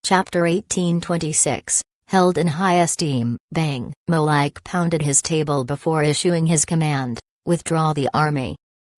Chapter 1826, Held in High Esteem. Bang! Molik pounded his table before issuing his command, withdraw the army.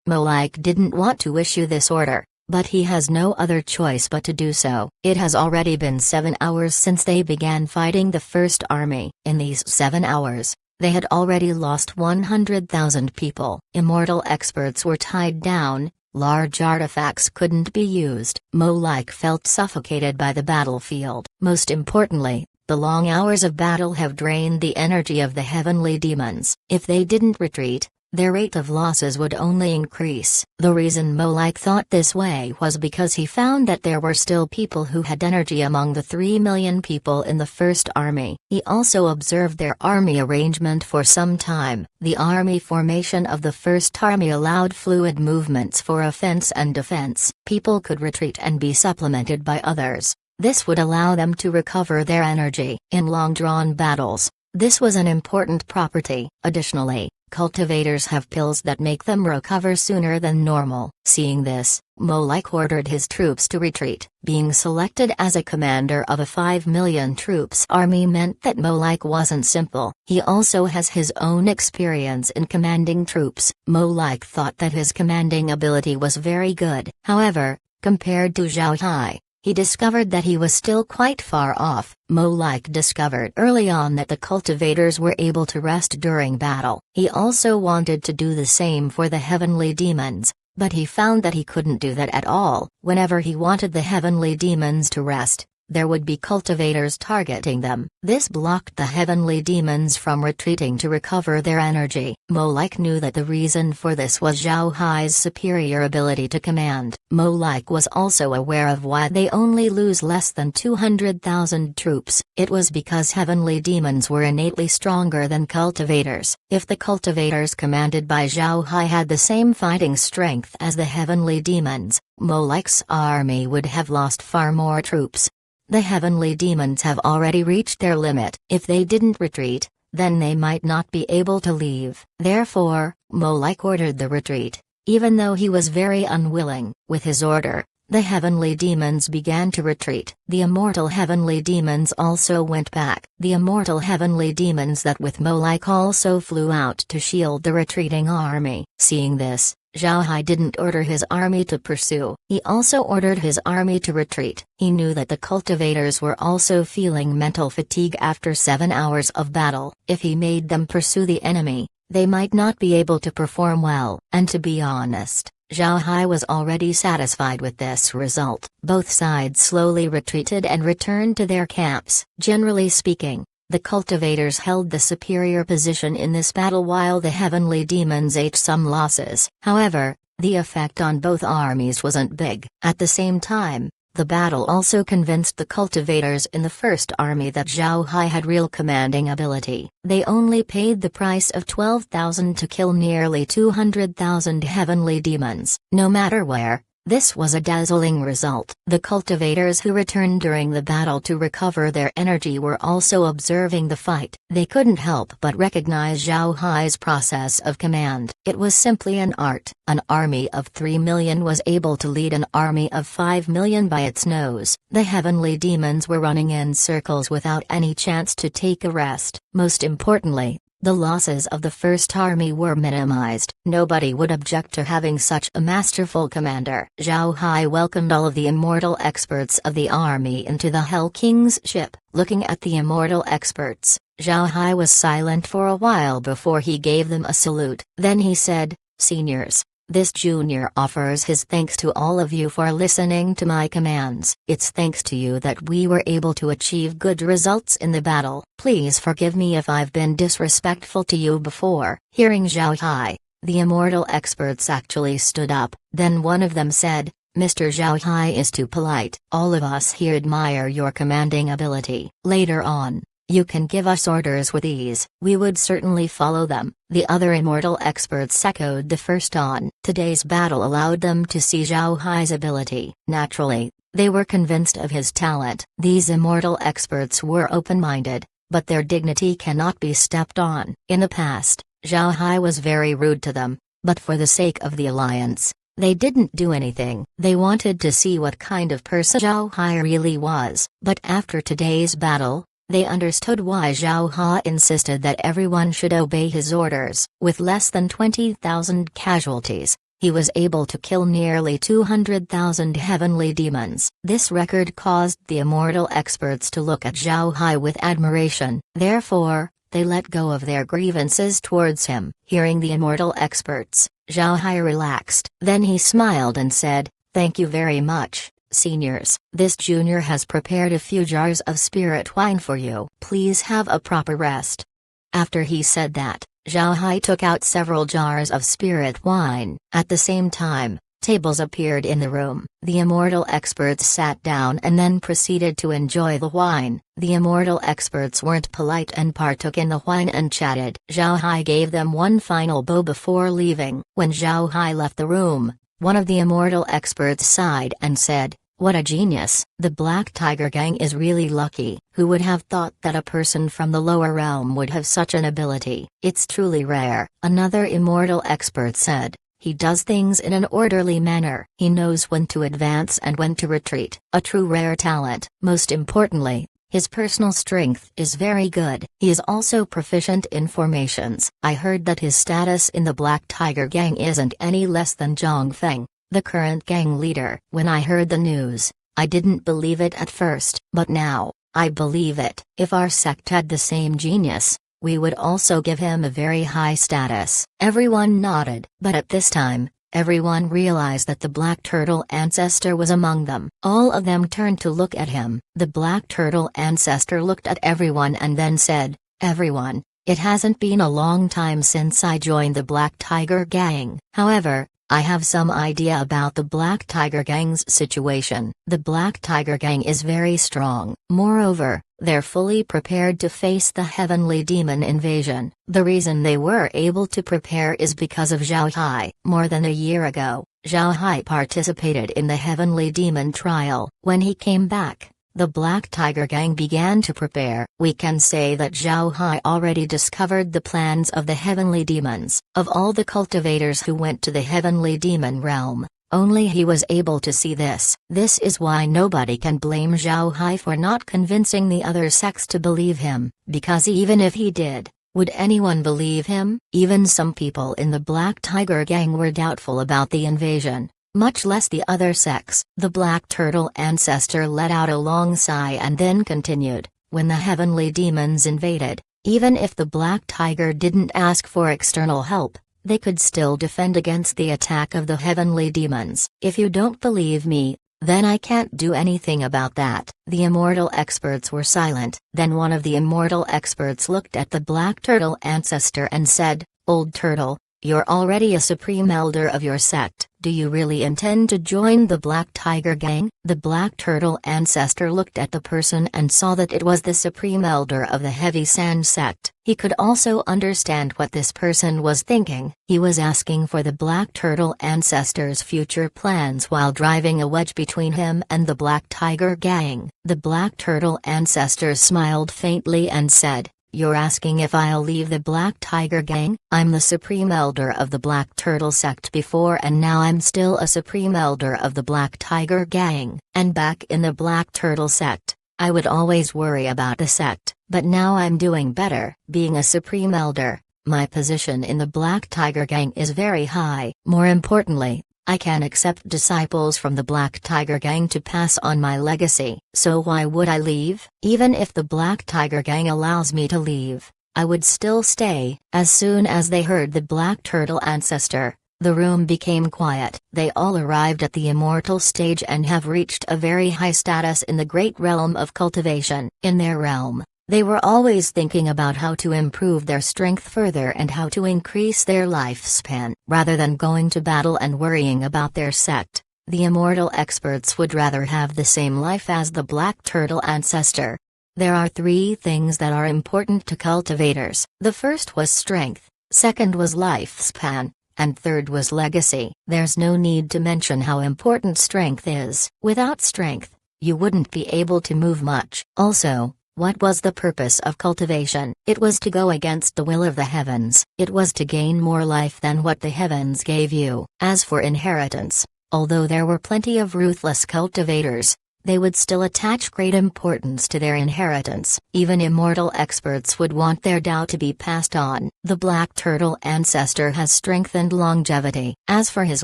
Molik didn't want to issue this order, but he has no other choice but to do so. It has already been 7 hours since they began fighting the First Army. In these 7 hours, they had already lost 100,000 people. Immortal experts were tied down. Large artifacts couldn't be used. Molik felt suffocated by the battlefield. Most importantly, the long hours of battle have drained the energy of the heavenly demons. If they didn't retreat, their rate of losses would only increase. The reason Molik thought this way was because he found that there were still people who had energy among the 3 million people in the First Army. He also observed their army arrangement for some time. The army formation of the First Army allowed fluid movements for offense and defense. People could retreat and be supplemented by others. This would allow them to recover their energy. In long-drawn battles, this was an important property. Additionally, cultivators have pills that make them recover sooner than normal. Seeing this, Molik ordered his troops to retreat. Being selected as a commander of a 5 million troops army meant that Molik wasn't simple. He also has his own experience in commanding troops. Molik thought that his commanding ability was very good. However, compared to Zhao Hai, he discovered that he was still quite far off. Molik discovered early on that the cultivators were able to rest during battle. He also wanted to do the same for the heavenly demons, but he found that he couldn't do that at all. Whenever he wanted the heavenly demons to rest, there would be cultivators targeting them. This blocked the heavenly demons from retreating to recover their energy. Molik knew that the reason for this was Zhao Hai's superior ability to command. Molik was also aware of why they only lose less than 200,000 troops. It was because heavenly demons were innately stronger than cultivators. If the cultivators commanded by Zhao Hai had the same fighting strength as the heavenly demons, Molik's army would have lost far more troops. The heavenly demons have already reached their limit. If they didn't retreat, then they might not be able to leave. Therefore, Molik ordered the retreat, even though he was very unwilling. With his order, the heavenly demons began to retreat. The immortal heavenly demons also went back. The immortal heavenly demons that with Molik also flew out to shield the retreating army. Seeing this, Zhao Hai didn't order his army to pursue. He also ordered his army to retreat. He knew that the cultivators were also feeling mental fatigue after 7 hours of battle. If he made them pursue the enemy, they might not be able to perform well. And to be honest, Zhao Hai was already satisfied with this result. Both sides slowly retreated and returned to their camps. Generally speaking, the cultivators held the superior position in this battle while the heavenly demons ate some losses. However, the effect on both armies wasn't big. At the same time, the battle also convinced the cultivators in the First Army that Zhao Hai had real commanding ability. They only paid the price of 12,000 to kill nearly 200,000 heavenly demons. No matter where, this was a dazzling result. The cultivators who returned during the battle to recover their energy were also observing the fight. They couldn't help but recognize Zhao Hai's process of command. It was simply an art. An army of 3 million was able to lead an army of 5 million by its nose. The heavenly demons were running in circles without any chance to take a rest. Most importantly, the losses of the First Army were minimized. Nobody would object to having such a masterful commander. Zhao Hai welcomed all of the immortal experts of the army into the Hell King's ship. Looking at the immortal experts, Zhao Hai was silent for a while before he gave them a salute. Then he said, "Seniors, this junior offers his thanks to all of you for listening to my commands. It's thanks to you that we were able to achieve good results in the battle. Please forgive me if I've been disrespectful to you before." Hearing Zhao Hai, the immortal experts actually stood up. Then one of them said, "Mr. Zhao Hai is too polite. All of us here admire your commanding ability. Later on, you can give us orders with ease. We would certainly follow them." The other immortal experts echoed the first on. Today's battle allowed them to see Zhao Hai's ability. Naturally, they were convinced of his talent. These immortal experts were open-minded, but their dignity cannot be stepped on. In the past, Zhao Hai was very rude to them, but for the sake of the alliance, They didn't do anything. They wanted to see what kind of person Zhao Hai really was. But after today's battle, they understood why Zhao Hai insisted that everyone should obey his orders. With less than 20,000 casualties, he was able to kill nearly 200,000 heavenly demons. This record caused the immortal experts to look at Zhao Hai with admiration. Therefore, they let go of their grievances towards him. Hearing the immortal experts, Zhao Hai relaxed. Then he smiled and said, "Thank you very much, seniors. This junior has prepared a few jars of spirit wine for you. Please have a proper rest." After he said that, Zhao Hai took out several jars of spirit wine. At the same time, tables appeared in the room. The immortal experts sat down and then proceeded to enjoy the wine. The immortal experts weren't polite and partook in the wine and chatted. Zhao Hai gave them one final bow before leaving. When Zhao Hai left the room, one of the immortal experts sighed and said, "What a genius. The Black Tiger Gang is really lucky. Who would have thought that a person from the lower realm would have such an ability? It's truly rare." Another immortal expert said, "He does things in an orderly manner. He knows when to advance and when to retreat. A true rare talent. Most importantly, his personal strength is very good. He is also proficient in formations. I heard that his status in the Black Tiger Gang isn't any less than Zhang Feng, the current gang leader." When I heard the news, I didn't believe it at first. But now, I believe it. If our sect had the same genius, we would also give him a very high status. Everyone nodded. But at this time, everyone realized that the Black Turtle Ancestor was among them. All of them turned to look at him. The Black Turtle Ancestor looked at everyone and then said, "Everyone, it hasn't been a long time since I joined the Black Tiger Gang. However, I have some idea about the Black Tiger Gang's situation. The Black Tiger Gang is very strong. Moreover, they're fully prepared to face the heavenly demon invasion. The reason they were able to prepare is because of Zhao Hai. More than a year ago, Zhao Hai participated in the heavenly demon trial. When he came back, the Black Tiger Gang began to prepare. We can say that Zhao Hai already discovered the plans of the heavenly demons. Of all the cultivators who went to the heavenly demon realm, only he was able to see this. This is why nobody can blame Zhao Hai for not convincing the other sects to believe him, because even if he did, would anyone believe him? Even some people in the Black Tiger Gang were doubtful about the invasion, much less the other sects. The Black Turtle Ancestor let out a long sigh and then continued, "When the heavenly demons invaded, even if the Black Tiger didn't ask for external help, they could still defend against the attack of the heavenly demons. If you don't believe me, then I can't do anything about that." The immortal experts were silent. Then one of the immortal experts looked at the Black Turtle Ancestor and said, "Old Turtle, you're already a supreme elder of your sect. Do you really intend to join the Black Tiger Gang?" The Black Turtle Ancestor looked at the person and saw that it was the supreme elder of the Heavy Sand sect. He could also understand what this person was thinking. He was asking for the Black Turtle Ancestor's future plans while driving a wedge between him and the Black Tiger Gang. The Black Turtle Ancestor smiled faintly and said, "You're asking if I'll leave the Black Tiger Gang? I'm the Supreme Elder of the Black Turtle Sect before, and now I'm still a Supreme Elder of the Black Tiger Gang. And back in the Black Turtle Sect, I would always worry about the sect, but now I'm doing better. Being a Supreme Elder, my position in the Black Tiger Gang is very high. More importantly, I can accept disciples from the Black Tiger Gang to pass on my legacy. So why would I leave? Even if the Black Tiger Gang allows me to leave, I would still stay." As soon as they heard the Black Turtle Ancestor, the room became quiet. They all arrived at the immortal stage and have reached a very high status in the great realm of cultivation. In their realm, they were always thinking about how to improve their strength further and how to increase their lifespan. Rather than going to battle and worrying about their sect, the immortal experts would rather have the same life as the Black Turtle Ancestor. There are 3 things that are important to cultivators. The first was strength, second was lifespan, and third was legacy. There's no need to mention how important strength is. Without strength, you wouldn't be able to move much. Also, What was the purpose of cultivation? It was to go against the will of the heavens. It was to gain more life than what the heavens gave you. As for inheritance, although there were plenty of ruthless cultivators, they would still attach great importance to their inheritance. Even immortal experts would want their Tao to be passed on. The black turtle ancestor has strength and longevity. As for his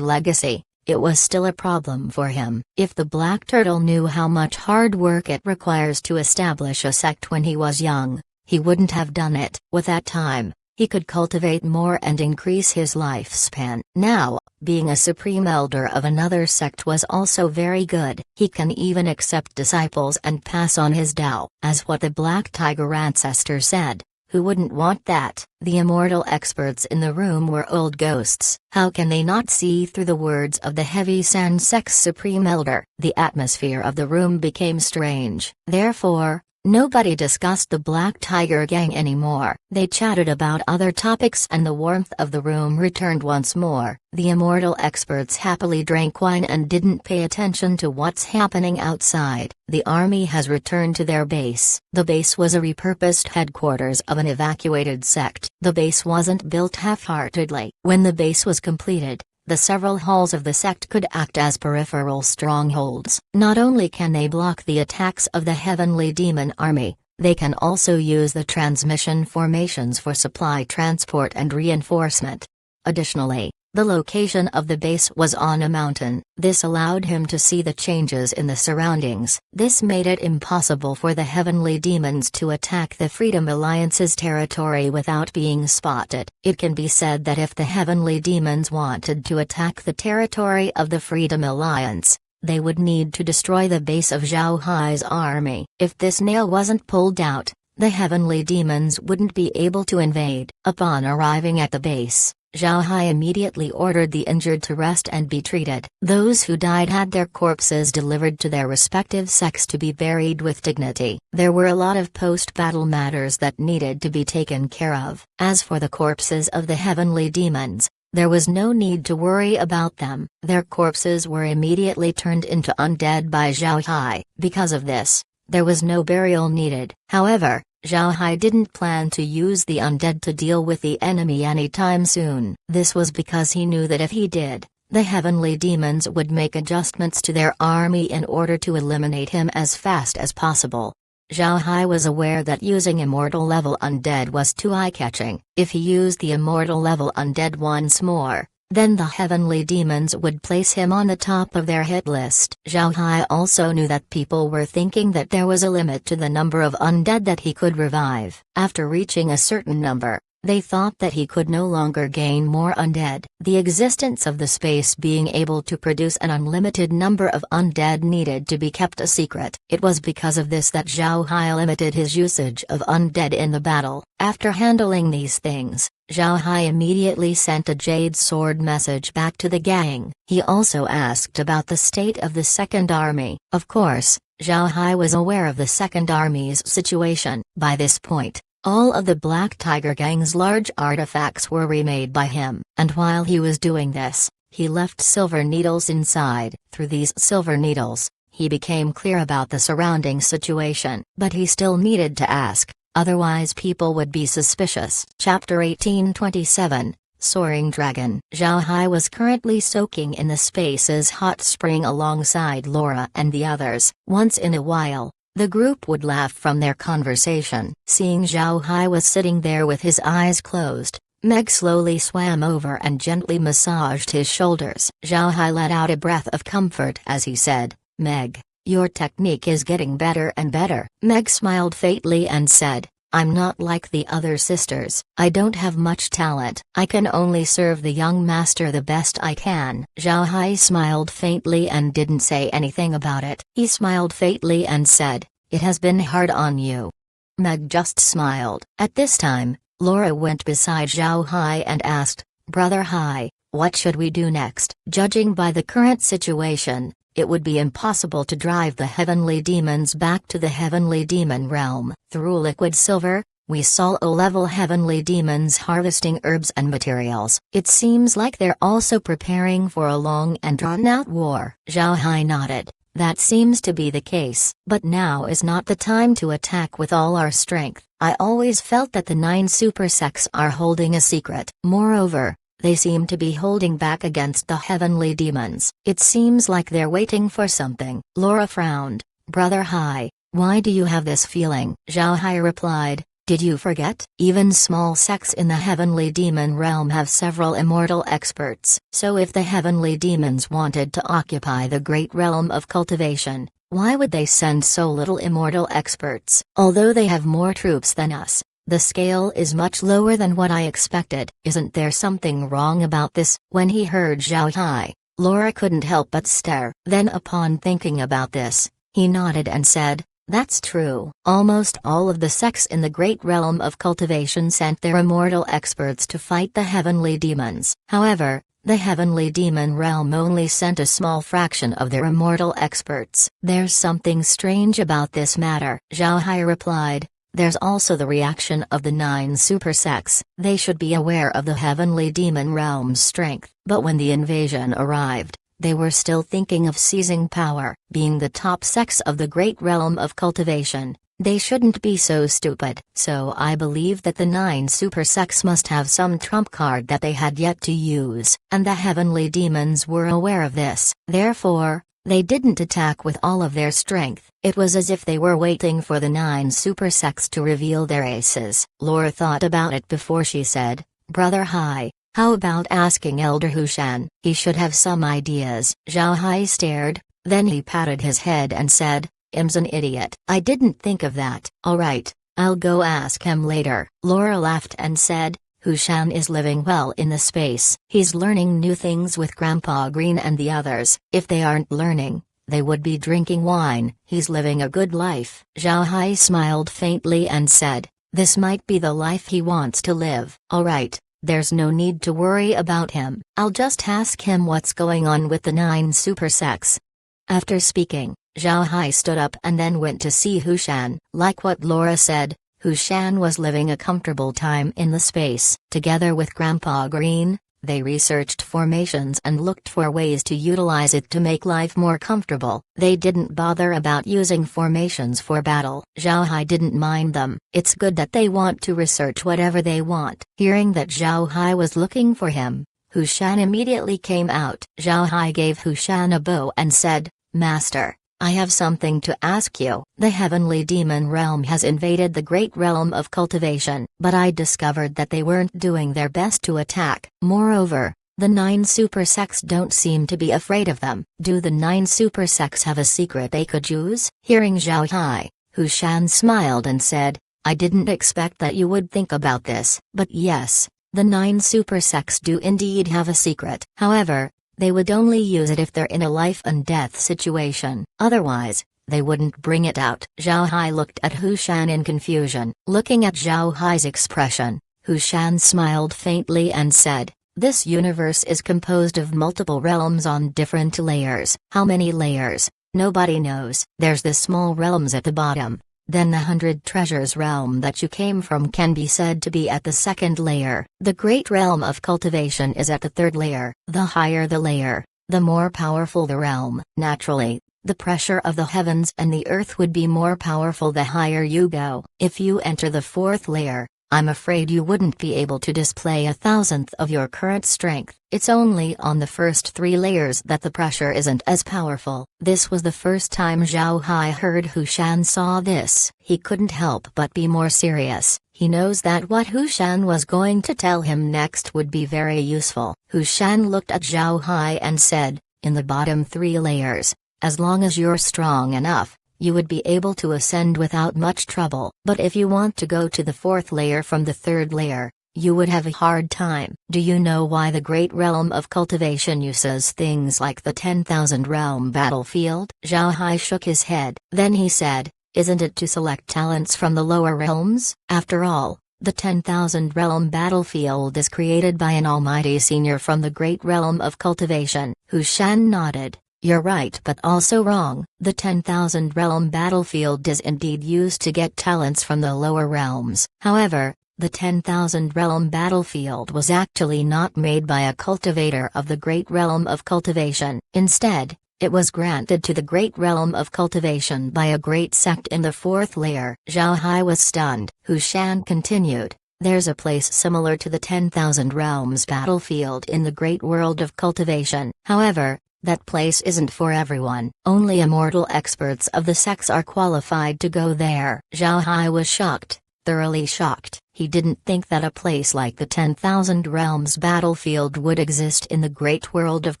legacy, it was still a problem for him. If the black turtle knew how much hard work it requires to establish a sect when he was young, he wouldn't have done it. With that time, he could cultivate more and increase his lifespan. Now, being a supreme elder of another sect was also very good. He can even accept disciples and pass on his Tao. As what the black tiger ancestor said, who wouldn't want that? The immortal experts in the room were old ghosts. How can they not see through the words of the Heavy Sand Sect's supreme elder? The atmosphere of the room became strange. Therefore, nobody discussed the Black Tiger Gang anymore. They chatted about other topics and the warmth of the room returned once more. The immortal experts happily drank wine and didn't pay attention to what's happening outside. The army has returned to their base. The base was a repurposed headquarters of an evacuated sect. The base wasn't built half-heartedly. When the base was completed, the several halls of the sect could act as peripheral strongholds. Not only can they block the attacks of the Heavenly Demon Army, they can also use the transmission formations for supply transport and reinforcement. Additionally, the location of the base was on a mountain. This allowed him to see the changes in the surroundings. This made it impossible for the Heavenly Demons to attack the Freedom Alliance's territory without being spotted. It can be said that if the Heavenly Demons wanted to attack the territory of the Freedom Alliance, they would need to destroy the base of Zhao Hai's army. If this nail wasn't pulled out, the Heavenly Demons wouldn't be able to invade. Upon arriving at the base, Zhao Hai immediately ordered the injured to rest and be treated. Those who died had their corpses delivered to their respective sects to be buried with dignity. There were a lot of post-battle matters that needed to be taken care of. As for the corpses of the Heavenly Demons, there was no need to worry about them. Their corpses were immediately turned into undead by Zhao Hai. Because of this, there was no burial needed. However, Zhao Hai didn't plan to use the undead to deal with the enemy anytime soon. This was because he knew that if he did, the Heavenly Demons would make adjustments to their army in order to eliminate him as fast as possible. Zhao Hai was aware that using immortal level undead was too eye-catching. If he used the immortal level undead once more, then the Heavenly Demons would place him on the top of their hit list. Zhao Hai also knew that people were thinking that there was a limit to the number of undead that he could revive. After reaching a certain number, they thought that he could no longer gain more undead. The existence of the space being able to produce an unlimited number of undead needed to be kept a secret. It was because of this that Zhao Hai limited his usage of undead in the battle. After handling these things, Zhao Hai immediately sent a Jade Sword message back to the gang. He also asked about the state of the Second Army. Of course, Zhao Hai was aware of the Second Army's situation. By this point, all of the Black Tiger Gang's large artifacts were remade by him, and while he was doing this, he left silver needles inside. Through these silver needles, he became clear about the surrounding situation, but he still needed to ask, otherwise people would be suspicious. Chapter 1827, Soaring Dragon. Zhao Hai was currently soaking in the space's hot spring alongside Laura and the others. Once in a while, the group would laugh from their conversation. Seeing Zhao Hai was sitting there with his eyes closed, Meg slowly swam over and gently massaged his shoulders. Zhao Hai let out a breath of comfort as he said, "Meg, your technique is getting better and better." Meg smiled faintly and said, "I'm not like the other sisters. I don't have much talent. I can only serve the young master the best I can." Zhao Hai smiled faintly and didn't say anything about it. He smiled faintly and said, "It has been hard on you." Meg just smiled. At this time, Laura went beside Zhao Hai and asked, "Brother Hai, what should we do next?" Judging by the current situation, it would be impossible to drive the Heavenly Demons back to the Heavenly Demon realm. Through Liquid Silver, we saw low-level Heavenly Demons harvesting herbs and materials. It seems like they're also preparing for a long and drawn-out war. Zhao Hai nodded. That seems to be the case. But now is not the time to attack with all our strength. I always felt that the 9 super sects are holding a secret. Moreover, they seem to be holding back against the heavenly demons. It seems like they're waiting for something. Laura frowned. Brother Hai, why do you have this feeling? Zhao Hai replied, did you forget? Even small sects in the heavenly demon realm have several immortal experts. So if the heavenly demons wanted to occupy the great realm of cultivation, why would they send so little immortal experts? Although they have more troops than us, the scale is much lower than what I expected. Isn't there something wrong about this? When he heard Zhao Hai, Laura couldn't help but stare. Then upon thinking about this, he nodded and said, that's true. Almost all of the sects in the great realm of cultivation sent their immortal experts to fight the heavenly demons. However, the heavenly demon realm only sent a small fraction of their immortal experts. There's something strange about this matter. Zhao Hai replied, there's also the reaction of the 9 super sects. They should be aware of the heavenly demon realm's strength. But when the invasion arrived, they were still thinking of seizing power. Being the top sects of the great realm of cultivation, they shouldn't be so stupid. So I believe that the 9 super sects must have some trump card that they had yet to use. And the heavenly demons were aware of this. Therefore, they didn't attack with all of their strength. It was as if they were waiting for the 9 super sects to reveal their aces. Laura thought about it before she said, Brother Hai, how about asking Elder Hushan? He should have some ideas. Zhao Hai stared, then he patted his head and said, Im's an idiot. I didn't think of that. Alright, I'll go ask him later. Laura laughed and said, Hushan is living well in the space. He's learning new things with Grandpa Green and the others. If they aren't learning, they would be drinking wine. He's living a good life. Zhao Hai smiled faintly and said, this might be the life he wants to live. Alright. There's no need to worry about him. I'll just ask him what's going on with the 9 super sects. After speaking, Zhao Hai stood up and then went to see Hushan. Like what Laura said, Hushan was living a comfortable time in the space. Together with Grandpa Green, they researched formations and looked for ways to utilize it to make life more comfortable. They didn't bother about using formations for battle. Zhao Hai didn't mind them. It's good that they want to research whatever they want. Hearing that Zhao Hai was looking for him, Hushan immediately came out. Zhao Hai gave Hushan a bow and said, Master, I have something to ask you. The heavenly demon realm has invaded the great realm of cultivation, but I discovered that they weren't doing their best to attack. Moreover, the 9 super sects don't seem to be afraid of them. Do the 9 super sects have a secret they could use? Hearing Zhao Hai, Hushan smiled and said, I didn't expect that you would think about this. But yes, the 9 super sects do indeed have a secret. However, they would only use it if they're in a life and death situation. Otherwise, they wouldn't bring it out. Zhao Hai looked at Hushan in confusion. Looking at Zhao Hai's expression, Hushan smiled faintly and said, this universe is composed of multiple realms on different layers. How many layers? Nobody knows. There's the small realms at the bottom. Then the 100 treasures realm that you came from can be said to be at the 2nd layer. The great realm of cultivation is at the 3rd layer. The higher the layer, the more powerful the realm. Naturally, the pressure of the heavens and the earth would be more powerful the higher you go. If you enter the 4th layer, I'm afraid you wouldn't be able to display 1,000th of your current strength. It's only on the first 3 layers that the pressure isn't as powerful. This was the first time Zhao Hai heard Hushan saw this. He couldn't help but be more serious. He knows that what Hushan was going to tell him next would be very useful. Hushan looked at Zhao Hai and said, in the bottom 3 layers, as long as you're strong enough, you would be able to ascend without much trouble. But if you want to go to the 4th layer from the 3rd layer, you would have a hard time. Do you know why the great realm of cultivation uses things like the 10,000 realm battlefield? Zhao Hai shook his head. Then he said, isn't it to select talents from the lower realms? After all, the 10,000 realm battlefield is created by an almighty senior from the great realm of cultivation. Hushan nodded. You're right but also wrong. The 10,000 realm battlefield is indeed used to get talents from the lower realms. However, the 10,000 realm battlefield was actually not made by a cultivator of the great realm of cultivation. Instead, It was granted to the great realm of cultivation by a great sect in the fourth layer. Zhao Hai was stunned. Hu Shan continued, "There's a place similar to the 10,000 Realms battlefield in the great world of cultivation. However, that place isn't for everyone. Only immortal experts of the sects are qualified to go there." Zhao Hai was shocked, thoroughly shocked. He didn't think that a place like the 10,000 Realms battlefield would exist in the great world of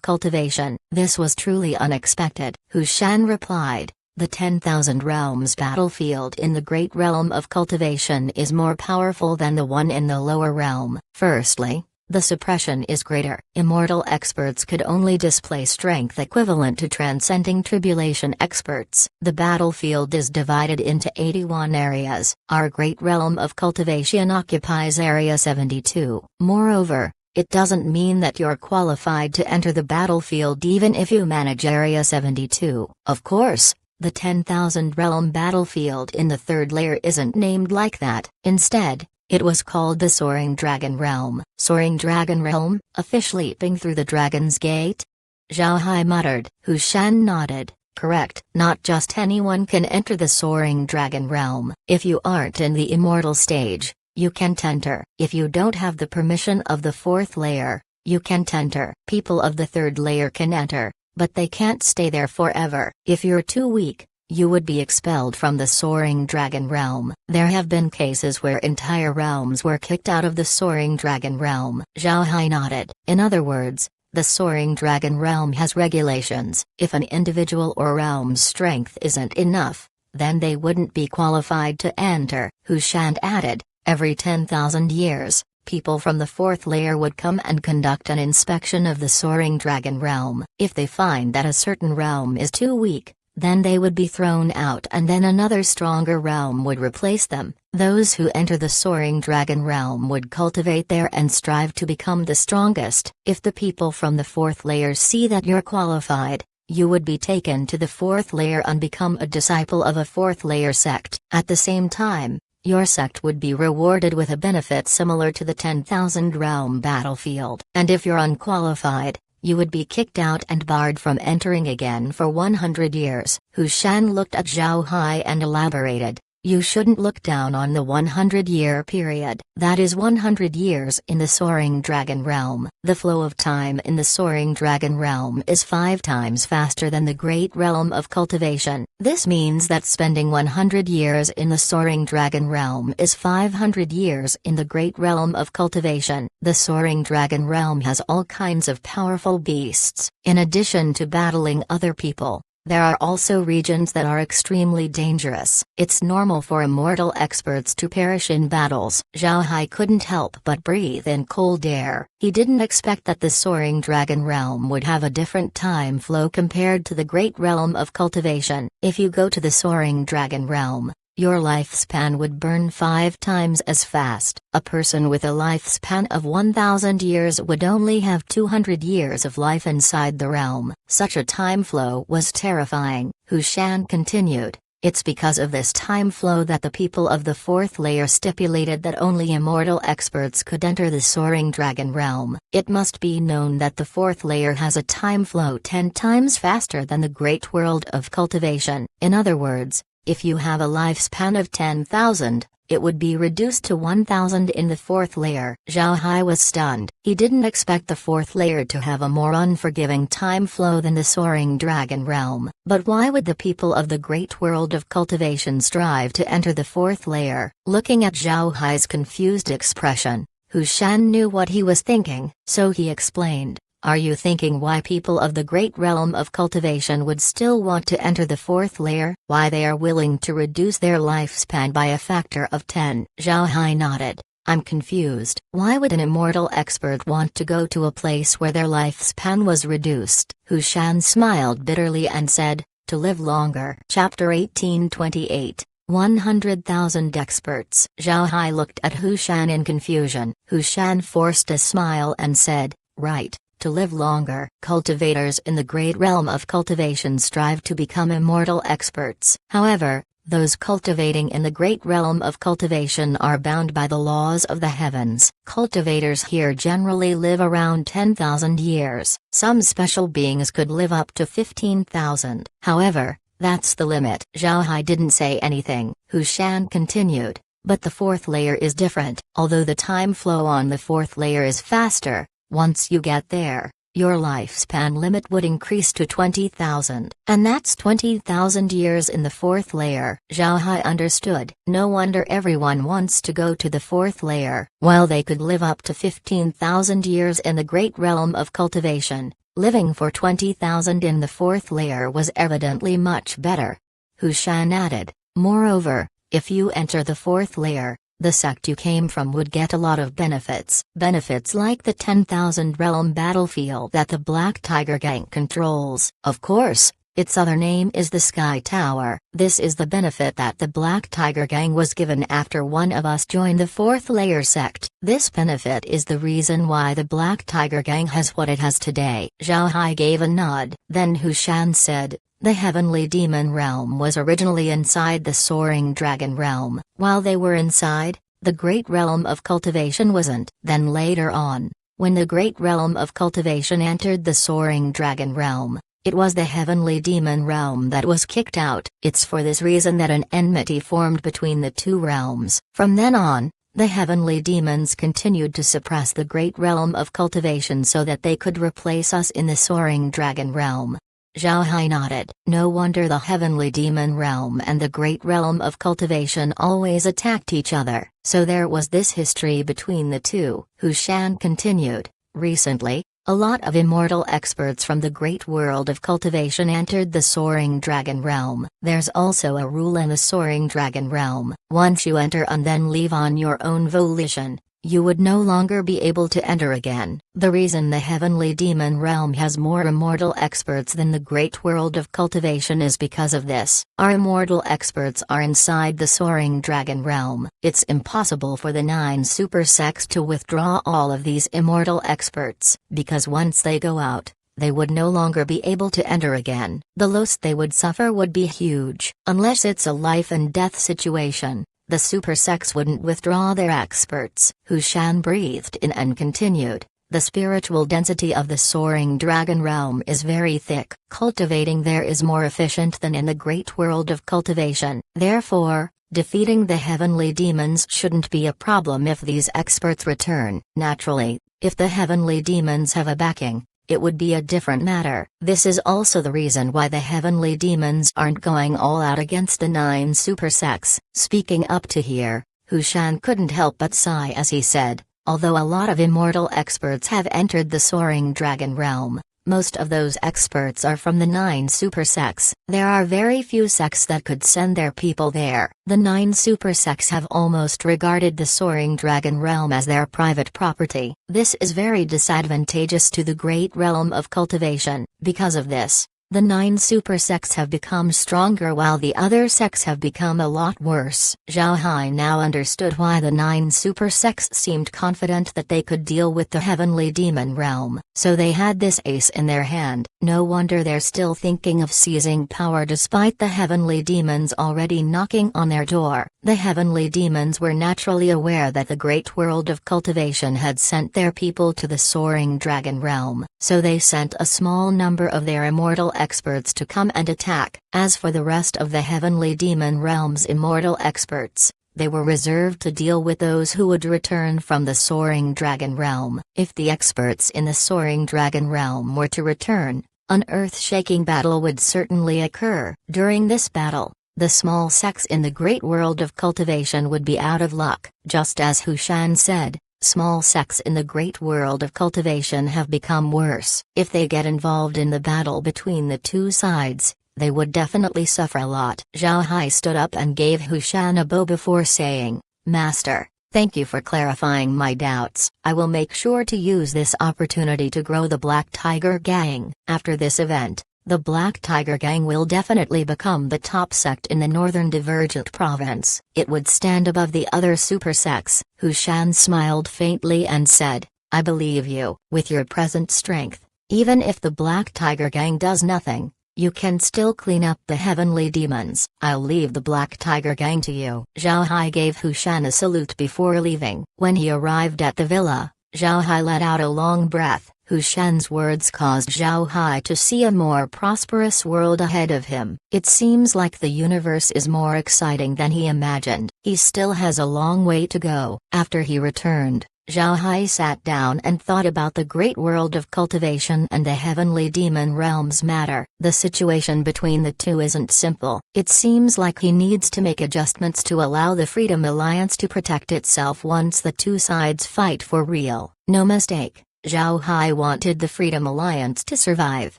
cultivation. This was truly unexpected. Hu Shan replied, "The 10,000 Realms battlefield in the great realm of cultivation is more powerful than the one in the lower realm. Firstly, the suppression is greater. Immortal experts could only display strength equivalent to transcending tribulation experts. The battlefield is divided into 81 areas. Our great realm of cultivation occupies Area 72. Moreover, it doesn't mean that you're qualified to enter the battlefield even if you manage Area 72. Of course, the 10,000 realm battlefield in the third layer isn't named like that. Instead, it was called the Soaring Dragon Realm." Soaring Dragon Realm, a fish leaping through the Dragon's Gate? Zhao Hai muttered. Hu Shan nodded. Correct. Not just anyone can enter the Soaring Dragon Realm. If you aren't in the immortal stage, you can't enter. If you don't have the permission of the fourth layer, you can't enter. People of the third layer can enter, but they can't stay there forever. If you're too weak, you would be expelled from the Soaring Dragon Realm. There have been cases where entire realms were kicked out of the Soaring Dragon Realm. Zhao Hai nodded. In other words, the Soaring Dragon Realm has regulations. If an individual or realm's strength isn't enough, then they wouldn't be qualified to enter. Hu Shan added, every 10,000 years, people from the fourth layer would come and conduct an inspection of the Soaring Dragon Realm. If they find that a certain realm is too weak, then they would be thrown out and then another stronger realm would replace them. Those who enter the Soaring Dragon Realm would cultivate there and strive to become the strongest. If the people from the fourth layer see that you're qualified, you would be taken to the fourth layer and become a disciple of a fourth layer sect. At the same time, your sect would be rewarded with a benefit similar to the 10,000 realm battlefield. And if you're unqualified, you would be kicked out and barred from entering again for 100 years. Hu Shan looked at Zhao Hai and elaborated, "You shouldn't look down on the 100-year period. That is 100 years in the Soaring Dragon Realm. The flow of time in the Soaring Dragon Realm is 5 times faster than the great realm of cultivation. This means that spending 100 years in the Soaring Dragon Realm is 500 years in the great realm of cultivation. The Soaring Dragon Realm has all kinds of powerful beasts. In addition to battling other people, there are also regions that are extremely dangerous. It's normal for immortal experts to perish in battles." Zhao Hai couldn't help but breathe in cold air. He didn't expect that the Soaring Dragon Realm would have a different time flow compared to the great realm of cultivation. If you go to the Soaring Dragon Realm, your lifespan would burn 5 times as fast. A person with a lifespan of 1,000 years would only have 200 years of life inside the realm. Such a time flow was terrifying. Hu Shan continued, "It's because of this time flow that the people of the fourth layer stipulated that only immortal experts could enter the Soaring Dragon Realm. It must be known that the fourth layer has a time flow 10 times faster than the great world of cultivation. In other words, if you have a lifespan of 10,000, it would be reduced to 1,000 in the fourth layer." Zhao Hai was stunned. He didn't expect the fourth layer to have a more unforgiving time flow than the Soaring Dragon Realm. But why would the people of the great world of cultivation strive to enter the fourth layer? Looking at Zhao Hai's confused expression, Hu Shan knew what he was thinking, so he explained, "Are you thinking why people of the great realm of cultivation would still want to enter the fourth layer? Why they are willing to reduce their lifespan by a factor of 10? Zhao Hai nodded. "I'm confused. Why would an immortal expert want to go to a place where their lifespan was reduced?" Hu Shan smiled bitterly and said, "To live longer." Chapter 1828. 100,000 experts. Zhao Hai looked at Hu Shan in confusion. Hu Shan forced a smile and said, "Right. To live longer." Cultivators in the great realm of cultivation strive to become immortal experts. However, Those cultivating in the great realm of cultivation are bound by the laws of the heavens. Cultivators here generally live around 10,000 years. Some special beings could live up to 15,000. However, that's the limit. Zhao Hai didn't say anything. Hu Shan continued. But the fourth layer is different. Although the time flow on the fourth layer is faster, once you get there, your lifespan limit would increase to 20,000. And that's 20,000 years in the fourth layer. Zhao Hai understood. No wonder everyone wants to go to the fourth layer. While they could live up to 15,000 years in the great realm of cultivation, living for 20,000 in the fourth layer was evidently much better. Hu Shan added, moreover, if you enter the fourth layer, the sect you came from would get a lot of benefits. Benefits like the 10,000 realm battlefield that the Black Tiger Gang controls. Of course, its other name is the Sky Tower. This is the benefit that the Black Tiger Gang was given after one of us joined the fourth layer sect. This benefit is the reason why the Black Tiger Gang has what it has today. Zhao Hai gave a nod. Then Hu Shan said, the Heavenly Demon Realm was originally inside the Soaring Dragon Realm. While they were inside, the Great Realm of Cultivation wasn't. Then later on, when the Great Realm of Cultivation entered the Soaring Dragon Realm, it was the Heavenly Demon Realm that was kicked out. It's for this reason that an enmity formed between the two realms. From then on, the Heavenly Demons continued to suppress the Great Realm of Cultivation so that they could replace us in the Soaring Dragon Realm. Zhao Hai nodded. No wonder the Heavenly Demon Realm and the Great Realm of Cultivation always attacked each other. So there was this history between the two. Hu Shan continued. Recently, a lot of immortal experts from the great world of cultivation entered the Soaring Dragon Realm. There's also a rule in the Soaring Dragon Realm. Once you enter and then leave on your own volition, you would no longer be able to enter again. The reason the Heavenly Demon Realm has more immortal experts than the great world of cultivation is because of this. Our immortal experts are inside the Soaring Dragon Realm. It's impossible for the 9 super sects to withdraw all of these immortal experts, because once they go out, they would no longer be able to enter again. The loss they would suffer would be huge. Unless it's a life and death situation, the super sects wouldn't withdraw their experts. Hu Shan breathed in and continued. The spiritual density of the Soaring Dragon Realm is very thick. Cultivating there is more efficient than in the great world of cultivation. Therefore, defeating the heavenly demons shouldn't be a problem if these experts return. Naturally, if the heavenly demons have a backing, it would be a different matter. This is also the reason why the heavenly demons aren't going all out against the 9 super sects. Speaking up to here, Hu Shan couldn't help but sigh as he said, although a lot of immortal experts have entered the Soaring Dragon Realm, most of those experts are from the 9 super sects. There are very few sects that could send their people there. The 9 super sects have almost regarded the Soaring Dragon Realm as their private property. This is very disadvantageous to the great realm of cultivation. Because of this, the 9 super sects have become stronger while the other sects have become a lot worse. Zhao Hai now understood why the 9 super sects seemed confident that they could deal with the Heavenly Demon Realm. So they had this ace in their hand. No wonder they're still thinking of seizing power despite the Heavenly Demons already knocking on their door. The Heavenly Demons were naturally aware that the great world of cultivation had sent their people to the Soaring Dragon Realm, so they sent a small number of their immortal experts to come and attack. As for the rest of the Heavenly Demon Realm's immortal experts, they were reserved to deal with those who would return from the Soaring Dragon Realm. If the experts in the Soaring Dragon Realm were to return, an earth-shaking battle would certainly occur. During this battle, the small sects in the great world of cultivation would be out of luck. Just as Hu Shan said, small sects in the great world of cultivation have become worse. If they get involved in the battle between the two sides, they would definitely suffer a lot. Zhao Hai stood up and gave Hu Shan a bow before saying, Master, thank you for clarifying my doubts. I will make sure to use this opportunity to grow the Black Tiger Gang. After this event, the Black Tiger Gang will definitely become the top sect in the Northern Divergent Province. It would stand above the other super sects. Hu Shan smiled faintly and said, I believe you. With your present strength, even if the Black Tiger Gang does nothing, You can still clean up the heavenly demons. I'll leave the Black Tiger Gang to you." Zhao Hai gave Hu Shan a salute before leaving. When he arrived at the villa, Zhao Hai let out a long breath. Hu Shan's words caused Zhao Hai to see a more prosperous world ahead of him. It seems like the universe is more exciting than he imagined. He still has a long way to go. After he returned, Zhao Hai sat down and thought about the great world of cultivation and the heavenly demon realms matter. The situation between the two isn't simple. It seems like he needs to make adjustments to allow the Freedom Alliance to protect itself once the two sides fight for real. No mistake. Zhao Hai wanted the Freedom Alliance to survive.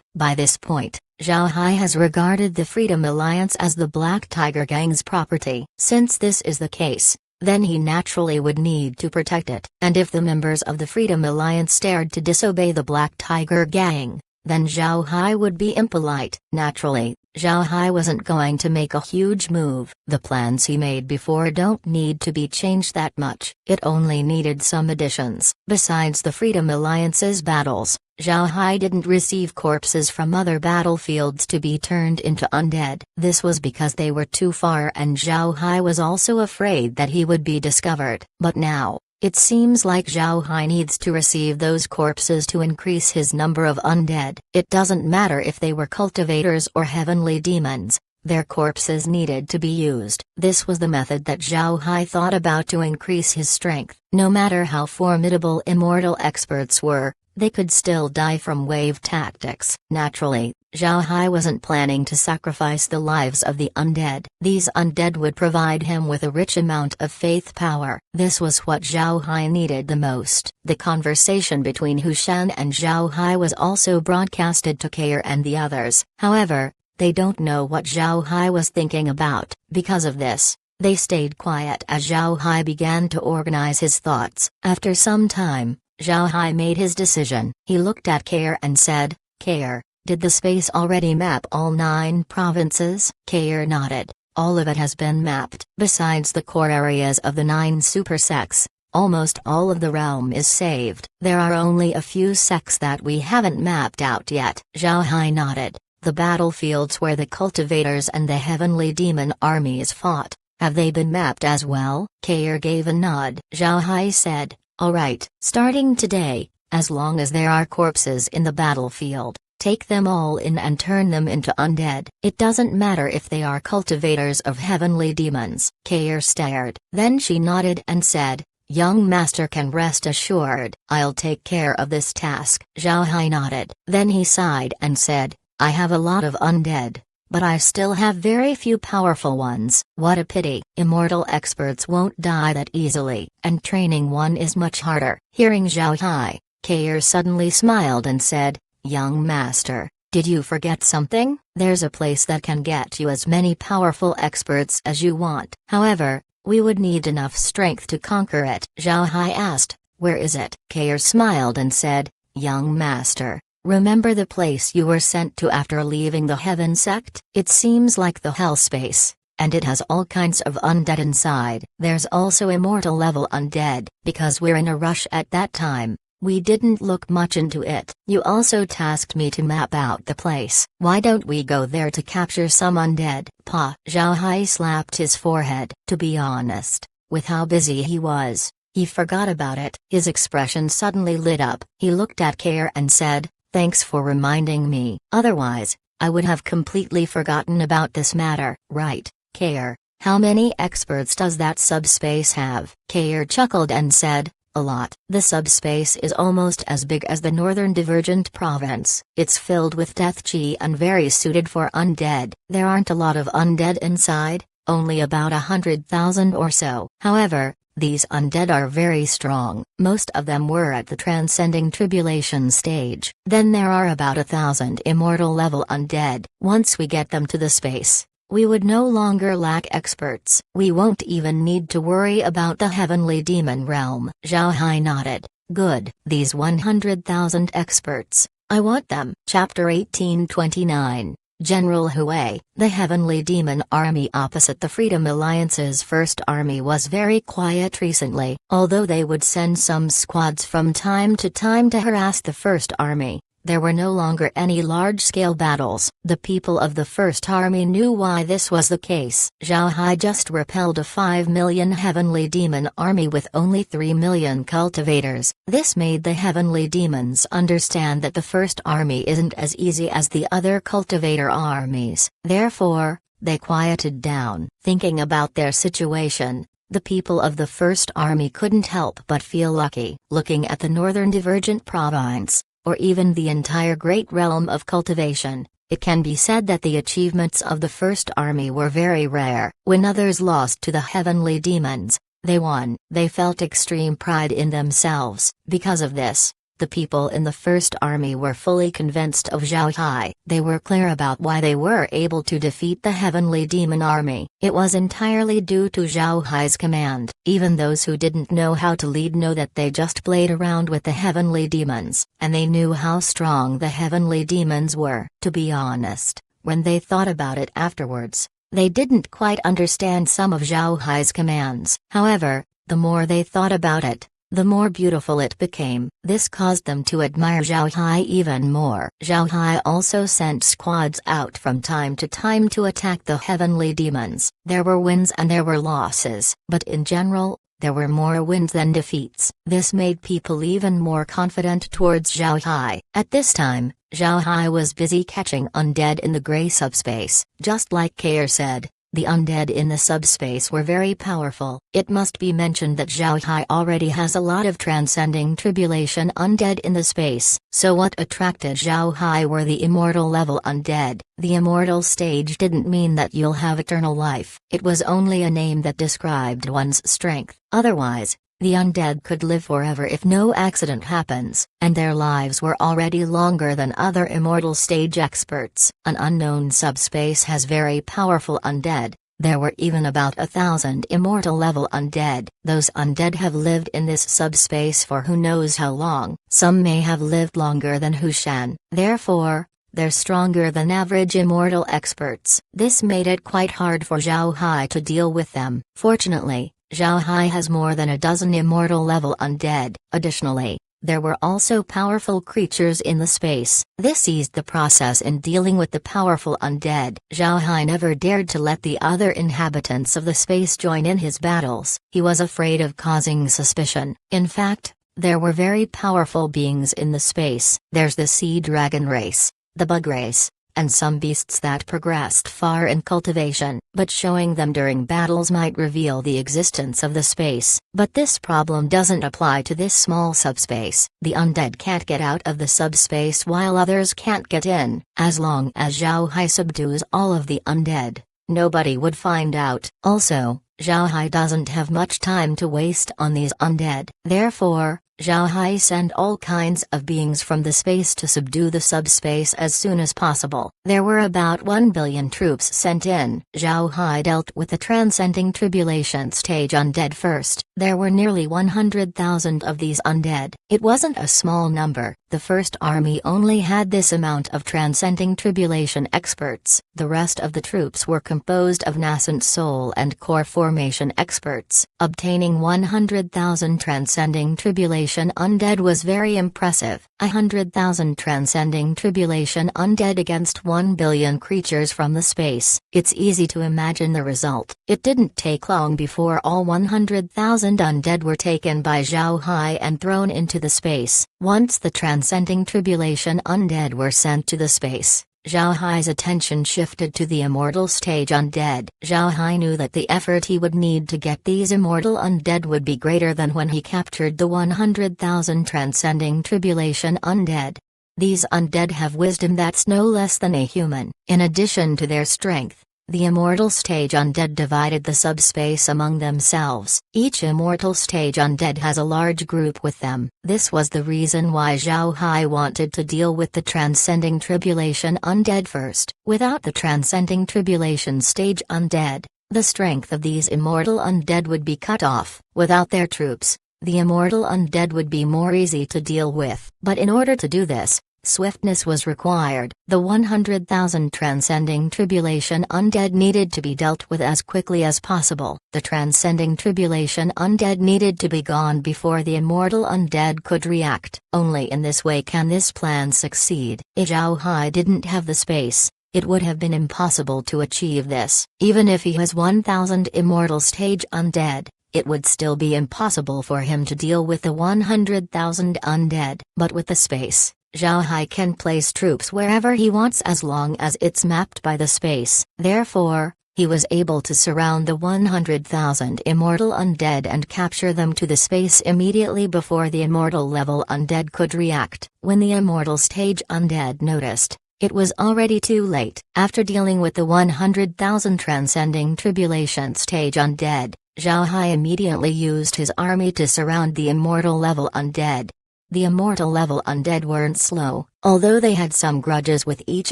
By this point, Zhao Hai has regarded the Freedom Alliance as the Black Tiger Gang's property. Since this is the case, then he naturally would need to protect it. And if the members of the Freedom Alliance dared to disobey the Black Tiger Gang, then Zhao Hai would be impolite. Naturally, Zhao Hai wasn't going to make a huge move. The plans he made before don't need to be changed that much. It only needed some additions. Besides the Freedom Alliance's battles, Zhao Hai didn't receive corpses from other battlefields to be turned into undead. This was because they were too far, and Zhao Hai was also afraid that he would be discovered. But now, it seems like Zhao Hai needs to receive those corpses to increase his number of undead. It doesn't matter if they were cultivators or heavenly demons, their corpses needed to be used. This was the method that Zhao Hai thought about to increase his strength. No matter how formidable immortal experts were, they could still die from wave tactics. Naturally, Zhao Hai wasn't planning to sacrifice the lives of the undead. These undead would provide him with a rich amount of faith power. This was what Zhao Hai needed the most. The conversation between Hu Shan and Zhao Hai was also broadcasted to Kair and the others. However, they don't know what Zhao Hai was thinking about. Because of this, they stayed quiet as Zhao Hai began to organize his thoughts. After some time, Zhao Hai made his decision. He looked at Kair and said, "Kair, did the space already map all 9 provinces?" Kair nodded. "All of it has been mapped. Besides the core areas of the 9 super sects, almost all of the realm is saved. There are only a few sects that we haven't mapped out yet." Zhao Hai nodded. "The battlefields where the cultivators and the heavenly demon armies fought, have they been mapped as well?" Kair gave a nod. Zhao Hai said, "All right. Starting today, as long as there are corpses in the battlefield, take them all in and turn them into undead. It doesn't matter if they are cultivators of heavenly demons." Kair stared. Then she nodded and said, "Young master can rest assured. I'll take care of this task." Zhao Hai nodded. Then he sighed and said, "I have a lot of undead, but I still have very few powerful ones. What a pity. Immortal experts won't die that easily, and training one is much harder." Hearing Zhao Hai, Kair suddenly smiled and said, "Young master, did you forget something? There's a place that can get you as many powerful experts as you want. However, we would need enough strength to conquer it." Zhao Hai asked, "Where is it?" Kair smiled and said, "Young master, remember the place you were sent to after leaving the Heaven Sect? It seems like the hell space, and it has all kinds of undead inside. There's also immortal level undead. Because we're in a rush at that time, we didn't look much into it. You also tasked me to map out the place. Why don't we go there to capture some undead?" Zhao Hai slapped his forehead. To be honest, with how busy he was, he forgot about it. His expression suddenly lit up. He looked at Kair and said, "Thanks for reminding me. Otherwise, I would have completely forgotten about this matter." "Right, Kair. How many experts does that subspace have?" Kair chuckled and said, "A lot. The subspace is almost as big as the Northern Divergent Province. It's filled with death chi and very suited for undead. There aren't a lot of undead inside, only about 100,000 or so. However, these undead are very strong. Most of them were at the transcending tribulation stage. Then there are about 1,000 immortal level undead. Once we get them to the space, we would no longer lack experts. We won't even need to worry about the heavenly demon realm." Zhao Hai nodded. "Good. These 100,000 experts, I want them." Chapter 1829. General Hui. The heavenly demon army opposite the Freedom Alliance's first army was very quiet recently. Although they would send some squads from time to time to harass the first army, There were no longer any large-scale battles. The people of the First Army knew why this was the case. Zhao Hai just repelled a 5 million heavenly demon army with only 3 million cultivators. This made the heavenly demons understand that the First Army isn't as easy as the other cultivator armies. Therefore, they quieted down. Thinking about their situation, the people of the First Army couldn't help but feel lucky. Looking at the northern divergent province, or even the entire great realm of cultivation, it can be said that the achievements of the First Army were very rare. When others lost to the heavenly demons, they won. They felt extreme pride in themselves. Because of this, the people in the First Army were fully convinced of Zhao Hai. They were clear about why they were able to defeat the heavenly demon army. It was entirely due to Zhao Hai's command. Even those who didn't know how to lead know that they just played around with the heavenly demons, and they knew how strong the heavenly demons were. To be honest, when they thought about it afterwards, they didn't quite understand some of Zhao Hai's commands. However, the more they thought about it, the more beautiful it became. This caused them to admire Zhao Hai even more. Zhao Hai also sent squads out from time to time to attack the heavenly demons. There were wins and there were losses, but in general, there were more wins than defeats. This made people even more confident towards Zhao Hai. At this time, Zhao Hai was busy catching undead in the gray subspace. Just like Kair said, the undead in the subspace were very powerful. It must be mentioned that Zhao Hai already has a lot of transcending tribulation undead in the space. So what attracted Zhao Hai were the immortal level undead. The immortal stage didn't mean that you'll have eternal life. It was only a name that described one's strength. Otherwise, the undead could live forever if no accident happens, and their lives were already longer than other immortal stage experts. An unknown subspace has very powerful undead. There were even about 1,000 immortal level undead. Those undead have lived in this subspace for who knows how long. Some may have lived longer than Hu Shan. Therefore, they're stronger than average immortal experts. This made it quite hard for Zhao Hai to deal with them. Fortunately, Zhao Hai has more than a dozen immortal level undead. Additionally, there were also powerful creatures in the space. This eased the process in dealing with the powerful undead. Zhao Hai never dared to let the other inhabitants of the space join in his battles. He was afraid of causing suspicion. In fact, there were very powerful beings in the space. There's the sea dragon race, the bug race, and some beasts that progressed far in cultivation, but showing them during battles might reveal the existence of the space. But this problem doesn't apply to this small subspace. The undead can't get out of the subspace while others can't get in. As long as Zhao Hai subdues all of the undead, nobody would find out. Also, Zhao Hai doesn't have much time to waste on these undead. Therefore, Zhao Hai sent all kinds of beings from the space to subdue the subspace as soon as possible. There were about 1 billion troops sent in. Zhao Hai dealt with the transcending tribulation stage undead first. There were nearly 100,000 of these undead. It wasn't a small number. The First Army only had this amount of transcending tribulation experts. The rest of the troops were composed of nascent soul and core formation experts. Obtaining 100,000 transcending tribulation undead was very impressive. 100,000 transcending tribulation undead against 1 billion creatures from the space. It's easy to imagine the result. It didn't take long before all 100,000 undead were taken by Zhao Hai and thrown into the space. Once the transcending tribulation undead were sent to the space, Zhao Hai's attention shifted to the immortal stage undead. Zhao Hai knew that the effort he would need to get these immortal undead would be greater than when he captured the 100,000 transcending tribulation undead. These undead have wisdom that's no less than a human. In addition to their strength, the immortal stage undead divided the subspace among themselves. Each immortal stage undead has a large group with them. This was the reason why Zhao Hai wanted to deal with the transcending tribulation undead first. Without the transcending tribulation stage undead, the strength of these immortal undead would be cut off. Without their troops, the immortal undead would be more easy to deal with. But in order to do this, Swiftness was required. The 100,000 transcending tribulation undead needed to be dealt with as quickly as possible. The transcending tribulation undead needed to be gone before the immortal undead could react. Only in this way can this plan succeed. If Zhao Hai didn't have the space, it would have been impossible to achieve this. Even if he has 1,000 immortal stage undead, it would still be impossible for him to deal with the 100,000 undead. But with the space, Zhao Hai can place troops wherever he wants as long as it's mapped by the space. Therefore, he was able to surround the 100,000 immortal undead and capture them to the space immediately before the immortal level undead could react. When the immortal stage undead noticed, it was already too late. After dealing with the 100,000 transcending tribulation stage undead, Zhao Hai immediately used his army to surround the immortal level undead. The immortal level undead weren't slow, although they had some grudges with each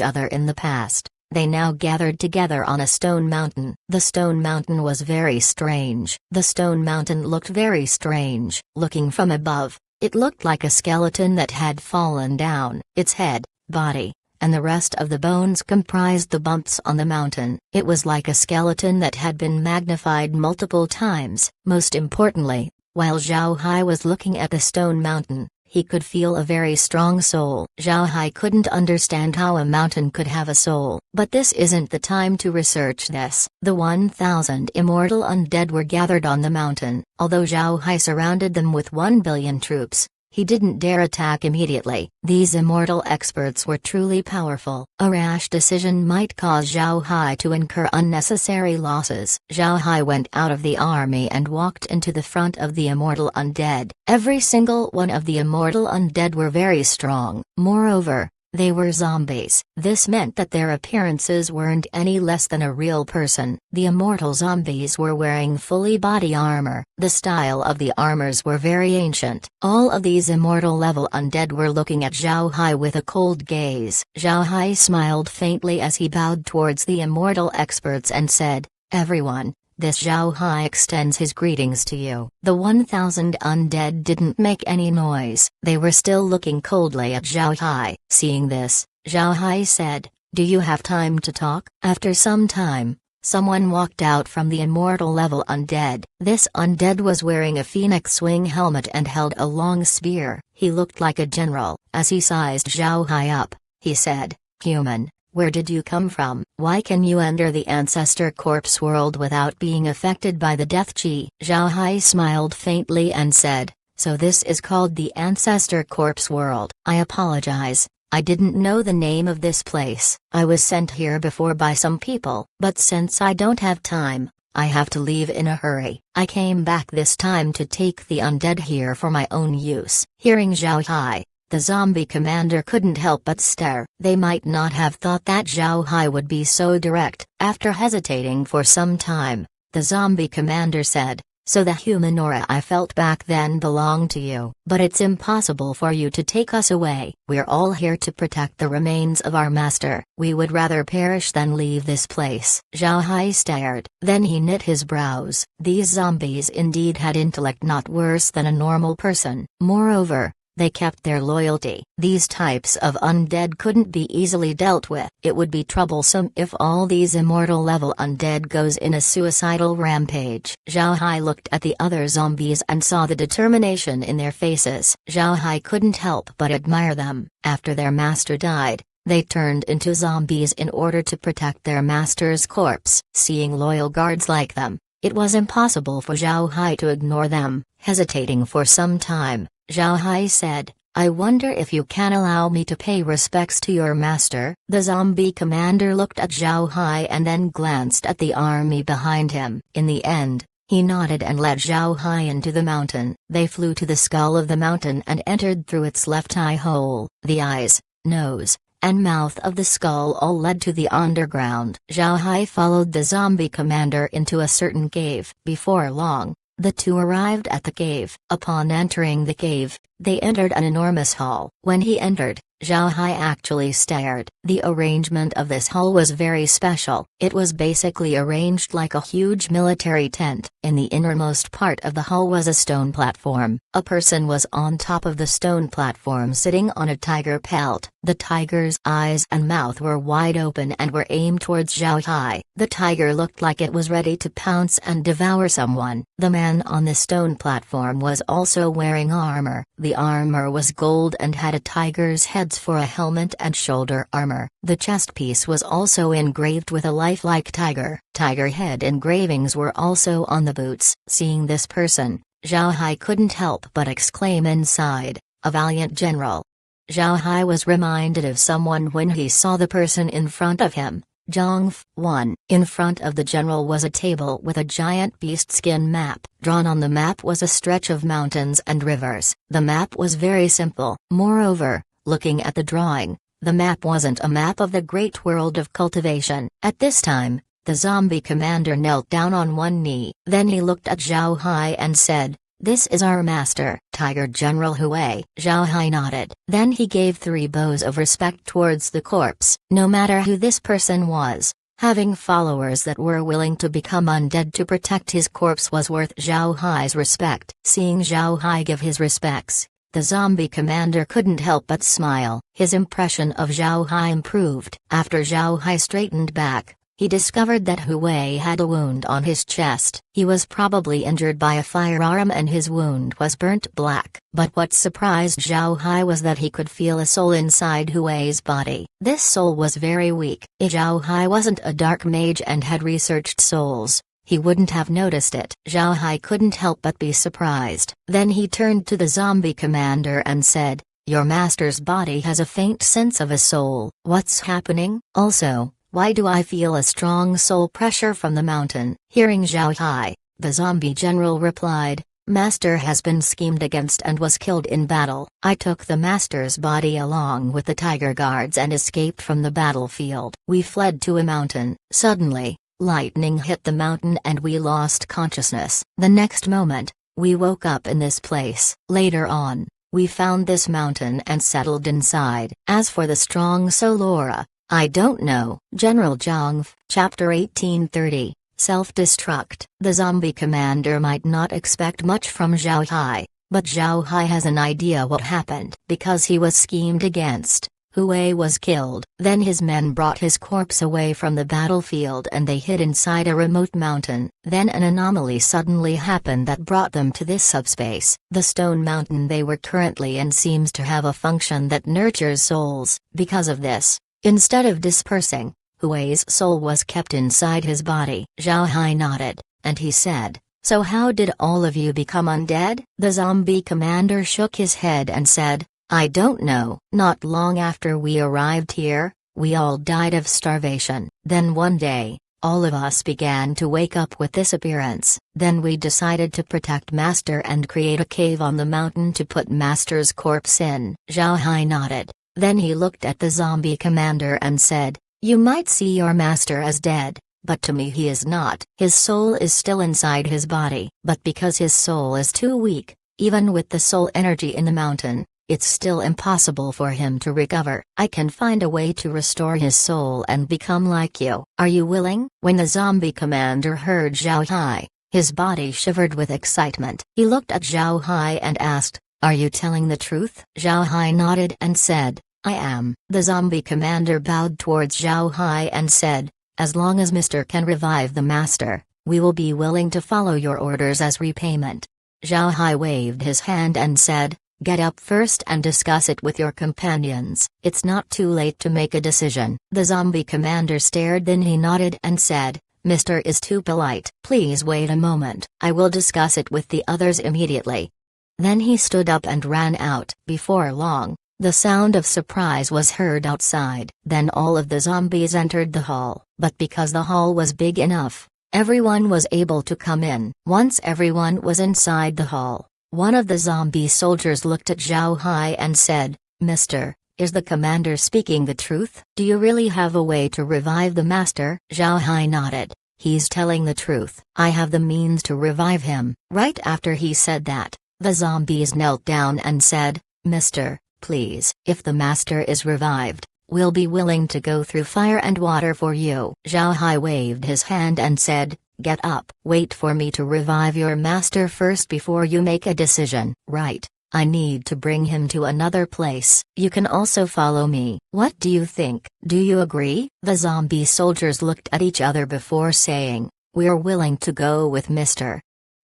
other in the past. They now gathered together on a stone mountain. The stone mountain was very strange. The stone mountain looked very strange. Looking from above, it looked like a skeleton that had fallen down. Its head, body, and the rest of the bones comprised the bumps on the mountain. It was like a skeleton that had been magnified multiple times. Most importantly, while Zhao Hai was looking at the stone mountain, he could feel a very strong soul. Zhao Hai couldn't understand how a mountain could have a soul, but this isn't the time to research this. The 1,000 immortal undead were gathered on the mountain. Although Zhao Hai surrounded them with 1 billion troops, he didn't dare attack immediately. These immortal experts were truly powerful. A rash decision might cause Zhao Hai to incur unnecessary losses. Zhao Hai went out of the army and walked into the front of the immortal undead. Every single one of the immortal undead were very strong. Moreover, they were zombies. This meant that their appearances weren't any less than a real person. The immortal zombies were wearing fully body armor. The style of the armors were very ancient. All of these immortal level undead were looking at Zhao Hai with a cold gaze. Zhao Hai smiled faintly as he bowed towards the immortal experts and said, "Everyone, this Zhao Hai extends his greetings to you." The 1,000 undead didn't make any noise. They were still looking coldly at Zhao Hai. Seeing this, Zhao Hai said, "Do you have time to talk?" After some time, someone walked out from the immortal level undead. This undead was wearing a phoenix wing helmet and held a long spear. He looked like a general. As he sized Zhao Hai up, he said, "Human, where did you come from? Why can you enter the Ancestor Corpse world without being affected by the death chi?" Zhao Hai smiled faintly and said, "So this is called the Ancestor Corpse world. I apologize, I didn't know the name of this place. I was sent here before by some people, but since I don't have time, I have to leave in a hurry. I came back this time to take the undead here for my own use." Hearing Zhao Hai, the zombie commander couldn't help but stare. They might not have thought that Zhao Hai would be so direct. After hesitating for some time, the zombie commander said, "So the human aura I felt back then belonged to you. But it's impossible for you to take us away. We're all here to protect the remains of our master. We would rather perish than leave this place." Zhao Hai stared. Then he knit his brows. These zombies indeed had intellect not worse than a normal person. Moreover, they kept their loyalty. These types of undead couldn't be easily dealt with. It would be troublesome if all these immortal level undead goes in a suicidal rampage. Zhao Hai looked at the other zombies and saw the determination in their faces. Zhao Hai couldn't help but admire them. After their master died, they turned into zombies in order to protect their master's corpse. Seeing loyal guards like them, it was impossible for Zhao Hai to ignore them. Hesitating for some time, Zhao Hai said, "I wonder if you can allow me to pay respects to your master?" The zombie commander looked at Zhao Hai and then glanced at the army behind him. In the end, he nodded and led Zhao Hai into the mountain. They flew to the skull of the mountain and entered through its left eye hole. The eyes, nose, and mouth of the skull all led to the underground. Zhao Hai followed the zombie commander into a certain cave. Before long, the two arrived at the cave. Upon entering the cave, They entered an enormous hall. When he entered, Zhao Hai actually stared. The arrangement of this hall was very special. It was basically arranged like a huge military tent. In the innermost part of the hall was a stone platform. A person was on top of the stone platform sitting on a tiger pelt. The tiger's eyes and mouth were wide open and were aimed towards Zhao Hai. The tiger looked like it was ready to pounce and devour someone. The man on the stone platform was also wearing armor. The armor was gold and had a tiger's head for a helmet and shoulder armor. The chest piece was also engraved with a lifelike tiger. Tiger head engravings were also on the boots. Seeing this person, Zhao Hai couldn't help but exclaim inside, "A valiant general." Zhao Hai was reminded of someone when he saw the person in front of him. Zhang Fu. In front of the general was a table with a giant beast skin map. Drawn on the map was a stretch of mountains and rivers. The map was very simple. Moreover, looking at the drawing, the map wasn't a map of the great world of cultivation. At this time, the zombie commander knelt down on one knee. Then he looked at Zhao Hai and said, "This is our master, Tiger General Hui." Zhao Hai nodded. Then he gave 3 bows of respect towards the corpse. No matter who this person was, having followers that were willing to become undead to protect his corpse was worth Zhao Hai's respect. Seeing Zhao Hai give his respects, the zombie commander couldn't help but smile. His impression of Zhao Hai improved. After Zhao Hai straightened back, he discovered that Hui had a wound on his chest. He was probably injured by a firearm and his wound was burnt black. But what surprised Zhao Hai was that he could feel a soul inside Hui's body. This soul was very weak. If Zhao Hai wasn't a dark mage and had researched souls, he wouldn't have noticed it. Zhao Hai couldn't help but be surprised. Then he turned to the zombie commander and said, "Your master's body has a faint sense of a soul. What's happening? Also, why do I feel a strong soul pressure from the mountain?" Hearing Zhao Hai, the zombie general replied, "Master has been schemed against and was killed in battle. I took the master's body along with the tiger guards and escaped from the battlefield. We fled to a mountain. Suddenly, lightning hit the mountain and we lost consciousness. The next moment, we woke up in this place. Later on, we found this mountain and settled inside. As for the strong soul aura, I don't know." General Zhang, Chapter 1830, Self-Destruct. The zombie commander might not expect much from Zhao Hai, but Zhao Hai has an idea what happened. Because he was schemed against, Hui was killed. Then his men brought his corpse away from the battlefield and they hid inside a remote mountain. Then an anomaly suddenly happened that brought them to this subspace. The stone mountain they were currently in seems to have a function that nurtures souls. Because of this, instead of dispersing, Hui's soul was kept inside his body. Zhao Hai nodded, and he said, "So how did all of you become undead?" The zombie commander shook his head and said, "I don't know. Not long after we arrived here, we all died of starvation. Then one day, all of us began to wake up with this appearance. Then we decided to protect Master and create a cave on the mountain to put Master's corpse in." Zhao Hai nodded. Then he looked at the zombie commander and said, "You might see your master as dead, but to me he is not. His soul is still inside his body. But because his soul is too weak, even with the soul energy in the mountain, it's still impossible for him to recover. I can find a way to restore his soul and become like you. Are you willing?" When the zombie commander heard Zhao Hai, his body shivered with excitement. He looked at Zhao Hai and asked, "Are you telling the truth?" Zhao Hai nodded and said, "I am." The zombie commander bowed towards Zhao Hai and said, "As long as Mr. can revive the master, we will be willing to follow your orders as repayment." Zhao Hai waved his hand and said, "Get up first and discuss it with your companions. It's not too late to make a decision." The zombie commander stared, then he nodded and said, "Mr. is too polite. Please wait a moment. I will discuss it with the others immediately." Then he stood up and ran out. Before long, the sound of surprise was heard outside. Then all of the zombies entered the hall. But because the hall was big enough, everyone was able to come in. Once everyone was inside the hall, one of the zombie soldiers looked at Zhao Hai and said, "Mister, is the commander speaking the truth? Do you really have a way to revive the master?" Zhao Hai nodded. "He's telling the truth. I have the means to revive him." Right after he said that, The zombies knelt down and said, "Mister, please, if the master is revived, we'll be willing to go through fire and water for you." Zhao Hai waved his hand and said, "Get up. Wait for me to revive your master first before you make a decision." "Right. I need to bring him to another place. You can also follow me. What do you think? Do you agree?" The zombie soldiers looked at each other before saying, "We're willing to go with Mr."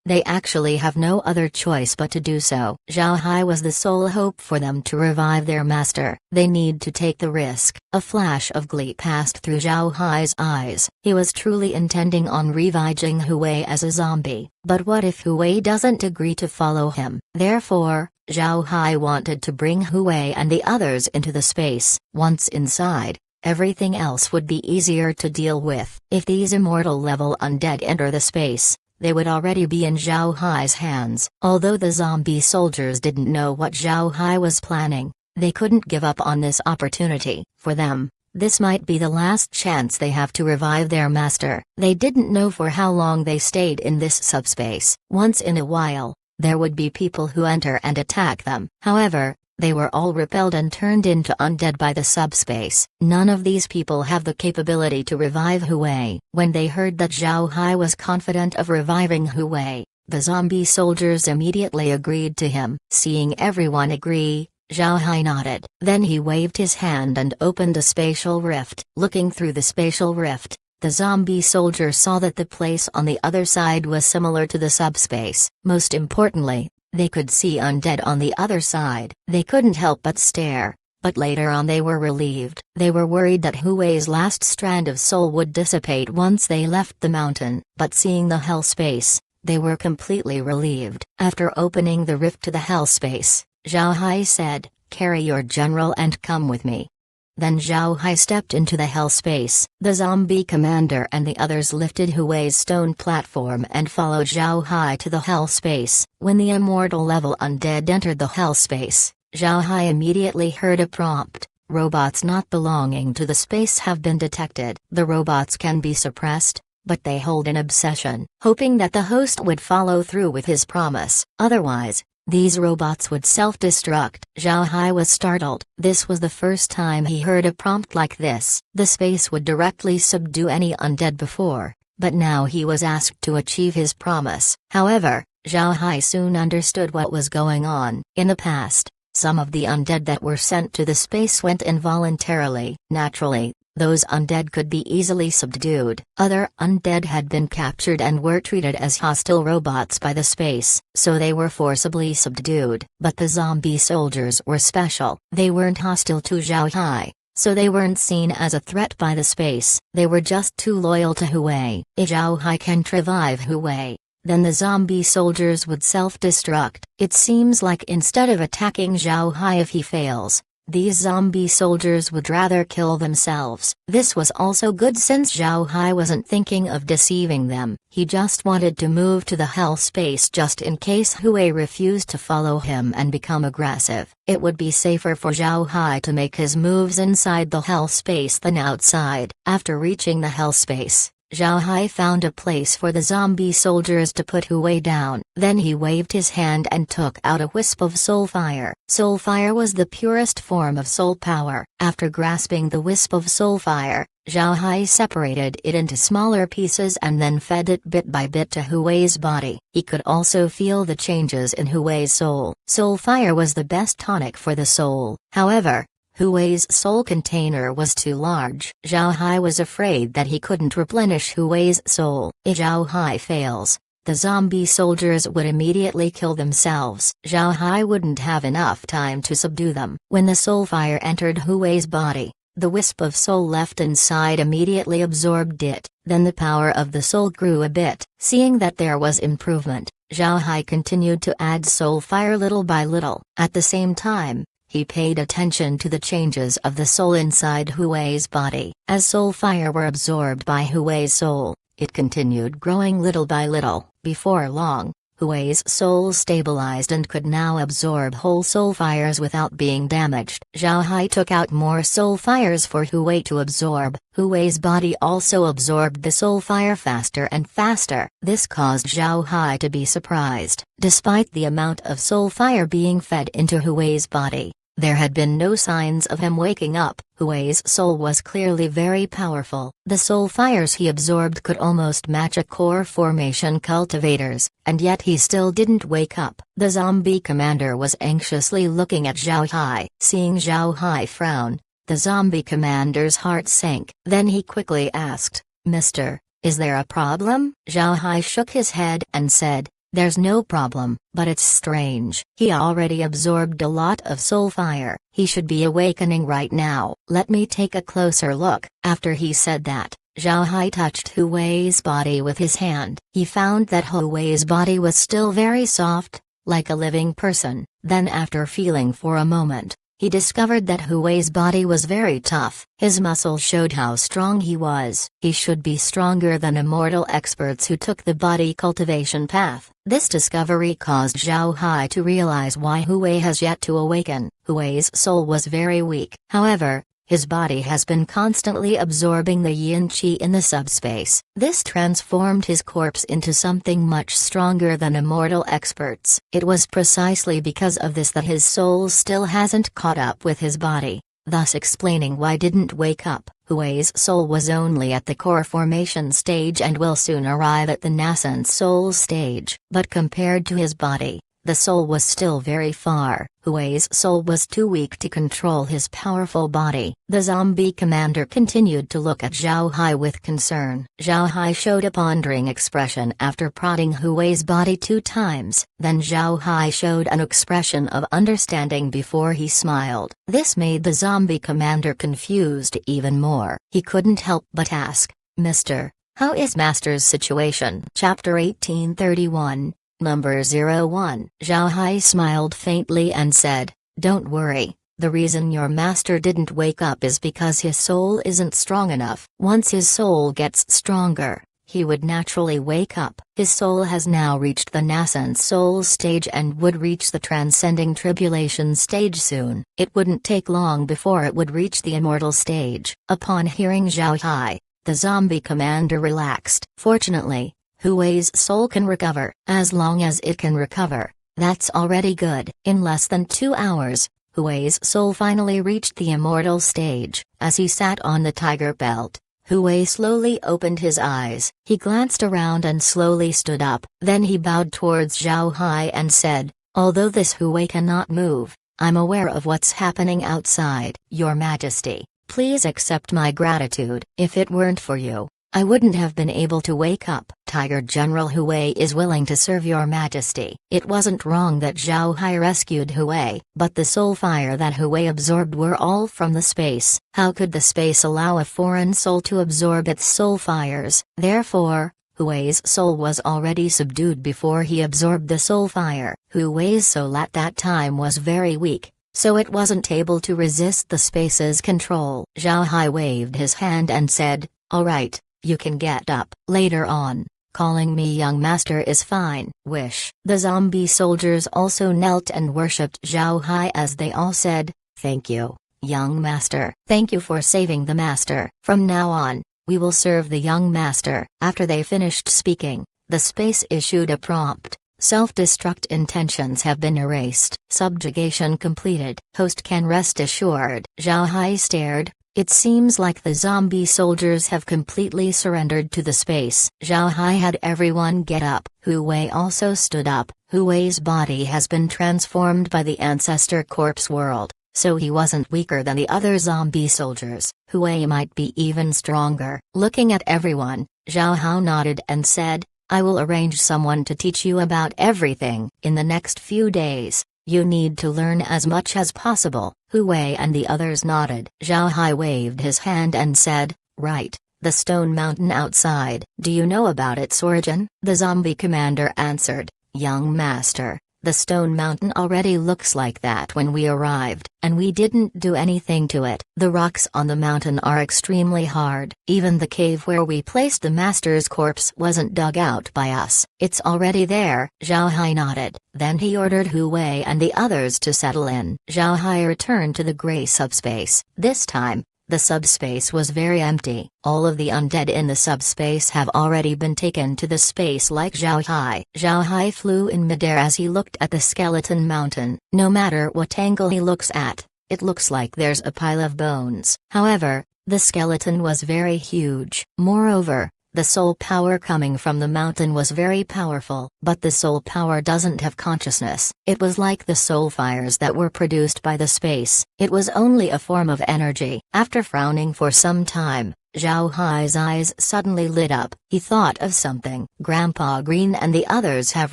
They actually have no other choice but to do so. Zhao Hai was the sole hope for them to revive their master. They need to take the risk. A flash of glee passed through Zhao Hai's eyes. He was truly intending on reviving Hu Wei as a zombie. But what if Hu Wei doesn't agree to follow him? Therefore, Zhao Hai wanted to bring Hu Wei and the others into the space. Once inside, everything else would be easier to deal with. If these immortal-level undead enter the space, they would already be in Zhao Hai's hands. Although the zombie soldiers didn't know what Zhao Hai was planning, they couldn't give up on this opportunity. For them, this might be the last chance they have to revive their master. They didn't know for how long they stayed in this subspace. Once in a while, there would be people who enter and attack them. However, they were all repelled and turned into undead by the subspace. None of these people have the capability to revive Hu Wei. When they heard that Zhao Hai was confident of reviving Hu Wei, the zombie soldiers immediately agreed to him. Seeing everyone agree, Zhao Hai nodded. Then he waved his hand and opened a spatial rift. Looking through the spatial rift, the zombie soldier saw that the place on the other side was similar to the subspace. Most importantly, they could see undead on the other side. They couldn't help but stare, but later on they were relieved. They were worried that Hu Wei's last strand of soul would dissipate once they left the mountain, but seeing the hell space, they were completely relieved. After opening the rift to the hell space, Zhao Hai said, "Carry your general and come with me." Then Zhao Hai stepped into the hell space. The zombie commander and the others lifted Hu Wei's stone platform and followed Zhao Hai to the hell space. When the immortal level undead entered the hell space, Zhao Hai immediately heard a prompt: "Robots not belonging to the space have been detected." The robots can be suppressed, but they hold an obsession, hoping that the host would follow through with his promise. Otherwise, these robots would self-destruct. Zhao Hai was startled. This was the first time he heard a prompt like this. The space would directly subdue any undead before, but now he was asked to achieve his promise. However, Zhao Hai soon understood what was going on. In the past, some of the undead that were sent to the space went involuntarily. Naturally, those undead could be easily subdued. Other undead had been captured and were treated as hostile robots by the space, so they were forcibly subdued. But the zombie soldiers were special. They weren't hostile to Zhao Hai, so they weren't seen as a threat by the space. They were just too loyal to Hu Wei. If Zhao Hai can revive Hu Wei, then the zombie soldiers would self-destruct. It seems like instead of attacking Zhao Hai if he fails, these zombie soldiers would rather kill themselves. This was also good since Zhao Hai wasn't thinking of deceiving them. He just wanted to move to the hell space just in case Hu Wei refused to follow him and become aggressive. It would be safer for Zhao Hai to make his moves inside the hell space than outside. After reaching the hell space, Zhao Hai found a place for the zombie soldiers to put Hu Wei down. Then he waved his hand and took out a wisp of soul fire. Soul fire was the purest form of soul power. After grasping the wisp of soul fire, Zhao Hai separated it into smaller pieces and then fed it bit by bit to Hu Wei's body. He could also feel the changes in Hu Wei's soul. Soul fire was the best tonic for the soul. However, Hu Wei's soul container was too large. Zhao Hai was afraid that he couldn't replenish Hu Wei's soul. If Zhao Hai fails, the zombie soldiers would immediately kill themselves. Zhao Hai wouldn't have enough time to subdue them. When the soul fire entered Hu Wei's body, the wisp of soul left inside immediately absorbed it. Then the power of the soul grew a bit. Seeing that there was improvement, Zhao Hai continued to add soul fire little by little. At the same time, he paid attention to the changes of the soul inside Hu Wei's body. As soul fire were absorbed by Hu Wei's soul, it continued growing little by little. Before long, Hui's soul stabilized and could now absorb whole soul fires without being damaged. Zhao Hai took out more soul fires for Hui to absorb. Hui's body also absorbed the soul fire faster and faster. This caused Zhao Hai to be surprised. Despite the amount of soul fire being fed into Hui's body, there had been no signs of him waking up. Hui's soul was clearly very powerful. The soul fires he absorbed could almost match a core formation cultivator's, and yet he still didn't wake up. The zombie commander was anxiously looking at Zhao Hai. Seeing Zhao Hai frown, the zombie commander's heart sank. Then he quickly asked, "Mister, is there a problem?" Zhao Hai shook his head and said, "There's no problem, but it's strange. He already absorbed a lot of soul fire. He should be awakening right now. Let me take a closer look." After he said that, Zhao Hai touched Hui's body with his hand. He found that Hui's body was still very soft, like a living person. Then after feeling for a moment, he discovered that Hui's body was very tough. His muscles showed how strong he was. He should be stronger than immortal experts who took the body cultivation path. This discovery caused Zhao Hai to realize why Hui has yet to awaken. Hui's soul was very weak. However, his body has been constantly absorbing the yin qi in the subspace. This transformed his corpse into something much stronger than immortal experts. It was precisely because of this that his soul still hasn't caught up with his body, thus explaining why didn't wake up. Hui's soul was only at the core formation stage and will soon arrive at the nascent soul stage. But compared to his body, the soul was still very far. Hui's soul was too weak to control his powerful body. The zombie commander continued to look at Zhao Hai with concern. Zhao Hai showed a pondering expression after prodding Hui's body 2 times. Then Zhao Hai showed an expression of understanding before he smiled. This made the zombie commander confused even more. He couldn't help but ask, "Mister, how is Master's situation?" Chapter 1831. Number 01. Zhao Hai smiled faintly and said, "Don't worry, the reason your master didn't wake up is because his soul isn't strong enough. Once his soul gets stronger, he would naturally wake up. His soul has now reached the nascent soul stage and would reach the transcending tribulation stage soon. It wouldn't take long before it would reach the immortal stage." Upon hearing Zhao Hai, the zombie commander relaxed. Fortunately, Hui's soul can recover. As long as it can recover, that's already good. In less than 2 hours, Hui's soul finally reached the immortal stage. As he sat on the tiger belt, Hui slowly opened his eyes. He glanced around and slowly stood up. Then he bowed towards Zhao Hai and said, "Although this Hui cannot move, I'm aware of what's happening outside. Your Majesty, please accept my gratitude. If it weren't for you, I wouldn't have been able to wake up." Tiger General Hui is willing to serve your Majesty. It wasn't wrong that Zhao Hai rescued Hui, but the soul fire that Hui absorbed were all from the space. How could the space allow a foreign soul to absorb its soul fires? Therefore, Hui's soul was already subdued before he absorbed the soul fire. Hui's soul at that time was very weak, so it wasn't able to resist the space's control. Zhao Hai waved his hand and said, "All right. You can get up." Later on, calling me young master is fine. Wish. The zombie soldiers also knelt and worshipped Zhao Hai as they all said, "Thank you, young master. Thank you for saving the master. From now on, we will serve the young master." After they finished speaking, the space issued a prompt. Self-destruct intentions have been erased. Subjugation completed. Host can rest assured. Zhao Hai stared. It seems like the zombie soldiers have completely surrendered to the space. Zhao Hai had everyone get up. Hui also stood up. Hui's body has been transformed by the ancestor corpse world, so he wasn't weaker than the other zombie soldiers. Hui might be even stronger. Looking at everyone, Zhao Hai nodded and said, "I will arrange someone to teach you about everything. In the next few days, you need to learn as much as possible." Hui and the others nodded. Zhao Hai waved his hand and said, "Right, the stone mountain outside. Do you know about its origin?" The zombie commander answered, "Young master, The stone mountain already looks like that when we arrived, and we didn't do anything to it. The rocks on the mountain are extremely hard. Even the cave where we placed the master's corpse wasn't dug out by us. It's already there." Zhao Hai nodded. Then he ordered Hu Wei and the others to settle in. Zhao Hai returned to the gray subspace. This time, the subspace was very empty. All of the undead in the subspace have already been taken to the space like Zhao Hai. Zhao Hai flew in midair as he looked at the skeleton mountain. No matter what angle he looks at, it looks like there's a pile of bones. However, the skeleton was very huge. Moreover, the soul power coming from the mountain was very powerful. But the soul power doesn't have consciousness. It was like the soul fires that were produced by the space. It was only a form of energy. After frowning for some time, Zhao Hai's eyes suddenly lit up. He thought of something. Grandpa Green and the others have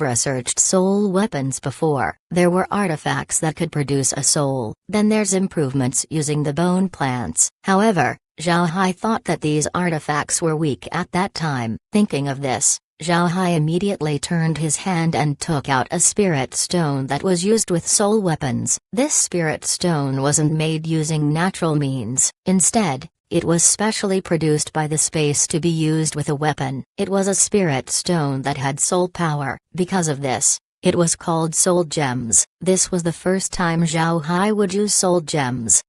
researched soul weapons before. There were artifacts that could produce a soul. Then there's improvements using the bone plants. However, Zhao Hai thought that these artifacts were weak at that time. Thinking of this, Zhao Hai immediately turned his hand and took out a spirit stone that was used with soul weapons. This spirit stone wasn't made using natural means. Instead, it was specially produced by the space to be used with a weapon. It was a spirit stone that had soul power. Because of this, it was called soul gems. This was the first time Zhao Hai would use soul gems.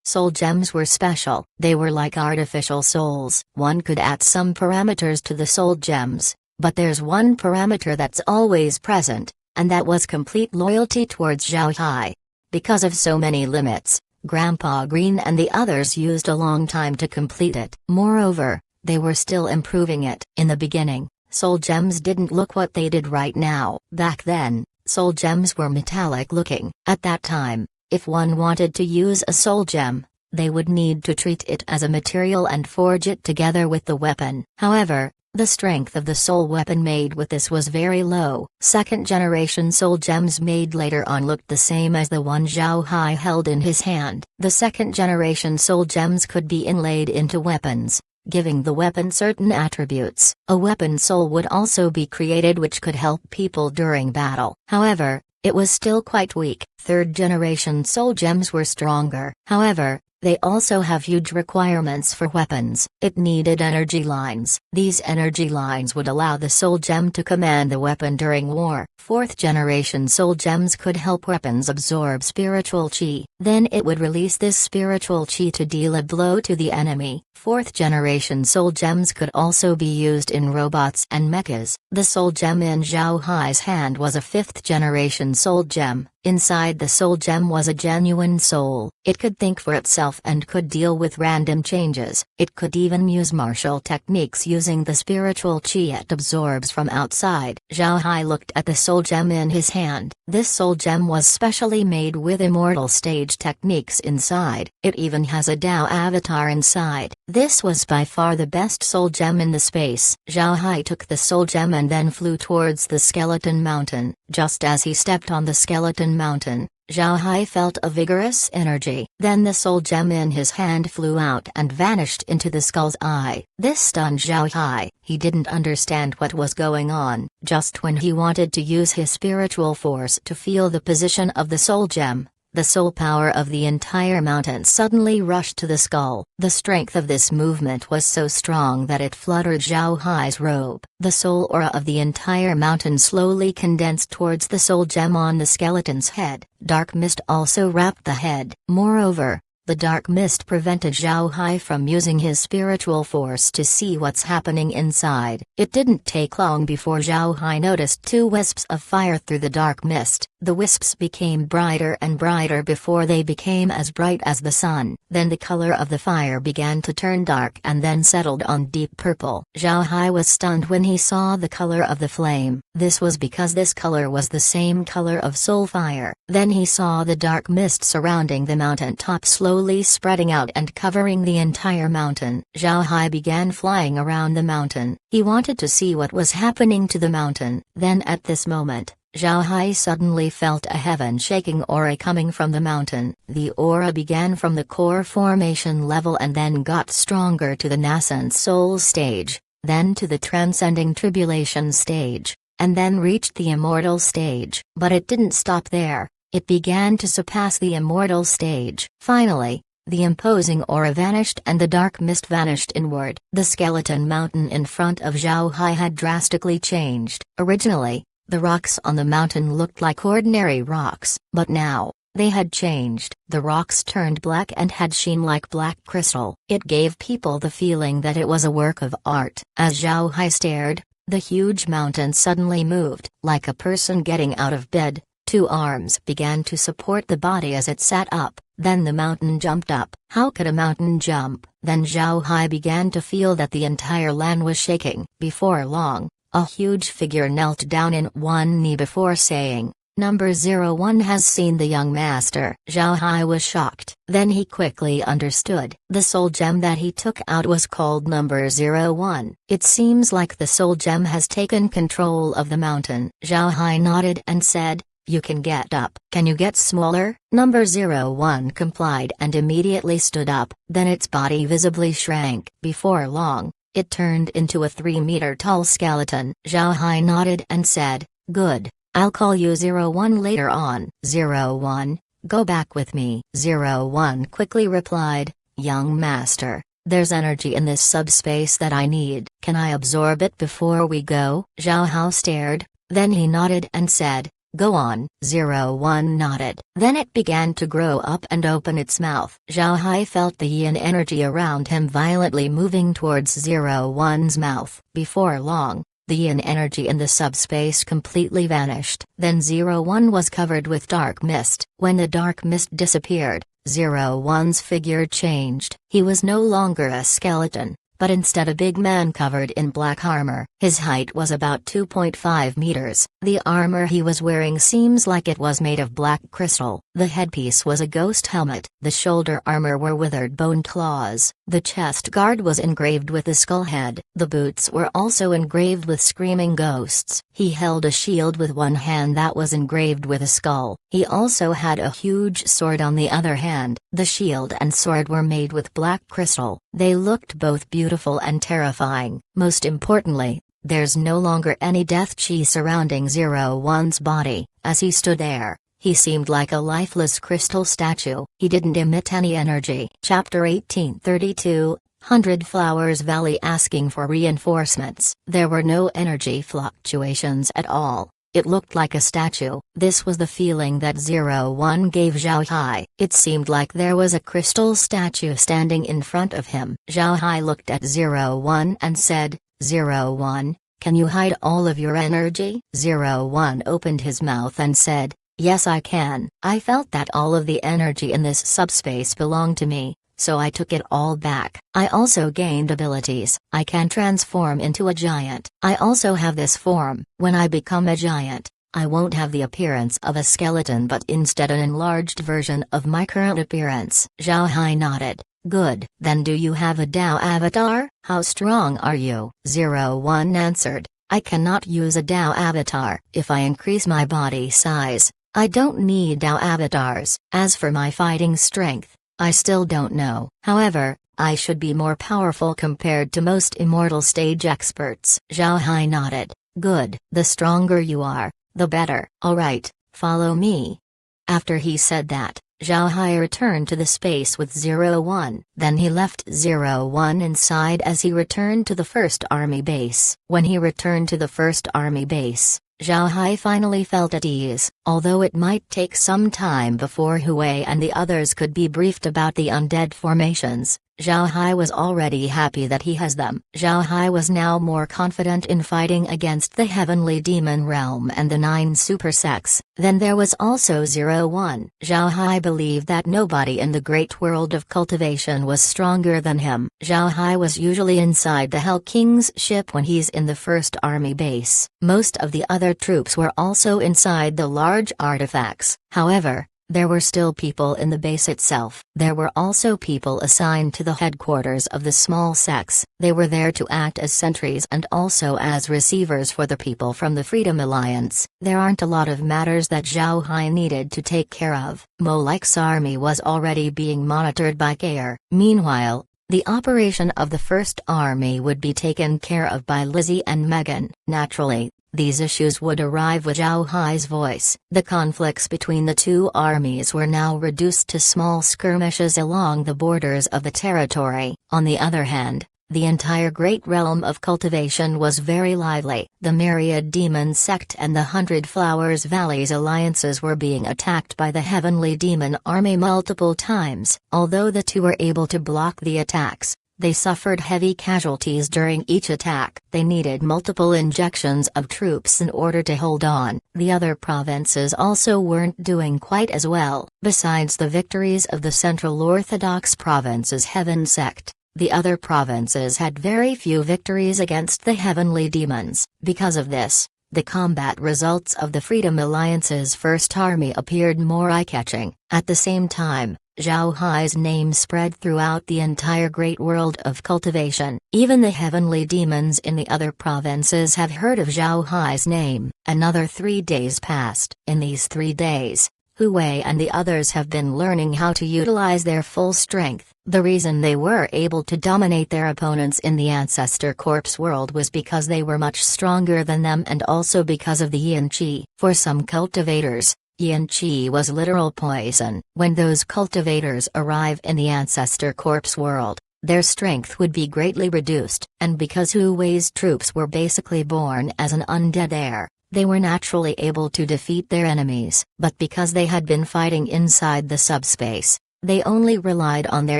Soul gems were special. They were like artificial souls. One could add some parameters to the soul gems, but there's one parameter that's always present, and that was complete loyalty towards Zhao Hai. Because of so many limits, Grandpa Green and the others used a long time to complete it. Moreover, they were still improving it. In the beginning, soul gems didn't look what they did right now. Back then, soul gems were metallic looking. At that time, if one wanted to use a soul gem, they would need to treat it as a material and forge it together with the weapon. However, the strength of the soul weapon made with this was very low. Second-generation soul gems made later on looked the same as the one Zhao Hai held in his hand. The second-generation soul gems could be inlaid into weapons, giving the weapon certain attributes. A weapon soul would also be created which could help people during battle. However, it was still quite weak. Third-generation soul gems were stronger. However, they also have huge requirements for weapons. It needed energy lines. These energy lines would allow the soul gem to command the weapon during war. Fourth-generation soul gems could help weapons absorb spiritual chi. Then it would release this spiritual chi to deal a blow to the enemy. Fourth-generation soul gems could also be used in robots and mechas. The soul gem in Zhao Hai's hand was a fifth-generation soul gem. Inside the soul gem was a genuine soul. It could think for itself and could deal with random changes. It could even use martial techniques using the spiritual chi it absorbs from outside. Zhao Hai looked at the soul gem in his hand. This soul gem was specially made with immortal stage techniques inside. It even has a Dao avatar inside. This was by far the best soul gem in the space. Zhao Hai took the soul gem and then flew towards the skeleton mountain. Just as he stepped on the skeleton mountain, Zhao Hai felt a vigorous energy. Then the soul gem in his hand flew out and vanished into the skull's eye. This stunned Zhao Hai. He didn't understand what was going on. Just when he wanted to use his spiritual force to feel the position of the soul gem, the soul power of the entire mountain suddenly rushed to the skull. The strength of this movement was so strong that it fluttered Zhao Hai's robe. The soul aura of the entire mountain slowly condensed towards the soul gem on the skeleton's head. Dark mist also wrapped the head. Moreover, the dark mist prevented Zhao Hai from using his spiritual force to see what's happening inside. It didn't take long before Zhao Hai noticed two wisps of fire through the dark mist. The wisps became brighter and brighter before they became as bright as the sun. Then the color of the fire began to turn dark and then settled on deep purple. Zhao Hai was stunned when he saw the color of the flame. This was because this color was the same color of soul fire. Then he saw the dark mist surrounding the mountain top slowly spreading out and covering the entire mountain. Zhao Hai began flying around the mountain. He wanted to see what was happening to the mountain. Then at this moment, Zhao Hai suddenly felt a heaven-shaking aura coming from the mountain. The aura began from the core formation level and then got stronger to the nascent soul stage, then to the transcending tribulation stage. and then reached the immortal stage. But it didn't stop there, it began to surpass the immortal stage. Finally, the imposing aura vanished and the dark mist vanished inward. The skeleton mountain in front of Zhao Hai had drastically changed. Originally, the rocks on the mountain looked like ordinary rocks, but now, they had changed. The rocks turned black and had sheen like black crystal. It gave people the feeling that it was a work of art. As Zhao Hai stared, the huge mountain suddenly moved. Like a person getting out of bed, two arms began to support the body as it sat up. Then the mountain jumped up. How could a mountain jump? Then Zhao Hai began to feel that the entire land was shaking. Before long, a huge figure knelt down in one knee before saying, "Number 01 has seen the young master." Zhao Hai was shocked. Then he quickly understood. The soul gem that he took out was called Number 01. It seems like the soul gem has taken control of the mountain. Zhao Hai nodded and said, "You can get up. Can you get smaller?" Number 01 complied and immediately stood up. Then its body visibly shrank. Before long, it turned into a 3-meter tall skeleton. Zhao Hai nodded and said, "Good. I'll call you 01 later on." 01, go back with me. 01 quickly replied, "Young master, there's energy in this subspace that I need. Can I absorb it before we go?" Zhao Hai stared, then he nodded and said, "Go on." 01 nodded. Then it began to grow up and open its mouth. Zhao Hai felt the yin energy around him violently moving towards 01's mouth. Before long, the yin energy in the subspace completely vanished. Then 01 was covered with dark mist. When the dark mist disappeared, 01's figure changed. He was no longer a skeleton, but instead a big man covered in black armor. His height was about 2.5 meters. The armor he was wearing seems like it was made of black crystal. The headpiece was a ghost helmet. The shoulder armor were withered bone claws. The chest guard was engraved with a skull head. The boots were also engraved with screaming ghosts. He held a shield with one hand that was engraved with a skull. He also had a huge sword on the other hand. The shield and sword were made with black crystal. They looked both beautiful and terrifying. Most importantly, there's no longer any death chi surrounding 01's body. As he stood there, he seemed like a lifeless crystal statue. He didn't emit any energy. Chapter 1832, 100 Flowers Valley asking for reinforcements. There were no energy fluctuations at all. It looked like a statue. This was the feeling that 01 gave Zhao Hai. It seemed like there was a crystal statue standing in front of him. Zhao Hai looked at 01 and said, 01, can you hide all of your energy? 01 opened his mouth and said, "Yes, I can. I felt that all of the energy in this subspace belonged to me, so I took it all back. I also gained abilities. I can transform into a giant. I also have this form. When I become a giant, I won't have the appearance of a skeleton but instead an enlarged version of my current appearance." Zhao Hai nodded. "Good. Then do you have a Dao avatar? How strong are you?" 01 answered, "I cannot use a Dao avatar. If I increase my body size, I don't need Dao avatars. As for my fighting strength, I still don't know. However, I should be more powerful compared to most immortal stage experts." Zhao Hai nodded. "Good. The stronger you are, the better. Alright, follow me." After he said that, Zhao Hai returned to the space with 01. Then he left 01 inside as he returned to the first army base. When he returned to the first army base, Zhao Hai finally felt at ease. Although it might take some time before Hui and the others could be briefed about the undead formations, Zhao Hai was already happy that he has them. Zhao Hai was now more confident in fighting against the heavenly demon realm and the 9 super sects. Then there was also 01. Zhao Hai believed that nobody in the great world of cultivation was stronger than him. Zhao Hai was usually inside the Hell King's ship when he's in the first army base. Most of the other troops were also inside the large artifacts. However, there were still people in the base itself. There were also people assigned to the headquarters of the small sects. They were there to act as sentries and also as receivers for the people from the Freedom Alliance. There aren't a lot of matters that Zhao Hai needed to take care of. Molike's army was already being monitored by Kair. Meanwhile, the operation of the First Army would be taken care of by Lizzie and Megan. Naturally, these issues would arrive with Zhao Hai's voice. The conflicts between the two armies were now reduced to small skirmishes along the borders of the territory. On the other hand, the entire great realm of cultivation was very lively. The Myriad Demon Sect and the 100 Flowers Valleys alliances were being attacked by the Heavenly Demon Army multiple times. Although the two were able to block the attacks, they suffered heavy casualties during each attack. They needed multiple injections of troops in order to hold on. The other provinces also weren't doing quite as well. Besides the victories of the Central Orthodox Province's Heaven Sect, the other provinces had very few victories against the Heavenly Demons. Because of this, the combat results of the Freedom Alliance's first army appeared more eye-catching. At the same time, Zhao Hai's name spread throughout the entire great world of cultivation. Even the Heavenly Demons in the other provinces have heard of Zhao Hai's name. Another 3 days passed. In these 3 days, Hu Wei and the others have been learning how to utilize their full strength. The reason they were able to dominate their opponents in the Ancestor Corpse world was because they were much stronger than them, and also because of the Yin Qi. For some cultivators, Yin Qi was literal poison. When those cultivators arrive in the Ancestor Corpse world, their strength would be greatly reduced, and because Hu Wei's troops were basically born as an undead heir, they were naturally able to defeat their enemies. But because they had been fighting inside the subspace, they only relied on their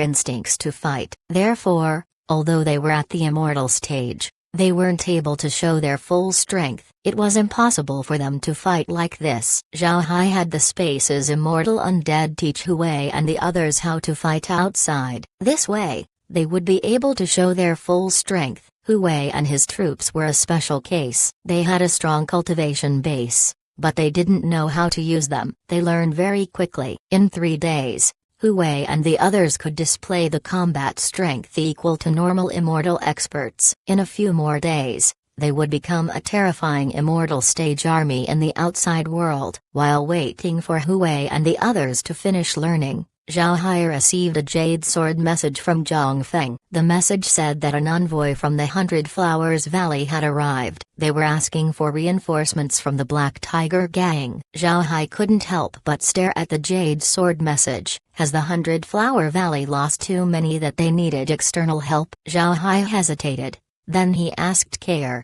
instincts to fight. Therefore, although they were at the immortal stage, they weren't able to show their full strength. It was impossible for them to fight like this. Zhao Hai had the space's immortal undead teach Hu Wei and the others how to fight outside. This way, they would be able to show their full strength. Hu Wei and his troops were a special case. They had a strong cultivation base, but they didn't know how to use them. They learned very quickly. In 3 days, Hu Wei and the others could display the combat strength equal to normal immortal experts. In a few more days, they would become a terrifying immortal stage army in the outside world. While waiting for Hu Wei and the others to finish learning, Zhao Hai received a Jade Sword message from Zhang Feng. The message said that an envoy from the 100 Flowers Valley had arrived. They were asking for reinforcements from the Black Tiger Gang. Zhao Hai couldn't help but stare at the Jade Sword message. Has the 100 Flower Valley lost too many that they needed external help? Zhao Hai hesitated. Then he asked Kair,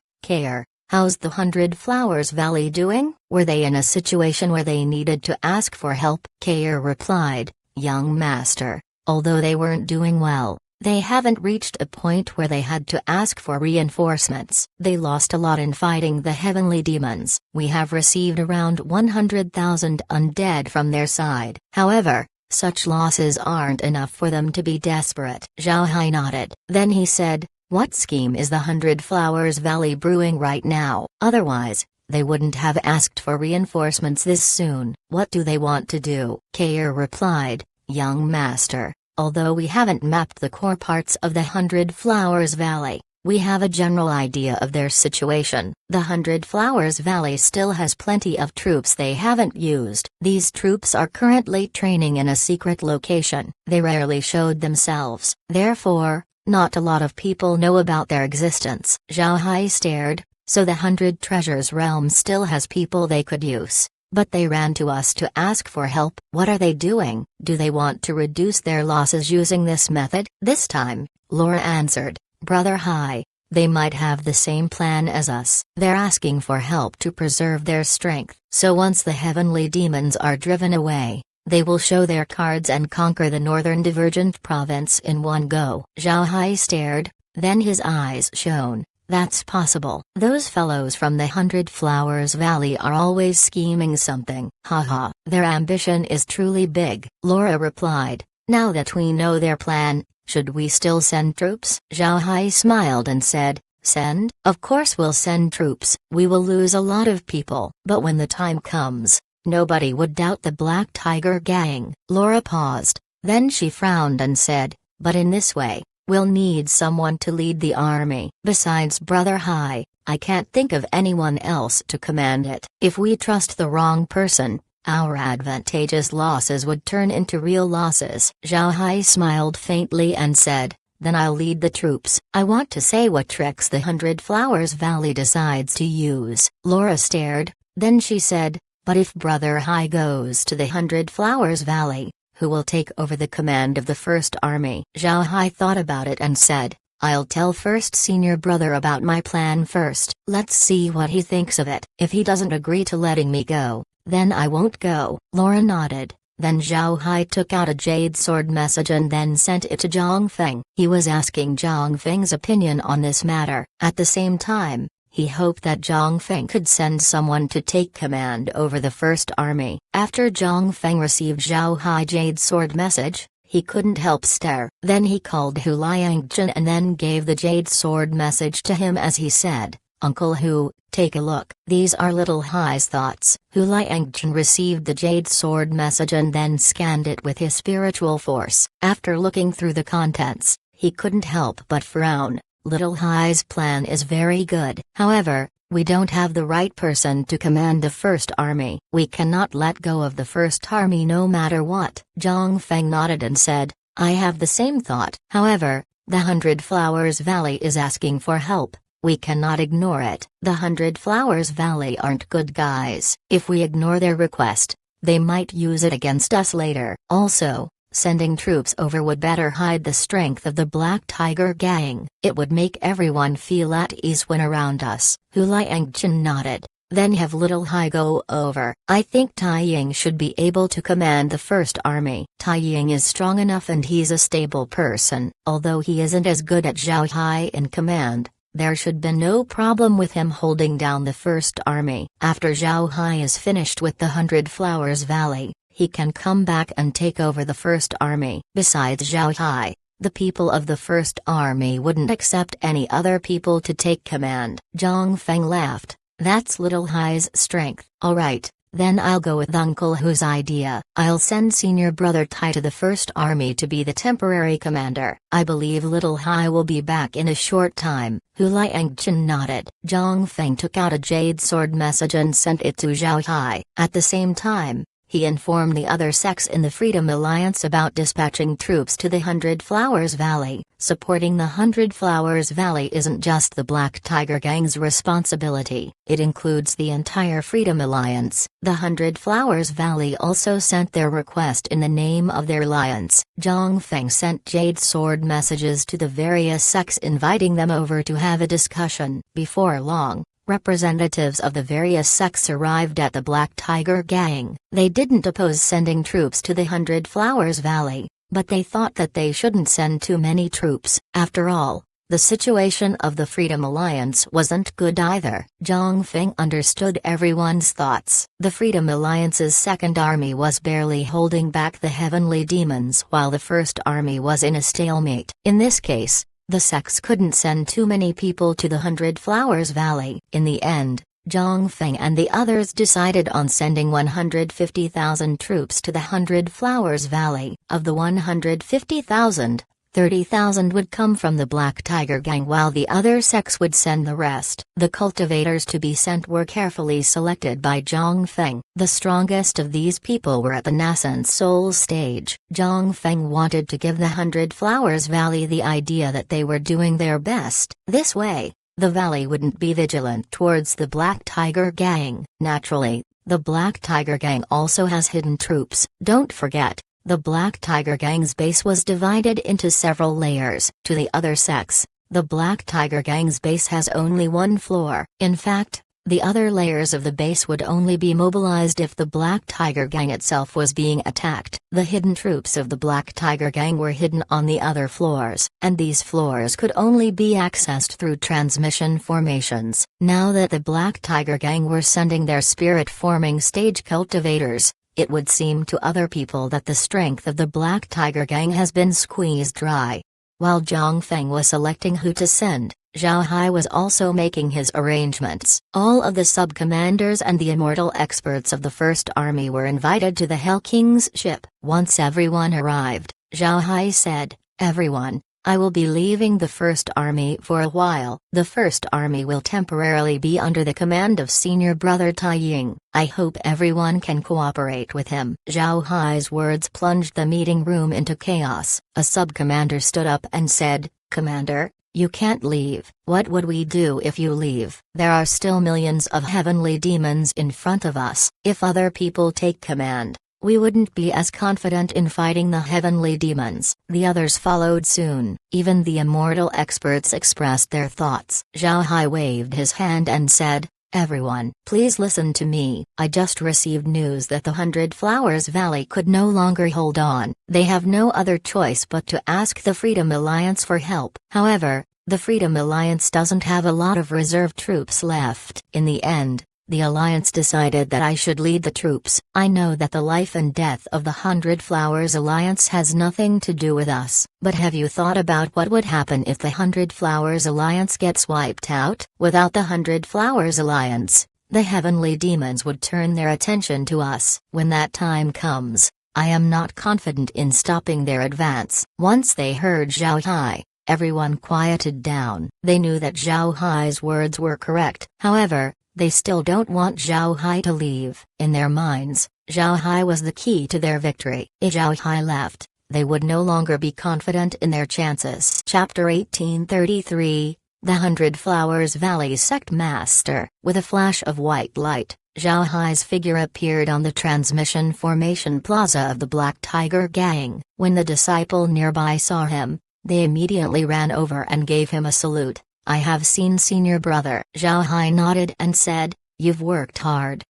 how's the 100 Flowers Valley doing? Were they in a situation where they needed to ask for help? Kair replied, young master, although they weren't doing well, they haven't reached a point where they had to ask for reinforcements. They lost a lot in fighting the Heavenly Demons. We have received around 100,000 undead from their side. However, such losses aren't enough for them to be desperate. Zhao Hai nodded. Then he said, what scheme is the 100 Flowers Valley brewing right now? Otherwise, they wouldn't have asked for reinforcements this soon. What do they want to do? Kair replied, young master, although we haven't mapped the core parts of the 100 Flowers Valley, we have a general idea of their situation. The 100 Flowers Valley still has plenty of troops they haven't used. These troops are currently training in a secret location. They rarely showed themselves. Therefore, not a lot of people know about their existence. Zhao Hai stared. So the 100 Treasures realm still has people they could use, but they ran to us to ask for help. What are they doing? Do they want to reduce their losses using this method? This time, Laura answered, Brother Hai, they might have the same plan as us. They're asking for help to preserve their strength. So once the Heavenly Demons are driven away, they will show their cards and conquer the Northern Divergent Province in one go. Zhao Hai stared, then his eyes shone. That's possible. Those fellows from the 100 Flowers Valley are always scheming something. Haha, their ambition is truly big. Laura replied, now that we know their plan, should we still send troops? Zhao Hai smiled and said, send? Of course we'll send troops. We will lose a lot of people. But when the time comes, nobody would doubt the Black Tiger Gang. Laura paused, then she frowned and said, but in this way, we'll need someone to lead the army. Besides Brother Hai, I can't think of anyone else to command it. If we trust the wrong person, our advantageous losses would turn into real losses. Zhao Hai smiled faintly and said, then I'll lead the troops. I want to say what tricks the Hundred Flowers Valley decides to use." Laura stared, then she said, "But if Brother Hai goes to the Hundred Flowers Valley, who will take over the command of the First Army?" Zhao Hai thought about it and said, "I'll tell First Senior Brother about my plan first. Let's see what he thinks of it. If he doesn't agree to letting me go, then I won't go." Laura nodded. Then Zhao Hai took out a jade sword message and then sent it to Zhang Feng. He was asking Zhang Feng's opinion on this matter. At the same time, he hoped that Zhang Feng could send someone to take command over the First Army. After Zhang Feng received Zhao Hai jade sword message, he couldn't help stare. Then he called Hu Liangjun and then gave the jade sword message to him as he said, "Uncle Hu, take a look." These are Little Hai's thoughts. Hu Liangjun received the jade sword message and then scanned it with his spiritual force. After looking through the contents, he couldn't help but frown. Little Hai's plan is very good. However, we don't have the right person to command the First Army. We cannot let go of the First Army no matter what. Zhang Feng nodded and said, "I have the same thought. However, the Hundred Flowers Valley is asking for help. We cannot ignore it. The Hundred Flowers Valley aren't good guys. If we ignore their request, they might use it against us later. Also, sending troops over would better hide the strength of the Black Tiger Gang. It would make everyone feel at ease when around us." Hu Liangjun nodded. "Then have Little Hai go over. I think Tai Ying should be able to command the First Army. Tai Ying is strong enough and he's a stable person. Although he isn't as good at Zhao Hai in command, there should be no problem with him holding down the First Army. After Zhao Hai is finished with the Hundred Flowers Valley, he can come back and take over the First Army." Besides Zhao Hai, the people of the First Army wouldn't accept any other people to take command. Zhang Feng laughed. "That's Little Hai's strength." "Alright, then I'll go with Uncle Hu's idea. I'll send Senior Brother Tai to the First Army to be the temporary commander. I believe Little Hai will be back in a short time." Hu Liangjun nodded. Zhang Feng took out a jade sword message and sent it to Zhao Hai. At the same time, he informed the other sects in the Freedom Alliance about dispatching troops to the Hundred Flowers Valley. Supporting the Hundred Flowers Valley isn't just the Black Tiger Gang's responsibility, it includes the entire Freedom Alliance. The Hundred Flowers Valley also sent their request in the name of their alliance. Zhang Feng sent jade sword messages to the various sects inviting them over to have a discussion. Before long, representatives of the various sects arrived at the Black Tiger Gang. They didn't oppose sending troops to the Hundred Flowers Valley, but they thought that they shouldn't send too many troops. After all, the situation of the Freedom Alliance wasn't good either. Zhang Feng understood everyone's thoughts. The Freedom Alliance's Second Army was barely holding back the Heavenly Demons while the First Army was in a stalemate. In this case, the sects couldn't send too many people to the Hundred Flowers Valley. In the end, Zhang Feng and the others decided on sending 150,000 troops to the Hundred Flowers Valley. Of the 150,000, 30,000 would come from the Black Tiger Gang while the other sects would send the rest. The cultivators to be sent were carefully selected by Zhang Feng. The strongest of these people were at the nascent soul stage. Zhang Feng wanted to give the Hundred Flowers Valley the idea that they were doing their best. This way, the valley wouldn't be vigilant towards the Black Tiger Gang. Naturally, the Black Tiger Gang also has hidden troops. Don't forget, the Black Tiger Gang's base was divided into several layers. To the other sects, the Black Tiger Gang's base has only one floor. In fact, the other layers of the base would only be mobilized if the Black Tiger Gang itself was being attacked. The hidden troops of the Black Tiger Gang were hidden on the other floors, and these floors could only be accessed through transmission formations. Now that the Black Tiger Gang were sending their spirit-forming stage cultivators, it would seem to other people that the strength of the Black Tiger Gang has been squeezed dry. While Zhang Feng was selecting who to send, Zhao Hai was also making his arrangements. All of the sub-commanders and the immortal experts of the First Army were invited to the Hell King's ship. Once everyone arrived, Zhao Hai said, "Everyone, I will be leaving the First Army for a while. The First Army will temporarily be under the command of Senior Brother Tai Ying. I hope everyone can cooperate with him." Zhao Hai's words plunged the meeting room into chaos. A sub-commander stood up and said, "Commander, you can't leave." "What would we do if you leave? There are still millions of heavenly demons in front of us. If other people take command, we wouldn't be as confident in fighting the heavenly demons." The others followed soon. Even the immortal experts expressed their thoughts. Zhao Hai waved his hand and said, "Everyone, please listen to me. I just received news that the 100 Flowers Valley could no longer hold on. They have no other choice but to ask the Freedom Alliance for help. However, the Freedom Alliance doesn't have a lot of reserve troops left." In the end, the Alliance decided that I should lead the troops. I know that the life and death of the 100 Flowers Alliance has nothing to do with us. But have you thought about what would happen if the 100 Flowers Alliance gets wiped out? Without the 100 Flowers Alliance, the heavenly demons would turn their attention to us. When that time comes, I am not confident in stopping their advance. Once they heard Zhao Hai, everyone quieted down. They knew that Zhao Hai's words were correct. However, they still don't want Zhao Hai to leave. In their minds, Zhao Hai was the key to their victory. If Zhao Hai left, they would no longer be confident in their chances. Chapter 1833, The 100 Flowers Valley Sect Master. With a flash of white light, Zhao Hai's figure appeared on the transmission formation plaza of the Black Tiger Gang. When the disciple nearby saw him, they immediately ran over and gave him a salute. "I have seen Senior Brother." Zhao Hai nodded and said, "You've worked hard."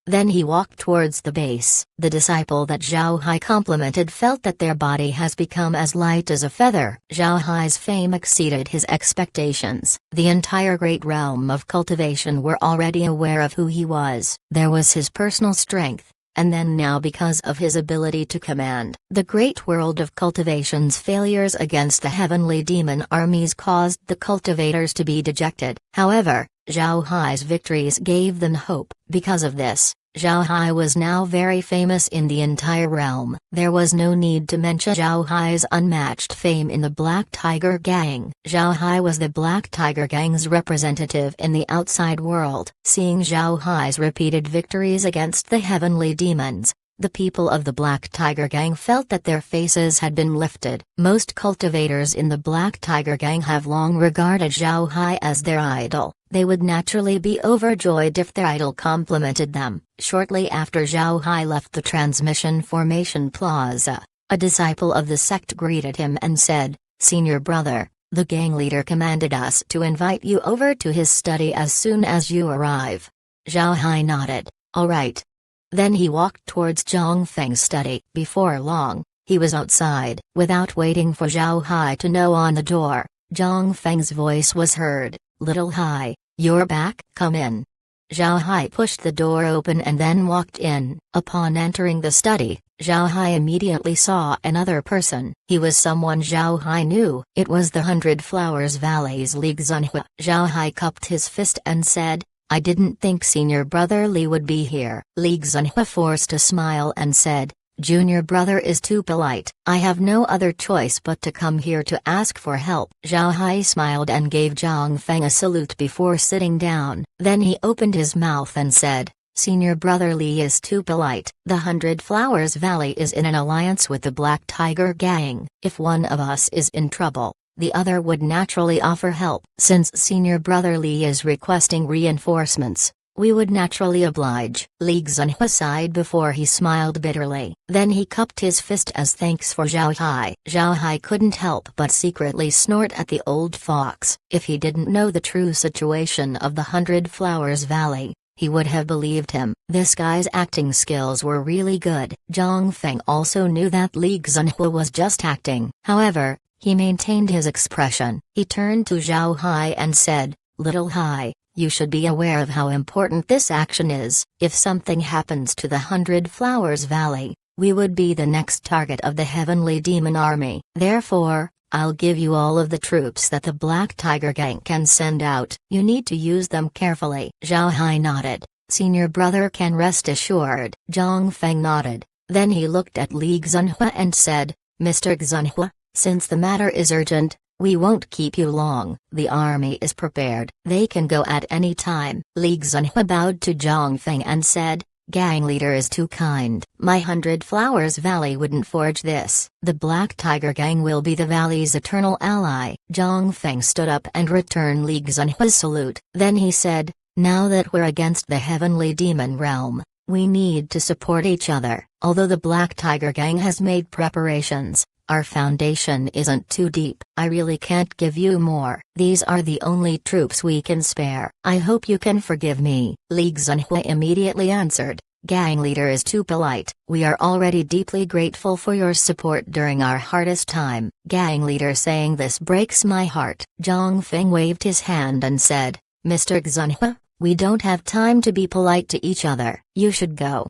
Then he walked towards the base. The disciple that Zhao Hai complimented felt that their body has become as light as a feather. Zhao Hai's fame exceeded his expectations. The entire great realm of cultivation were already aware of who he was. There was his personal strength, and then now because of his ability to command. The great world of cultivation's failures against the heavenly demon armies caused the cultivators to be dejected. However, Zhao Hai's victories gave them hope. Because of this, Zhao Hai was now very famous in the entire realm. There was no need to mention Zhao Hai's unmatched fame in the Black Tiger Gang. Zhao Hai was the Black Tiger Gang's representative in the outside world. Seeing Zhao Hai's repeated victories against the heavenly demons, the people of the Black Tiger Gang felt that their faces had been lifted. Most cultivators in the Black Tiger Gang have long regarded Zhao Hai as their idol. They would naturally be overjoyed if their idol complimented them. Shortly after Zhao Hai left the transmission formation plaza, a disciple of the sect greeted him and said, "Senior Brother, the gang leader commanded us to invite you over to his study as soon as you arrive." Zhao Hai nodded, "All right." Then he walked towards Zhang Feng's study. Before long, he was outside. Without waiting for Zhao Hai to know on the door, Zhang Feng's voice was heard, "Little Hai, you're back? Come in." Zhao Hai pushed the door open and then walked in. Upon entering the study, Zhao Hai immediately saw another person. He was someone Zhao Hai knew. It was the 100 Flowers Valley's Li Xunhua. Zhao Hai cupped his fist and said, "I didn't think Senior Brother Li would be here." Li Xunhua forced a smile and said, "Junior Brother is too polite. I have no other choice but to come here to ask for help." Zhao Hai smiled and gave Zhang Feng a salute before sitting down. Then he opened his mouth and said, "Senior Brother Li is too polite. The 100 Flowers Valley is in an alliance with the Black Tiger Gang. If one of us is in trouble, the other would naturally offer help. Since Senior Brother Li is requesting reinforcements, we would naturally oblige." Li Xunhua sighed before he smiled bitterly. Then he cupped his fist as thanks for Zhao Hai. Zhao Hai couldn't help but secretly snort at the old fox. If he didn't know the true situation of the 100 Flowers Valley, he would have believed him. This guy's acting skills were really good. Zhang Feng also knew that Li Xunhua was just acting. However, he maintained his expression. He turned to Zhao Hai and said, "Little Hai, you should be aware of how important this action is. If something happens to the 100 Flowers Valley, we would be the next target of the Heavenly Demon Army. Therefore, I'll give you all of the troops that the Black Tiger Gang can send out. You need to use them carefully." Zhao Hai nodded. "Senior Brother can rest assured." Zhang Feng nodded. Then he looked at Li Xunhua and said, "Mr. Xunhua, since the matter is urgent, We won't keep you long, the army is prepared. They can go at any time. Li Xunhui bowed to Zhang Feng and said, "Gang leader is too kind. My 100 Flowers Valley wouldn't forge this. The Black Tiger Gang will be the valley's eternal ally." Zhang Feng stood up and returned Li Xunhui's salute. Then he said, "Now that we're against the heavenly demon realm, we need to support each other. Although the Black Tiger Gang has made preparations, our foundation isn't too deep. I really can't give you more. These are the only troops we can spare. I hope you can forgive me." Li Xunhui immediately answered, "Gang leader is too polite. We are already deeply grateful for your support during our hardest time." Gang leader saying this breaks my heart. Zhang Feng waved his hand and said, "Mr. Xunhui, we don't have time to be polite to each other. You should go."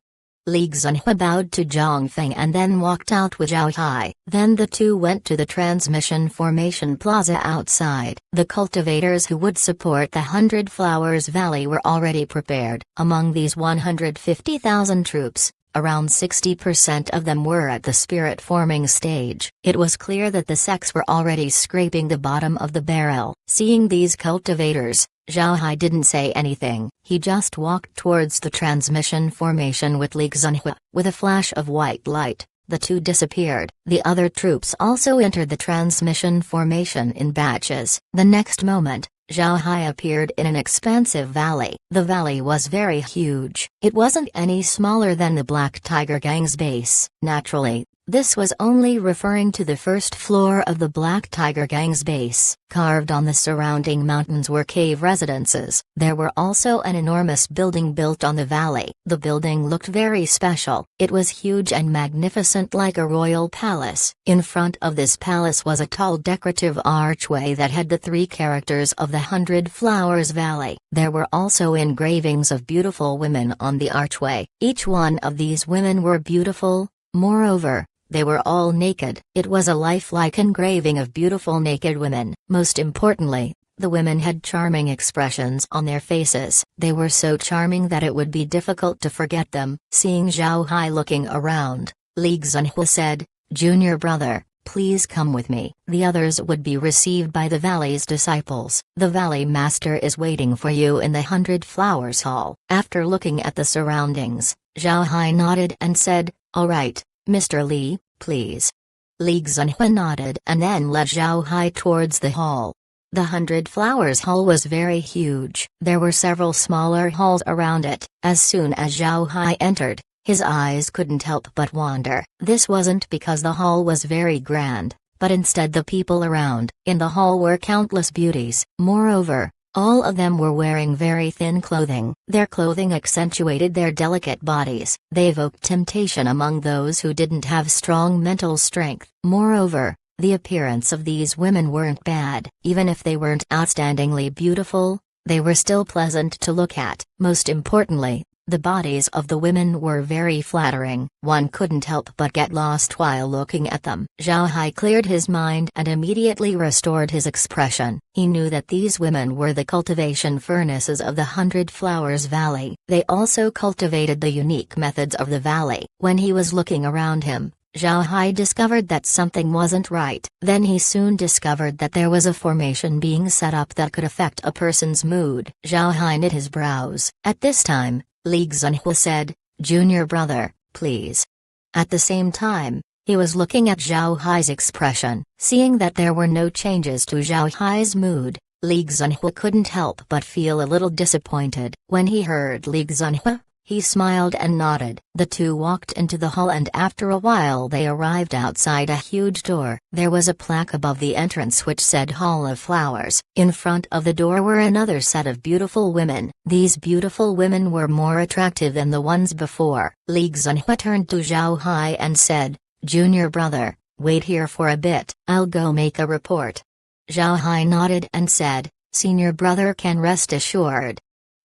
Li Xunhui bowed to Zhang Feng and then walked out with Zhao Hai. Then the two went to the transmission formation plaza outside. The cultivators who would support the 100 Flowers Valley were already prepared. Among these 150,000 troops, around 60% of them were at the spirit-forming stage. It was clear that the sects were already scraping the bottom of the barrel. Seeing these cultivators, Zhao Hai didn't say anything. He just walked towards the transmission formation with Li Xunhui. With a flash of white light, the two disappeared. The other troops also entered the transmission formation in batches. The next moment, Zhao Hai appeared in an expansive valley. The valley was very huge. It wasn't any smaller than the Black Tiger Gang's base. Naturally, this was only referring to the first floor of the Black Tiger Gang's base. Carved on the surrounding mountains were cave residences. There were also an enormous building built on the valley. The building looked very special. It was huge and magnificent like a royal palace. In front of this palace was a tall decorative archway that had the 3 characters of the 100 Flowers Valley. There were also engravings of beautiful women on the archway. Each one of these women were beautiful. Moreover, they were all naked. It was a lifelike engraving of beautiful naked women. Most importantly, the women had charming expressions on their faces. They were so charming that it would be difficult to forget them. Seeing Zhao Hai looking around, Li Xunhui said, "Junior brother, please come with me." The others would be received by the valley's disciples. "The valley master is waiting for you in the 100 Flowers Hall." After looking at the surroundings, Zhao Hai nodded and said, "All right, Mr. Li, please." Li Xunhui nodded and then led Zhao Hai towards the hall. The 100 Flowers Hall was very huge. There were several smaller halls around it. As soon as Zhao Hai entered, his eyes couldn't help but wander. This wasn't because the hall was very grand, but instead the people around. In the hall were countless beauties. Moreover, all of them were wearing very thin clothing. Their clothing accentuated their delicate bodies. They evoked temptation among those who didn't have strong mental strength. Moreover, the appearance of these women weren't bad. Even if they weren't outstandingly beautiful, they were still pleasant to look at. Most importantly, the bodies of the women were very flattering. One couldn't help but get lost while looking at them. Zhao Hai cleared his mind and immediately restored his expression. He knew that these women were the cultivation furnaces of the 100 Flowers Valley. They also cultivated the unique methods of the valley. When he was looking around him, Zhao Hai discovered that something wasn't right. Then he soon discovered that there was a formation being set up that could affect a person's mood. Zhao Hai knit his brows. At this time, Li Xunhui said, "Junior brother, please." At the same time, he was looking at Zhao Hai's expression. Seeing that there were no changes to Zhao Hai's mood, Li Xunhui couldn't help but feel a little disappointed. When he heard Li Xunhui, he smiled and nodded. The two walked into the hall and after a while they arrived outside a huge door. There was a plaque above the entrance which said Hall of Flowers. In front of the door were another set of beautiful women. These beautiful women were more attractive than the ones before. Li Xunhui turned to Zhao Hai and said, "Junior brother, wait here for a bit. I'll go make a report." Zhao Hai nodded and said, "Senior brother can rest assured."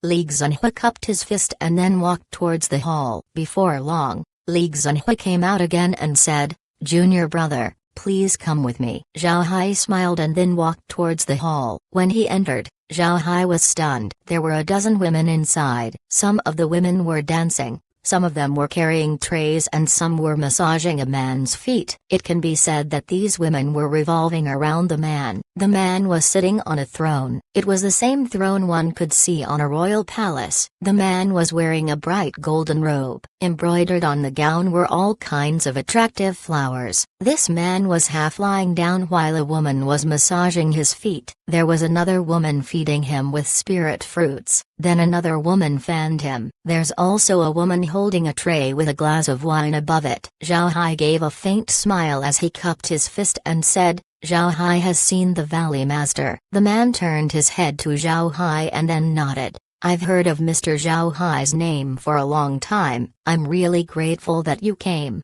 Li Xunhui cupped his fist and then walked towards the hall. Before long, Li Xunhui came out again and said, "Junior brother, please come with me." Zhao Hai smiled and then walked towards the hall. When he entered, Zhao Hai was stunned. There were a dozen women inside. Some of the women were dancing, Some of them were carrying trays and some were massaging a man's feet. It can be said that these women were revolving around the man. The man was sitting on a throne. It was the same throne one could see on a royal palace. The man was wearing a bright golden robe. Embroidered on the gown were all kinds of attractive flowers. This man was half lying down while a woman was massaging his feet. There was another woman feeding him with spirit fruits. Then another woman fanned him. There's also a woman holding a tray with a glass of wine above it. Zhao Hai gave a faint smile as he cupped his fist and said, Zhao Hai has seen the Valley Master. The man turned his head to Zhao Hai and then nodded. I've heard of Mr. Zhao Hai's name for a long time. I'm really grateful that you came.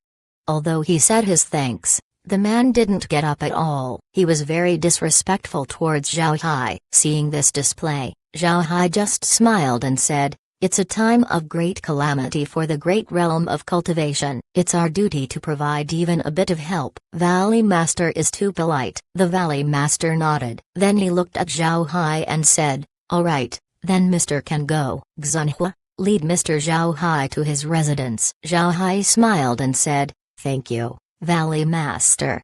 Although he said his thanks, the man didn't get up at all. He was very disrespectful towards Zhao Hai. Seeing this display, Zhao Hai just smiled and said, it's a time of great calamity for the great realm of cultivation. It's our duty to provide even a bit of help. Valley Master is too polite. The Valley Master nodded. Then he looked at Zhao Hai and said, all right, then Mr. can go. Xunhua, lead Mr. Zhao Hai to his residence. Zhao Hai smiled and said, thank you, Valley Master.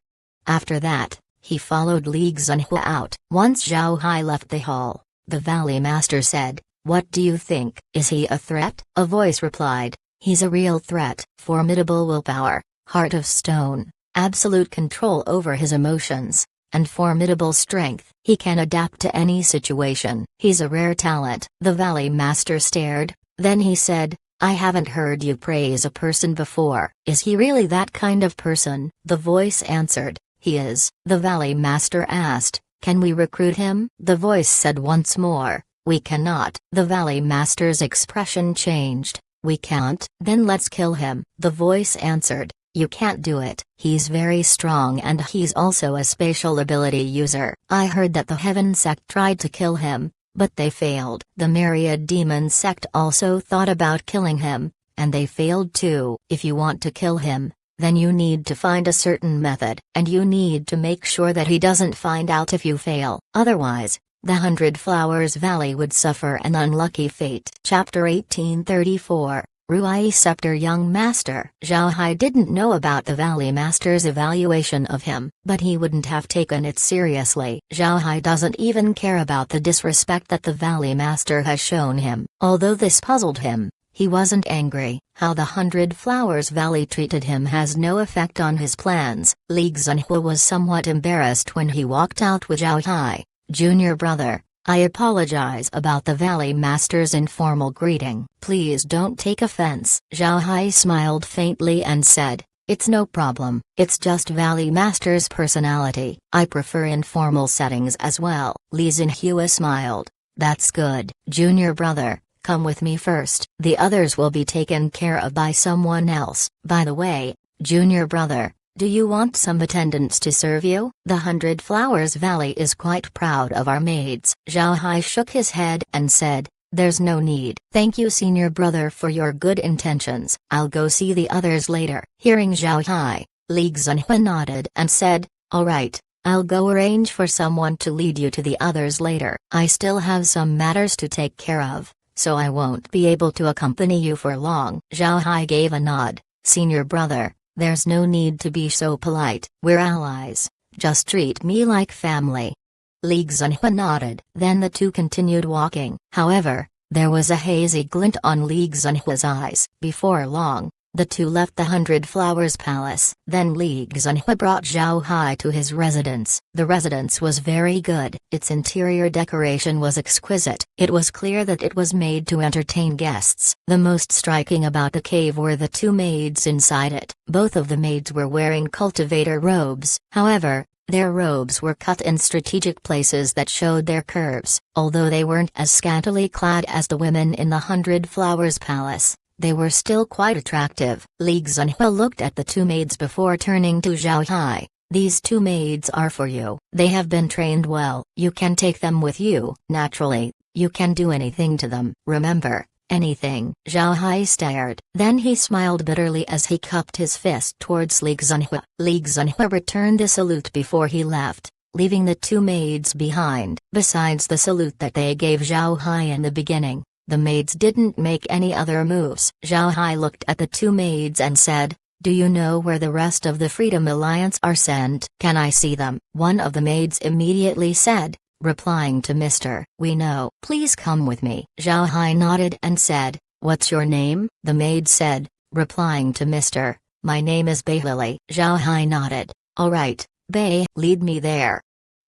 After that, he followed Li Xunhua out. Once Zhao Hai left the hall, the Valley Master said, what do you think? Is he a threat? A voice replied, he's a real threat. Formidable willpower, heart of stone, absolute control over his emotions, and formidable strength. He can adapt to any situation. He's a rare talent. The Valley Master stared, then he said, I haven't heard you praise a person before. Is he really that kind of person? The voice answered, he is. The Valley Master asked, can we recruit him? The voice said once more, we cannot. The Valley Master's expression changed. We can't? Then let's kill him. The voice answered, you can't do it. He's very strong and he's also a spatial ability user. I heard that the Heaven Sect tried to kill him, but they failed. The Myriad Demon Sect also thought about killing him, and they failed too. If you want to kill him, then you need to find a certain method, and you need to make sure that he doesn't find out if you fail. Otherwise, the 100 Flowers Valley would suffer an unlucky fate. Chapter 1834, Ruai Scepter. Young Master. Zhao Hai didn't know about the Valley Master's evaluation of him, but he wouldn't have taken it seriously. Zhao Hai doesn't even care about the disrespect that the Valley Master has shown him. Although this puzzled him, he wasn't angry. How the 100 Flowers Valley treated him has no effect on his plans. Li Xunhua was somewhat embarrassed when he walked out with Zhao Hai. Junior brother, I apologize about the Valley Master's informal greeting. Please don't take offense. Zhao Hai smiled faintly and said, it's no problem, it's just Valley Master's personality. I prefer informal settings as well. Li Xunhua smiled. That's good. Junior brother, come with me first. The others will be taken care of by someone else. By the way, junior brother, do you want some attendants to serve you? The 100 Flowers Valley is quite proud of our maids. Zhao Hai shook his head and said, there's no need. Thank you senior brother for your good intentions. I'll go see the others later. Hearing Zhao Hai, Li Xunhua nodded and said, alright, I'll go arrange for someone to lead you to the others later. I still have some matters to take care of, so I won't be able to accompany you for long. Zhao Hai gave a nod. Senior brother, there's no need to be so polite. We're allies. Just treat me like family. Li Xunhua nodded. Then the two continued walking. However, there was a hazy glint on Li Xunhua's eyes. Before long, the two left the 100 Flowers Palace. Then Li Xunhua brought Zhao Hai to his residence. The residence was very good. Its interior decoration was exquisite. It was clear that it was made to entertain guests. The most striking about the cave were the two maids inside it. Both of the maids were wearing cultivator robes. However, their robes were cut in strategic places that showed their curves. Although they weren't as scantily clad as the women in the 100 Flowers Palace, they were still quite attractive. Li Xunhua looked at the two maids before turning to Zhao Hai. These two maids are for you. They have been trained well. You can take them with you. Naturally, you can do anything to them. Remember, anything. Zhao Hai stared. Then he smiled bitterly as he cupped his fist towards Li Xunhua. Li Xunhua returned the salute before he left, leaving the two maids behind. Besides the salute that they gave Zhao Hai in the beginning, The maids didn't make any other moves. Zhao Hai looked at the two maids and said, "Do you know where the rest of the Freedom Alliance are sent? Can I see them?" One of the maids immediately said, replying to Mr. "We know. Please come with me." Zhao Hai nodded and said, "What's your name?" The maid said, replying to Mr. "My name is Bei Lily." Zhao Hai nodded. "All right, Bei, lead me there."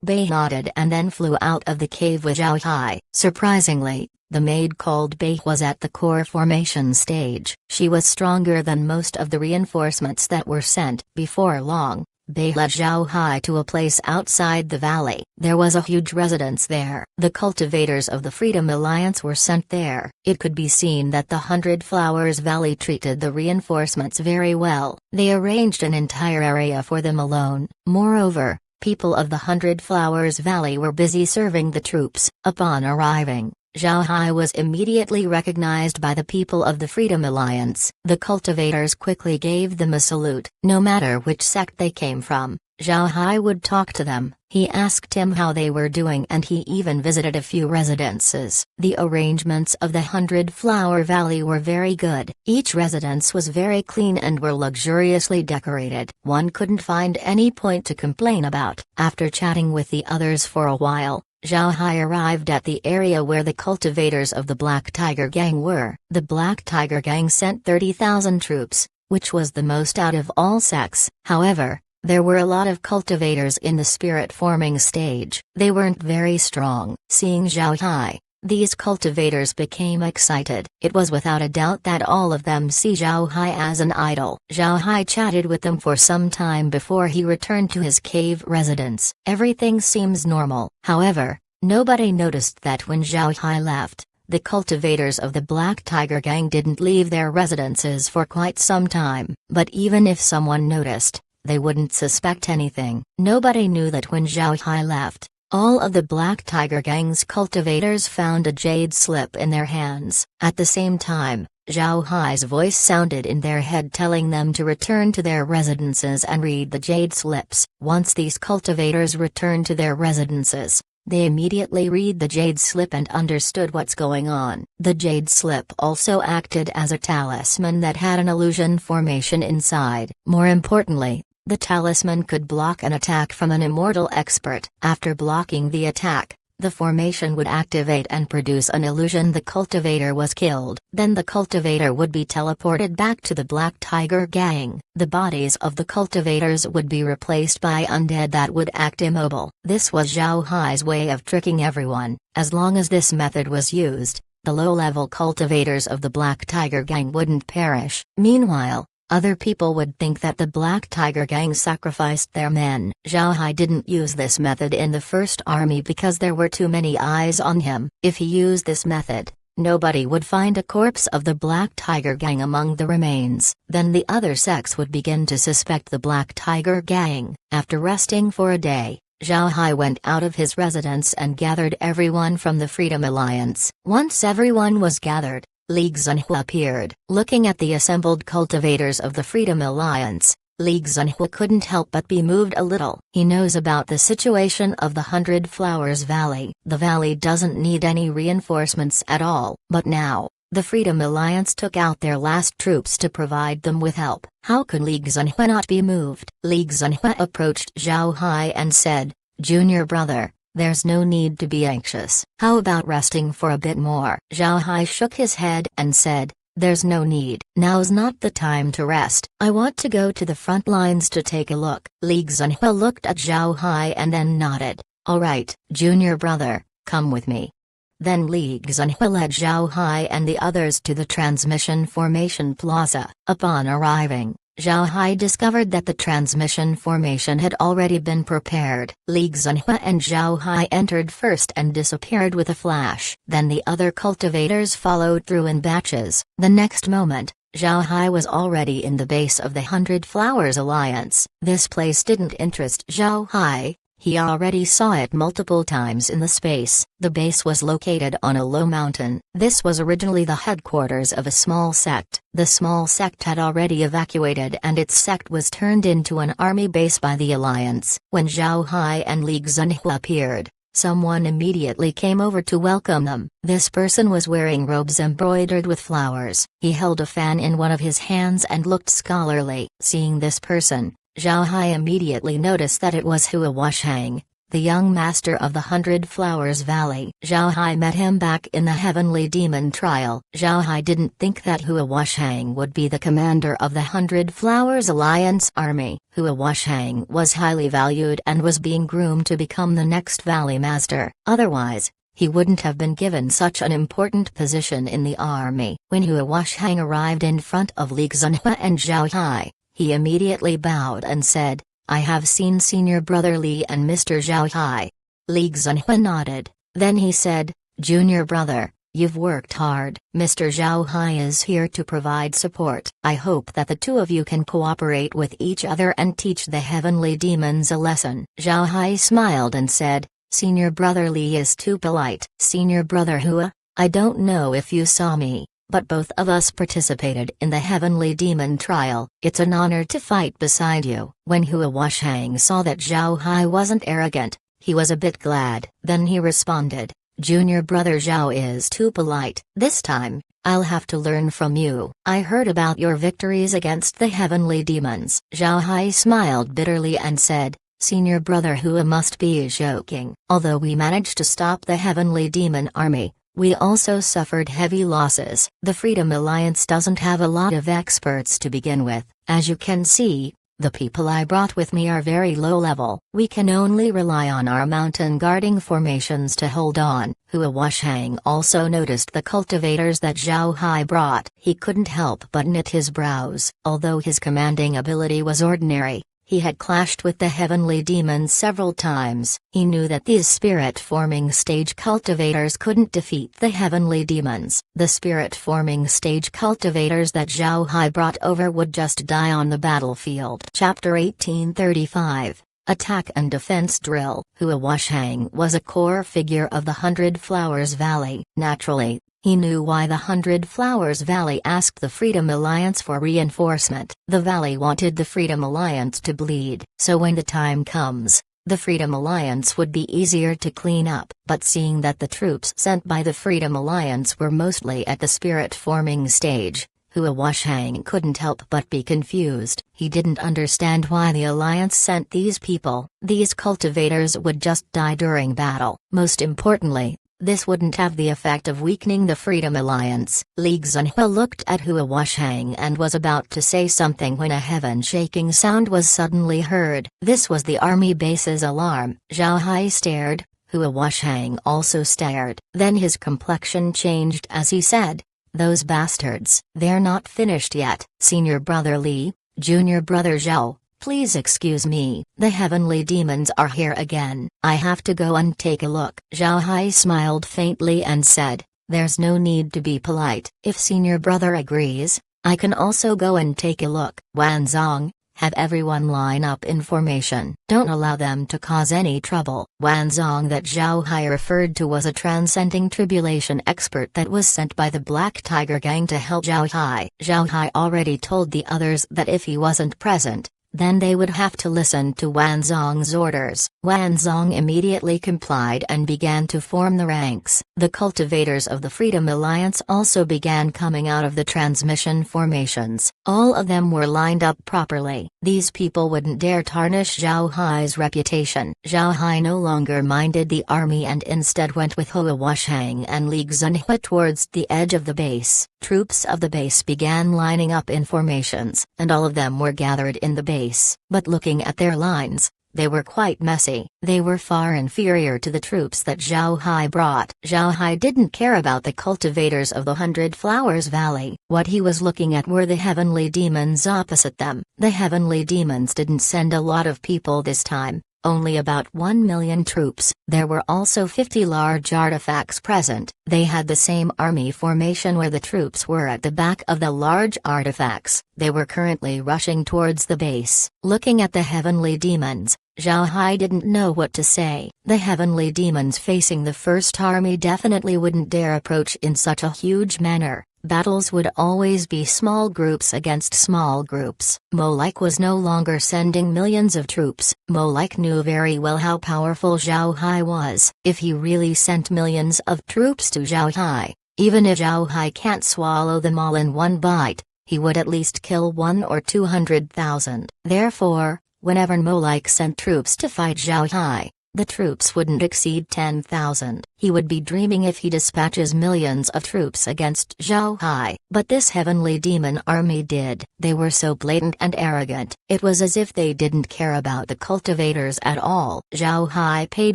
Bei nodded and then flew out of the cave with Zhao Hai. Surprisingly, the maid called Bei was at the core formation stage. She was stronger than most of the reinforcements that were sent. Before long, Bei led Zhao Hai to a place outside the valley. There was a huge residence there. The cultivators of the Freedom Alliance were sent there. It could be seen that the 100 Flowers Valley treated the reinforcements very well. They arranged an entire area for them alone. Moreover, people of the 100 Flowers Valley were busy serving the troops. Upon arriving, Zhao Hai was immediately recognized by the people of the Freedom Alliance. The cultivators quickly gave them a salute. No matter which sect they came from, Zhao Hai would talk to them. He asked him how they were doing and he even visited a few residences. The arrangements of the 100 Flower Valley were very good. Each residence was very clean and were luxuriously decorated. One couldn't find any point to complain about. After chatting with the others for a while, Zhao Hai arrived at the area where the cultivators of the Black Tiger Gang were. The Black Tiger Gang sent 30,000 troops, which was the most out of all sects. However, there were a lot of cultivators in the spirit-forming stage. They weren't very strong. Seeing Zhao Hai, these cultivators became excited. It was without a doubt that all of them see Zhao Hai as an idol. Zhao Hai chatted with them for some time before he returned to his cave residence. Everything seems normal. However, nobody noticed that when Zhao Hai left, the cultivators of the Black Tiger Gang didn't leave their residences for quite some time. But even if someone noticed, they wouldn't suspect anything. Nobody knew that when Zhao Hai left, all of the Black Tiger Gang's cultivators found a jade slip in their hands. At the same time, Zhao Hai's voice sounded in their head telling them to return to their residences and read the jade slips. Once these cultivators returned to their residences, they immediately read the jade slip and understood what's going on. The jade slip also acted as a talisman that had an illusion formation inside. More importantly, the talisman could block an attack from an immortal expert. After blocking the attack, the formation would activate and produce an illusion the cultivator was killed. Then the cultivator would be teleported back to the Black Tiger Gang. The bodies of the cultivators would be replaced by undead that would act immobile. This was Zhao Hai's way of tricking everyone. As long as this method was used, the low-level cultivators of the Black Tiger Gang wouldn't perish. Meanwhile, other people would think that the Black Tiger Gang sacrificed their men. Zhao Hai didn't use this method in the first army because there were too many eyes on him. If he used this method, nobody would find a corpse of the Black Tiger Gang among the remains. Then the other sects would begin to suspect the Black Tiger Gang. After resting for a day, Zhao Hai went out of his residence and gathered everyone from the Freedom Alliance. Once everyone was gathered, Li Xunhua appeared. Looking at the assembled cultivators of the Freedom Alliance, Li Xunhua couldn't help but be moved a little. He knows about the situation of the 100 Flowers Valley. The valley doesn't need any reinforcements at all. But now, the Freedom Alliance took out their last troops to provide them with help. How could Li Xunhua not be moved? Li Xunhua approached Zhao Hai and said, "Junior brother, there's no need to be anxious. How about resting for a bit more?" Zhao Hai shook his head and said, "There's no need. Now's not the time to rest. I want to go to the front lines to take a look." Li Xunhua looked at Zhao Hai and then nodded. "All right, junior brother, come with me." Then Li Xunhua led Zhao Hai and the others to the transmission formation plaza. Upon arriving, Zhao Hai discovered that the transmission formation had already been prepared. Li Xunhua and Zhao Hai entered first and disappeared with a flash. Then the other cultivators followed through in batches. The next moment, Zhao Hai was already in the base of the 100 Flowers Alliance. This place didn't interest Zhao Hai. He already saw it multiple times in the space. The base was located on a low mountain. This was originally the headquarters of a small sect. The small sect had already evacuated and its sect was turned into an army base by the Alliance. When Zhao Hai and Li Xunhua appeared, Someone immediately came over to welcome them. This person was wearing robes embroidered with flowers. He held a fan in one of his hands and looked scholarly. Seeing this person, Zhao Hai immediately noticed that it was Hua Washang, the young master of the 100 Flowers Valley. Zhao Hai met him back in the Heavenly Demon trial. Zhao Hai didn't think that Hua Washang would be the commander of the 100 Flowers Alliance army. Hua Washang was highly valued and was being groomed to become the next Valley Master. Otherwise, he wouldn't have been given such an important position in the army. When Hua Washang arrived in front of Li Xunhua and Zhao Hai, he immediately bowed and said, "I have seen Senior Brother Li and Mr. Zhao Hai." Li Xunhua nodded. Then he said, "Junior brother, you've worked hard. Mr. Zhao Hai is here to provide support. I hope that the two of you can cooperate with each other and teach the Heavenly Demons a lesson." Zhao Hai smiled and said, "Senior Brother Li is too polite." "Senior Brother Hua, I don't know if you saw me, but both of us participated in the Heavenly Demon trial. It's an honor to fight beside you." When Hua Washang saw that Zhao Hai wasn't arrogant, he was a bit glad. Then he responded, "Junior Brother Zhao is too polite. This time, I'll have to learn from you. I heard about your victories against the Heavenly Demons." Zhao Hai smiled bitterly and said, "Senior Brother Hua must be joking. Although we managed to stop the Heavenly Demon army, we also suffered heavy losses. The Freedom Alliance doesn't have a lot of experts to begin with. As you can see, the people I brought with me are very low level. We can only rely on our mountain guarding formations to hold on." Hua Washang also noticed the cultivators that Zhao Hai brought. He couldn't help but knit his brows. Although his commanding ability was ordinary, he had clashed with the Heavenly Demons several times. He knew that these spirit-forming stage cultivators couldn't defeat the Heavenly Demons. The spirit-forming stage cultivators that Zhao Hai brought over would just die on the battlefield. Chapter 1835. Attack and Defense Drill. Hua Washang was a core figure of the 100 Flowers Valley. Naturally, he knew why the 100 Flowers Valley asked the Freedom Alliance for reinforcement. The Valley wanted the Freedom Alliance to bleed, so when the time comes, the Freedom Alliance would be easier to clean up. But seeing that the troops sent by the Freedom Alliance were mostly at the spirit-forming stage, Hua Washang couldn't help but be confused. He didn't understand why the Alliance sent these people. These cultivators would just die during battle. Most importantly, this wouldn't have the effect of weakening the Freedom Alliance. Li Xunhua looked at Hua Washang and was about to say something when a heaven-shaking sound was suddenly heard. This was the army base's alarm. Zhao Hai stared, Hua Washang also stared. Then his complexion changed as he said, "Those bastards, they're not finished yet." "Senior Brother Li, Junior Brother Zhao, please excuse me. The Heavenly Demons are here again. I have to go and take a look." Zhao Hai smiled faintly and said, "There's no need to be polite. If Senior Brother agrees, I can also go and take a look." "Wanzong, have everyone line up in formation. Don't allow them to cause any trouble." Wanzong that Zhao Hai referred to was a transcending tribulation expert that was sent by the Black Tiger Gang to help Zhao Hai. Zhao Hai already told the others that if he wasn't present, then they would have to listen to Wanzong's orders. Wanzong immediately complied and began to form the ranks. The cultivators of the Freedom Alliance also began coming out of the transmission formations. All of them were lined up properly. These people wouldn't dare tarnish Zhao Hai's reputation. Zhao Hai no longer minded the army and instead went with Hua Washang and Li Xunhua towards the edge of the base. Troops of the base began lining up in formations, and all of them were gathered in the base. But looking at their lines, they were quite messy. They were far inferior to the troops that Zhao Hai brought. Zhao Hai didn't care about the cultivators of the 100 Flowers Valley. What he was looking at were the Heavenly Demons opposite them. The Heavenly Demons didn't send a lot of people this time. Only about 1 million troops. There were also 50 large artifacts present. They had the same army formation where the troops were at the back of the large artifacts. They were currently rushing towards the base. Looking at the Heavenly Demons, Zhao Hai didn't know what to say. The Heavenly Demons facing the first army definitely wouldn't dare approach in such a huge manner. Battles would always be small groups against small groups. Molech was no longer sending millions of troops. Molech knew very well how powerful Zhao Hai was. If he really sent millions of troops to Zhao Hai, even if Zhao Hai can't swallow them all in one bite, he would at least kill 1 or 200,000. Therefore, whenever Molech sent troops to fight Zhao Hai, the troops wouldn't exceed 10,000. He would be dreaming if he dispatches millions of troops against Zhao Hai. But this heavenly demon army did. They were so blatant and arrogant. It was as if they didn't care about the cultivators at all. Zhao Hai paid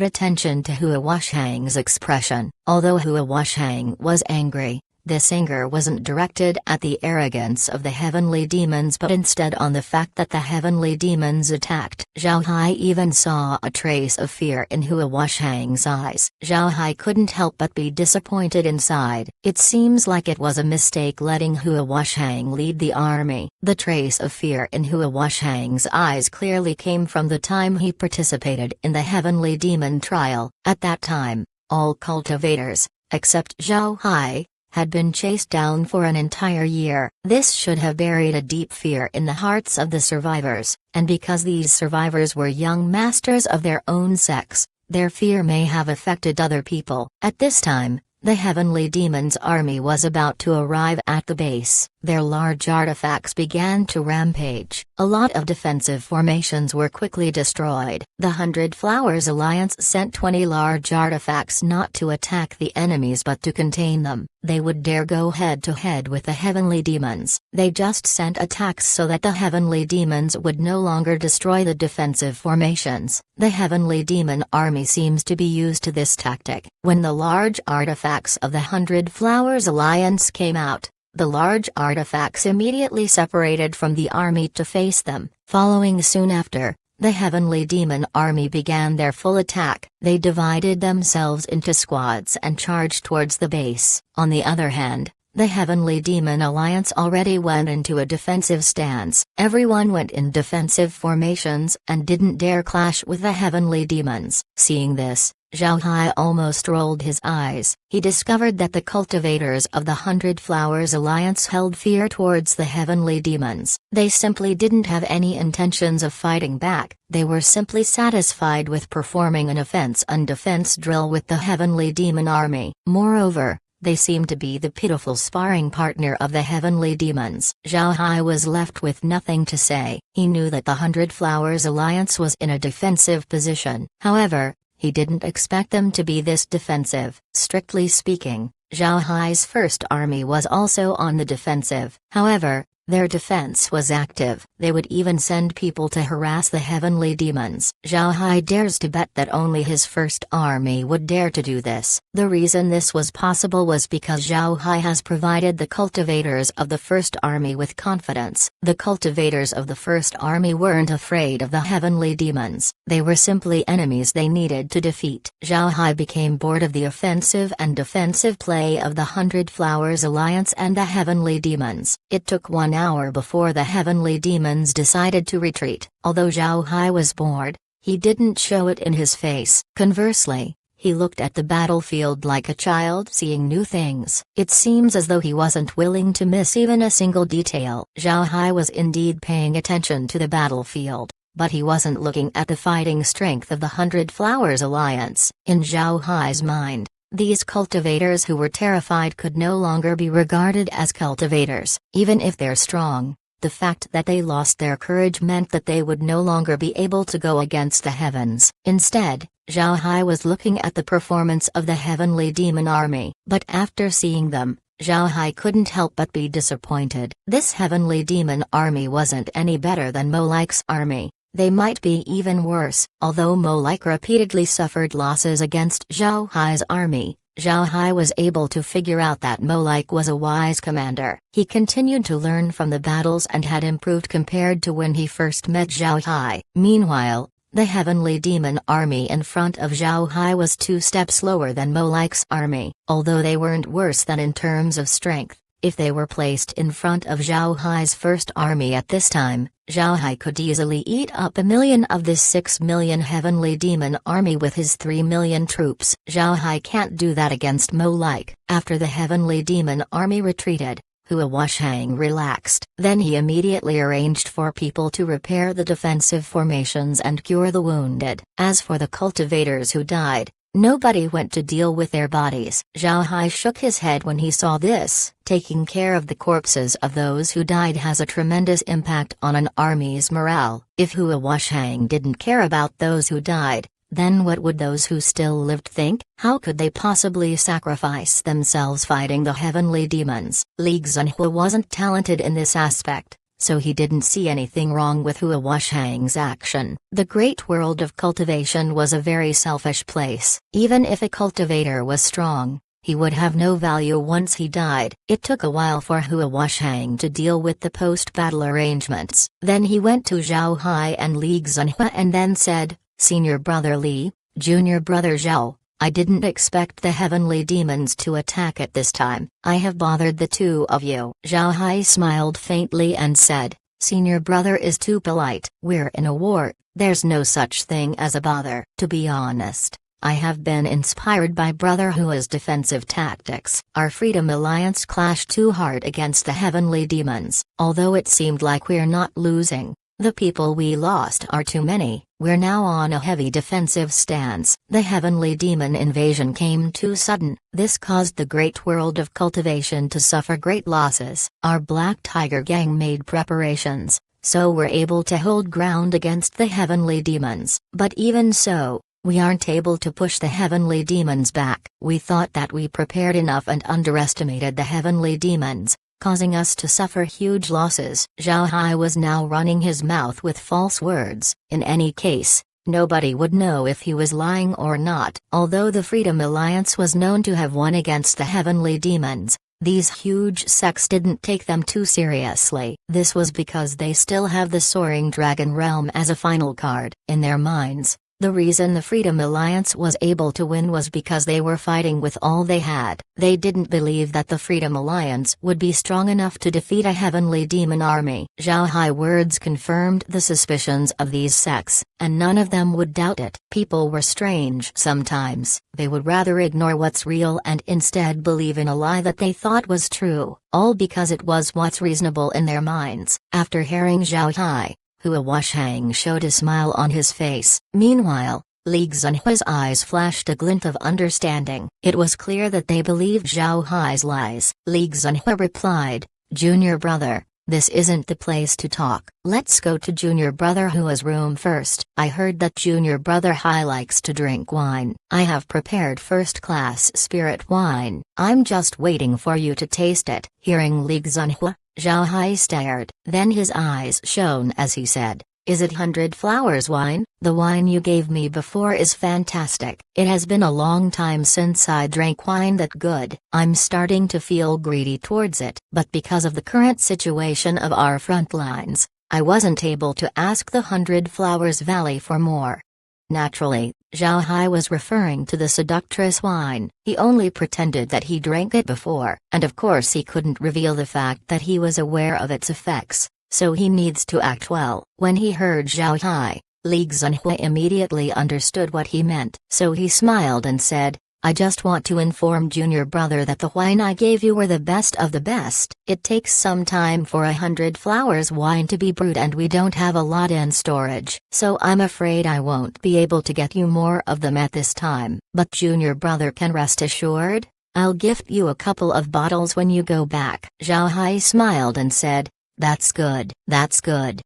attention to Hua Wushang's expression. Although Hua Wushang was angry, this anger wasn't directed at the arrogance of the heavenly demons but instead on the fact that the heavenly demons attacked. Zhao Hai even saw a trace of fear in Hua Wushang's eyes. Zhao Hai couldn't help but be disappointed inside. It seems like it was a mistake letting Hua Wushang lead the army. The trace of fear in Hua Wushang's eyes clearly came from the time he participated in the heavenly demon trial. At that time, all cultivators, except Zhao Hai, had been chased down for an entire year. This should have buried a deep fear in the hearts of the survivors, and because these survivors were young masters of their own sex, their fear may have affected other people. At this time, the heavenly demons' army was about to arrive at the base. Their large artifacts began to rampage. A lot of defensive formations were quickly destroyed. The 100 Flowers Alliance sent 20 large artifacts not to attack the enemies but to contain them. They would dare go head-to-head with the heavenly demons. They just sent attacks so that the heavenly demons would no longer destroy the defensive formations. The heavenly demon army seems to be used to this tactic. When the large artifacts of the 100 Flowers Alliance came out, the large artifacts immediately separated from the army to face them. Following soon after, the heavenly demon army began their full attack. They divided themselves into squads and charged towards the base. On the other hand, the heavenly demon alliance already went into a defensive stance. Everyone went in defensive formations and didn't dare clash with the heavenly demons. Seeing this, Zhao Hai almost rolled his eyes. He discovered that the cultivators of the 100 Flowers Alliance held fear towards the heavenly demons. They simply didn't have any intentions of fighting back. They were simply satisfied with performing an offense and defense drill with the heavenly demon army. Moreover, they seemed to be the pitiful sparring partner of the heavenly demons. Zhao Hai was left with nothing to say. He knew that the 100 Flowers Alliance was in a defensive position. However, he didn't expect them to be this defensive. Strictly speaking, Zhao Hai's first army was also on the defensive. However, their defense was active. They would even send people to harass the heavenly demons. Zhao Hai dares to bet that only his first army would dare to do this. The reason this was possible was because Zhao Hai has provided the cultivators of the first army with confidence. The cultivators of the first army weren't afraid of the heavenly demons. They were simply enemies they needed to defeat. Zhao Hai became bored of the offensive and defensive play of the 100 Flowers Alliance and the heavenly demons. It took 1 hour before the heavenly demons decided to retreat. Although Zhao Hai was bored, he didn't show it in his face. Conversely, he looked at the battlefield like a child seeing new things. It seems as though he wasn't willing to miss even a single detail. Zhao Hai was indeed paying attention to the battlefield, but he wasn't looking at the fighting strength of the 100 Flowers Alliance. In Zhao Hai's mind, these cultivators who were terrified could no longer be regarded as cultivators. Even if they're strong, the fact that they lost their courage meant that they would no longer be able to go against the heavens. Instead, Zhao Hai was looking at the performance of the heavenly demon army. But after seeing them, Zhao Hai couldn't help but be disappointed. This heavenly demon army wasn't any better than Molech's army. They might be even worse. Although Molech repeatedly suffered losses against Zhao Hai's army, Zhao Hai was able to figure out that Molech was a wise commander. He continued to learn from the battles and had improved compared to when he first met Zhao Hai. Meanwhile, the heavenly demon army in front of Zhao Hai was 2 steps lower than Molech's army. Although they weren't worse than in terms of strength, if they were placed in front of Zhao Hai's first army at this time, Zhao Hai could easily eat up 1,000,000 of this 6,000,000 heavenly demon army with his 3,000,000 troops. Zhao Hai can't do that against Mo Like. After the heavenly demon army retreated, Hua Wushang relaxed. Then he immediately arranged for people to repair the defensive formations and cure the wounded. As for the cultivators who died, nobody went to deal with their bodies. Zhao Hai shook his head when he saw this. Taking care of the corpses of those who died has a tremendous impact on an army's morale. If Hua Wushang didn't care about those who died, then what would those who still lived think? How could they possibly sacrifice themselves fighting the heavenly demons? Li Xunhua wasn't talented in this aspect, so he didn't see anything wrong with Hua Wushang's action. The great world of cultivation was a very selfish place. Even if a cultivator was strong, he would have no value once he died. It took a while for Hua Wushang to deal with the post-battle arrangements. Then he went to Zhao Hai and Li Xunhua and then said, "Senior brother Li, junior brother Zhao, I didn't expect the heavenly demons to attack at this time. I have bothered the two of you." Zhao Hai smiled faintly and said, "Senior brother is too polite. We're in a war, there's no such thing as a bother." To be honest, I have been inspired by Brother Hua's defensive tactics. Our Freedom Alliance clashed too hard against the heavenly demons. Although it seemed like we're not losing, the people we lost are too many. We're now on a heavy defensive stance. The heavenly demon invasion came too sudden. This caused the great world of cultivation to suffer great losses. Our Black Tiger gang made preparations, so we're able to hold ground against the heavenly demons. But even so, we aren't able to push the heavenly demons back. We thought that we prepared enough and underestimated the heavenly demons, causing us to suffer huge losses. Zhao Hai was now running his mouth with false words. In any case, nobody would know if he was lying or not. Although the Freedom Alliance was known to have won against the heavenly demons, these huge sects didn't take them too seriously. This was because they still have the Soaring Dragon Realm as a final card. In their minds, the reason the Freedom Alliance was able to win was because they were fighting with all they had. They didn't believe that the Freedom Alliance would be strong enough to defeat a heavenly demon army. Zhao Hai words confirmed the suspicions of these sects, and none of them would doubt it. People were strange sometimes. They would rather ignore what's real and instead believe in a lie that they thought was true, all because it was what's reasonable in their minds. After hearing Zhao Hai, Hua Wushang showed a smile on his face. Meanwhile, Li Xunhua's eyes flashed a glint of understanding. It was clear that they believed Zhao Hai's lies. Li Xunhua replied, "Junior brother, this isn't the place to talk. Let's go to junior brother Hua's room first. I heard that junior brother Hai likes to drink wine. I have prepared first-class spirit wine. I'm just waiting for you to taste it." Hearing Li Xunhua, Zhao Hai stared. Then his eyes shone as he said, "Is it 100 Flowers wine? The wine you gave me before is fantastic. It has been a long time since I drank wine that good. I'm starting to feel greedy towards it. But because of the current situation of our front lines, I wasn't able to ask the 100 Flowers Valley for more." Naturally, Zhao Hai was referring to the seductress wine. He only pretended that he drank it before, and of course he couldn't reveal the fact that he was aware of its effects, so he needs to act well. When he heard Zhao Hai, Li Xunhua immediately understood what he meant. So he smiled and said, "I just want to inform junior brother that the wine I gave you were the best of the best. It takes some time for 100 Flowers wine to be brewed and we don't have a lot in storage. So I'm afraid I won't be able to get you more of them at this time. But junior brother can rest assured, I'll gift you a couple of bottles when you go back." Zhao Hai smiled and said, That's good.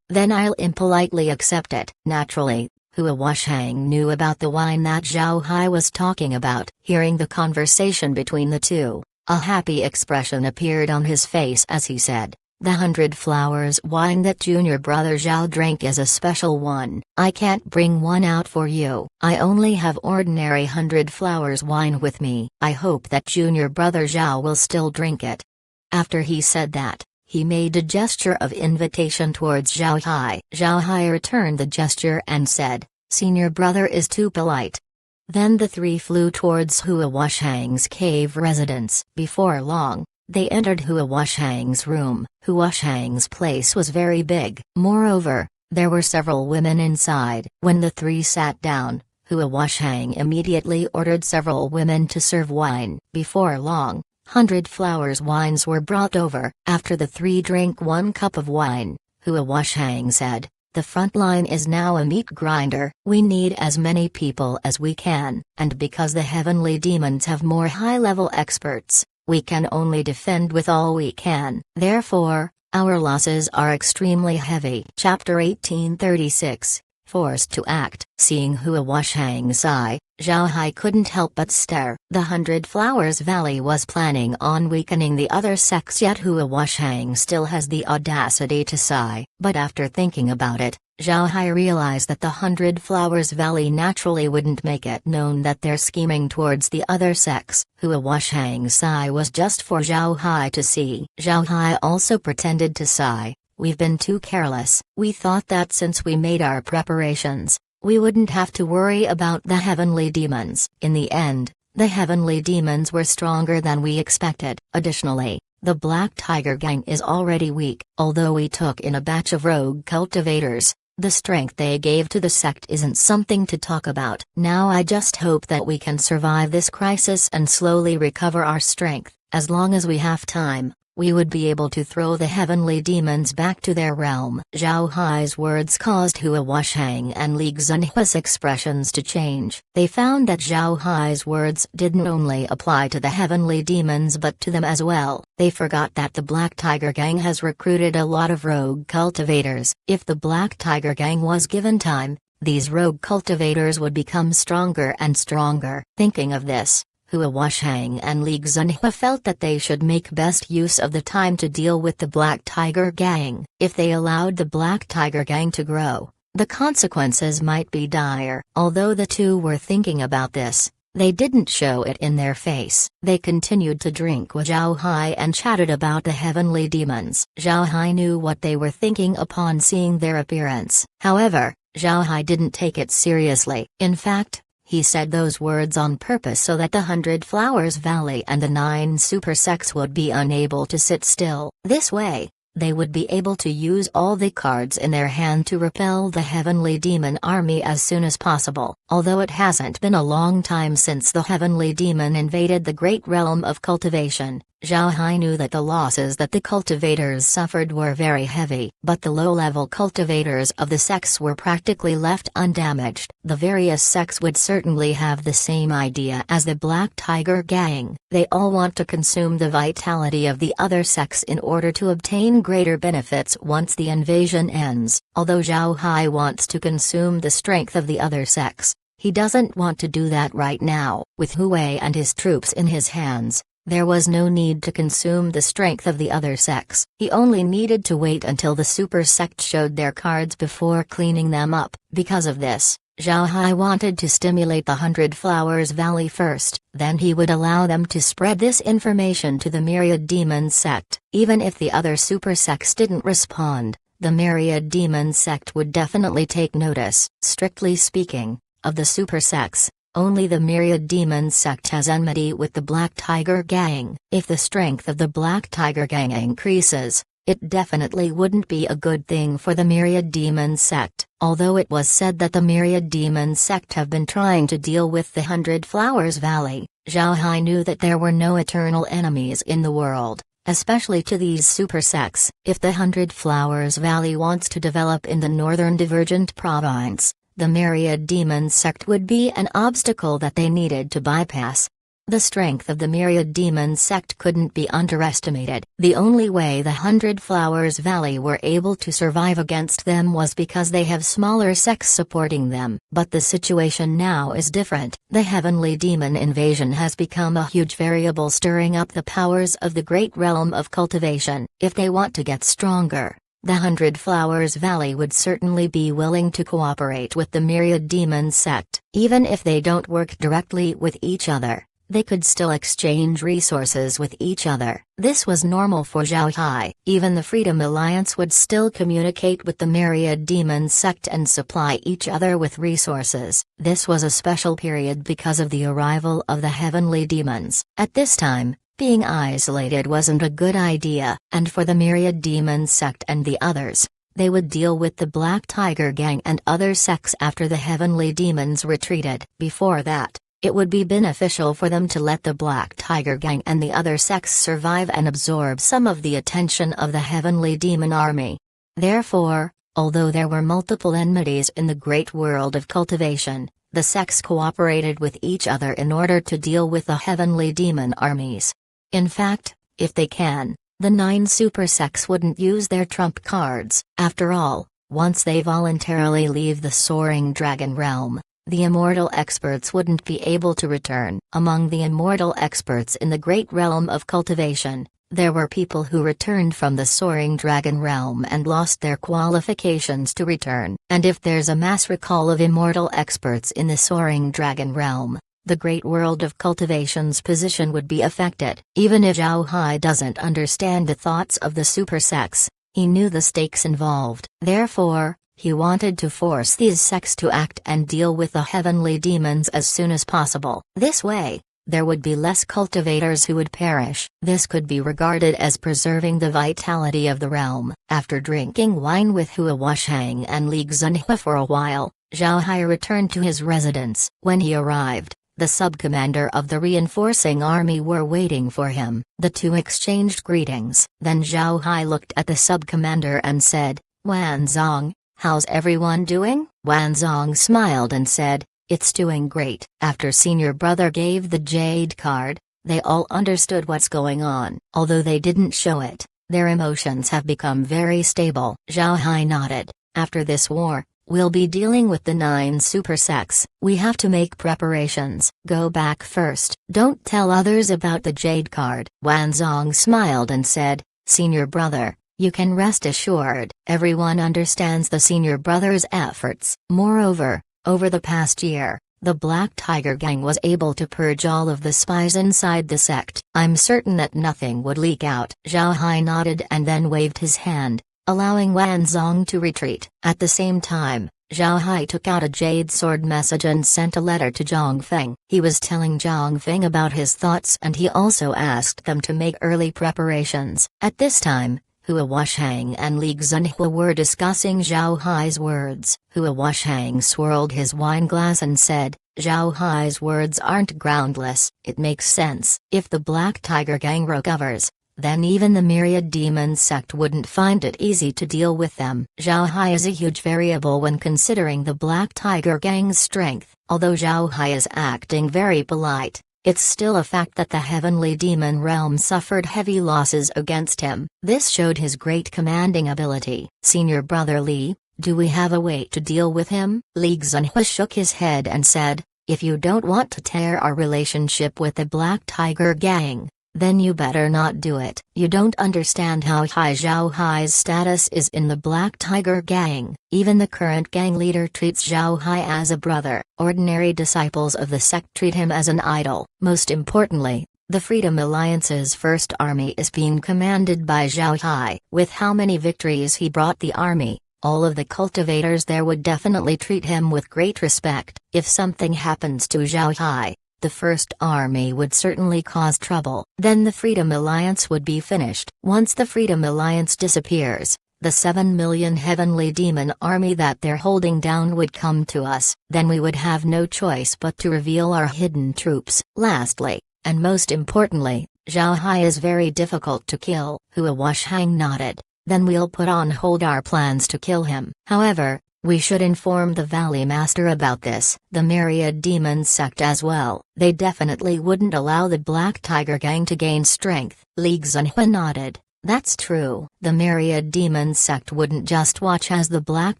Then I'll impolitely accept it." Naturally, Hua Wushang knew about the wine that Zhao Hai was talking about. Hearing the conversation between the two, a happy expression appeared on his face as he said, "The 100 Flowers wine that junior brother Zhao drank is a special one. I can't bring one out for you. I only have ordinary 100 Flowers wine with me. I hope that junior brother Zhao will still drink it." After he said that, he made a gesture of invitation towards Zhao Hai. Zhao Hai returned the gesture and said, "Senior brother is too polite." Then the three flew towards Hua Wushang's cave residence. Before long, They entered Hua Wushang's room. Hua Wushang's place was very big. Moreover, there were several women inside. When the three sat down, Hua Wushang immediately ordered several women to serve wine. Before long, 100 flowers wines were brought over. After the three drank 1 cup of wine, Hua Wushang said, "The front line is now a meat grinder. We need as many people as we can, and because the heavenly demons have more high-level experts, we can only defend with all we can. Therefore, our losses are extremely heavy." Chapter 1836, Forced to Act. Seeing Hua Wushang sigh, Zhao Hai couldn't help but stare. The 100 Flowers Valley was planning on weakening the other sects, yet Hua Wushang still has the audacity to sigh. But after thinking about it, Zhao Hai realized that the 100 Flowers Valley naturally wouldn't make it known that they're scheming towards the other sects. Hua Wushang's sigh was just for Zhao Hai to see. Zhao Hai also pretended to sigh. "We've been too careless. We thought that since we made our preparations, we wouldn't have to worry about the heavenly demons." In the end, the heavenly demons were stronger than we expected. Additionally, the Black Tiger Gang is already weak. Although we took in a batch of rogue cultivators, the strength they gave to the sect isn't something to talk about. Now I just hope that we can survive this crisis and slowly recover our strength. As long as we have time, we would be able to throw the heavenly demons back to their realm. Zhao Hai's words caused Hua Wushang and Li Xunhua's expressions to change. They found that Zhao Hai's words didn't only apply to the heavenly demons but to them as well. They forgot that the Black Tiger Gang has recruited a lot of rogue cultivators. If the Black Tiger Gang was given time, these rogue cultivators would become stronger and stronger. Thinking of this, Hua Wushang and Li Xunhua felt that they should make best use of the time to deal with the Black Tiger Gang. If they allowed the Black Tiger Gang to grow, the consequences might be dire. Although the two were thinking about this, they didn't show it in their face. They continued to drink with Zhao Hai and chatted about the heavenly demons. Zhao Hai knew what they were thinking upon seeing their appearance. However, Zhao Hai didn't take it seriously. In fact, he said those words on purpose so that the 100 Flowers Valley and the 9 super sects would be unable to sit still. This way, they would be able to use all the cards in their hand to repel the heavenly demon army as soon as possible. Although it hasn't been a long time since the heavenly demon invaded the great realm of cultivation, Zhao Hai knew that the losses that the cultivators suffered were very heavy. But the low-level cultivators of the sects were practically left undamaged. The various sects would certainly have the same idea as the Black Tiger Gang. They all want to consume the vitality of the other sects in order to obtain greater benefits once the invasion ends. Although Zhao Hai wants to consume the strength of the other sects, he doesn't want to do that right now. With Hu Wei and his troops in his hands, there was no need to consume the strength of the other sects. He only needed to wait until the super sect showed their cards before cleaning them up. Because of this, Zhao Hai wanted to stimulate the 100 Flowers Valley first, then he would allow them to spread this information to the Myriad Demon sect. Even if the other super sects didn't respond, the Myriad Demon sect would definitely take notice. Strictly speaking, of the super sects, only the Myriad Demon sect has enmity with the Black Tiger Gang. If the strength of the Black Tiger Gang increases, it definitely wouldn't be a good thing for the Myriad Demon sect. Although it was said that the Myriad Demon sect have been trying to deal with the 100 Flowers Valley, Zhao Hai knew that there were no eternal enemies in the world, especially to these super sects. If the 100 Flowers Valley wants to develop in the northern divergent province, the Myriad Demon sect would be an obstacle that they needed to bypass. The strength of the Myriad Demon sect couldn't be underestimated. The only way the 100 Flowers Valley were able to survive against them was because they have smaller sects supporting them. But the situation now is different. The heavenly demon invasion has become a huge variable, stirring up the powers of the great realm of cultivation. If they want to get stronger, the 100 Flowers Valley would certainly be willing to cooperate with the Myriad Demon sect. Even if they don't work directly with each other, they could still exchange resources with each other. This was normal for Zhao Hai. Even the Freedom Alliance would still communicate with the Myriad Demon sect and supply each other with resources. This was a special period because of the arrival of the heavenly demons. At this time, Being isolated wasn't a good idea, and for the Myriad Demon sect and the others, they would deal with the Black Tiger Gang and other sects after the Heavenly Demons retreated. Before that, it would be beneficial for them to let the Black Tiger Gang and the other sects survive and absorb some of the attention of the Heavenly Demon Army. Therefore, although there were multiple enmities in the great world of cultivation, the sects cooperated with each other in order to deal with the Heavenly Demon armies. In fact, if they can, the 9 super sects wouldn't use their trump cards. After all, once they voluntarily leave the Soaring Dragon Realm, the immortal experts wouldn't be able to return. Among the immortal experts in the great realm of cultivation, there were people who returned from the Soaring Dragon Realm and lost their qualifications to return. And if there's a mass recall of immortal experts in the Soaring Dragon Realm, the great world of cultivation's position would be affected. Even if Zhao Hai doesn't understand the thoughts of the super sects, he knew the stakes involved. Therefore, he wanted to force these sects to act and deal with the Heavenly Demons as soon as possible. This way, there would be less cultivators who would perish. This could be regarded as preserving the vitality of the realm. After drinking wine with Hua Washang and Li Xunhua for a while, Zhao Hai returned to his residence. When he arrived, the sub-commander of the reinforcing army were waiting for him. The two exchanged greetings. Then Zhao Hai looked at the sub-commander and said, "Wanzong, how's everyone doing?" Wanzong smiled and said, "It's doing great." After senior brother gave the jade card, they all understood what's going on. Although they didn't show it, their emotions have become very stable. Zhao Hai nodded. After this war, we'll be dealing with the 9 super sects. We have to make preparations. Go back first. Don't tell others about the jade card. Wanzong smiled and said, "Senior brother, you can rest assured. Everyone understands the senior brother's efforts." Moreover, over the past year, the Black Tiger Gang was able to purge all of the spies inside the sect. I'm certain that nothing would leak out. Zhao Hai nodded and then waved his hand, allowing Wanzong to retreat. At the same time, Zhao Hai took out a jade sword message and sent a letter to Zhang Feng. He was telling Zhang Feng about his thoughts and he also asked them to make early preparations. At this time, Hua Washang and Li Xunhua were discussing Zhao Hai's words. Hua Washang swirled his wine glass and said, "Zhao Hai's words aren't groundless. It makes sense. If the Black Tiger Gang recovers, then even the Myriad Demon sect wouldn't find it easy to deal with them." Zhao Hai is a huge variable when considering the Black Tiger Gang's strength. Although Zhao Hai is acting very polite, it's still a fact that the Heavenly Demon realm suffered heavy losses against him. This showed his great commanding ability. "Senior brother Li, do we have a way to deal with him?" Li Xunhua shook his head and said, "If you don't want to tear our relationship with the Black Tiger Gang, then you better not do it. You don't understand how high Zhao Hai's status is in the Black Tiger Gang. Even the current gang leader treats Zhao Hai as a brother. Ordinary disciples of the sect treat him as an idol. Most importantly, the Freedom Alliance's first army is being commanded by Zhao Hai. With how many victories he brought the army, all of the cultivators there would definitely treat him with great respect. If something happens to Zhao Hai, the First Army would certainly cause trouble. Then the Freedom Alliance would be finished. Once the Freedom Alliance disappears, the 7 million Heavenly Demon army that they're holding down would come to us. Then we would have no choice but to reveal our hidden troops." Lastly, and most importantly, Zhao Hai is very difficult to kill. Hua Washang nodded. "Then we'll put on hold our plans to kill him. However, we should inform the Valley Master about this. The Myriad Demon sect as well. They definitely wouldn't allow the Black Tiger Gang to gain strength." Li Xunhua nodded. "That's true. The Myriad Demon sect wouldn't just watch as the Black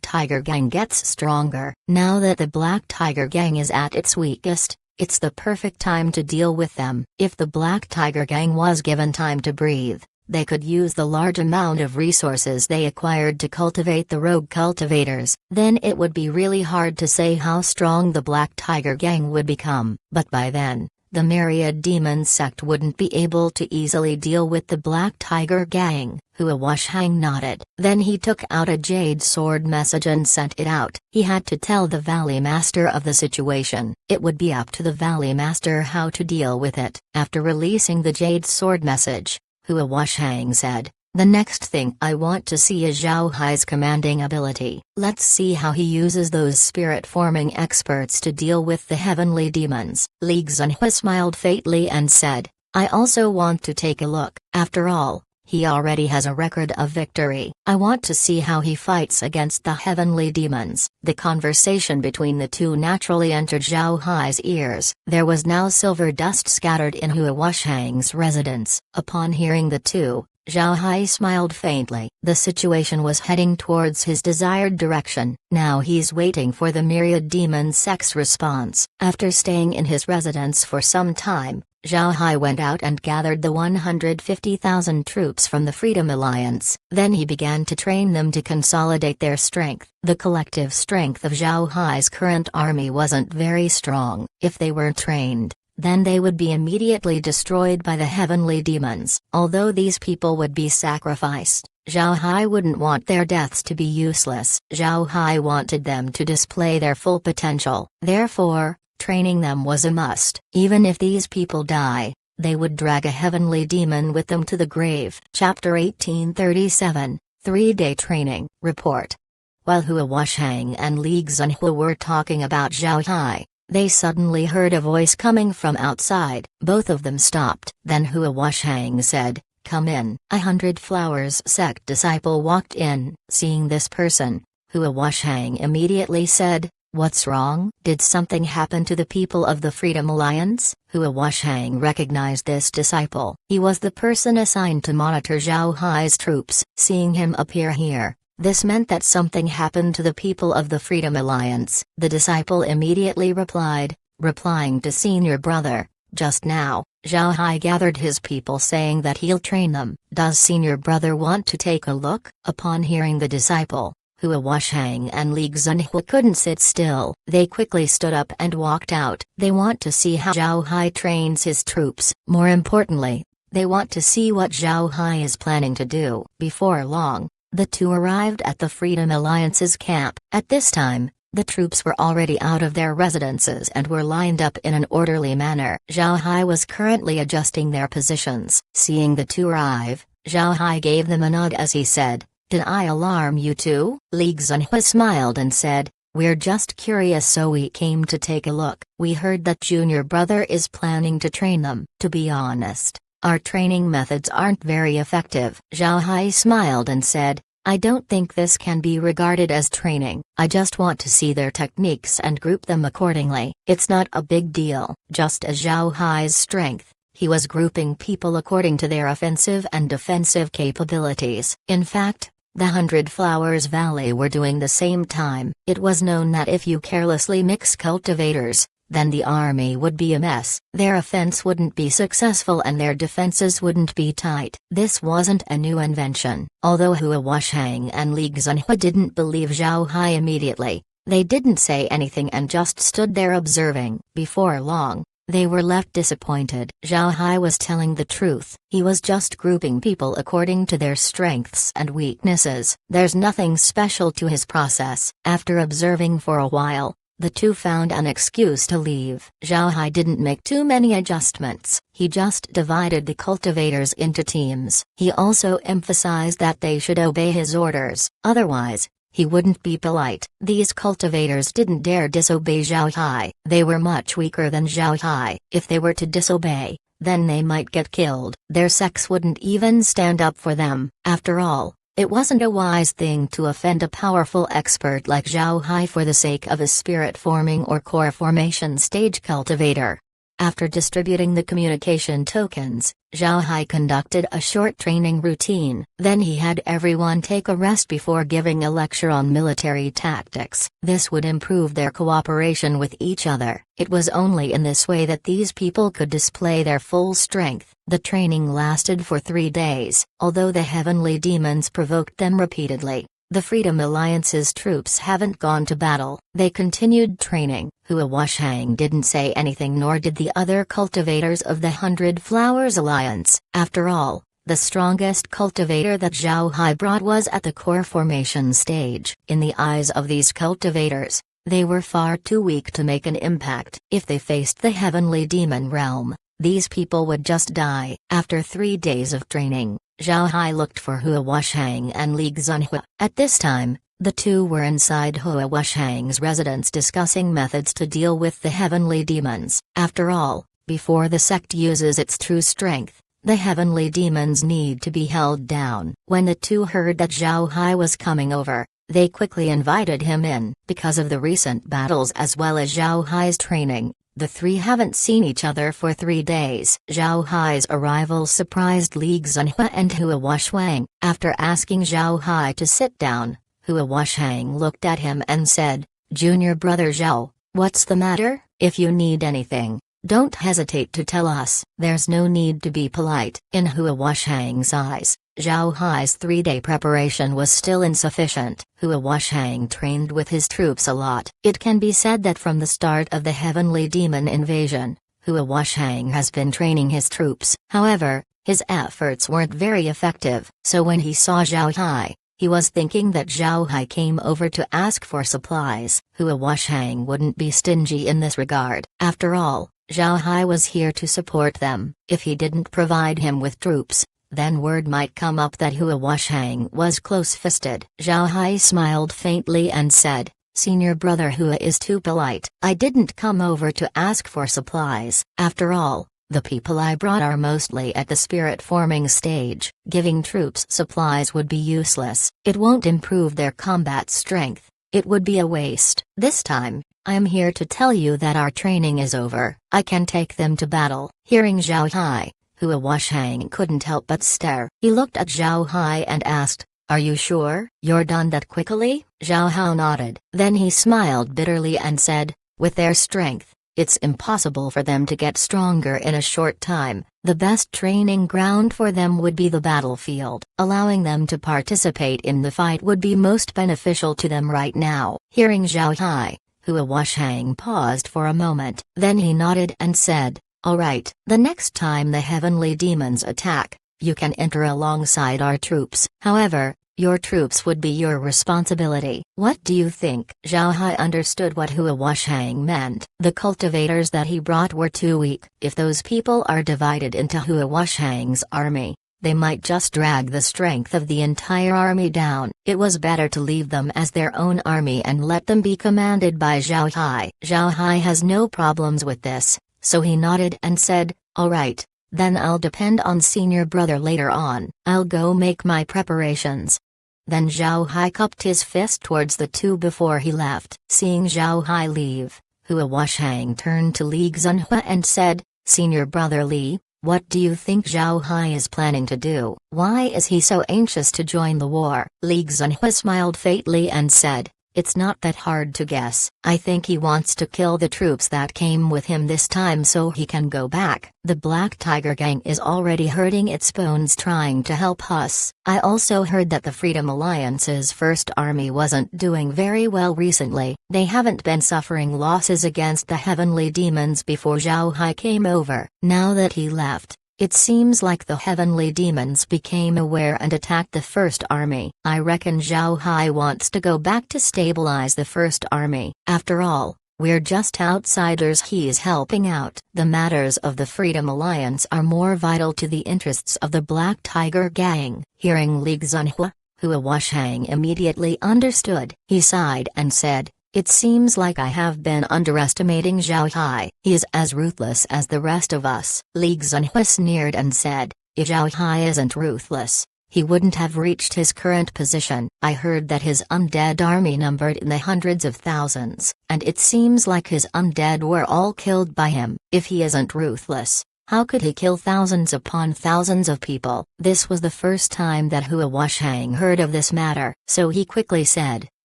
Tiger Gang gets stronger. Now that the Black Tiger Gang is at its weakest, it's the perfect time to deal with them. If the Black Tiger Gang was given time to breathe, they could use the large amount of resources they acquired to cultivate the rogue cultivators. Then it would be really hard to say how strong the Black Tiger Gang would become. But by then, the Myriad Demon sect wouldn't be able to easily deal with the Black Tiger gang. Hua Wushang nodded. Then he took out a jade sword message and sent it out. He had to tell the Valley Master of the situation. It would be up to the Valley Master how to deal with it. After releasing the jade sword message, Hua Wushang said, "The next thing I want to see is Zhao Hai's commanding ability. Let's see how he uses those spirit-forming experts to deal with the heavenly demons." Li Xinhua smiled faintly and said, "I also want to take a look. After all, he already has a record of victory. I want to see how he fights against the heavenly demons." The conversation between the two naturally entered Zhao Hai's ears. There was now silver dust scattered in Hua Wushang's residence. Upon hearing the two, Zhao Hai smiled faintly. The situation was heading towards his desired direction. Now he's waiting for the Myriad Demon sect's response. After staying in his residence for some time, Zhao Hai went out and gathered the 150,000 troops from the Freedom Alliance. Then he began to train them to consolidate their strength. The collective strength of Zhao Hai's current army wasn't very strong. If they were trained, then they would be immediately destroyed by the heavenly demons. Although these people would be sacrificed, Zhao Hai wouldn't want their deaths to be useless. Zhao Hai wanted them to display their full potential. Therefore, training them was a must. Even if these people die, they would drag a heavenly demon with them to the grave. Chapter 1837, 3-Day Training Report. While Hua Wushang and Li Xinhua were talking about Zhao Hai, they suddenly heard a voice coming from outside. Both of them stopped. Then Hua Wushang said, "Come in." 100 Flowers sect disciple walked in. Seeing this person, Hua Wushang immediately said, "What's wrong? Did something happen to the people of the Freedom Alliance?" Hua Wushang recognized this disciple. He was the person assigned to monitor Zhao Hai's troops. Seeing him appear here, this meant that something happened to the people of the Freedom Alliance. The disciple immediately replied, replying to senior brother, "Just now, Zhao Hai gathered his people saying that he'll train them. Does senior brother want to take a look?" Upon hearing the disciple, Hua Wushang and Li Xinhua couldn't sit still. They quickly stood up and walked out. They want to see how Zhao Hai trains his troops. More importantly, they want to see what Zhao Hai is planning to do. Before long, the two arrived at the Freedom Alliance's camp. At this time, the troops were already out of their residences and were lined up in an orderly manner. Zhao Hai was currently adjusting their positions. Seeing the two arrive, Zhao Hai gave them a nod as he said, "Did I alarm you too?" Li Xinhua smiled and said, "We're just curious, so we came to take a look. We heard that junior brother is planning to train them. To be honest, our training methods aren't very effective." Zhao Hai smiled and said, "I don't think this can be regarded as training. I just want to see their techniques and group them accordingly. It's not a big deal." Just as Zhao Hai's strength, he was grouping people according to their offensive and defensive capabilities. In fact, the 100 Flowers Valley were doing the same time. It was known that if you carelessly mix cultivators, then the army would be a mess. Their offense wouldn't be successful and their defenses wouldn't be tight. This wasn't a new invention. Although Hua Wushang and Li Xinhua didn't believe Zhao Hai immediately, they didn't say anything and just stood there observing. Before long, they were left disappointed. Zhao Hai was telling the truth. He was just grouping people according to their strengths and weaknesses. There's nothing special to his process. After observing for a while, the two found an excuse to leave. Zhao Hai didn't make too many adjustments. He just divided the cultivators into teams. He also emphasized that they should obey his orders, otherwise, he wouldn't be polite. These cultivators didn't dare disobey Zhao Hai. They were much weaker than Zhao Hai. If they were to disobey, then they might get killed. Their sex wouldn't even stand up for them. After all, it wasn't a wise thing to offend a powerful expert like Zhao Hai for the sake of a spirit-forming or core formation stage cultivator. After distributing the communication tokens, Zhao Hai conducted a short training routine. Then he had everyone take a rest before giving a lecture on military tactics. This would improve their cooperation with each other. It was only in this way that these people could display their full strength. The training lasted for 3 days. Although the heavenly demons provoked them repeatedly, The Freedom Alliance's troops haven't gone to battle, they continued training. Hua Wushang didn't say anything, nor did the other cultivators of the Hundred Flowers Alliance. After all, the strongest cultivator that Zhao Hai brought was at the core formation stage. In the eyes of these cultivators, they were far too weak to make an impact. If they faced the Heavenly Demon Realm, these people would just die. After 3 days of training, Zhao Hai looked for Hua Wushang and Li Xunhua. At this time, the two were inside Hua Wushang's residence discussing methods to deal with the heavenly demons. After all, before the sect uses its true strength, the heavenly demons need to be held down. When the two heard that Zhao Hai was coming over, they quickly invited him in. Because of the recent battles as well as Zhao Hai's training, the three haven't seen each other for 3 days. Zhao Hai's arrival surprised Li Xunhua and Hua Wushang. After asking Zhao Hai to sit down, Hua Wushang looked at him and said, "Junior brother Zhao, what's the matter? If you need anything, don't hesitate to tell us." There's no need to be polite. In Hua Wushang's eyes, Zhao Hai's 3-day preparation was still insufficient. Hua Wushang trained with his troops a lot. It can be said that from the start of the heavenly demon invasion, Hua Wushang has been training his troops. However, his efforts weren't very effective. So when he saw Zhao Hai, he was thinking that Zhao Hai came over to ask for supplies. Hua Wushang wouldn't be stingy in this regard. After all, Zhao Hai was here to support them. If he didn't provide him with troops, then word might come up that Hua Wushang was close-fisted. Zhao Hai smiled faintly and said, "Senior brother Hua is too polite. I didn't come over to ask for supplies. After all, the people I brought are mostly at the spirit-forming stage. Giving troops supplies would be useless. It won't improve their combat strength. It would be a waste. This time, I am here to tell you that our training is over. I can take them to battle." Hearing Zhao Hai, Hua Wushang couldn't help but stare. He looked at Zhao Hai and asked, "Are you sure you're done that quickly?" Zhao Hai nodded. Then he smiled bitterly and said, "With their strength, it's impossible for them to get stronger in a short time. The best training ground for them would be the battlefield. Allowing them to participate in the fight would be most beneficial to them right now." Hearing Zhao Hai, Hua Wushang paused for a moment. Then he nodded and said, "All right. The next time the heavenly demons attack, you can enter alongside our troops. However, your troops would be your responsibility." "What do you think?" Zhao Hai understood what Hua Wushang meant. The cultivators that he brought were too weak. If those people are divided into Hua Wushang's army, they might just drag the strength of the entire army down. It was better to leave them as their own army and let them be commanded by Zhao Hai. Zhao Hai has no problems with this, so he nodded and said, "All right, then I'll depend on senior brother later on. I'll go make my preparations." Then Zhao Hai cupped his fist towards the two before he left. Seeing Zhao Hai leave, Hua Wushang turned to Li Xunhua and said, "Senior brother Li, what do you think Zhao Hai is planning to do? Why is he so anxious to join the war?" Li Xunhua smiled faintly and said, "It's not that hard to guess. I think he wants to kill the troops that came with him this time so he can go back. The Black Tiger Gang is already hurting its bones trying to help us. I also heard that the Freedom Alliance's first army wasn't doing very well recently. They haven't been suffering losses against the heavenly demons before Zhao Hai came over. Now that he left, it seems like the heavenly demons became aware and attacked the first army. I reckon Zhao Hai wants to go back to stabilize the first army. After all, we're just outsiders he's helping out. The matters of the Freedom Alliance are more vital to the interests of the Black Tiger Gang." Hearing Li Xunhua, Hua Wushang immediately understood. He sighed and said, "It seems like I have been underestimating Zhao Hai. He is as ruthless as the rest of us." Li Xunhua sneered and said, "If Zhao Hai isn't ruthless, he wouldn't have reached his current position. I heard that his undead army numbered in the hundreds of thousands, and it seems like his undead were all killed by him. If he isn't ruthless, how could he kill thousands upon thousands of people?" This was the first time that Hua Wushang heard of this matter, so he quickly said,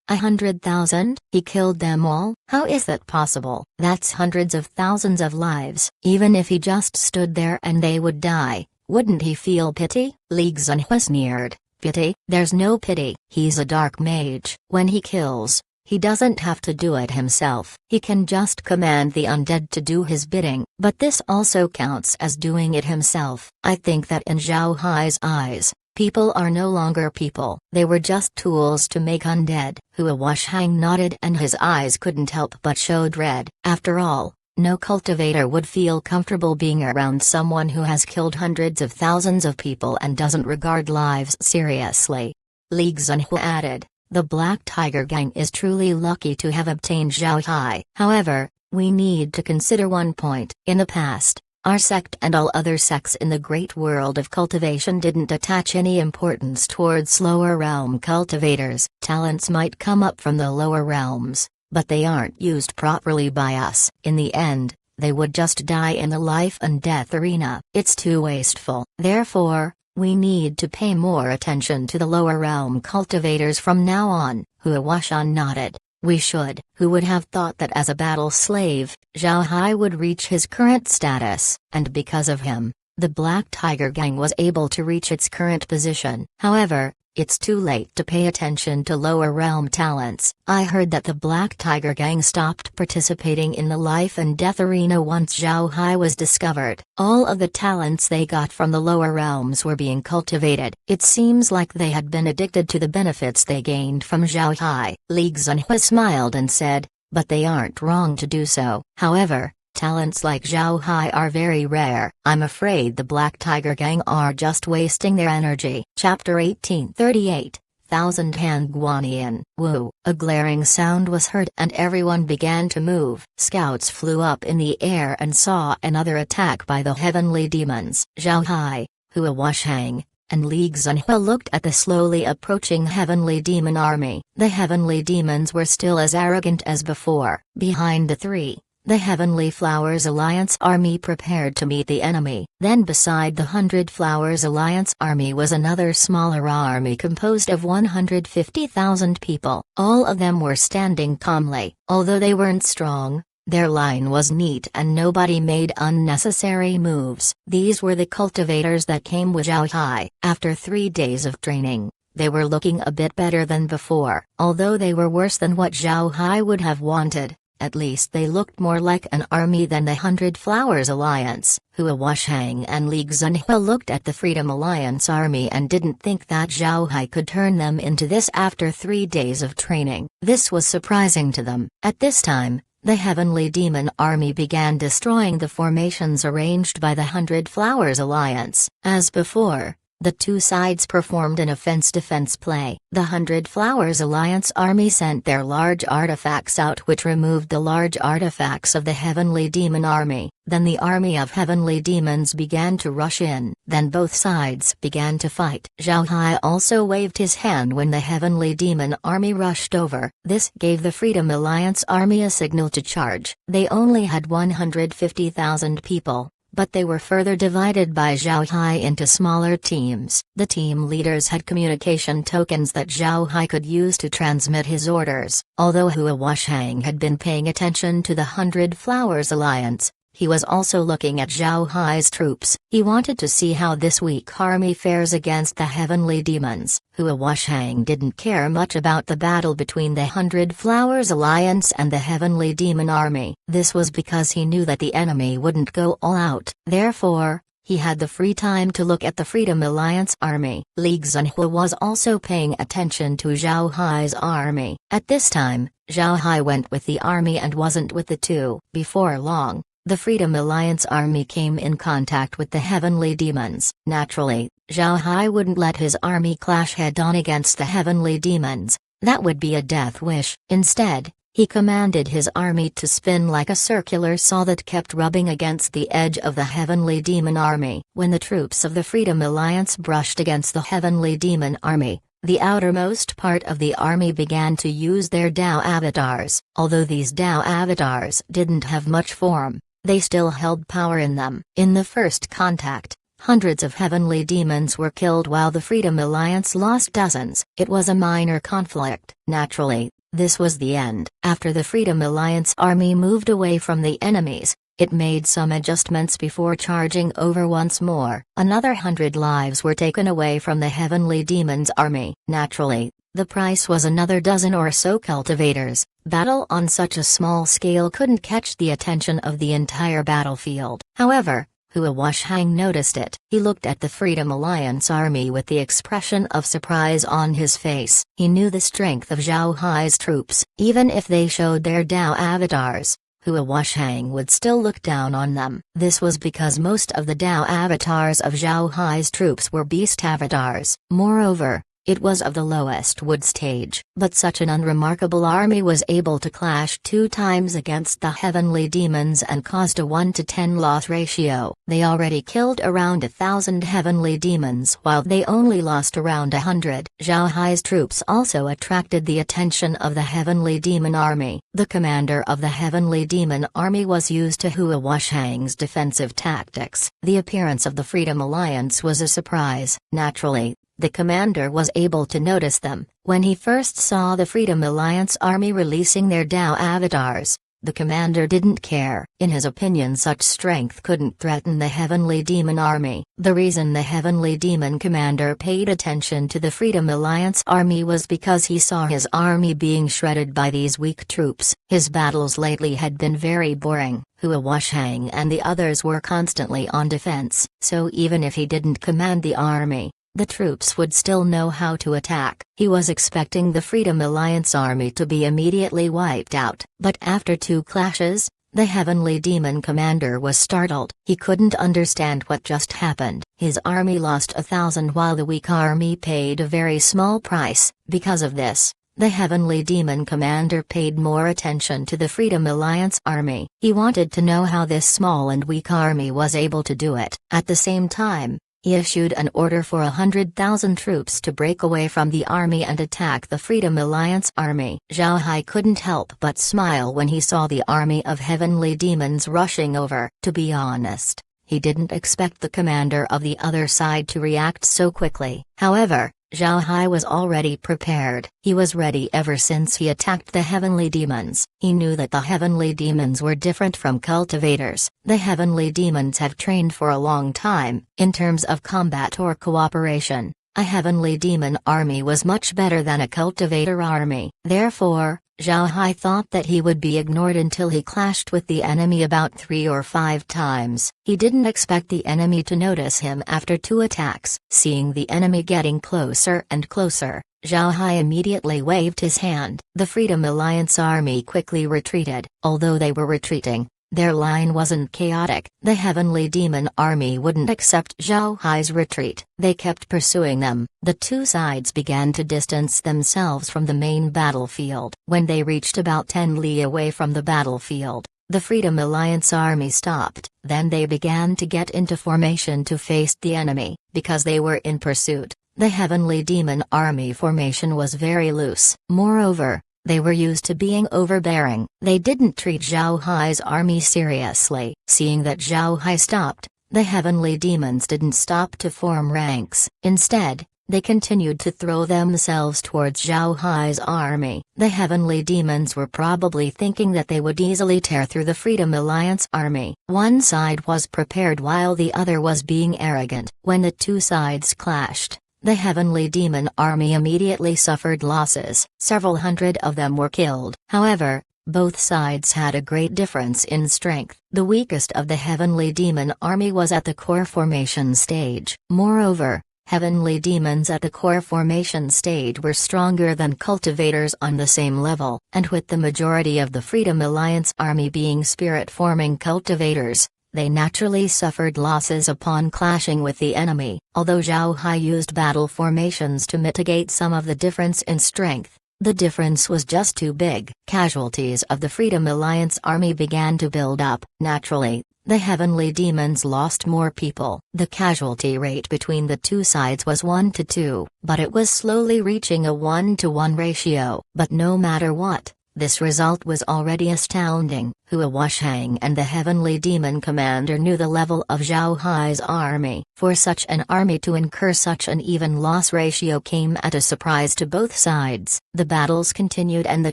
100,000? He killed them all? How is that possible? That's hundreds of thousands of lives. Even if he just stood there and they would die, wouldn't he feel pity?" Li Xunhua sneered, Pity? There's no pity. He's a dark mage. When he kills, he doesn't have to do it himself. He can just command the undead to do his bidding, but this also counts as doing it himself. I think that in Zhao Hai's eyes, people are no longer people. They were just tools to make undead. Hua Wushang nodded and his eyes couldn't help but show dread. After all, no cultivator would feel comfortable being around someone who has killed hundreds of thousands of people and doesn't regard lives seriously. Li Xunhua added, the Black Tiger Gang is truly lucky to have obtained Zhao Hai. However, we need to consider one point. In the past, our sect and all other sects in the great world of cultivation didn't attach any importance towards lower realm cultivators. Talents might come up from the lower realms, but they aren't used properly by us. In the end, they would just die in the life and death arena. It's too wasteful. Therefore, we need to pay more attention to the lower realm cultivators from now on. Hua Wushang nodded. We should. Who would have thought that as a battle slave, Zhao Hai would reach his current status, and because of him, the Black Tiger Gang was able to reach its current position. However, it's too late to pay attention to lower realm talents. I heard that the Black Tiger Gang stopped participating in the life and death arena once Zhao Hai was discovered. All of the talents they got from the lower realms were being cultivated. It seems like they had been addicted to the benefits they gained from Zhao Hai. Li Xunhua smiled and said, but they aren't wrong to do so. However, talents like Zhao Hai are very rare. I'm afraid the Black Tiger Gang are just wasting their energy. Chapter 1838, Thousand Hand Guanyin. Woo! A glaring sound was heard and everyone began to move. Scouts flew up in the air and saw another attack by the heavenly demons. Zhao Hai, Hua Wushang, and Li Xunhua looked at the slowly approaching heavenly demon army. The heavenly demons were still as arrogant as before. Behind the three, the Heavenly Flowers Alliance army prepared to meet the enemy. Then beside the 100 Flowers Alliance army was another smaller army composed of 150,000 people. All of them were standing calmly. Although they weren't strong, their line was neat and nobody made unnecessary moves. These were the cultivators that came with Zhao Hai. After 3 days of training, they were looking a bit better than before. Although they were worse than what Zhao Hai would have wanted, at least they looked more like an army than the 100 Flowers Alliance. Hua Wushang and Li Xunhua looked at the Freedom Alliance army and didn't think that Zhao Hai could turn them into this after 3 days of training. This was surprising to them. At this time, the Heavenly Demon army began destroying the formations arranged by the 100 Flowers Alliance. As before, the two sides performed an offense-defense play. The 100 Flowers Alliance army sent their large artifacts out which removed the large artifacts of the Heavenly Demon army. Then the army of Heavenly Demons began to rush in. Then both sides began to fight. Zhao Hai also waved his hand when the Heavenly Demon army rushed over. This gave the Freedom Alliance army a signal to charge. They only had 150,000 people, but they were further divided by Zhao Hai into smaller teams. The team leaders had communication tokens that Zhao Hai could use to transmit his orders. Although Hua Wushang had been paying attention to the 100 Flowers Alliance, he was also looking at Zhao Hai's troops. He wanted to see how this weak army fares against the Heavenly Demons. Hua Wushang didn't care much about the battle between the 100 Flowers Alliance and the Heavenly Demon army. This was because he knew that the enemy wouldn't go all out. Therefore, he had the free time to look at the Freedom Alliance army. Li Xunhua was also paying attention to Zhao Hai's army. At this time, Zhao Hai went with the army and wasn't with the two. Before long, the Freedom Alliance army came in contact with the Heavenly Demons. Naturally, Zhao Hai wouldn't let his army clash head-on against the Heavenly Demons. That would be a death wish. Instead, he commanded his army to spin like a circular saw that kept rubbing against the edge of the Heavenly Demon army. When the troops of the Freedom Alliance brushed against the Heavenly Demon army, the outermost part of the army began to use their Dao avatars. Although these Dao avatars didn't have much form, they still held power in them. In the first contact, hundreds of Heavenly Demons were killed while the Freedom Alliance lost dozens. It was a minor conflict. Naturally, this was the end. After the Freedom Alliance army moved away from the enemies, it made some adjustments before charging over once more. Another 100 lives were taken away from the heavenly demon's army. Naturally, the price was another dozen or so cultivators. Battle on such a small scale couldn't catch the attention of the entire battlefield. However, Hua Wushang noticed it. He looked at the Freedom Alliance army with the expression of surprise on his face. He knew the strength of Zhao Hai's troops. Even if they showed their Dao avatars, Hua Wushang would still look down on them. This was because most of the Dao avatars of Zhao Hai's troops were beast avatars. Moreover, it was of the lowest wood stage. But such an unremarkable army was able to clash 2 times against the heavenly demons and caused a 1 to 10 loss ratio. They already killed around 1,000 heavenly demons while they only lost around 100. Zhao Hai's troops also attracted the attention of the heavenly demon army. The commander of the heavenly demon army was used to Hua Wushang's defensive tactics. The appearance of the Freedom Alliance was a surprise. Naturally, the commander was able to notice them. When he first saw the Freedom Alliance army releasing their Dao avatars, the commander didn't care. In his opinion, such strength couldn't threaten the heavenly demon army. The reason the heavenly demon commander paid attention to the Freedom Alliance army was because he saw his army being shredded by these weak troops. His battles lately had been very boring. Hua Wushang and the others were constantly on defense, so even if he didn't command the army, the troops would still know how to attack. He was expecting the Freedom Alliance army to be immediately wiped out. But after 2 clashes, the heavenly demon commander was startled. He couldn't understand what just happened. His army lost 1,000 while the weak army paid a very small price. Because of this, the heavenly demon commander paid more attention to the Freedom Alliance army. He wanted to know how this small and weak army was able to do it. At the same time, he issued an order for 100,000 troops to break away from the army and attack the Freedom Alliance army. Zhao Hai couldn't help but smile when he saw the army of heavenly demons rushing over. To be honest, he didn't expect the commander of the other side to react so quickly. However, Zhao Hai was already prepared. He was ready ever since he attacked the heavenly demons. He knew that the heavenly demons were different from cultivators. The heavenly demons have trained for a long time. In terms of combat or cooperation, a heavenly demon army was much better than a cultivator army. Therefore, Zhao Hai thought that he would be ignored until he clashed with the enemy about 3 or 5 times. He didn't expect the enemy to notice him after 2 attacks. Seeing the enemy getting closer and closer, Zhao Hai immediately waved his hand. The Freedom Alliance army quickly retreated. Although they were retreating, their line wasn't chaotic. The heavenly demon army wouldn't accept Zhao Hai's retreat. They kept pursuing them. The 2 sides began to distance themselves from the main battlefield. When they reached about 10 li away from the battlefield, the Freedom Alliance army stopped. Then they began to get into formation to face the enemy. Because they were in pursuit, the heavenly demon army formation was very loose. Moreover, they were used to being overbearing. They didn't treat Zhao Hai's army seriously. Seeing that Zhao Hai stopped, the heavenly demons didn't stop to form ranks. Instead, they continued to throw themselves towards Zhao Hai's army. The heavenly demons were probably thinking that they would easily tear through the Freedom Alliance army. One side was prepared while the other was being arrogant. When the 2 sides clashed, the heavenly demon army immediately suffered losses. Several hundred of them were killed. However, both sides had a great difference in strength. The weakest of the heavenly demon army was at the core formation stage. Moreover, heavenly demons at the core formation stage were stronger than cultivators on the same level. And with the majority of the Freedom Alliance army being spirit-forming cultivators, they naturally suffered losses upon clashing with the enemy. Although Zhao Hai used battle formations to mitigate some of the difference in strength, the difference was just too big. Casualties of the Freedom Alliance army began to build up. Naturally, the heavenly demons lost more people. The casualty rate between the 2 sides was 1 to 2, but it was slowly reaching a 1 to 1 ratio. But no matter what, this result was already astounding. Hua Wushang and the heavenly demon commander knew the level of Zhao Hai's army. For such an army to incur such an even loss ratio came at a surprise to both sides. The battles continued and the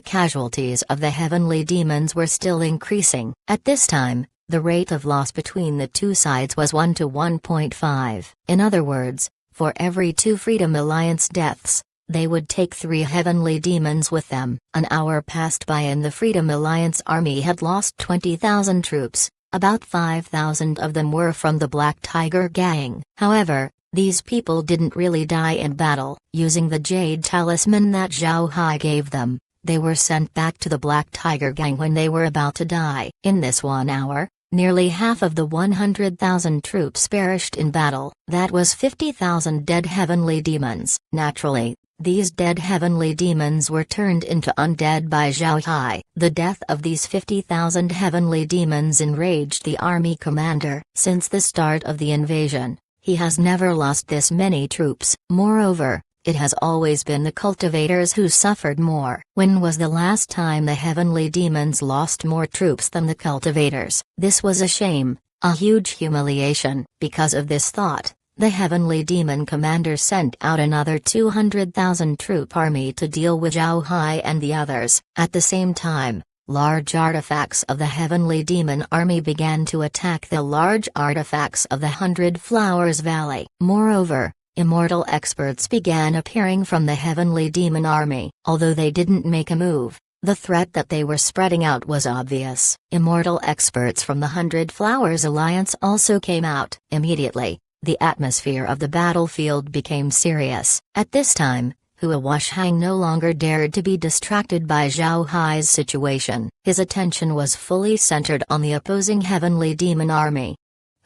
casualties of the heavenly demons were still increasing. At this time, The rate of loss between the two sides was 1 to 1.5. In other words, for every 2 Freedom Alliance deaths, they would take 3 heavenly demons with them. An hour passed by and the Freedom Alliance army had lost 20,000 troops. About 5,000 of them were from the Black Tiger gang. However, these people didn't really die in battle. Using the Jade Talisman that Zhao Hai gave them, they were sent back to the Black Tiger gang when they were about to die. In this 1 hour, nearly half of the 100,000 troops perished in battle. That was 50,000 dead heavenly demons. Naturally, these dead heavenly demons were turned into undead by Zhao Hai. The death of these 50,000 heavenly demons enraged the army commander. Since the start of the invasion, he has never lost this many troops. Moreover, it has always been the cultivators who suffered more. When was the last time the heavenly demons lost more troops than the cultivators? This was a shame, a huge humiliation. Because of this thought, the heavenly demon commander sent out another 200,000 troop army to deal with Zhao Hai and the others. At the same time, large artifacts of the heavenly demon army began to attack the large artifacts of the 100 Flowers Valley. Moreover, immortal experts began appearing from the heavenly demon army. Although they didn't make a move, the threat that they were spreading out was obvious. Immortal experts from the 100 Flowers Alliance also came out. Immediately, the atmosphere of the battlefield became serious. At this time, Hua Wushang no longer dared to be distracted by Zhao Hai's situation. His attention was fully centered on the opposing heavenly demon army.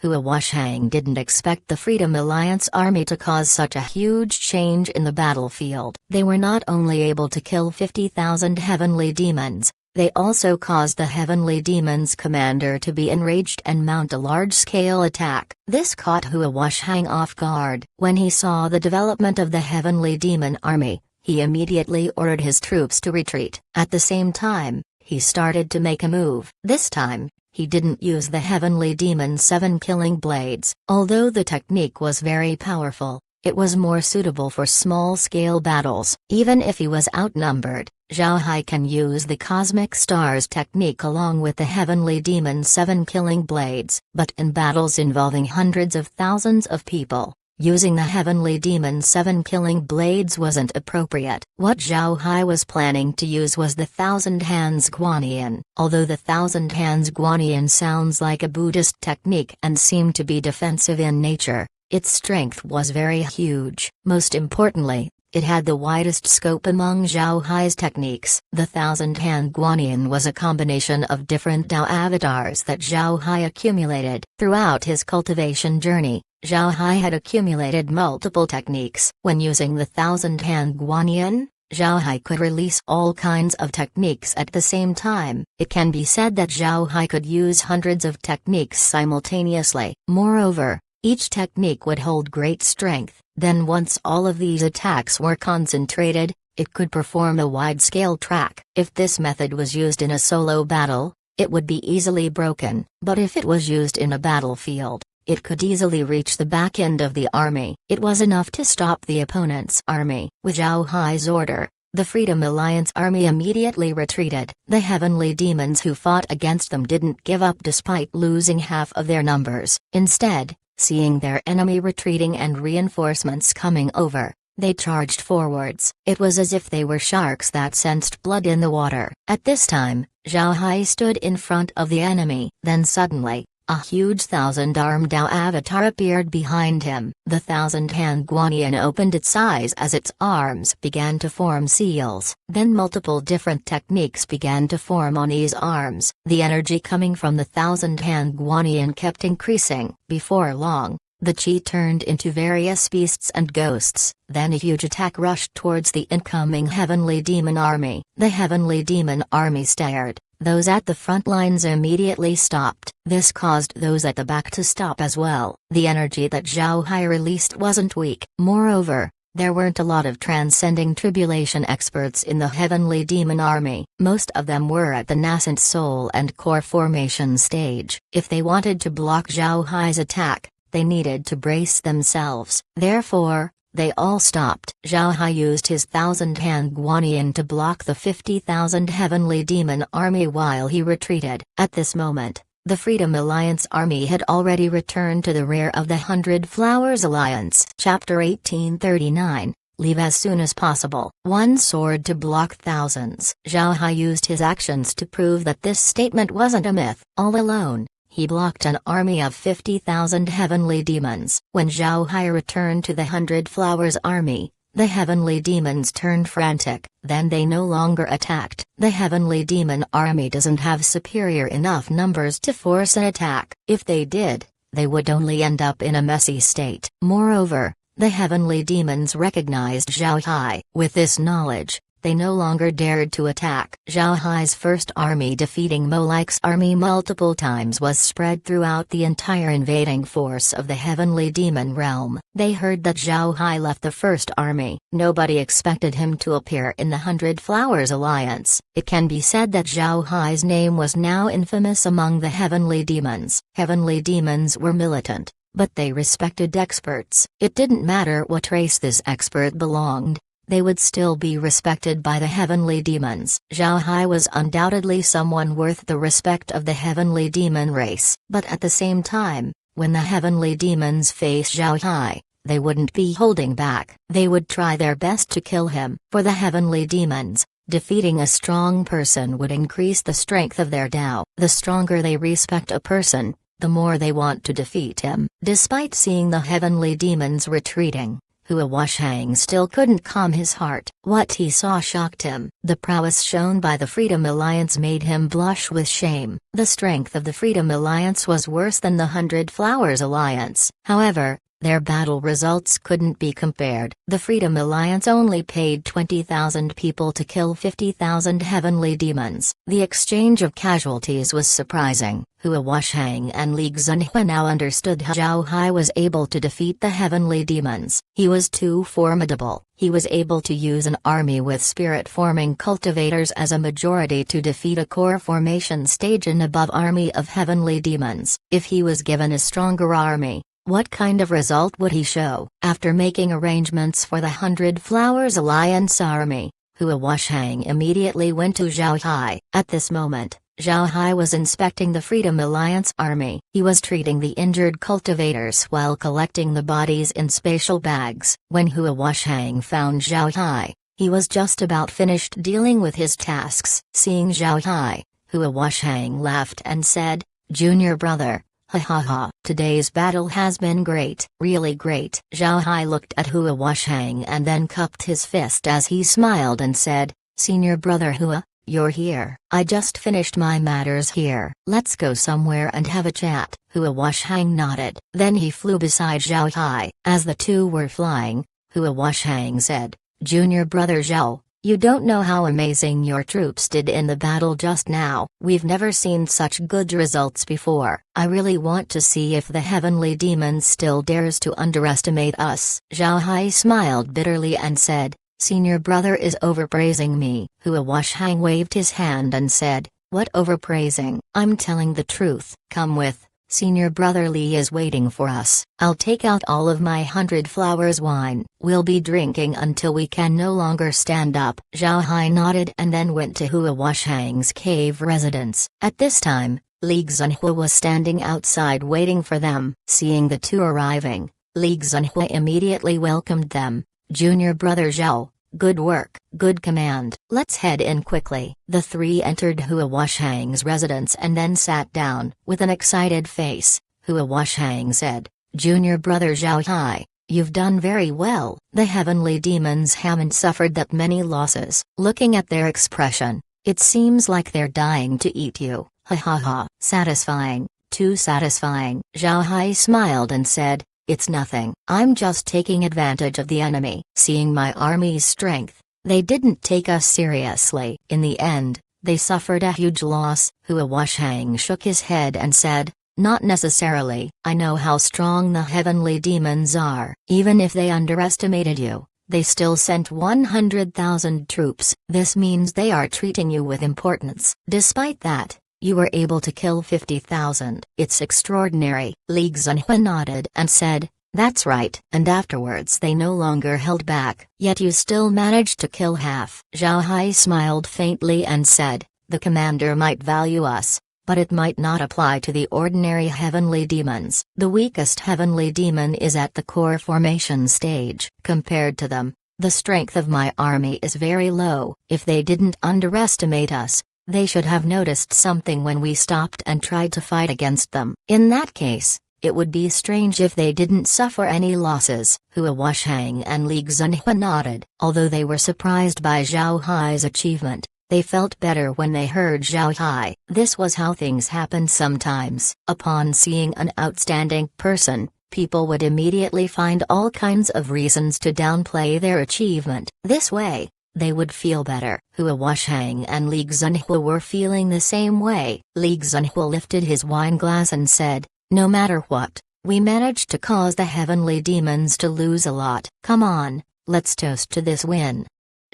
Hua Wushang didn't expect the Freedom Alliance army to cause such a huge change in the battlefield. They were not only able to kill 50,000 heavenly demons, they also caused the heavenly demons commander to be enraged and mount a large-scale attack. This caught Hua Wushang off guard. When he saw the development of the heavenly demon army, he immediately ordered his troops to retreat. At the same time, he started to make a move. This time, he didn't use the heavenly demon 7 killing blades. Although the technique was very powerful, it was more suitable for small-scale battles. Even if he was outnumbered, Zhao Hai can use the Cosmic Stars technique along with the heavenly demon 7 killing blades. But in battles involving hundreds of thousands of people, using the heavenly demon 7 killing blades wasn't appropriate. What Zhao Hai was planning to use was the Thousand Hands Guanyin. Although the Thousand Hands Guanyin sounds like a Buddhist technique and seemed to be defensive in nature, its strength was very huge. Most importantly, it had the widest scope among Zhao Hai's techniques. The Thousand Hand Guanyin was a combination of different Dao avatars that Zhao Hai accumulated. Throughout his cultivation journey, Zhao Hai had accumulated multiple techniques. When using the Thousand Hand Guanyin, Zhao Hai could release all kinds of techniques at the same time. It can be said that Zhao Hai could use hundreds of techniques simultaneously. Moreover, each technique would hold great strength. Then once all of these attacks were concentrated, it could perform a wide-scale track. If this method was used in a solo battle, it would be easily broken. But if it was used in a battlefield, it could easily reach the back end of the army. It was enough to stop the opponent's army. With Zhao Hai's order, the Freedom Alliance army immediately retreated. The heavenly demons who fought against them didn't give up despite losing half of their numbers. Instead, seeing their enemy retreating and reinforcements coming over, they charged forwards. It was as if they were sharks that sensed blood in the water. At this time, Zhao Hai stood in front of the enemy. Then suddenly, a huge 1,000-armed Dao avatar appeared behind him. The Thousand-Hand Guanyin opened its eyes as its arms began to form seals. Then multiple different techniques began to form on these arms. The energy coming from the Thousand-Hand Guanyin kept increasing. Before long, the chi turned into various beasts and ghosts. Then a huge attack rushed towards the incoming heavenly demon army. The heavenly demon army stared. Those at the front lines immediately stopped. This caused those at the back to stop as well. The energy that Zhao Hai released wasn't weak. Moreover, there weren't a lot of transcending tribulation experts in the heavenly demon army. Most of them were at the nascent soul and core formation stage. If they wanted to block Zhao Hai's attack, they needed to brace themselves. Therefore, they all stopped. Zhao Hai used his Thousand-Hand Guanyin to block the 50,000 heavenly demon army while he retreated. At this moment, The Freedom Alliance army had already returned to the rear of the Hundred Flowers Alliance. Chapter 1839. Leave as soon as possible. One sword to block thousands. Zhao Hai used his actions to prove that this statement wasn't a myth. All alone, he blocked an army of 50,000 heavenly demons. When Zhao Hai returned to the Hundred Flowers army, the heavenly demons turned frantic, then they no longer attacked. The heavenly demon army doesn't have superior enough numbers to force an attack. If they did, they would only end up in a messy state. Moreover, the heavenly demons recognized Zhao Hai. With this knowledge, they no longer dared to attack. Zhao Hai's first army defeating Molike's army multiple times was spread throughout the entire invading force of the heavenly demon realm. They heard that Zhao Hai left the first army. Nobody expected him to appear in the Hundred Flowers Alliance. It can be said that Zhao Hai's name was now infamous among the heavenly demons. Heavenly demons were militant, but they respected experts. It didn't matter what race this expert belonged. They would still be respected by the heavenly demons. Zhao Hai was undoubtedly someone worth the respect of the heavenly demon race. But at the same time, when the heavenly demons faced Zhao Hai, they wouldn't be holding back. They would try their best to kill him. For the heavenly demons, defeating a strong person would increase the strength of their Tao. The stronger they respect a person, the more they want to defeat him. Despite seeing the heavenly demons retreating, Hua Washang still couldn't calm his heart. What he saw shocked him. The prowess shown by the Freedom Alliance made him blush with shame. The strength of the Freedom Alliance was worse than the Hundred Flowers Alliance. However, their battle results couldn't be compared. The Freedom Alliance only paid 20,000 people to kill 50,000 heavenly demons. The exchange of casualties was surprising. Hua Washang and Li Xunhua now understood how Zhao Hai was able to defeat the heavenly demons. He was too formidable. He was able to use an army with spirit-forming cultivators as a majority to defeat a core formation stage and above army of heavenly demons. If he was given a stronger army, what kind of result would he show? After making arrangements for the Hundred Flowers Alliance army, Hua Washang immediately went to Zhao Hai. At this moment, Zhao Hai was inspecting the Freedom Alliance army. He was treating the injured cultivators while collecting the bodies in spatial bags. When Hua Washang found Zhao Hai, he was just about finished dealing with his tasks. Seeing Zhao Hai, Hua Washang laughed and said, "Junior brother, ha ha ha. Today's battle has been great, really great." Zhao Hai looked at Hua Washang and then cupped his fist as he smiled and said, "Senior brother Hua, you're here. I just finished my matters here. Let's go somewhere and have a chat." Hua Washang nodded. Then he flew beside Zhao Hai. As the two were flying, Hua Washang said, "Junior brother Zhao, you don't know how amazing your troops did in the battle just now. We've never seen such good results before. I really want to see if the heavenly demon still dares to underestimate us." Zhao Hai smiled bitterly and said, "Senior brother is overpraising me." Hua Washang waved his hand and said, "What overpraising? I'm telling the truth. Come with. Senior brother Li is waiting for us. I'll take out all of my Hundred Flowers wine. We'll be drinking until we can no longer stand up." Zhao Hai nodded and then went to Hua Washang's cave residence. At this time, Li Xunhua was standing outside waiting for them. Seeing the two arriving, Li Xunhua immediately welcomed them. "Junior brother Zhao, good work, good command. Let's head in quickly." The three entered Hua Washang's residence and then sat down. With an excited face, Hua Washang said, "Junior brother Zhao Hai, you've done very well. The heavenly demons haven't suffered that many losses. Looking at their expression, it seems like they're dying to eat you. Ha ha ha." "Satisfying, too satisfying." Zhao Hai smiled and said, "It's nothing. I'm just taking advantage of the enemy." Seeing my army's strength, they didn't take us seriously. In the end, they suffered a huge loss. Hua Washang shook his head and said, "Not necessarily. I know how strong the heavenly demons are. Even if they underestimated you, they still sent 100,000 troops. This means they are treating you with importance. Despite that, you were able to kill 50,000. It's extraordinary." Li Xunhua nodded and said, "That's right." And afterwards they no longer held back. "Yet you still managed to kill half." Zhao Hai smiled faintly and said, "The commander might value us, but it might not apply to the ordinary heavenly demons. The weakest heavenly demon is at the core formation stage. Compared to them, the strength of my army is very low. If they didn't underestimate us, they should have noticed something when we stopped and tried to fight against them. In that case, it would be strange if they didn't suffer any losses. Hua Wushang and Li Xunhua nodded. Although they were surprised by Zhao Hai's achievement, they felt better when they heard Zhao Hai. This was how things happened sometimes. Upon seeing an outstanding person, people would immediately find all kinds of reasons to downplay their achievement. This way, they would feel better. Hua Wushang and Li Xunhua were feeling the same way. Li Xunhua lifted his wine glass and said, "No matter what, we managed to cause the heavenly demons to lose a lot. Come on, let's toast to this win."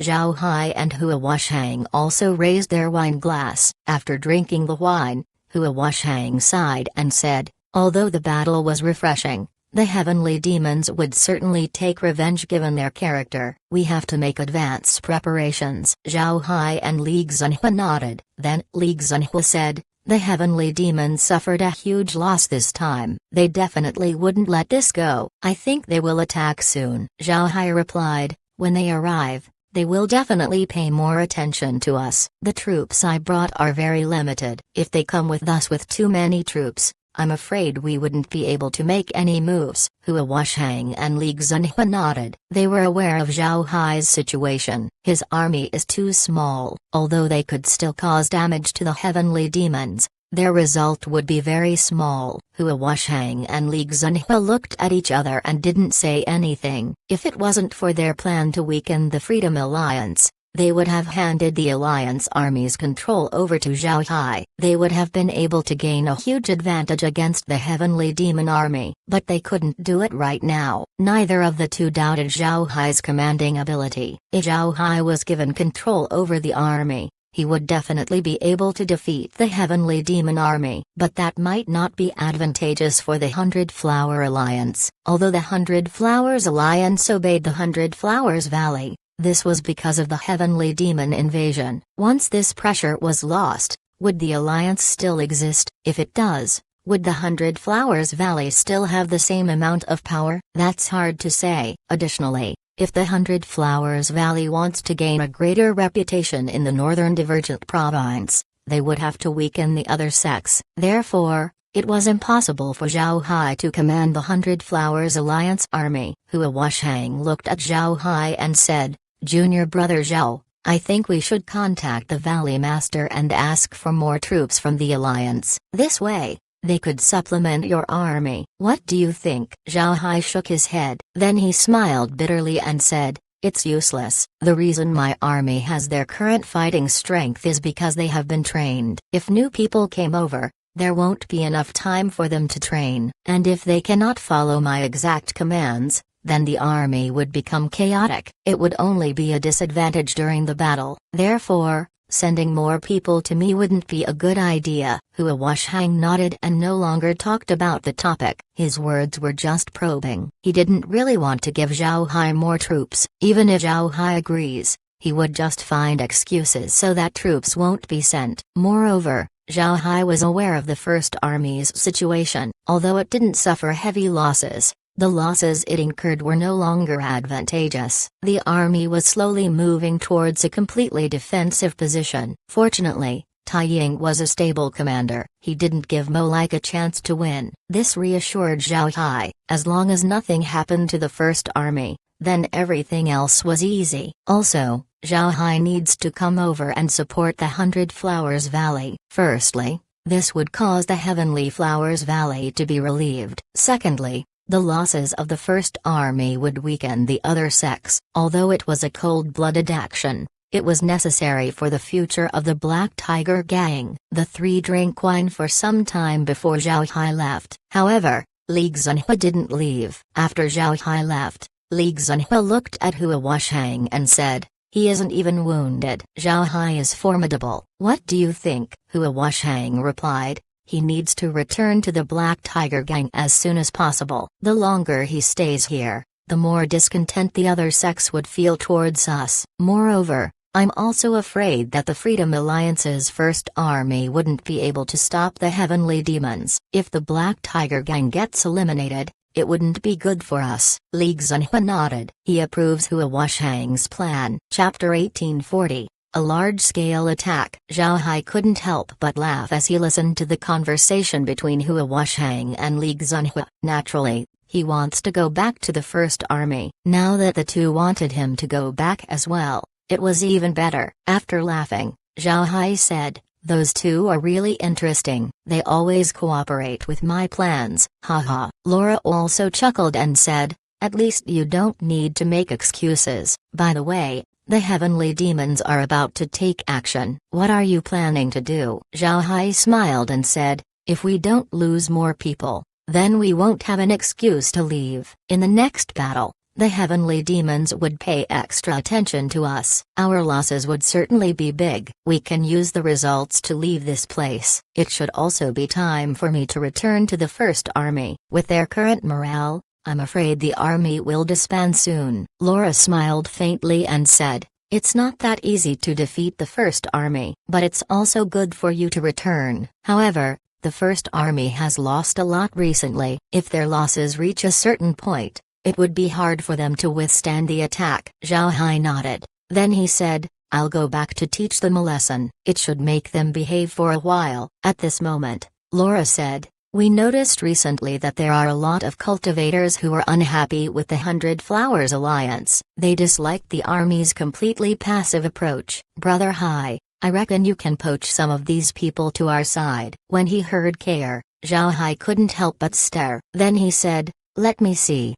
Zhao Hai and Hua Wushang also raised their wine glass. After drinking the wine, Hua Wushang sighed and said, "Although the battle was refreshing, the heavenly demons would certainly take revenge given their character. We have to make advance preparations." Zhao Hai and Li Xunhua nodded. Then Li Xunhua said, "The heavenly demons suffered a huge loss this time. They definitely wouldn't let this go. I think they will attack soon." Zhao Hai replied, "When they arrive, they will definitely pay more attention to us. The troops I brought are very limited. If they come with us with too many troops, I'm afraid we wouldn't be able to make any moves." Hua Wushang and Li Xunhua nodded. They were aware of Zhao Hai's situation. His army is too small. Although they could still cause damage to the heavenly demons, their result would be very small. Hua Wushang and Li Xunhua looked at each other and didn't say anything. If it wasn't for their plan to weaken the Freedom Alliance, they would have handed the Alliance Army's control over to Zhao Hai. They would have been able to gain a huge advantage against the Heavenly Demon Army. But they couldn't do it right now. Neither of the two doubted Zhao Hai's commanding ability. If Zhao Hai was given control over the army, he would definitely be able to defeat the Heavenly Demon Army. But that might not be advantageous for the Hundred Flower Alliance. Although the Hundred Flowers Alliance obeyed the Hundred Flowers Valley, this was because of the Heavenly Demon invasion. Once this pressure was lost, would the alliance still exist? If it does, would the Hundred Flowers Valley still have the same amount of power? That's hard to say. Additionally, if the Hundred Flowers Valley wants to gain a greater reputation in the Northern Divergent Province, they would have to weaken the other sects. Therefore, it was impossible for Zhao Hai to command the Hundred Flowers Alliance army. Hua Wushang looked at Zhao Hai and said, "Junior brother Zhao, I think we should contact the Valley Master and ask for more troops from the Alliance. This way, they could supplement your army. What do you think?" Zhao Hai shook his head. Then he smiled bitterly and said, "It's useless. The reason my army has their current fighting strength is because they have been trained. If new people came over, there won't be enough time for them to train. And if they cannot follow my exact commands, then the army would become chaotic. It would only be a disadvantage during the battle. Therefore, sending more people to me wouldn't be a good idea." Hua Wushang nodded and no longer talked about the topic. His words were just probing. He didn't really want to give Zhao Hai more troops. Even if Zhao Hai agrees, he would just find excuses so that troops won't be sent. Moreover, Zhao Hai was aware of the First Army's situation. Although it didn't suffer heavy losses, the losses it incurred were no longer advantageous. The army was slowly moving towards a completely defensive position. Fortunately, Tai Ying was a stable commander. He didn't give Mo Like a chance to win. This reassured Zhao Hai. As long as nothing happened to the First Army, then everything else was easy. Also, Zhao Hai needs to come over and support the Hundred Flowers Valley. Firstly, this would cause the Heavenly Flowers Valley to be relieved. Secondly, the losses of the First Army would weaken the other sects. Although it was a cold-blooded action, it was necessary for the future of the Black Tiger Gang. The three drank wine for some time before Zhao Hai left. However, Li Xunhua didn't leave. After Zhao Hai left, Li Xunhua looked at Hua Wushang and said, "He isn't even wounded. Zhao Hai is formidable. What do you think?" Hua Wushang replied, "He needs to return to the Black Tiger Gang as soon as possible. The longer he stays here, the more discontent the other sects would feel towards us. Moreover, I'm also afraid that the Freedom Alliance's first army wouldn't be able to stop the heavenly demons. If the Black Tiger Gang gets eliminated, it wouldn't be good for us. Li Xunhua nodded. He approves Hua Wushang's plan. Chapter 1840. A large-scale attack. Zhao Hai couldn't help but laugh as he listened to the conversation between Hua Wushang and Li Xunhua. Naturally, he wants to go back to the First Army. Now that the two wanted him to go back as well, it was even better. After laughing, Zhao Hai said, "Those two are really interesting. They always cooperate with my plans." Haha. Laura also chuckled and said, "At least you don't need to make excuses. By the way, the heavenly demons are about to take action. What are you planning to do?" Zhao Hai smiled and said, "If we don't lose more people, then we won't have an excuse to leave. In the next battle, the heavenly demons would pay extra attention to us. Our losses would certainly be big. We can use the results to leave this place. It should also be time for me to return to the First Army. With their current morale, I'm afraid the army will disband soon." Laura smiled faintly and said, "It's not that easy to defeat the First Army, but it's also good for you to return. However, the First Army has lost a lot recently. If their losses reach a certain point, it would be hard for them to withstand the attack." Zhao Hai nodded. Then he said, "I'll go back to teach them a lesson. It should make them behave for a while." At this moment, Laura said, "We noticed recently that there are a lot of cultivators who are unhappy with the 100 Flowers Alliance. They dislike the army's completely passive approach. Brother Hai, I reckon you can poach some of these people to our side." When he heard Kair, Zhao Hai couldn't help but stare. Then he said, "Let me see."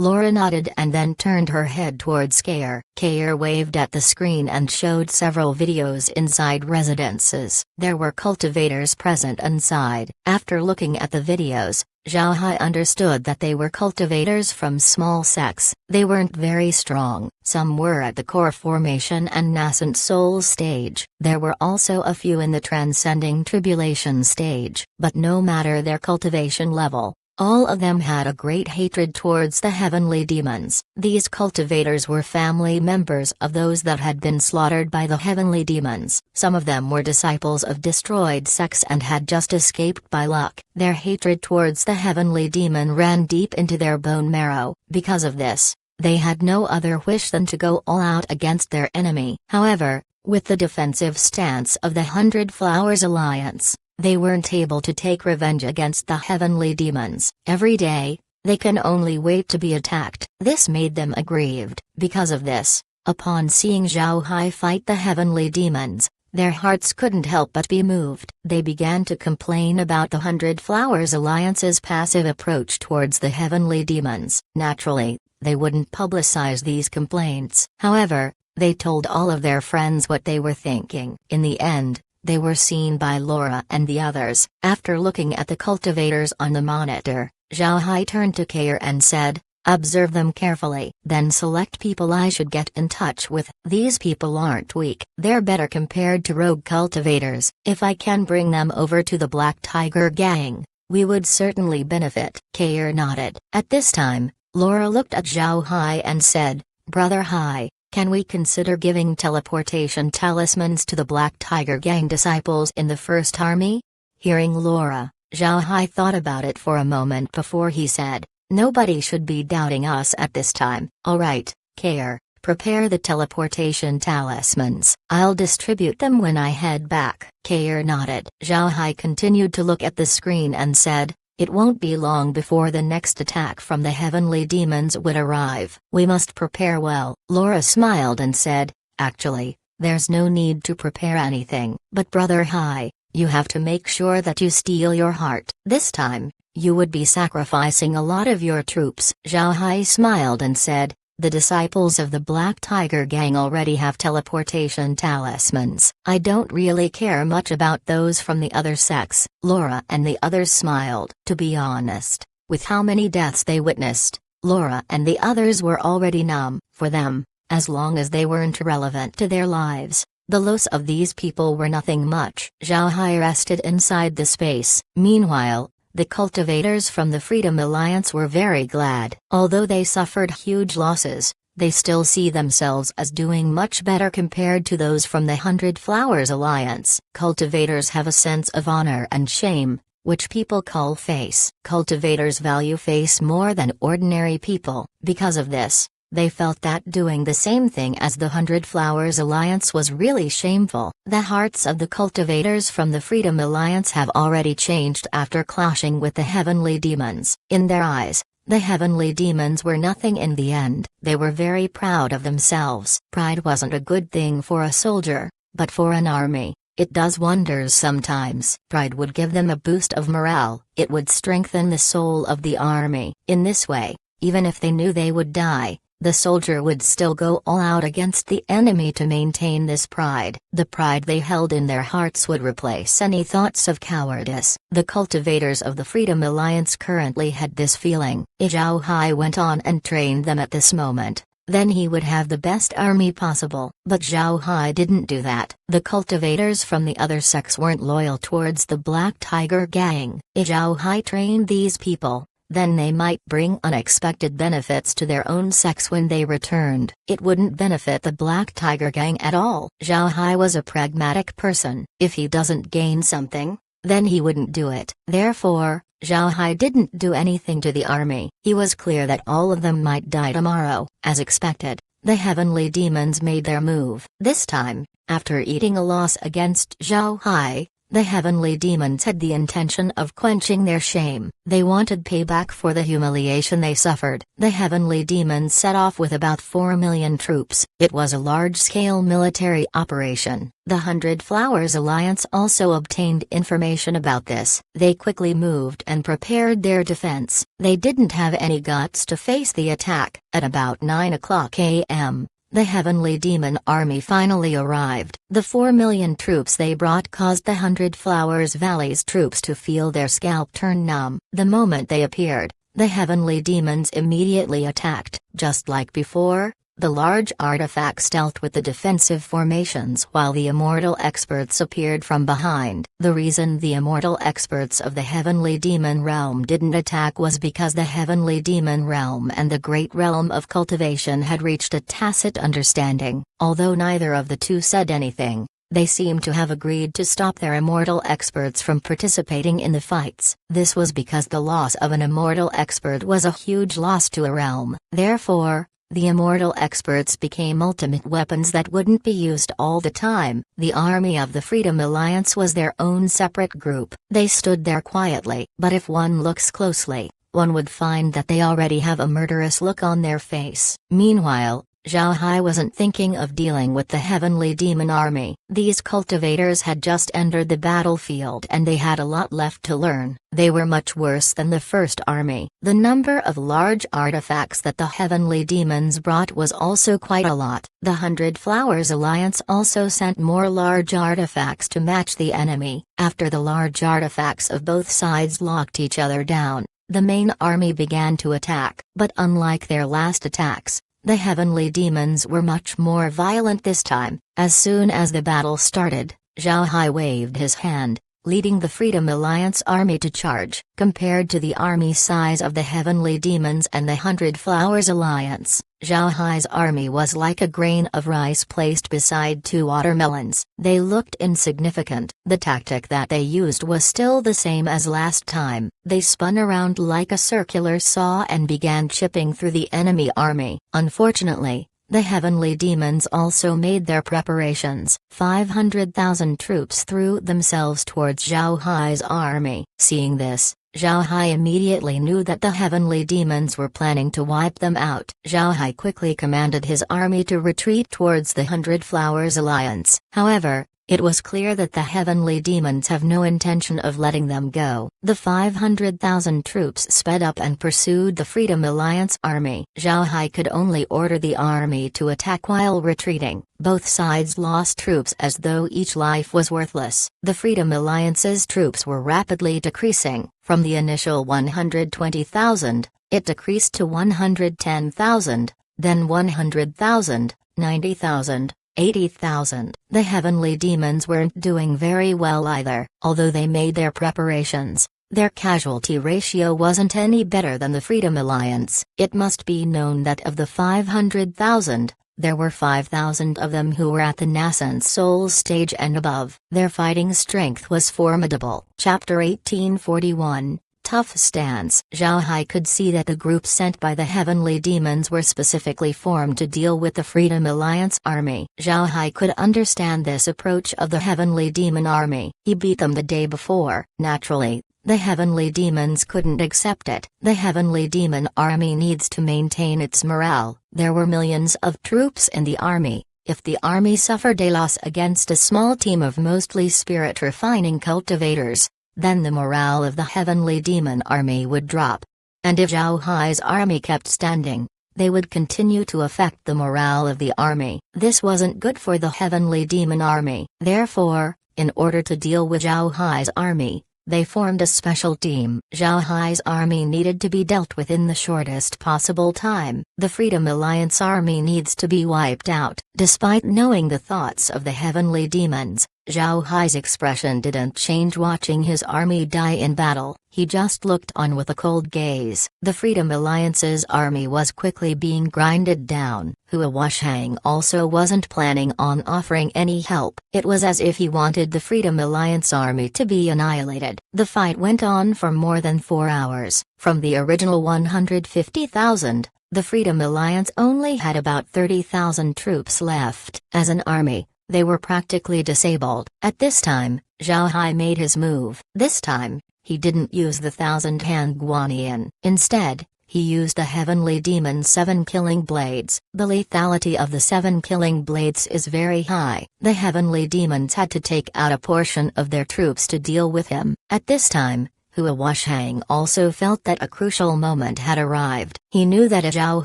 Laura nodded and then turned her head towards Kair. Kair waved at the screen and showed several videos inside residences. There were cultivators present inside. After looking at the videos, Zhao Hai understood that they were cultivators from small sects. They weren't very strong. Some were at the core formation and nascent soul stage. There were also a few in the transcending tribulation stage. But no matter their cultivation level, all of them had a great hatred towards the heavenly demons. These cultivators were family members of those that had been slaughtered by the heavenly demons. Some of them were disciples of destroyed sects and had just escaped by luck. Their hatred towards the heavenly demon ran deep into their bone marrow. Because of this, they had no other wish than to go all out against their enemy. However, with the defensive stance of the 100 Flowers Alliance, they weren't able to take revenge against the heavenly demons. Every day, they can only wait to be attacked. This made them aggrieved. Because of this, upon seeing Zhao Hai fight the heavenly demons, their hearts couldn't help but be moved. They began to complain about the 100 Flowers Alliance's passive approach towards the heavenly demons. Naturally, they wouldn't publicize these complaints. However, they told all of their friends what they were thinking. In the end, they were seen by Laura and the others. After looking at the cultivators on the monitor, Zhao Hai turned to Kair and said, "Observe them carefully. Then select people I should get in touch with. These people aren't weak. They're better compared to rogue cultivators. If I can bring them over to the Black Tiger Gang, we would certainly benefit." Kair nodded. At this time, Laura looked at Zhao Hai and said, "Brother Hai, can we consider giving teleportation talismans to the Black Tiger Gang disciples in the First Army?" Hearing Laura, Zhao Hai thought about it for a moment before he said, "Nobody should be doubting us at this time." "All right, Kair, prepare the teleportation talismans. I'll distribute them when I head back." Kair nodded. Zhao Hai continued to look at the screen and said, "It won't be long before the next attack from the heavenly demons would arrive. We must prepare well." Laura smiled and said, "Actually, there's no need to prepare anything. But Brother Hai, you have to make sure that you steel your heart. This time, you would be sacrificing a lot of your troops." Zhao Hai smiled and said, "The disciples of the Black Tiger Gang already have teleportation talismans. I don't really care much about those from the other sects." Laura and the others smiled. To be honest, with how many deaths they witnessed, Laura and the others were already numb. For them, as long as they weren't irrelevant to their lives, the loss of these people were nothing much. Zhao Hai rested inside the space. Meanwhile, the cultivators from the Freedom Alliance were very glad. Although they suffered huge losses, they still see themselves as doing much better compared to those from the Hundred Flowers Alliance. Cultivators have a sense of honor and shame, which people call face. Cultivators value face more than ordinary people. Because of this, they felt that doing the same thing as the Hundred Flowers Alliance was really shameful. The hearts of the cultivators from the Freedom Alliance have already changed after clashing with the Heavenly Demons. In their eyes, the Heavenly Demons were nothing in the end. They were very proud of themselves. Pride wasn't a good thing for a soldier, but for an army, it does wonders sometimes. Pride would give them a boost of morale. It would strengthen the soul of the army. In this way, even if they knew they would die, the soldier would still go all out against the enemy to maintain this pride. The pride they held in their hearts would replace any thoughts of cowardice. The cultivators of the Freedom Alliance currently had this feeling. Zhao Hai went on and trained them at this moment. Then he would have the best army possible. But Zhao Hai didn't do that. The cultivators from the other sects weren't loyal towards the Black Tiger Gang. Zhao Hai trained these people. Then they might bring unexpected benefits to their own sects when they returned. It wouldn't benefit the Black Tiger Gang at all. Zhao Hai was a pragmatic person. If he doesn't gain something, then he wouldn't do it. Therefore, Zhao Hai didn't do anything to the army. He was clear that all of them might die tomorrow. As expected, the Heavenly Demons made their move. This time, after eating a loss against Zhao Hai, the Heavenly Demons had the intention of quenching their shame. They wanted payback for the humiliation they suffered. The Heavenly Demons set off with about 4 million troops. It was a large-scale military operation. The Hundred Flowers Alliance also obtained information about this. They quickly moved and prepared their defense. They didn't have any guts to face the attack. At about 9 o'clock a.m., the Heavenly Demon Army finally arrived. The 4 million troops they brought caused the Hundred Flowers Valley's troops to feel their scalp turn numb. The moment they appeared, the Heavenly Demons immediately attacked. Just like before, the large artifacts dealt with the defensive formations while the immortal experts appeared from behind. The reason the immortal experts of the Heavenly Demon Realm didn't attack was because the Heavenly Demon Realm and the Great Realm of Cultivation had reached a tacit understanding. Although neither of the two said anything, they seemed to have agreed to stop their immortal experts from participating in the fights. This was because the loss of an immortal expert was a huge loss to a realm. Therefore, the immortal experts became ultimate weapons that wouldn't be used all the time. The army of the Freedom Alliance was their own separate group. They stood there quietly. But if one looks closely, one would find that they already have a murderous look on their face. Meanwhile, Zhao Hai wasn't thinking of dealing with the Heavenly Demon Army. These cultivators had just entered the battlefield and they had a lot left to learn. They were much worse than the first army. The number of large artifacts that the Heavenly Demons brought was also quite a lot. The Hundred Flowers Alliance also sent more large artifacts to match the enemy. After the large artifacts of both sides locked each other down, the main army began to attack. But unlike their last attacks, the Heavenly Demons were much more violent this time. As soon as the battle started, Zhao Hai waved his hand, leading the Freedom Alliance army to charge. Compared to the army size of the Heavenly Demons and the Hundred Flowers Alliance, Zhao Hai's army was like a grain of rice placed beside 2 watermelons. They looked insignificant. The tactic that they used was still the same as last time. They spun around like a circular saw and began chipping through the enemy army. Unfortunately, the Heavenly Demons also made their preparations. 500,000 troops threw themselves towards Zhao Hai's army. Seeing this, Zhao Hai immediately knew that the Heavenly Demons were planning to wipe them out. Zhao Hai quickly commanded his army to retreat towards the Hundred Flowers Alliance. However, it was clear that the Heavenly Demons have no intention of letting them go. The 500,000 troops sped up and pursued the Freedom Alliance army. Zhao Hai could only order the army to attack while retreating. Both sides lost troops as though each life was worthless. The Freedom Alliance's troops were rapidly decreasing. From the initial 120,000, it decreased to 110,000, then 100,000, 90,000. 80,000. The Heavenly Demons weren't doing very well either. Although they made their preparations, Their casualty ratio wasn't any better than the Freedom Alliance. It must be known that of the 500,000, there were 5,000 of them who were at the nascent soul stage and above. Their fighting strength was formidable. Chapter 1841. Tough stance. Zhao Hai could see that the groups sent by the heavenly demons were specifically formed to deal with the Freedom Alliance army. Zhao Hai could understand this approach of the heavenly demon army. He beat them the day before. Naturally, the heavenly demons couldn't accept it. The heavenly demon army needs to maintain its morale. There were millions of troops in the army. If the army suffered a loss against a small team of mostly spirit-refining cultivators, then the morale of the heavenly demon army would drop. And if Zhao Hai's army kept standing, they would continue to affect the morale of the army. This wasn't good for the heavenly demon army. Therefore, in order to deal with Zhao Hai's army, they formed a special team. Zhao Hai's army needed to be dealt with in the shortest possible time. The Freedom Alliance army needs to be wiped out. Despite knowing the thoughts of the heavenly demons, Zhao Hai's expression didn't change watching his army die in battle. He just looked on with a cold gaze. The Freedom Alliance's army was quickly being grinded down. Hua Washang also wasn't planning on offering any help. It was as if he wanted the Freedom Alliance army to be annihilated. The fight went on for more than 4 hours. From the original 150,000, the Freedom Alliance only had about 30,000 troops left. As an army, they were practically disabled. At this time, Zhao Hai made his move. This time, he didn't use the 1,000-hand Guanyin. Instead, he used the heavenly demon 7 killing blades. The lethality of the 7 killing blades is very high. The heavenly demons had to take out a portion of their troops to deal with him. At this time, Hua Washang also felt that a crucial moment had arrived. He knew that if Zhao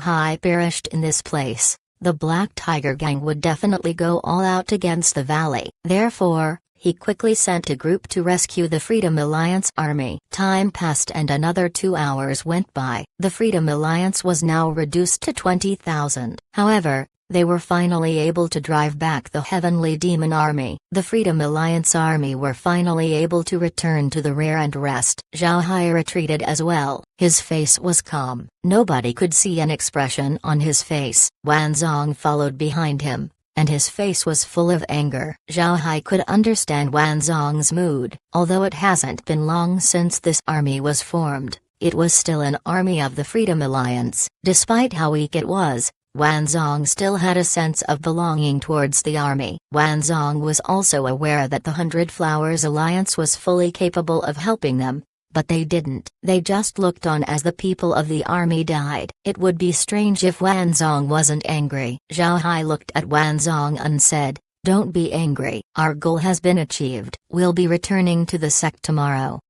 Hai perished in this place, the Black Tiger Gang would definitely go all out against the valley. Therefore, he quickly sent a group to rescue the Freedom Alliance army. Time passed and another 2 hours went by. The Freedom Alliance was now reduced to 20,000. However, they were finally able to drive back the heavenly demon army. The Freedom Alliance army were finally able to return to the rear and rest. Zhao Hai retreated as well. His face was calm. Nobody could see an expression on his face. Wanzong followed behind him, and his face was full of anger. Zhao Hai could understand Wanzong's mood. Although it hasn't been long since this army was formed, it was still an army of the Freedom Alliance. Despite how weak it was, Wanzong still had a sense of belonging towards the army. Wanzong was also aware that the 100 Flowers Alliance was fully capable of helping them, but they didn't. They just looked on as the people of the army died. It would be strange if Wanzong wasn't angry. Zhao Hai looked at Wanzong and said, "Don't be angry. Our goal has been achieved. We'll be returning to the sect tomorrow."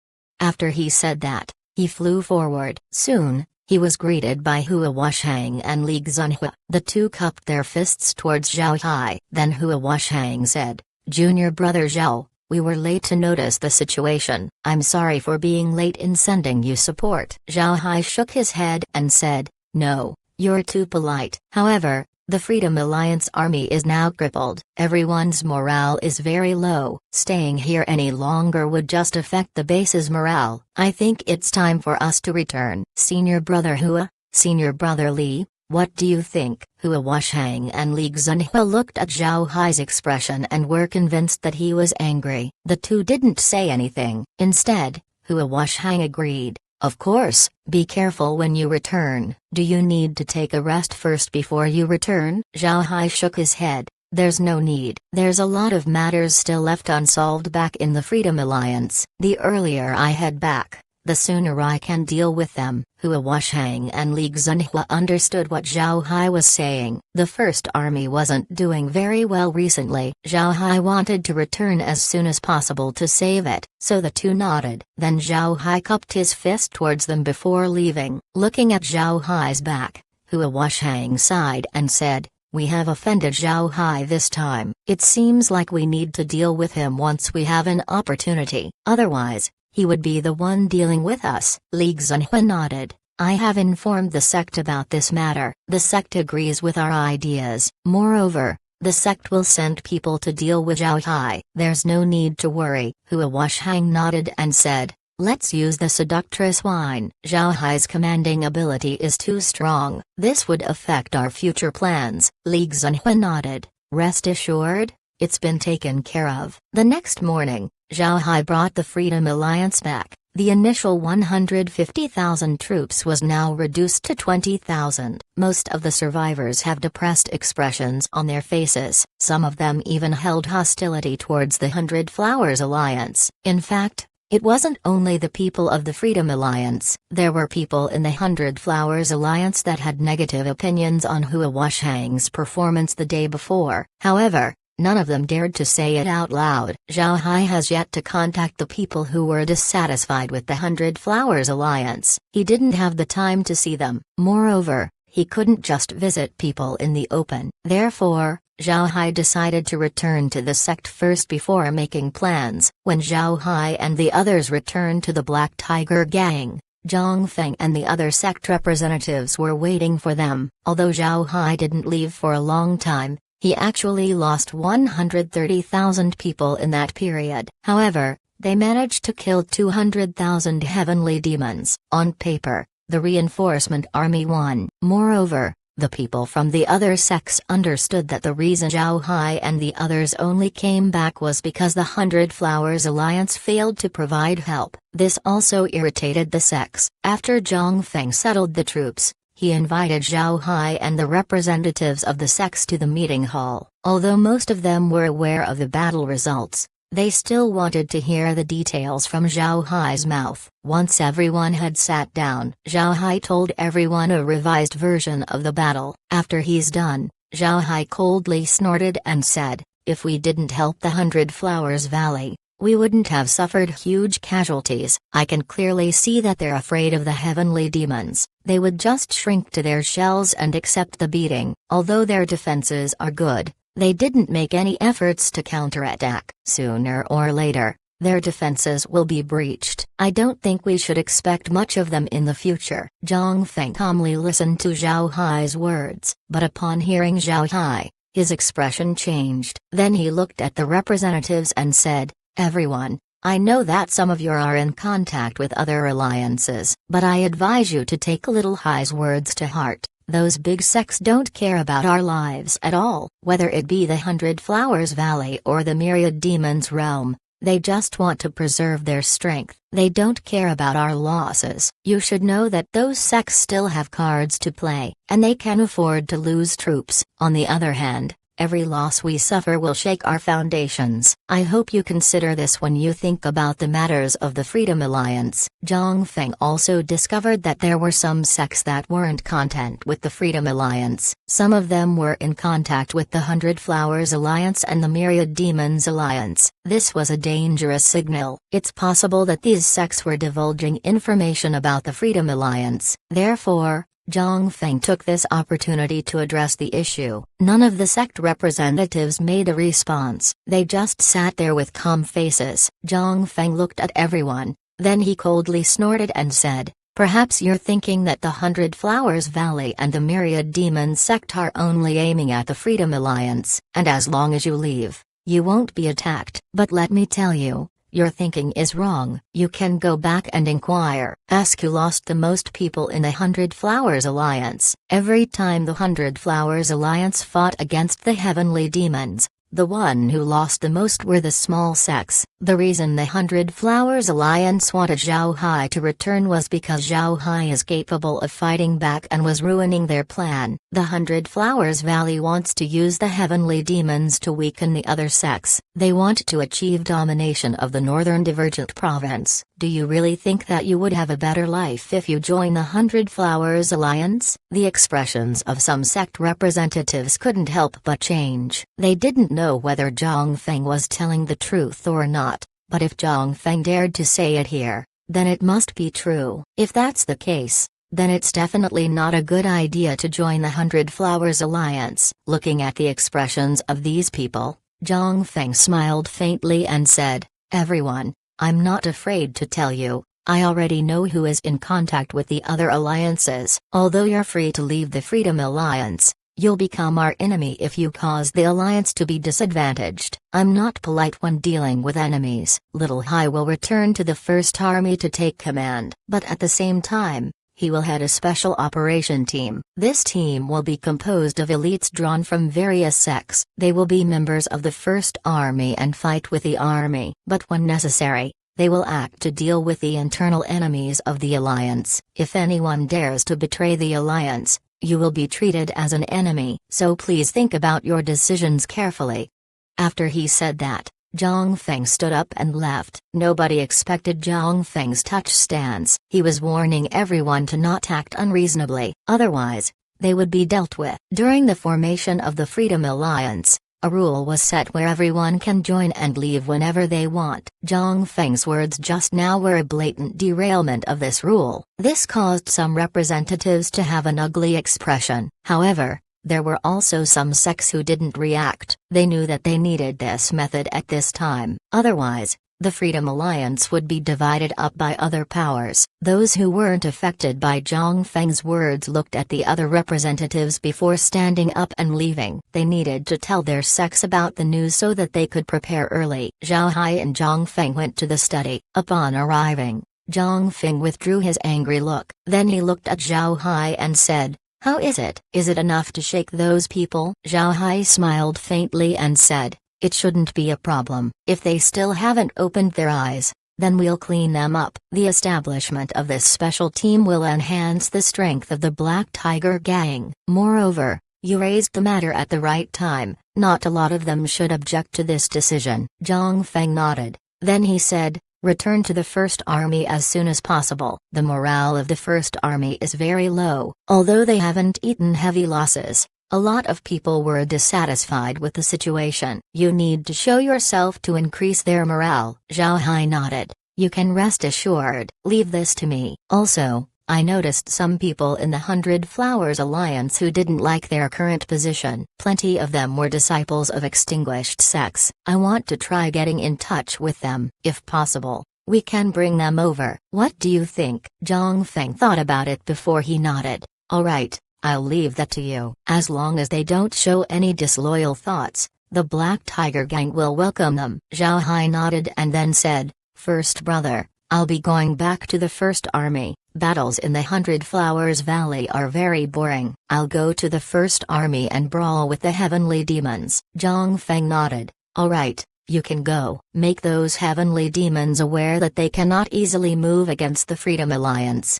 After he said that, he flew forward. Soon, he was greeted by Hua Washang and Li Xunhua. The two cupped their fists towards Zhao Hai. Then Hua Washang said, "Junior brother Zhao, we were late to notice the situation. I'm sorry for being late in sending you support." Zhao Hai shook his head and said, "No, you're too polite." However, the Freedom Alliance army is now crippled. Everyone's morale is very low. Staying here any longer would just affect the base's morale. I think it's time for us to return. Senior brother Hua, senior brother Li, what do you think? Hua Washang and Li Xunhua looked at Zhao Hai's expression and were convinced that he was angry. The two didn't say anything. Instead, Hua Washang agreed. "Of course, be careful when you return. Do you need to take a rest first before you return?" Zhao Hai shook his head. "There's no need. There's a lot of matters still left unsolved back in the Freedom Alliance. The earlier I head back, the sooner I can deal with them." Hua Washang and Li Xunhua understood what Zhao Hai was saying. The First Army wasn't doing very well recently. Zhao Hai wanted to return as soon as possible to save it, so the two nodded. Then Zhao Hai cupped his fist towards them before leaving. Looking at Zhao Hai's back, Hua Washang sighed and said, "We have offended Zhao Hai this time. It seems like we need to deal with him once we have an opportunity. Otherwise, he would be the one dealing with us." Li Xunhua nodded. "I have informed the sect about this matter. The sect agrees with our ideas. Moreover, the sect will send people to deal with Zhao Hai. There's no need to worry." Hua Washang nodded and said, Let's use the seductress wine. Zhao Hai's commanding ability is too strong. This would affect our future plans. Li Xunhui nodded. Rest assured, it's been taken care of. The next morning, Zhao Hai brought the Freedom Alliance back. The initial 150,000 troops was now reduced to 20,000. Most of the survivors have depressed expressions on their faces. Some of them even held hostility towards the Hundred Flowers Alliance. In fact, it wasn't only the people of the Freedom Alliance. There were people in the Hundred Flowers Alliance that had negative opinions on Hua Wushang's performance the day before. However, none of them dared to say it out loud. Zhao Hai has yet to contact the people who were dissatisfied with the Hundred Flowers Alliance. He didn't have the time to see them. Moreover, he couldn't just visit people in the open. Therefore, Zhao Hai decided to return to the sect first before making plans. When Zhao Hai and the others returned to the Black Tiger Gang, Zhang Feng and the other sect representatives were waiting for them. Although Zhao Hai didn't leave for a long time, he actually lost 130,000 people in that period. However, they managed to kill 200,000 heavenly demons. On paper, the reinforcement army won. Moreover, the people from the other sects understood that the reason Zhao Hai and the others only came back was because the Hundred Flowers Alliance failed to provide help. This also irritated the sects. After Zhang Feng settled the troops, he invited Zhao Hai and the representatives of the sects to the meeting hall. Although most of them were aware of the battle results, they still wanted to hear the details from Zhao Hai's mouth. Once everyone had sat down, Zhao Hai told everyone a revised version of the battle. After he's done, Zhao Hai coldly snorted and said, "If we didn't help the Hundred Flowers Valley, we wouldn't have suffered huge casualties. I can clearly see that they're afraid of the heavenly demons. They would just shrink to their shells and accept the beating. Although their defenses are good, they didn't make any efforts to counterattack. Sooner or later, their defenses will be breached. I don't think we should expect much of them in the future." Zhang Feng calmly listened to Zhao Hai's words, but upon hearing Zhao Hai, his expression changed. Then he looked at the representatives and said, "Everyone, I know that some of you are in contact with other alliances, but I advise you to take Little Hai's words to heart. Those big sects don't care about our lives at all. Whether it be the Hundred Flowers Valley or the Myriad Demons Realm, they just want to preserve their strength. They don't care about our losses. You should know that those sects still have cards to play, and they can afford to lose troops. On the other hand, every loss we suffer will shake our foundations. I hope you consider this when you think about the matters of the Freedom Alliance." Zhang Feng also discovered that there were some sects that weren't content with the Freedom Alliance. Some of them were in contact with the Hundred Flowers Alliance and the Myriad Demons Alliance. This was a dangerous signal. It's possible that these sects were divulging information about the Freedom Alliance. Therefore, Zhang Feng took this opportunity to address the issue. None of the sect representatives made a response. They just sat there with calm faces. Zhang Feng looked at everyone, then he coldly snorted and said, "Perhaps you're thinking that the Hundred Flowers Valley and the Myriad Demons sect are only aiming at the Freedom Alliance, and as long as you leave, you won't be attacked. But let me tell you, your thinking is wrong. You can go back and inquire. Ask who lost the most people in the Hundred Flowers Alliance. Every time the Hundred Flowers Alliance fought against the heavenly demons, the one who lost the most were the small sects. The reason the Hundred Flowers Alliance wanted Zhao Hai to return was because Zhao Hai is capable of fighting back and was ruining their plan. The Hundred Flowers Valley wants to use the heavenly demons to weaken the other sects. They want to achieve domination of the Northern Divergent Province. Do you really think that you would have a better life if you join the Hundred Flowers Alliance?" The expressions of some sect representatives couldn't help but change. They didn't know whether Zhang Feng was telling the truth or not, but if Zhang Feng dared to say it here, then it must be true. If that's the case, then it's definitely not a good idea to join the Hundred Flowers Alliance. Looking at the expressions of these people, Zhang Feng smiled faintly and said, "Everyone, I'm not afraid to tell you, I already know who is in contact with the other alliances. Although you're free to leave the Freedom Alliance, You'll become our enemy if you cause the Alliance to be disadvantaged. I'm not polite when dealing with enemies. Little Hai will return to the First Army to take command, but at the same time, he will head a special operation team. This team will be composed of elites drawn from various sects. They will be members of the First Army and fight with the army, but when necessary, they will act to deal with the internal enemies of the Alliance. If anyone dares to betray the Alliance, you will be treated as an enemy, so please think about your decisions carefully. After he said that, Zhang Feng stood up and left. Nobody expected Zhang Feng's touch stance. He was warning everyone to not act unreasonably, otherwise, they would be dealt with. During the formation of the Freedom Alliance, a rule was set where everyone can join and leave whenever they want. Zhang Feng's words just now were a blatant derailment of this rule. This caused some representatives to have an ugly expression. However, there were also some sects who didn't react. They knew that they needed this method at this time. Otherwise, the Freedom Alliance would be divided up by other powers. Those who weren't affected by Zhang Feng's words looked at the other representatives before standing up and leaving. They needed to tell their sects about the news so that they could prepare early. Zhao Hai and Zhang Feng went to the study. Upon arriving, Zhang Feng withdrew his angry look. Then he looked at Zhao Hai and said, "How is it? Is it enough to shake those people?" Zhao Hai smiled faintly and said, "It shouldn't be a problem. If they still haven't opened their eyes, then we'll clean them up." The establishment of this special team will enhance the strength of the Black Tiger Gang. Moreover, you raised the matter at the right time. Not a lot of them should object to this decision. Zhang Feng nodded. Then he said, "Return to the First Army as soon as possible." The morale of the First Army is very low. Although they haven't eaten heavy losses, a lot of people were dissatisfied with the situation. You need to show yourself to increase their morale. Zhao Hai nodded. "You can rest assured. Leave this to me." Also, I noticed some people in the 100 Flowers Alliance who didn't like their current position. Plenty of them were disciples of extinguished sects. I want to try getting in touch with them. If possible, we can bring them over. What do you think? Zhang Feng thought about it before he nodded. "All right, I'll leave that to you." As long as they don't show any disloyal thoughts, the Black Tiger Gang will welcome them. Zhao Hai nodded and then said, "First brother, I'll be going back to the First Army. Battles in the 100 Flowers Valley are very boring. I'll go to the First Army and brawl with the Heavenly Demons." Zhang Feng nodded. "All right, you can go. Make those Heavenly Demons aware that they cannot easily move against the Freedom Alliance."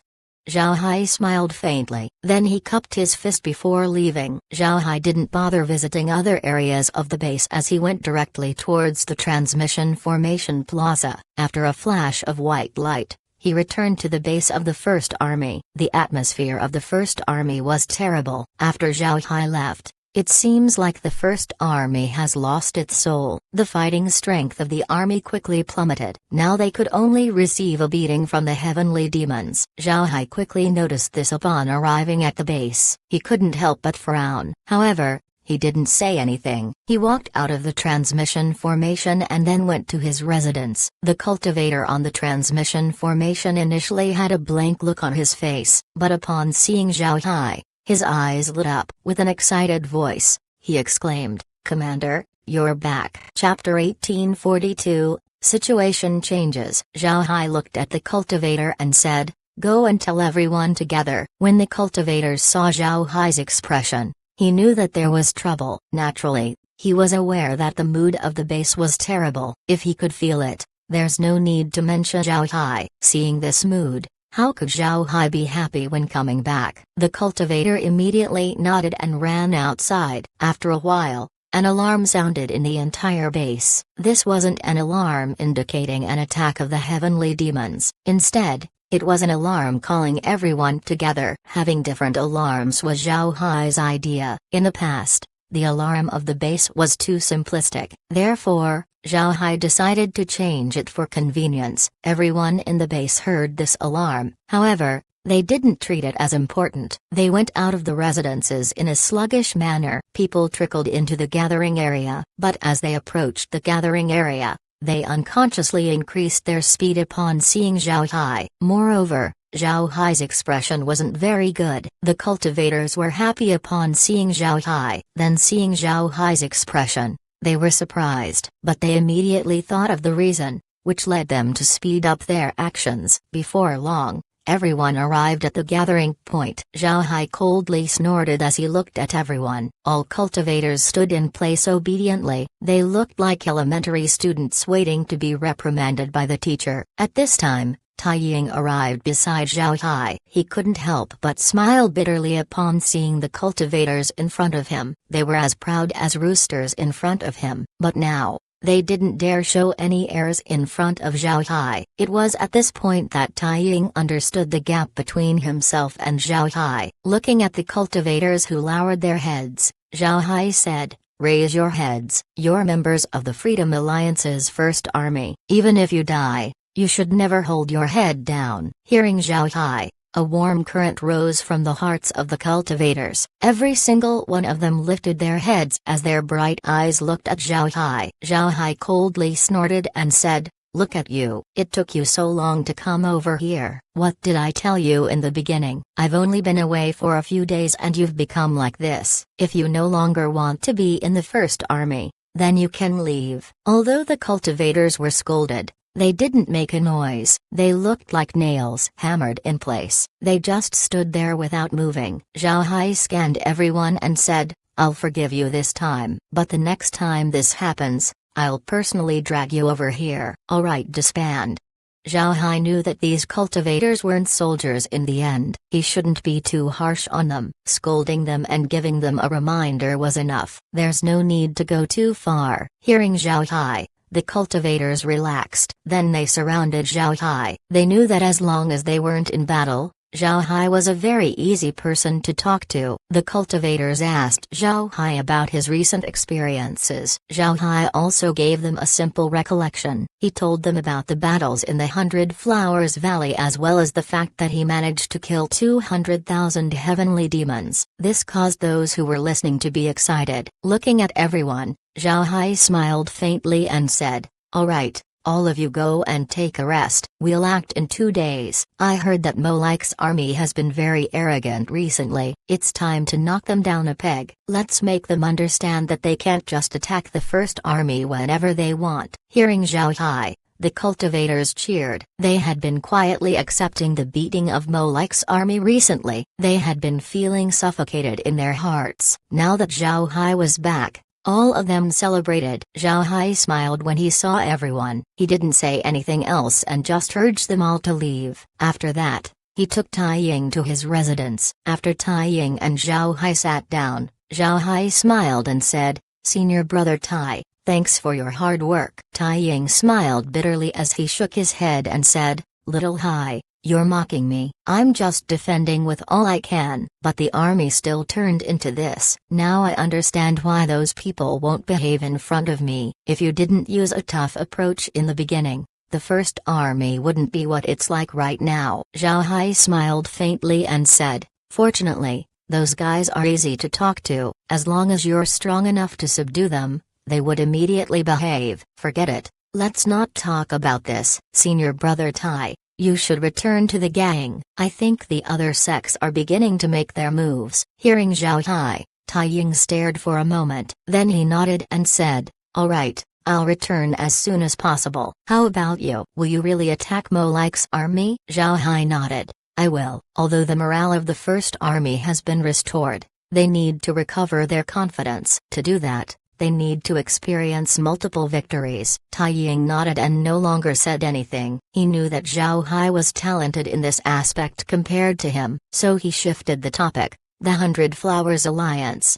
Zhao Hai smiled faintly. Then he cupped his fist before leaving. Zhao Hai didn't bother visiting other areas of the base as he went directly towards the transmission formation plaza. After a flash of white light, he returned to the base of the First Army. The atmosphere of the First Army was terrible. After Zhao Hai left, it seems like the First Army has lost its soul. The fighting strength of the army quickly plummeted. Now they could only receive a beating from the Heavenly Demons. Zhao Hai quickly noticed this upon arriving at the base. He couldn't help but frown. However, he didn't say anything. He walked out of the transmission formation and then went to his residence. The cultivator on the transmission formation initially had a blank look on his face, but upon seeing Zhao Hai, his eyes lit up. With an excited voice, he exclaimed, "Commander, you're back." Chapter 1842, Situation Changes. Zhao Hai looked at the cultivator and said, "Go and tell everyone together." When the cultivator saw Zhao Hai's expression, he knew that there was trouble. Naturally, he was aware that the mood of the base was terrible. If he could feel it, there's no need to mention Zhao Hai. Seeing this mood, how could Zhao Hai be happy when coming back? The cultivator immediately nodded and ran outside. After a while, an alarm sounded in the entire base. This wasn't an alarm indicating an attack of the Heavenly Demons. Instead, it was an alarm calling everyone together. Having different alarms was Zhao Hai's idea. In the past, the alarm of the base was too simplistic. Therefore, Zhao Hai decided to change it for convenience. Everyone in the base heard this alarm. However, they didn't treat it as important. They went out of the residences in a sluggish manner. People trickled into the gathering area, but as they approached the gathering area, they unconsciously increased their speed upon seeing Zhao Hai. Moreover, Zhao Hai's expression wasn't very good. The cultivators were happy upon seeing Zhao Hai. Then seeing Zhao Hai's expression, they were surprised. But they immediately thought of the reason, which led them to speed up their actions. Before long, everyone arrived at the gathering point. Zhao Hai coldly snorted as he looked at everyone. All cultivators stood in place obediently. They looked like elementary students waiting to be reprimanded by the teacher. At this time, Tai Ying arrived beside Zhao Hai. He couldn't help but smile bitterly upon seeing the cultivators in front of him. They were as proud as roosters in front of him. But now, they didn't dare show any airs in front of Zhao Hai. It was at this point that Tai Ying understood the gap between himself and Zhao Hai. Looking at the cultivators who lowered their heads, Zhao Hai said, "Raise your heads. You're members of the Freedom Alliance's First Army. Even if you die, you should never hold your head down." Hearing Zhao Hai, a warm current rose from the hearts of the cultivators. Every single one of them lifted their heads as their bright eyes looked at Zhao Hai. Zhao Hai coldly snorted and said, "Look at you. It took you so long to come over here. What did I tell you in the beginning? I've only been away for a few days and you've become like this. If you no longer want to be in the First Army, then you can leave." Although the cultivators were scolded, they didn't make a noise. They looked like nails hammered in place. They just stood there without moving. Zhao Hai scanned everyone and said, "I'll forgive you this time. But the next time this happens, I'll personally drag you over here." "Alright, disband." Zhao Hai knew that these cultivators weren't soldiers in the end. He shouldn't be too harsh on them. Scolding them and giving them a reminder was enough. There's no need to go too far. Hearing Zhao Hai, the cultivators relaxed. Then they surrounded Zhao Hai. They knew that as long as they weren't in battle, Zhao Hai was a very easy person to talk to. The cultivators asked Zhao Hai about his recent experiences. Zhao Hai also gave them a simple recollection. He told them about the battles in the 100 Flowers Valley as well as the fact that he managed to kill 200,000 heavenly demons. This caused those who were listening to be excited. Looking at everyone, Zhao Hai smiled faintly and said, "Alright, all of you go and take a rest. We'll act in 2 days. I heard that Molike's army has been very arrogant recently. It's time to knock them down a peg. Let's make them understand that they can't just attack the First Army whenever they want." Hearing Zhao Hai, the cultivators cheered. They had been quietly accepting the beating of Molike's army recently. They had been feeling suffocated in their hearts. Now that Zhao Hai was back, all of them celebrated. Zhao Hai smiled when he saw everyone. He didn't say anything else and just urged them all to leave. After that, he took Tai Ying to his residence. After Tai Ying and Zhao Hai sat down, Zhao Hai smiled and said, "Senior brother Tai, thanks for your hard work." Tai Ying smiled bitterly as he shook his head and said, "Little Hai, you're mocking me. I'm just defending with all I can." But the army still turned into this. "Now I understand why those people won't behave in front of me. If you didn't use a tough approach in the beginning, the First Army wouldn't be what it's like right now." Zhao Hai smiled faintly and said, "Fortunately, those guys are easy to talk to. As long as you're strong enough to subdue them, they would immediately behave." "Forget it. Let's not talk about this." "Senior brother Tai, you should return to the gang. I think the other sects are beginning to make their moves." Hearing Zhao Hai, Tai Ying stared for a moment. Then he nodded and said, "Alright, I'll return as soon as possible." "How about you? Will you really attack Molike's army?" Zhao Hai nodded. "I will." Although the morale of the First Army has been restored, they need to recover their confidence. To do that, they need to experience multiple victories. Tai Ying nodded and no longer said anything. He knew that Zhao Hai was talented in this aspect compared to him, so he shifted the topic, the 100 Flowers Alliance.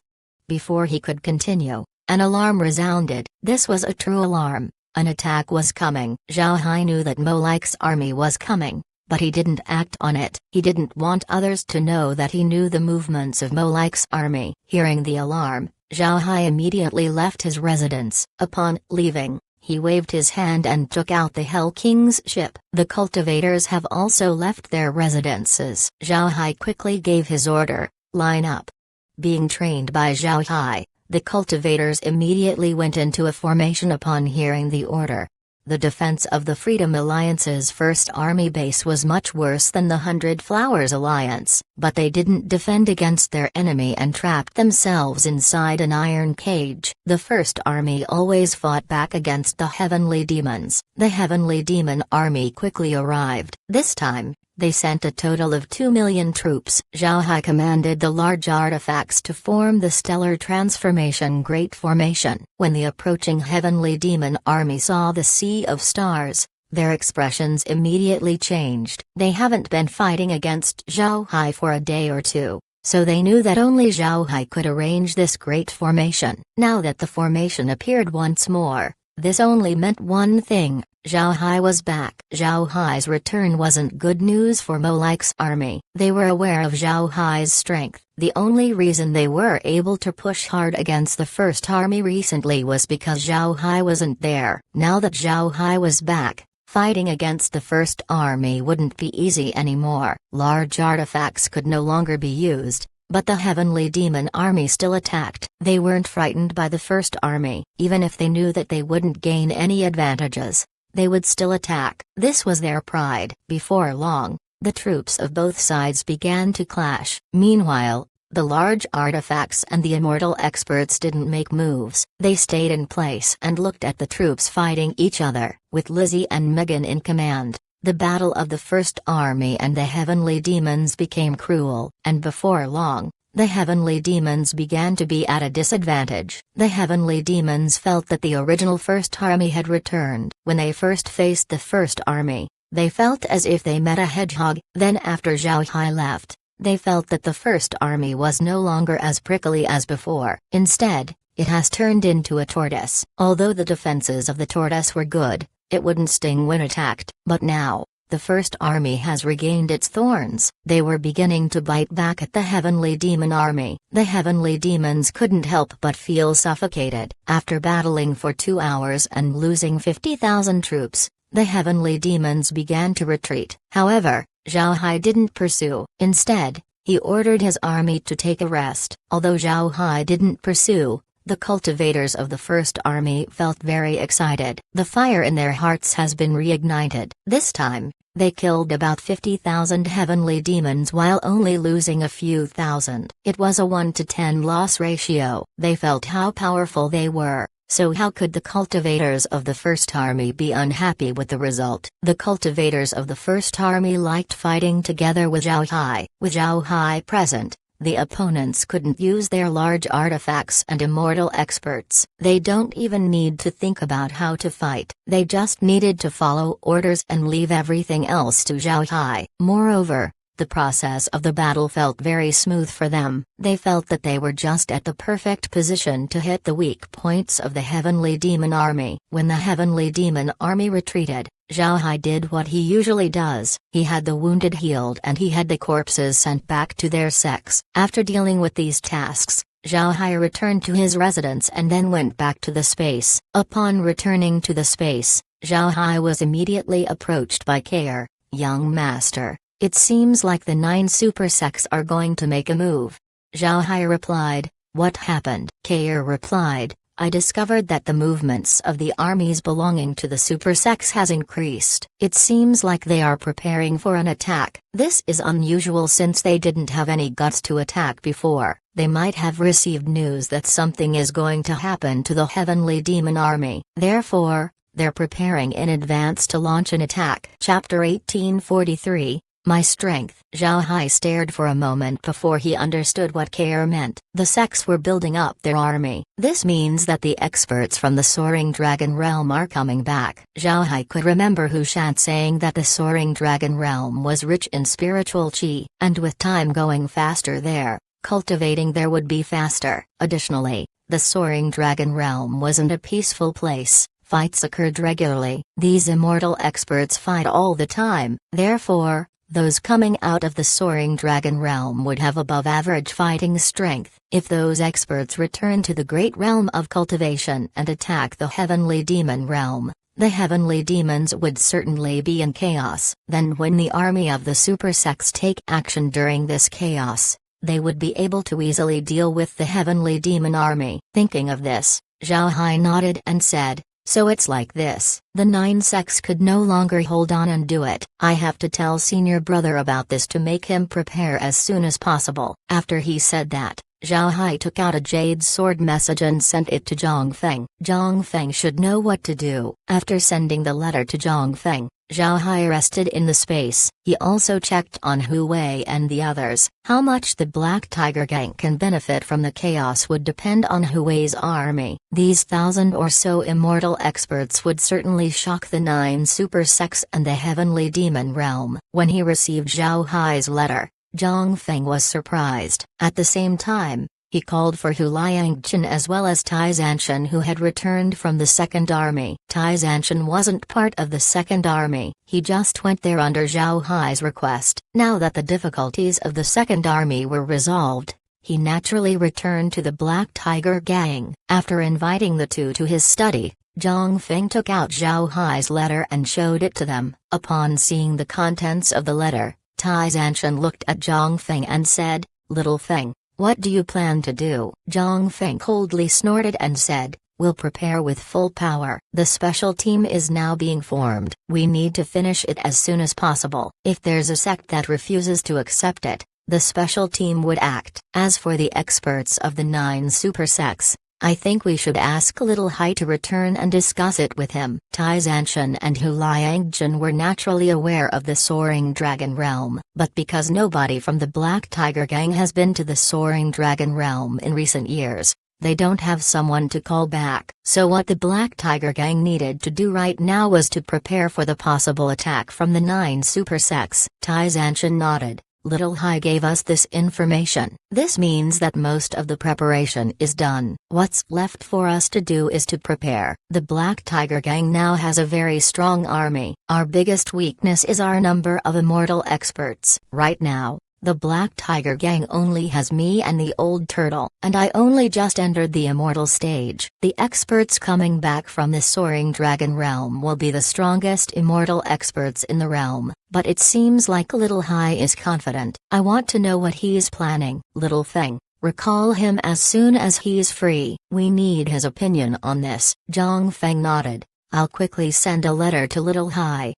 Before he could continue, an alarm resounded. This was a true alarm. An attack was coming. Zhao Hai knew that Molike's army was coming, but he didn't act on it. He didn't want others to know that he knew the movements of Molike's army. Hearing the alarm, Zhao Hai immediately left his residence. Upon leaving, he waved his hand and took out the Hell King's ship. The cultivators have also left their residences. Zhao Hai quickly gave his order, "Line up." Being trained by Zhao Hai, the cultivators immediately went into a formation upon hearing the order. The defense of the Freedom Alliance's first army base was much worse than the Hundred Flowers Alliance, but they didn't defend against their enemy and trapped themselves inside an iron cage. The First Army always fought back against the Heavenly Demons. The Heavenly Demon Army quickly arrived. This time, they sent a total of 2 million troops. Zhao Hai commanded the large artifacts to form the Stellar Transformation Great Formation. When the approaching Heavenly Demon Army saw the Sea of Stars, their expressions immediately changed. They haven't been fighting against Zhao Hai for a day or two, so they knew that only Zhao Hai could arrange this great formation. Now that the formation appeared once more, this only meant one thing: Zhao Hai was back. Zhao Hai's return wasn't good news for Molike's army. They were aware of Zhao Hai's strength. The only reason they were able to push hard against the First Army recently was because Zhao Hai wasn't there. Now that Zhao Hai was back, fighting against the First Army wouldn't be easy anymore. Large artifacts could no longer be used, but the Heavenly Demon Army still attacked. They weren't frightened by the First Army. Even if they knew that they wouldn't gain any advantages, they would still attack. This was their pride. Before long, the troops of both sides began to clash. Meanwhile, the large artifacts and the immortal experts didn't make moves. They stayed in place and looked at the troops fighting each other. With Lizzie and Megan in command, the battle of the First Army and the Heavenly Demons became cruel, and before long, the Heavenly Demons began to be at a disadvantage. The Heavenly Demons felt that the original First Army had returned. When they first faced the First Army, they felt as if they met a hedgehog. Then after Zhao Hai left, they felt that the First Army was no longer as prickly as before. Instead, it has turned into a tortoise. Although the defenses of the tortoise were good, it wouldn't sting when attacked. But now, the First Army has regained its thorns. They were beginning to bite back at the Heavenly Demon Army. The Heavenly Demons couldn't help but feel suffocated. After battling for 2 hours and losing 50,000 troops, the Heavenly Demons began to retreat. However, Zhao Hai didn't pursue. Instead, he ordered his army to take a rest. Although Zhao Hai didn't pursue, the cultivators of the First Army felt very excited. The fire in their hearts has been reignited. This time, they killed about 50,000 Heavenly Demons while only losing a few thousand. It was a 1-to-10 loss ratio. They felt how powerful they were, so how could the cultivators of the First Army be unhappy with the result? The cultivators of the First Army liked fighting together with Zhao Hai. With Zhao Hai present, the opponents couldn't use their large artifacts and immortal experts. They don't even need to think about how to fight. They just needed to follow orders and leave everything else to Zhao Hai. Moreover, the process of the battle felt very smooth for them. They felt that they were just at the perfect position to hit the weak points of the Heavenly Demon Army. When the Heavenly Demon Army retreated, Zhao Hai did what he usually does. He had the wounded healed and he had the corpses sent back to their sex. After dealing with these tasks, Zhao Hai returned to his residence and then went back to the space. Upon returning to the space, Zhao Hai was immediately approached by Kair. "Young master, it seems like the 9 super sects are going to make a move." Zhao Hai replied, "What happened?" Kair replied, "I discovered that the movements of the armies belonging to the super sects has increased. It seems like they are preparing for an attack. This is unusual since they didn't have any guts to attack before. They might have received news that something is going to happen to the Heavenly Demon Army. Therefore, they're preparing in advance to launch an attack." Chapter 1843, My Strength. Zhao Hai stared for a moment before he understood what Kair meant. The sects were building up their army. This means that the experts from the Soaring Dragon Realm are coming back. Zhao Hai could remember Hu Shan saying that the Soaring Dragon Realm was rich in spiritual qi, and with time going faster there, cultivating there would be faster. Additionally, the Soaring Dragon Realm wasn't a peaceful place. Fights occurred regularly. These immortal experts fight all the time. Therefore, those coming out of the Soaring Dragon Realm would have above-average fighting strength. If those experts return to the Great Realm of Cultivation and attack the Heavenly Demon Realm, the Heavenly Demons would certainly be in chaos. Then when the army of the Super Sects take action during this chaos, they would be able to easily deal with the Heavenly Demon Army. Thinking of this, Zhao Hai nodded and said, So it's like this. The 9 sects could no longer hold on and do it. I have to tell senior brother about this to make him prepare as soon as possible. After he said that, Zhao Hai took out a jade sword message and sent it to Zhang Feng. Zhang Feng should know what to do. After sending the letter to Zhang Feng, Zhao Hai rested in the space. He also checked on Hu Wei and the others. How much the Black Tiger Gang can benefit from the chaos would depend on Hu Wei's army. These 1,000 or so immortal experts would certainly shock the 9 super sects and the heavenly demon realm. When he received Zhao Hai's letter, Zhang Feng was surprised. At the same time, he called for Hu Liangchen as well as Tai Zanshan, who had returned from the Second Army. Tai Zanshan wasn't part of the Second Army, he just went there under Zhao Hai's request. Now that the difficulties of the Second Army were resolved, he naturally returned to the Black Tiger Gang. After inviting the two to his study, Zhang Feng took out Zhao Hai's letter and showed it to them. Upon seeing the contents of the letter, Tai Zanshan looked at Zhang Feng and said, "Little Feng, what do you plan to do?" Zhang Feng coldly snorted and said, "We'll prepare with full power. The special team is now being formed. We need to finish it as soon as possible. If there's a sect that refuses to accept it, the special team would act. As for the experts of the 9 super sects, I think we should ask Little Hai to return and discuss it with him." Tai Zanshan and Hu Liangchen were naturally aware of the Soaring Dragon Realm, but because nobody from the Black Tiger Gang has been to the Soaring Dragon Realm in recent years, they don't have someone to call back. So what the Black Tiger Gang needed to do right now was to prepare for the possible attack from the 9 super sects. Tai Zanshan nodded. Little Hai gave us this information. This means that most of the preparation is done. What's left for us to do is to prepare. The Black Tiger Gang now has a very strong army. Our biggest weakness is our number of immortal experts. Right now, the Black Tiger Gang only has me and the old turtle, and I only just entered the immortal stage. The experts coming back from the Soaring Dragon Realm will be the strongest immortal experts in the realm, but it seems like Little Hai is confident. I want to know what he is planning. Little Feng, recall him as soon as he is free. We need his opinion on this. Zhang Feng nodded. I'll quickly send a letter to Little Hai.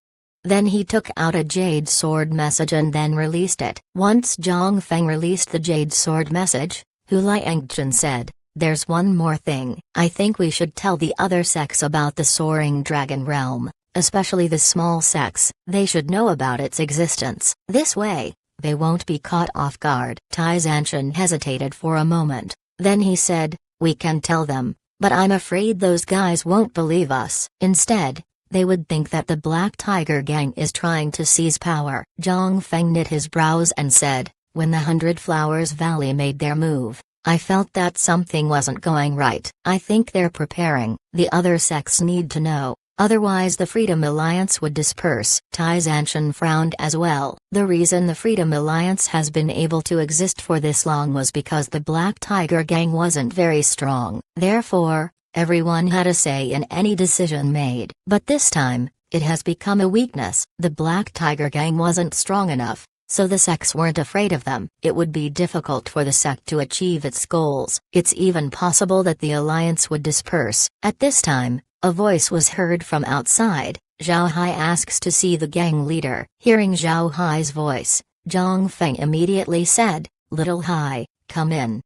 Then he took out a jade sword message and then released it. Once Zhang Feng released the jade sword message, Hu Liangchen said, "There's one more thing. I think we should tell the other sects about the Soaring Dragon Realm, especially the small sects. They should know about its existence. This way, they won't be caught off guard." Tai Zanshan hesitated for a moment, then he said, "We can tell them, but I'm afraid those guys won't believe us. Instead, they would think that the Black Tiger Gang is trying to seize power." Zhang Feng knit his brows and said, "When the 100 Flowers Valley made their move, I felt that something wasn't going right. I think they're preparing. The other sects need to know, otherwise the Freedom Alliance would disperse." Tai Zanshan frowned as well. The reason the Freedom Alliance has been able to exist for this long was because the Black Tiger Gang wasn't very strong. Therefore, everyone had a say in any decision made. But this time, it has become a weakness. The Black Tiger Gang wasn't strong enough, so the sects weren't afraid of them. It would be difficult for the sect to achieve its goals. It's even possible that the alliance would disperse. At this time, a voice was heard from outside. Zhao Hai asks to see the gang leader. Hearing Zhao Hai's voice, Zhang Feng immediately said, "Little Hai, come in."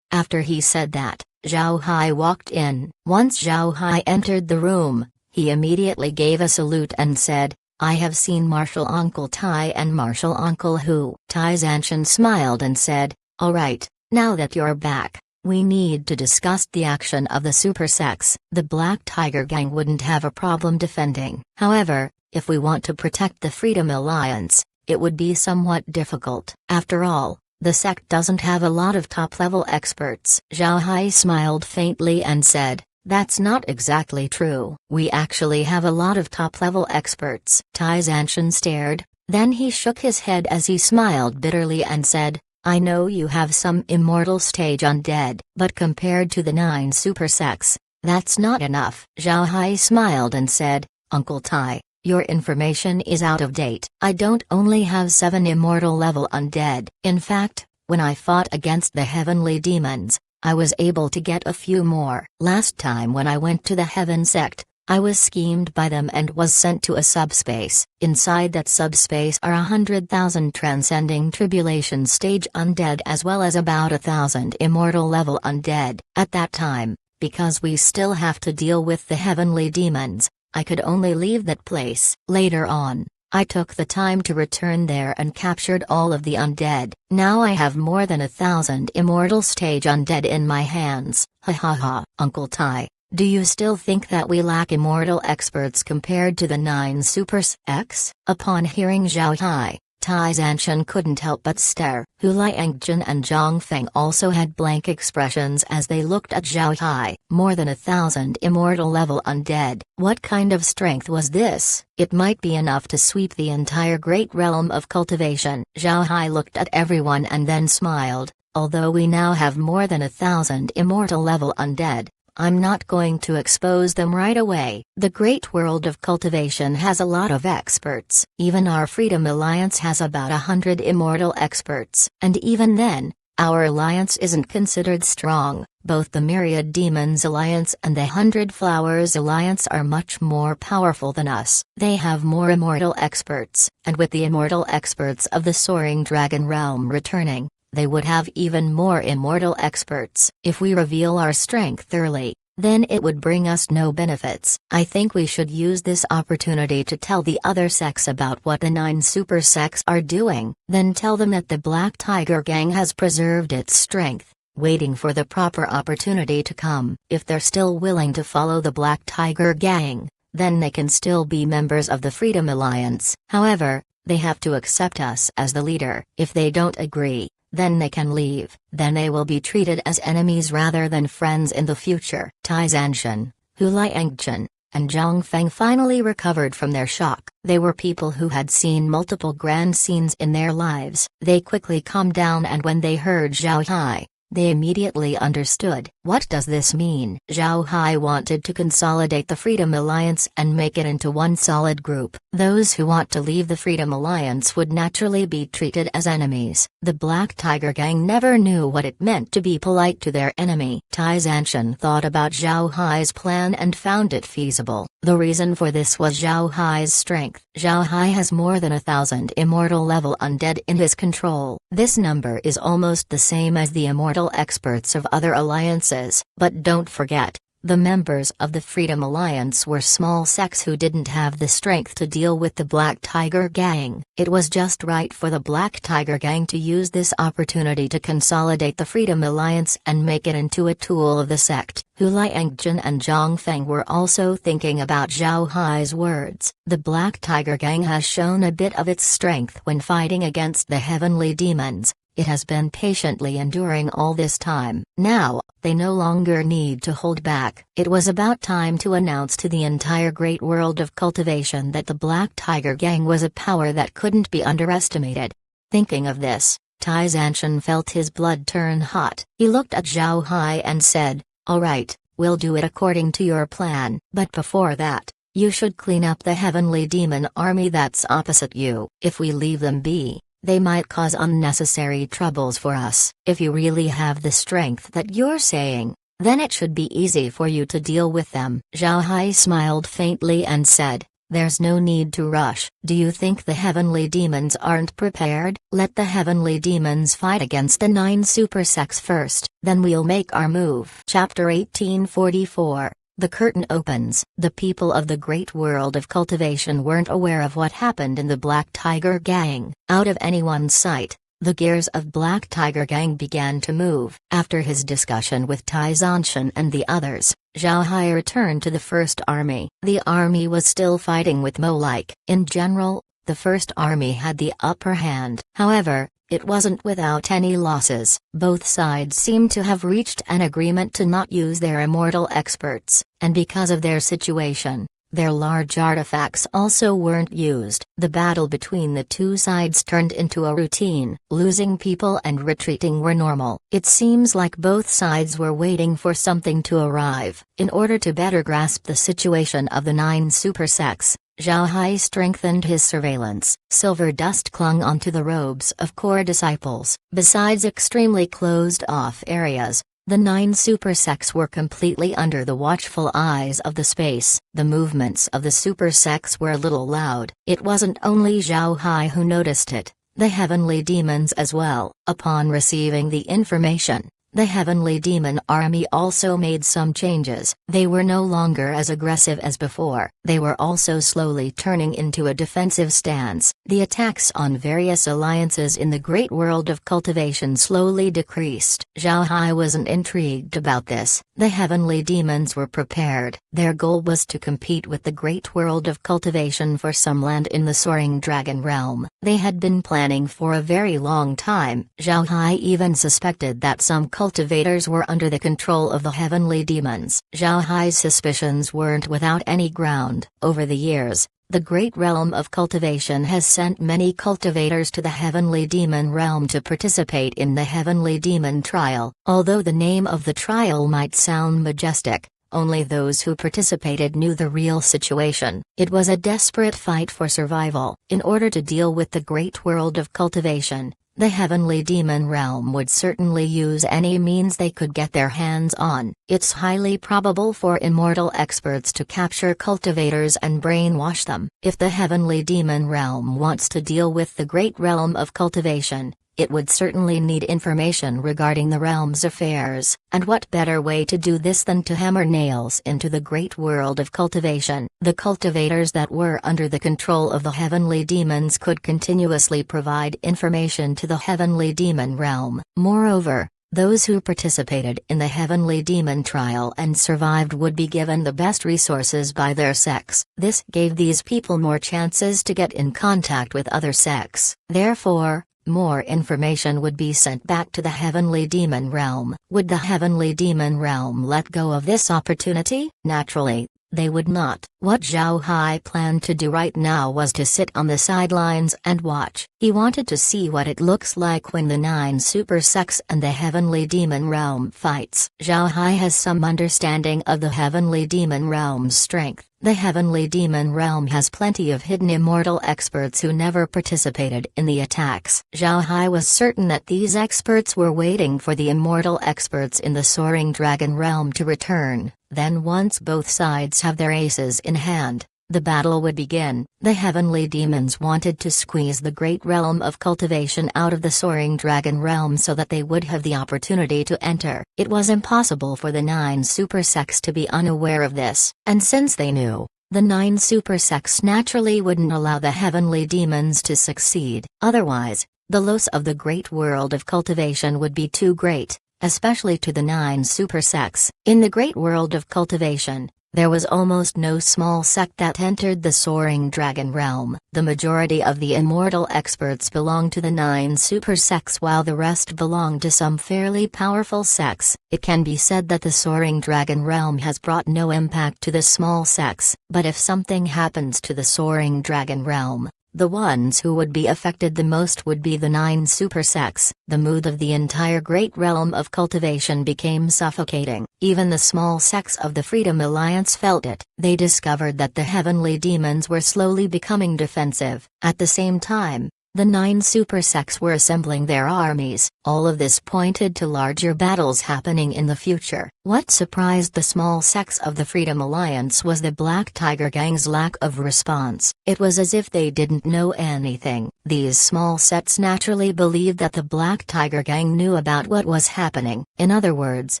After he said that, Zhao Hai walked in. Once Zhao Hai entered the room, he immediately gave a salute and said, "I have seen Martial Uncle Tai and Martial Uncle Hu." Tai Zanshan smiled and said, "All right, now that you're back, we need to discuss the action of the super sects." The Black Tiger Gang wouldn't have a problem defending. However, if we want to protect the Freedom Alliance, it would be somewhat difficult. After all, the sect doesn't have a lot of top-level experts. Zhao Hai smiled faintly and said, "That's not exactly true. We actually have a lot of top-level experts." Tai Zanshan stared, then he shook his head as he smiled bitterly and said, "I know you have some immortal stage undead, but compared to the 9 super sects, that's not enough." Zhao Hai smiled and said, "Uncle Tai, your information is out of date. I don't only have 7 immortal level undead. In fact, when I fought against the heavenly demons, I was able to get a few more. Last time when I went to the Heaven sect, I was schemed by them and was sent to a subspace. Inside that subspace are 100,000 transcending tribulation stage undead as well as about 1,000 immortal level undead. At that time, because we still have to deal with the heavenly demons, I could only leave that place. Later on, I took the time to return there and captured all of the undead. Now I have more than 1,000 immortal stage undead in my hands. Ha ha ha. Uncle Tai, do you still think that we lack immortal experts compared to the 9 Super X? Upon hearing Zhao Hai, Tai Zanshan couldn't help but stare. Hu Liangjun and Zhang Feng also had blank expressions as they looked at Zhao Hai. More than 1,000 immortal level undead. What kind of strength was this? It might be enough to sweep the entire great realm of cultivation. Zhao Hai looked at everyone and then smiled. Although we now have more than 1,000 immortal level undead, I'm not going to expose them right away. The great world of cultivation has a lot of experts. Even our Freedom Alliance has about 100 immortal experts. And even then, our alliance isn't considered strong. Both the Myriad Demons Alliance and the 100 Flowers Alliance are much more powerful than us. They have more immortal experts, and with the immortal experts of the Soaring Dragon Realm returning, they would have even more immortal experts. If we reveal our strength early, then it would bring us no benefits. I think we should use this opportunity to tell the other sects about what the 9 super sects are doing. Then tell them that the Black Tiger Gang has preserved its strength, waiting for the proper opportunity to come. If they're still willing to follow the Black Tiger Gang, then they can still be members of the Freedom Alliance. However, they have to accept us as the leader. If they don't agree, then they can leave. Then they will be treated as enemies rather than friends in the future. Tai Zanshan, Hu Liangjun, and Zhang Feng finally recovered from their shock. They were people who had seen multiple grand scenes in their lives. They quickly calmed down, and when they heard Zhao Hai, they immediately understood. What does this mean? Zhao Hai wanted to consolidate the Freedom Alliance and make it into one solid group. Those who want to leave the Freedom Alliance would naturally be treated as enemies. The Black Tiger Gang never knew what it meant to be polite to their enemy. Tai Zanshan thought about Zhao Hai's plan and found it feasible. The reason for this was Zhao Hai's strength. Zhao Hai has more than 1,000 immortal level undead in his control. This number is almost the same as the immortal experts of other alliances. But don't forget, the members of the Freedom Alliance were small sects who didn't have the strength to deal with the Black Tiger Gang. It was just right for the Black Tiger Gang to use this opportunity to consolidate the Freedom Alliance and make it into a tool of the sect. Hu Liangjun and Zhang Feng were also thinking about Zhao Hai's words. The Black Tiger Gang has shown a bit of its strength when fighting against the heavenly demons. It has been patiently enduring all this time. Now, they no longer need to hold back. It was about time to announce to the entire great world of cultivation that the Black Tiger Gang was a power that couldn't be underestimated. Thinking of this, Tai Zanshan felt his blood turn hot. He looked at Zhao Hai and said, "All right, we'll do it according to your plan. But before that, you should clean up the heavenly demon army that's opposite you. If we leave them be, they might cause unnecessary troubles for us. If you really have the strength that you're saying, then it should be easy for you to deal with them." Zhao Hai smiled faintly and said, "There's no need to rush. Do you think the heavenly demons aren't prepared? Let the heavenly demons fight against the 9 super sects first, then we'll make our move." Chapter 1844. The curtain opens. The people of the great world of cultivation weren't aware of what happened in the Black Tiger Gang. Out of anyone's sight, the gears of Black Tiger Gang began to move. After his discussion with Tai Zanshan and the others, Zhao Hai returned to the First Army. The army was still fighting with Molike. In general, the First Army had the upper hand. However, it wasn't without any losses. Both sides seemed to have reached an agreement to not use their immortal experts, and because of their situation, their large artifacts also weren't used. The battle between the two sides turned into a routine. Losing people and retreating were normal. It seems like both sides were waiting for something to arrive. In order to better grasp the situation of the 9 super sects, Zhao Hai strengthened his surveillance. Silver dust clung onto the robes of core disciples. Besides extremely closed-off areas, The 9 super sects were completely under the watchful eyes of the space. The movements of the super sects were a little loud. It wasn't only Zhao Hai who noticed it, the heavenly demons as well. Upon receiving the information, the heavenly demon army also made some changes. They were no longer as aggressive as before. They were also slowly turning into a defensive stance. The attacks on various alliances in the great world of cultivation slowly decreased. Zhao Hai wasn't intrigued about this. The heavenly demons were prepared. Their goal was to compete with the great world of cultivation for some land in the soaring dragon realm. They had been planning for a very long time. Zhao Hai even suspected that some cultivators were under the control of the heavenly demons. Zhao Hai's suspicions weren't without any ground. Over the years, the great realm of cultivation has sent many cultivators to the heavenly demon realm to participate in the heavenly demon trial. Although the name of the trial might sound majestic, only those who participated knew the real situation. It was a desperate fight for survival. In order to deal with the great world of cultivation, the heavenly demon realm would certainly use any means they could get their hands on. It's highly probable for immortal experts to capture cultivators and brainwash them. If the heavenly demon realm wants to deal with the great realm of cultivation, it would certainly need information regarding the realm's affairs, and what better way to do this than to hammer nails into the great world of cultivation. The cultivators that were under the control of the heavenly demons could continuously provide information to the heavenly demon realm. Moreover, those who participated in the heavenly demon trial and survived would be given the best resources by their sects. This gave these people more chances to get in contact with other sects. Therefore, more information would be sent back to the heavenly demon realm. Would the heavenly demon realm let go of this opportunity? Naturally, they would not. What Zhao Hai planned to do right now was to sit on the sidelines and watch. He wanted to see what it looks like when the 9 super sects and the heavenly demon realm fights. Zhao Hai has some understanding of the heavenly demon realm's strength. The heavenly demon realm has plenty of hidden immortal experts who never participated in the attacks. Zhao Hai was certain that these experts were waiting for the immortal experts in the soaring dragon realm to return. Then once both sides have their aces in hand, the battle would begin. The heavenly demons wanted to squeeze the great realm of cultivation out of the soaring dragon realm so that they would have the opportunity to enter. It was impossible for the 9 super sects to be unaware of this, and since they knew, the 9 super sects naturally wouldn't allow the heavenly demons to succeed. Otherwise, the loss of the great world of cultivation would be too great, especially to the 9 super sects. In the great world of cultivation, there was almost no small sect that entered the soaring dragon realm. The majority of the immortal experts belonged to the 9 super sects while the rest belonged to some fairly powerful sects. It can be said that the soaring dragon realm has brought no impact to the small sects, but if something happens to the soaring dragon realm, the ones who would be affected the most would be the 9 super sects. The mood of the entire great realm of cultivation became suffocating. Even the small sects of the Freedom Alliance felt it. They discovered that the heavenly demons were slowly becoming defensive. At the same time, the 9 super sects were assembling their armies. All of this pointed to larger battles happening in the future. What surprised the small sects of the Freedom Alliance was the Black Tiger Gang's lack of response. It was as if they didn't know anything. These small sects naturally believed that the Black Tiger Gang knew about what was happening. In other words,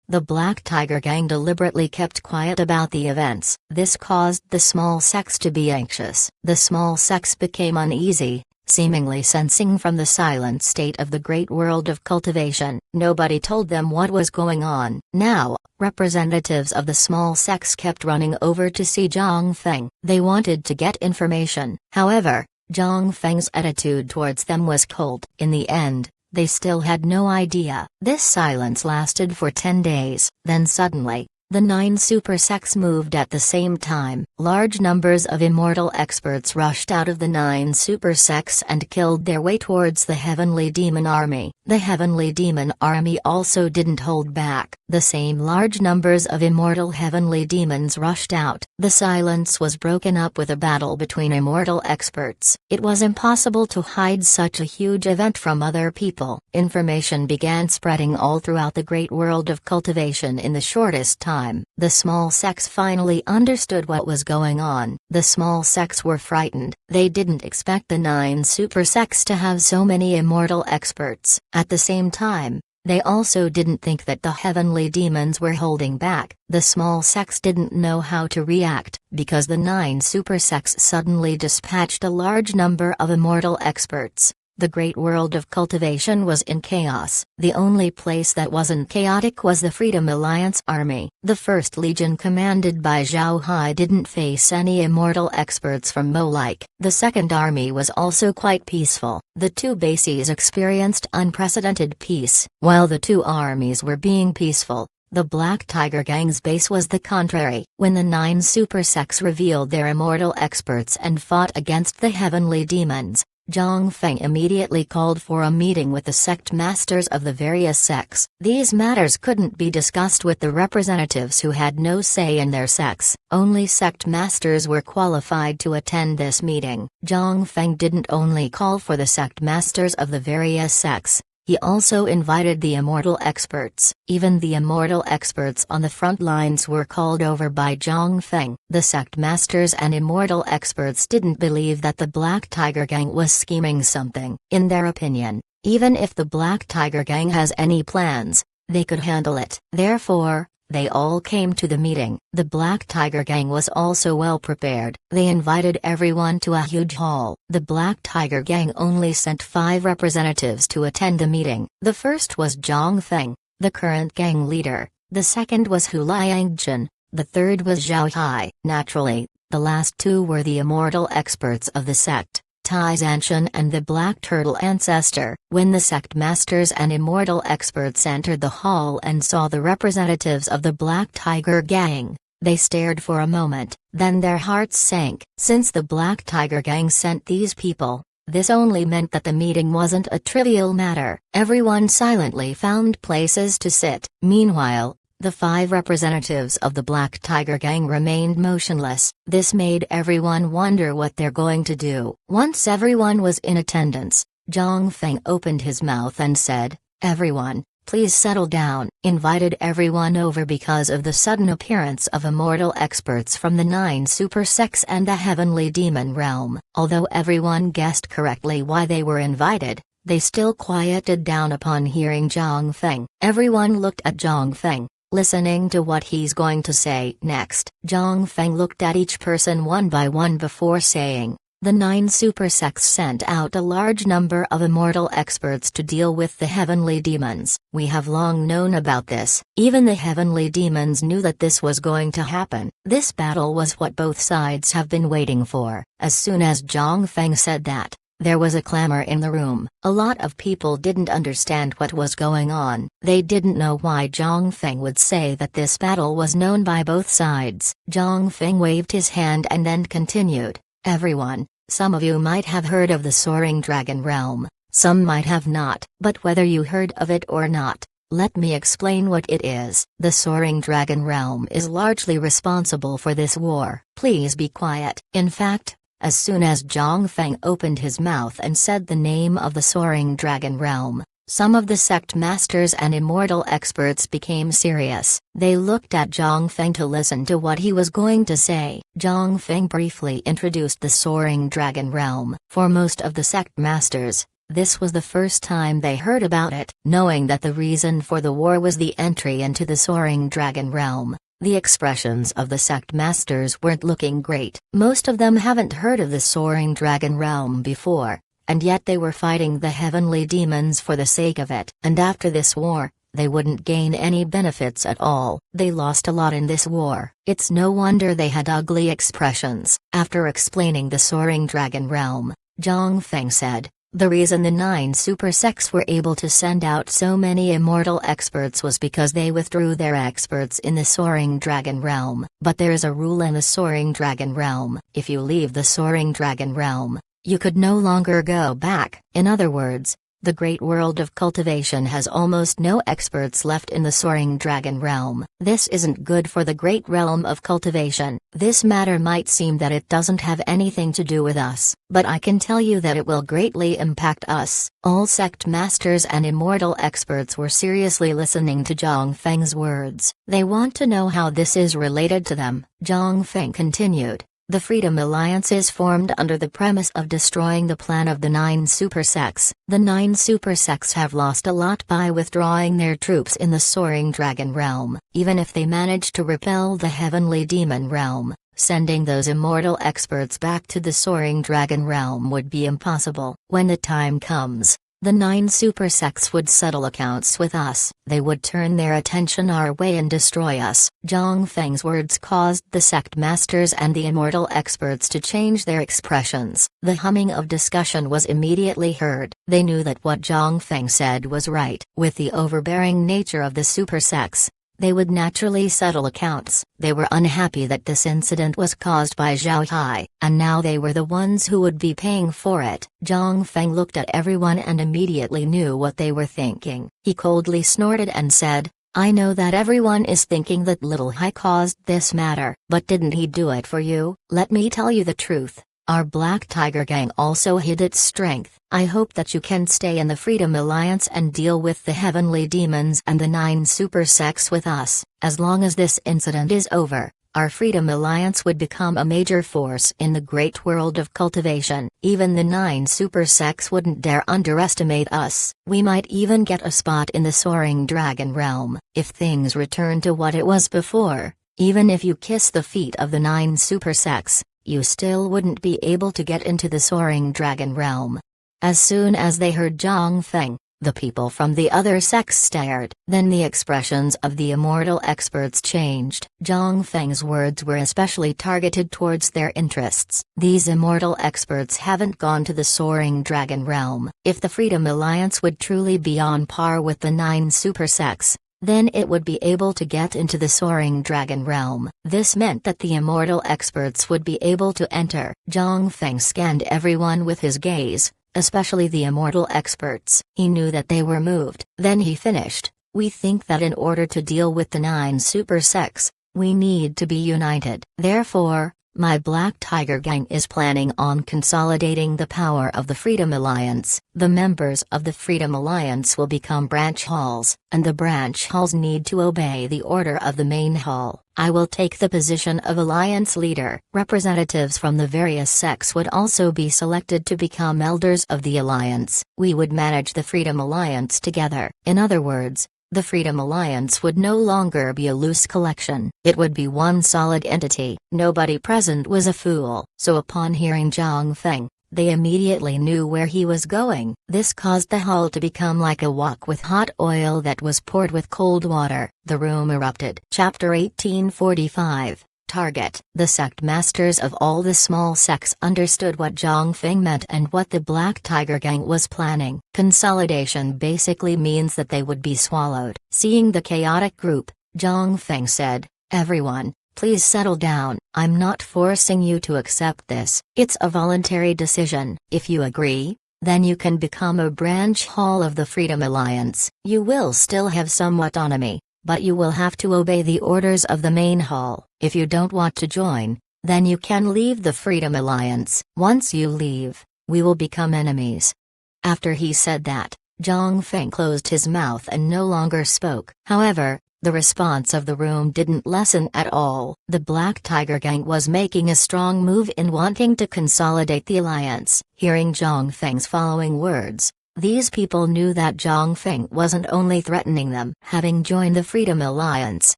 the Black Tiger Gang deliberately kept quiet about the events. This caused the small sects to be anxious. The small sects became uneasy, seemingly sensing from the silent state of the great world of cultivation. Nobody told them what was going on. Now, representatives of the small sects kept running over to see Zhang Feng. They wanted to get information. However, Zhang Feng's attitude towards them was cold. In the end, they still had no idea. This silence lasted for 10 days. Then suddenly, The 9 super sects moved at the same time. Large numbers of immortal experts rushed out of the 9 super sects and killed their way towards the Heavenly Demon Army. The Heavenly Demon Army also didn't hold back. The same large numbers of immortal heavenly demons rushed out. The silence was broken up with a battle between immortal experts. It was impossible to hide such a huge event from other people. Information began spreading all throughout the great world of cultivation in the shortest time. The small sects finally understood what was going on. The small sects were frightened. They didn't expect the 9 super sects to have so many immortal experts. At the same time, they also didn't think that the heavenly demons were holding back. The small sects didn't know how to react, because the 9 super sects suddenly dispatched a large number of immortal experts. The great world of cultivation was in chaos. The only place that wasn't chaotic was the Freedom Alliance army. The 1st Legion commanded by Zhao Hai didn't face any immortal experts from Molike. The 2nd Army was also quite peaceful. The 2 bases experienced unprecedented peace. While the 2 armies were being peaceful, the Black Tiger Gang's base was the contrary. When the 9 super sects revealed their immortal experts and fought against the heavenly demons, Zhang Feng immediately called for a meeting with the sect masters of the various sects. These matters couldn't be discussed with the representatives who had no say in their sects. Only sect masters were qualified to attend this meeting. Zhang Feng didn't only call for the sect masters of the various sects, he also invited the immortal experts. Even the immortal experts on the front lines were called over by Zhang Feng. The sect masters and immortal experts didn't believe that the Black Tiger Gang was scheming something. In their opinion, even if the Black Tiger Gang has any plans, they could handle it. Therefore, they all came to the meeting. The Black Tiger Gang was also well prepared. They invited everyone to a huge hall. The Black Tiger Gang only sent 5 representatives to attend the meeting. The first was Zhang Feng, the current gang leader. The second was Hu Liangjun. The third was Zhao Hai. Naturally, the last 2 were the immortal experts of the sect, Tai Zanshan and the Black Turtle Ancestor. When the sect masters and immortal experts entered the hall and saw the representatives of the Black Tiger Gang, they stared for a moment, then their hearts sank. Since the Black Tiger Gang sent these people, this only meant that the meeting wasn't a trivial matter. Everyone silently found places to sit. Meanwhile, the 5 representatives of the Black Tiger Gang remained motionless. This made everyone wonder what they're going to do. Once everyone was in attendance, Zhang Feng opened his mouth and said, "Everyone, please settle down." Invited everyone over because of the sudden appearance of immortal experts from the 9 super sects and the heavenly demon realm. Although everyone guessed correctly why they were invited, they still quieted down upon hearing Zhang Feng. Everyone looked at Zhang Feng, listening to what he's going to say next. Zhang Feng looked at each person one by one before saying, "The 9 super sects sent out a large number of immortal experts to deal with the heavenly demons. We have long known about this. Even the heavenly demons knew that this was going to happen. This battle was what both sides have been waiting for." As soon as Zhang Feng said that, there was a clamor in the room. A lot of people didn't understand what was going on. They didn't know why Zhang Feng would say that this battle was known by both sides. Zhang Feng waved his hand and then continued, "Everyone, some of you might have heard of the Soaring Dragon Realm, some might have not. But whether you heard of it or not, let me explain what it is. The Soaring Dragon Realm is largely responsible for this war. Please be quiet." In fact, as soon as Zhang Feng opened his mouth and said the name of the Soaring Dragon Realm, some of the sect masters and immortal experts became serious. They looked at Zhang Feng to listen to what he was going to say. Zhang Feng briefly introduced the Soaring Dragon Realm. For most of the sect masters, this was the first time they heard about it. Knowing that the reason for the war was the entry into the Soaring Dragon Realm, the expressions of the sect masters weren't looking great. Most of them haven't heard of the Soaring Dragon Realm before, and yet they were fighting the heavenly demons for the sake of it. And after this war, they wouldn't gain any benefits at all. They lost a lot in this war. It's no wonder they had ugly expressions. After explaining the Soaring Dragon Realm, Zhang Feng said, The reason the 9 super sects were able to send out so many immortal experts was because they withdrew their experts in the Soaring Dragon Realm. But there is a rule in the Soaring Dragon Realm: if you leave the Soaring Dragon Realm, you could no longer go back. In other words, the great world of cultivation has almost no experts left in the Soaring Dragon Realm. This isn't good for the great realm of cultivation. This matter might seem that it doesn't have anything to do with us, but I can tell you that it will greatly impact us. All sect masters and immortal experts were seriously listening to Zhang Feng's words. They want to know how this is related to them. Zhang Feng continued. The Freedom Alliance is formed under the premise of destroying the plan of the 9 super sects. The 9 super sects have lost a lot by withdrawing their troops in the Soaring Dragon Realm. Even if they manage to repel the Heavenly Demon Realm, sending those immortal experts back to the Soaring Dragon Realm would be impossible. When the time comes, the 9 super sects would settle accounts with us. They would turn their attention our way and destroy us. Zhang Feng's words caused the sect masters and the immortal experts to change their expressions. The humming of discussion was immediately heard. They knew that what Zhang Feng said was right. With the overbearing nature of the super sects, they would naturally settle accounts. They were unhappy that this incident was caused by Zhao Hai, and now they were the ones who would be paying for it. Zhang Feng looked at everyone and immediately knew what they were thinking. He coldly snorted and said, "I know that everyone is thinking that Little Hai caused this matter, but didn't he do it for you? Let me tell you the truth. Our Black Tiger Gang also hid its strength. I hope that you can stay in the Freedom Alliance and deal with the Heavenly Demons and the 9 super sects with us. As long as this incident is over, our Freedom Alliance would become a major force in the great world of cultivation. Even the 9 super sects wouldn't dare underestimate us. We might even get a spot in the Soaring Dragon Realm. If things return to what it was before, even if you kiss the feet of the 9 super sects, you still wouldn't be able to get into the Soaring Dragon Realm." As soon as they heard Zhang Feng, the people from the other sects stared. Then the expressions of the immortal experts changed. Zhang Feng's words were especially targeted towards their interests. These immortal experts haven't gone to the Soaring Dragon Realm. If the Freedom Alliance would truly be on par with the 9 super sects, then it would be able to get into the Soaring Dragon Realm. This meant that the immortal experts would be able to enter. Zhang Feng scanned everyone with his gaze, especially the immortal experts. He knew that they were moved. Then he finished, "We think that in order to deal with the 9 super sects, we need to be united. Therefore, my Black Tiger Gang is planning on consolidating the power of the Freedom Alliance. The members of the Freedom Alliance will become branch halls, and the branch halls need to obey the order of the main hall. I will take the position of Alliance leader. Representatives from the various sects would also be selected to become elders of the Alliance. We would manage the Freedom Alliance together." In other words, the Freedom Alliance would no longer be a loose collection. It would be one solid entity. Nobody present was a fool. So upon hearing Zhang Feng, they immediately knew where he was going. This caused the hall to become like a wok with hot oil that was poured with cold water. The room erupted. Chapter 1845. Target. The sect masters of all the small sects understood what Zhang Feng meant and what the Black Tiger Gang was planning. Consolidation basically means that they would be swallowed. Seeing the chaotic group, Zhang Feng said, "Everyone, please settle down. I'm not forcing you to accept this. It's a voluntary decision. If you agree, then you can become a branch hall of the Freedom Alliance. You will still have some autonomy, but you will have to obey the orders of the main hall. If you don't want to join, then you can leave the Freedom Alliance. Once you leave, we will become enemies." After he said that, Zhang Feng closed his mouth and no longer spoke. However, the response of the room didn't lessen at all. The Black Tiger Gang was making a strong move in wanting to consolidate the alliance. Hearing Zhang Feng's following words, these people knew that Zhang Feng wasn't only threatening them. Having joined the Freedom Alliance,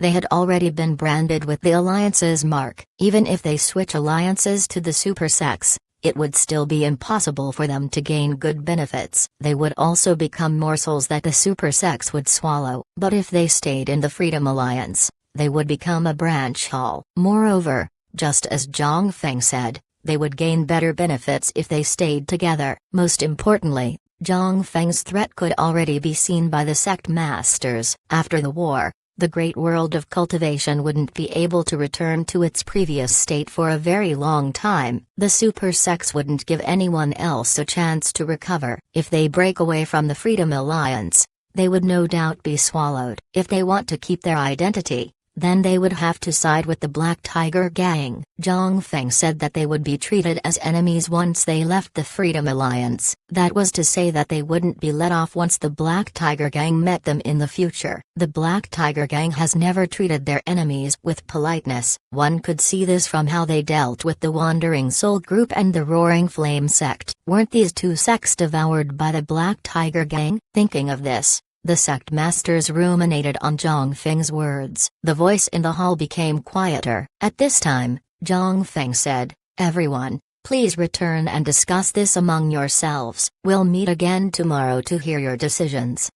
they had already been branded with the alliance's mark. Even if they switch alliances to the super sects, it would still be impossible for them to gain good benefits. They would also become morsels that the super sects would swallow. But if they stayed in the Freedom Alliance, they would become a branch hall. Moreover, just as Zhang Feng said, They would gain better benefits if they stayed together. Most importantly, Zhang Feng's threat could already be seen by the sect masters. After the war, the great world of cultivation wouldn't be able to return to its previous state for a very long time. The super sects wouldn't give anyone else a chance to recover. If they break away from the Freedom Alliance, they would no doubt be swallowed. If they want to keep their identity, then they would have to side with the Black Tiger Gang. Zhang Feng said that they would be treated as enemies once they left the Freedom Alliance. That was to say that they wouldn't be let off once the Black Tiger Gang met them in the future. The Black Tiger Gang has never treated their enemies with politeness. One could see this from how they dealt with the Wandering Soul Group and the Roaring Flame sect. Weren't these two sects devoured by the Black Tiger Gang? Thinking of this, the sect masters ruminated on Zhang Feng's words. The voice in the hall became quieter. At this time, Zhang Feng said, "Everyone, please return and discuss this among yourselves. We'll meet again tomorrow to hear your decisions."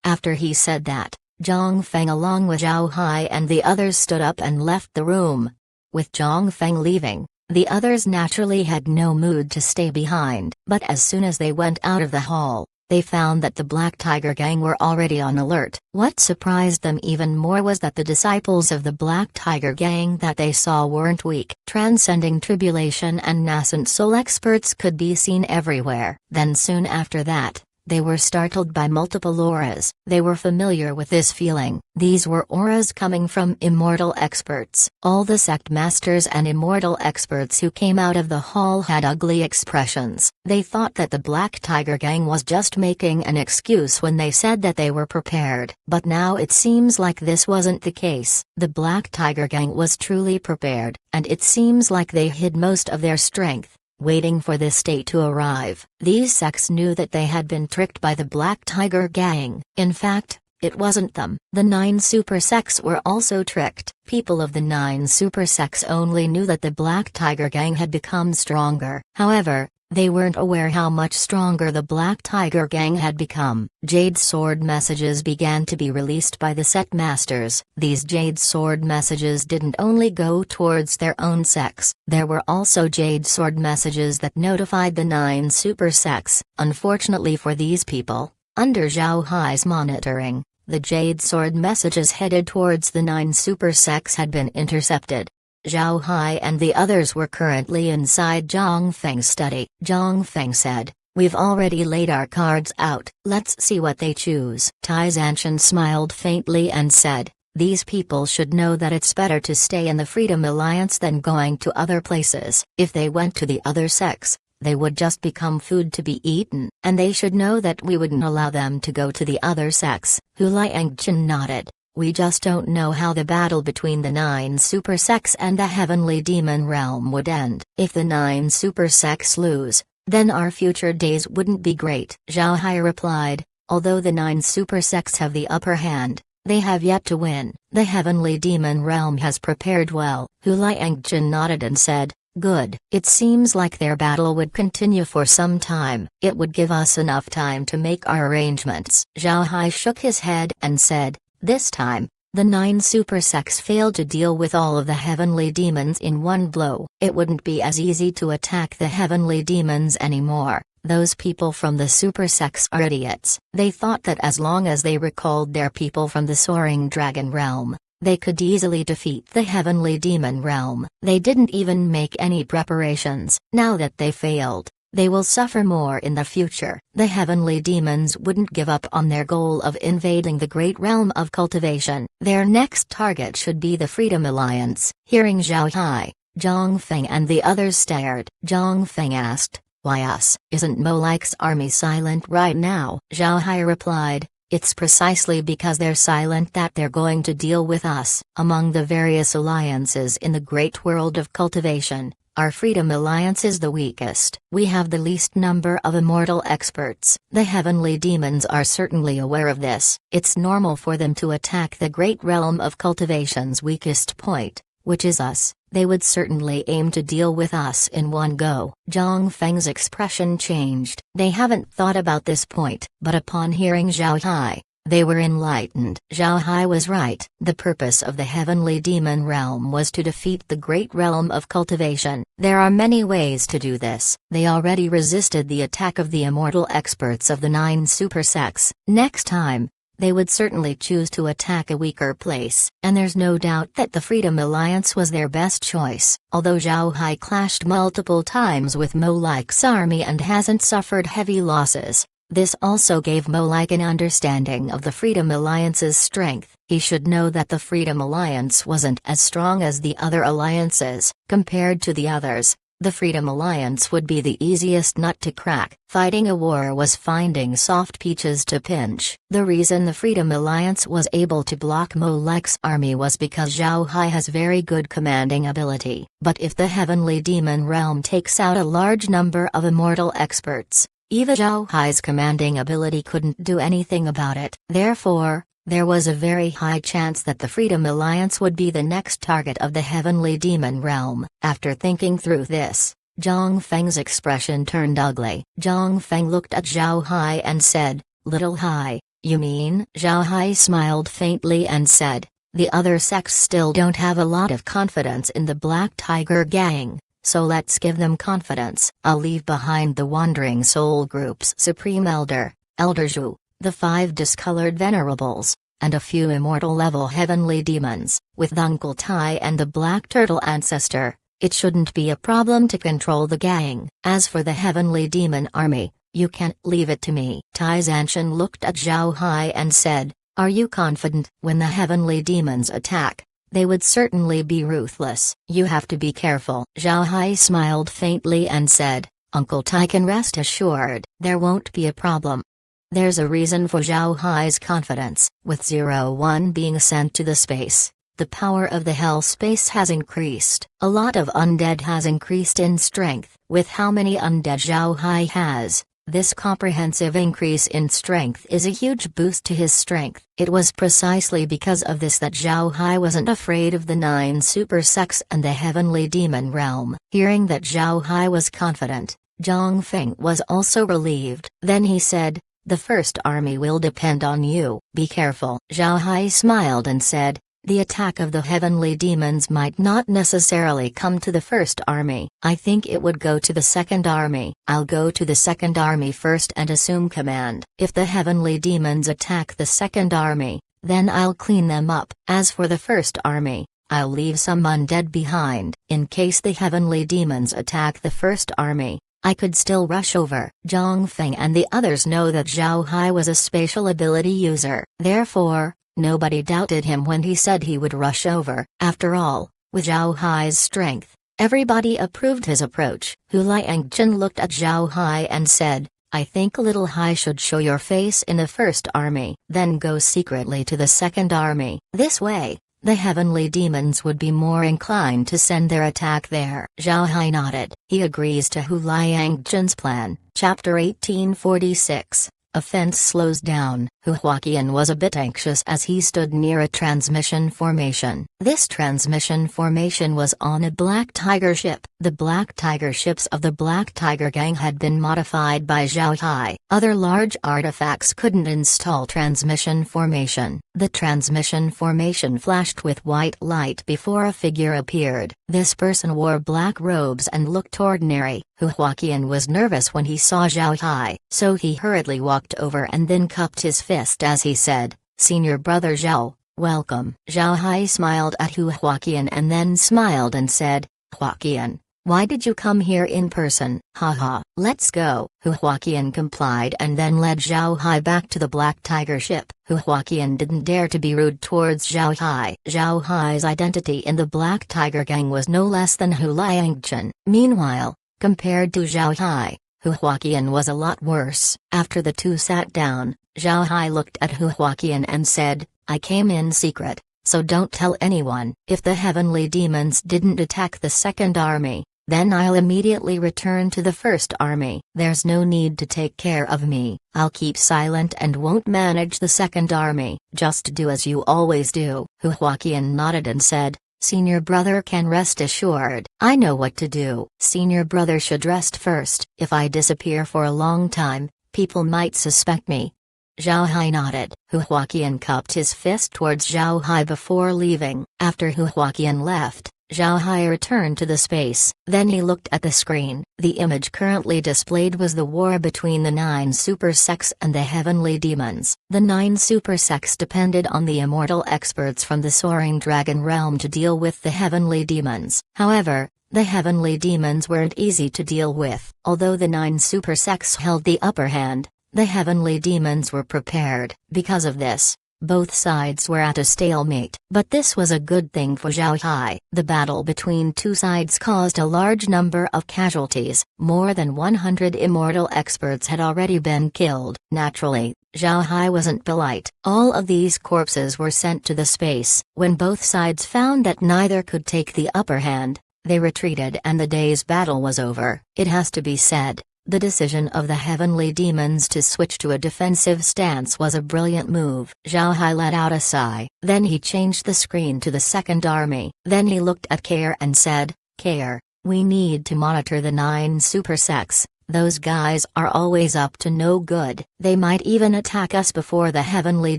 After he said that, Zhang Feng along with Zhao Hai and the others stood up and left the room. With Zhang Feng leaving, the others naturally had no mood to stay behind. But as soon as they went out of the hall, they found that the Black Tiger Gang were already on alert. What surprised them even more was that the disciples of the Black Tiger Gang that they saw weren't weak. Transcending tribulation and nascent soul experts could be seen everywhere. Then soon after that, they were startled by multiple auras. They were familiar with this feeling. These were auras coming from immortal experts. All the sect masters and immortal experts who came out of the hall had ugly expressions. They thought that the Black Tiger Gang was just making an excuse when they said that they were prepared. But now it seems like this wasn't the case. The Black Tiger Gang was truly prepared, and it seems like they hid most of their strength, waiting for this day to arrive. These sects knew that they had been tricked by the Black Tiger Gang. In fact, it wasn't them. The 9 super sects were also tricked. People of the 9 super sects only knew that the Black Tiger Gang had become stronger. However, they weren't aware how much stronger the Black Tiger Gang had become. Jade Sword messages began to be released by the sect masters. These Jade Sword messages didn't only go towards their own sects. There were also Jade Sword messages that notified the 9 super sects. Unfortunately for these people, under Zhao Hai's monitoring, the Jade Sword messages headed towards the 9 super sects had been intercepted. Zhao Hai and the others were currently inside Zhang Feng's study. Zhang Feng said, "We've already laid our cards out. Let's see what they choose." Tai Zanshan smiled faintly and said, "These people should know that it's better to stay in the Freedom Alliance than going to other places. If they went to the other sects, they would just become food to be eaten. And they should know that we wouldn't allow them to go to the other sects." Hu Liangchen nodded. "We just don't know how the battle between the 9 super sects and the heavenly demon realm would end. If the 9 super sects lose, then our future days wouldn't be great." Zhao Hai replied, "Although the 9 super sects have the upper hand, they have yet to win. The heavenly demon realm has prepared well." Hu Liangchen nodded and said, "Good. It seems like their battle would continue for some time. It would give us enough time to make our arrangements." Zhao Hai shook his head and said, "This time, the 9 super sects failed to deal with all of the heavenly demons in one blow. It wouldn't be as easy to attack the heavenly demons anymore. Those people from the super sects are idiots. They thought that as long as they recalled their people from the soaring dragon realm, they could easily defeat the heavenly demon realm. They didn't even make any preparations. Now that they failed, they will suffer more in the future. The heavenly demons wouldn't give up on their goal of invading the great realm of cultivation. Their next target should be the Freedom Alliance." Hearing Zhao Hai, Zhang Feng and the others stared. Zhang Feng asked, "Why us? Isn't Molike's army silent right now?" Zhao Hai replied, "It's precisely because they're silent that they're going to deal with us." Among the various alliances in the great world of cultivation, our Freedom Alliance is the weakest. We have the least number of immortal experts. The heavenly demons are certainly aware of this. It's normal for them to attack the great realm of cultivation's weakest point, which is us. They would certainly aim to deal with us in one go. Zhang Feng's expression changed. They haven't thought about this point. But upon hearing Zhao Hai, They were enlightened. Zhao Hai was right. The purpose of the heavenly demon realm was to defeat the great realm of cultivation. There are many ways to do this. They already resisted the attack of the immortal experts of the 9 super sects. Next time, they would certainly choose to attack a weaker place, and there's no doubt that the Freedom Alliance was their best choice. Although Zhao Hai clashed multiple times with Molike's army and hasn't suffered heavy losses, this also gave Molike an understanding of the Freedom Alliance's strength. He should know that the Freedom Alliance wasn't as strong as the other alliances. Compared to the others, the Freedom Alliance would be the easiest nut to crack. Fighting a war was finding soft peaches to pinch. The reason the Freedom Alliance was able to block Molike's army was because Zhao Hai has very good commanding ability. But if the Heavenly Demon Realm takes out a large number of immortal experts, even Zhao Hai's commanding ability couldn't do anything about it. Therefore, there was a very high chance that the Freedom Alliance would be the next target of the Heavenly Demon Realm. After thinking through this, Zhang Feng's expression turned ugly. Zhang Feng looked at Zhao Hai and said, "Little Hai, you mean?" Zhao Hai smiled faintly and said, "The other sects still don't have a lot of confidence in the Black Tiger Gang, so let's give them confidence. I'll leave behind the Wandering Soul Group's Supreme Elder, Elder Zhu, the 5 discolored venerables, and a few immortal-level heavenly demons. With Uncle Tai and the Black Turtle Ancestor, it shouldn't be a problem to control the gang. As for the heavenly demon army, you can't leave it to me." Tai Zanshan looked at Zhao Hai and said, "Are you confident? When the heavenly demons attack, they would certainly be ruthless. You have to be careful." Zhao Hai smiled faintly and said, "Uncle Tai can rest assured, there won't be a problem." There's a reason for Zhao Hai's confidence. With 01 being sent to the space, the power of the hell space has increased. A lot of undead has increased in strength. With how many undead Zhao Hai has, this comprehensive increase in strength is a huge boost to his strength. It was precisely because of this that Zhao Hai wasn't afraid of the 9 super sects and the heavenly demon realm. Hearing that Zhao Hai was confident, Zhang Feng was also relieved. Then he said, "The first army will depend on you. Be careful." Zhao Hai smiled and said, "The attack of the heavenly demons might not necessarily come to the first army. I think it would go to the second army. I'll go to the second army first and assume command. If the heavenly demons attack the second army, then I'll clean them up. As for the first army, I'll leave some undead behind. In case the heavenly demons attack the first army, I could still rush over." Zhang Feng and the others know that Zhao Hai was a spatial ability user. Therefore, nobody doubted him when he said he would rush over. After all, with Zhao Hai's strength, everybody approved his approach. Hu Liangchen looked at Zhao Hai and said, "I think Little Hai should show your face in the first army, then go secretly to the second army. This way, the heavenly demons would be more inclined to send their attack there." Zhao Hai nodded. He agrees to Hu Liangchen's plan. Chapter 1846. A fence slows down. Hu Huaqian was a bit anxious as he stood near a transmission formation. This transmission formation was on a Black Tiger ship. The Black Tiger ships of the Black Tiger Gang had been modified by Zhao Hai. Other large artifacts couldn't install transmission formation. The transmission formation flashed with white light before a figure appeared. This person wore black robes and looked ordinary. Hu Huaqian was nervous when he saw Zhao Hai, so he hurriedly walked over and then cupped his fist as he said, "Senior brother Zhao, welcome." Zhao Hai smiled at Hu Huaqian and then smiled and said, "Huaqian, why did you come here in person?" "Haha, let's go." Hu Huaqian complied and then led Zhao Hai back to the Black Tiger ship. Hu Huaqian didn't dare to be rude towards Zhao Hai. Zhao Hai's identity in the Black Tiger Gang was no less than Hu Liangchen. Meanwhile, compared to Zhao Hai, Hu Huaqian was a lot worse. After the two sat down, Zhao Hai looked at Hu Huaqian and said, "I came in secret, so don't tell anyone. If the heavenly demons didn't attack the second army, then I'll immediately return to the first army. There's no need to take care of me. I'll keep silent and won't manage the second army. Just do as you always do." Hu Huaqian nodded and said, "Senior brother can rest assured. I know what to do." "Senior brother should rest first. If I disappear for a long time, people might suspect me." Zhao Hai nodded. Hu Huaqian cupped his fist towards Zhao Hai before leaving. After Hu Huaqian left, Zhao Hai returned to the space. Then he looked at the screen. The image currently displayed was the war between the 9 super sects and the heavenly demons. The 9 super sects depended on the immortal experts from the Soaring Dragon realm to deal with the heavenly demons. However, the heavenly demons weren't easy to deal with. Although the 9 super sects held the upper hand, the heavenly demons were prepared. Because of this, both sides were at a stalemate. But this was a good thing for Zhao Hai. The battle between two sides caused a large number of casualties. More than 100 immortal experts had already been killed. Naturally, Zhao Hai wasn't polite. All of these corpses were sent to the space. When both sides found that neither could take the upper hand, they retreated and the day's battle was over. It has to be said, the decision of the heavenly demons to switch to a defensive stance was a brilliant move. Zhao Hai let out a sigh. Then he changed the screen to the second army. Then he looked at Kair and said, Kair, we need to monitor the 9 super sects. Those guys are always up to no good. They might even attack us before the heavenly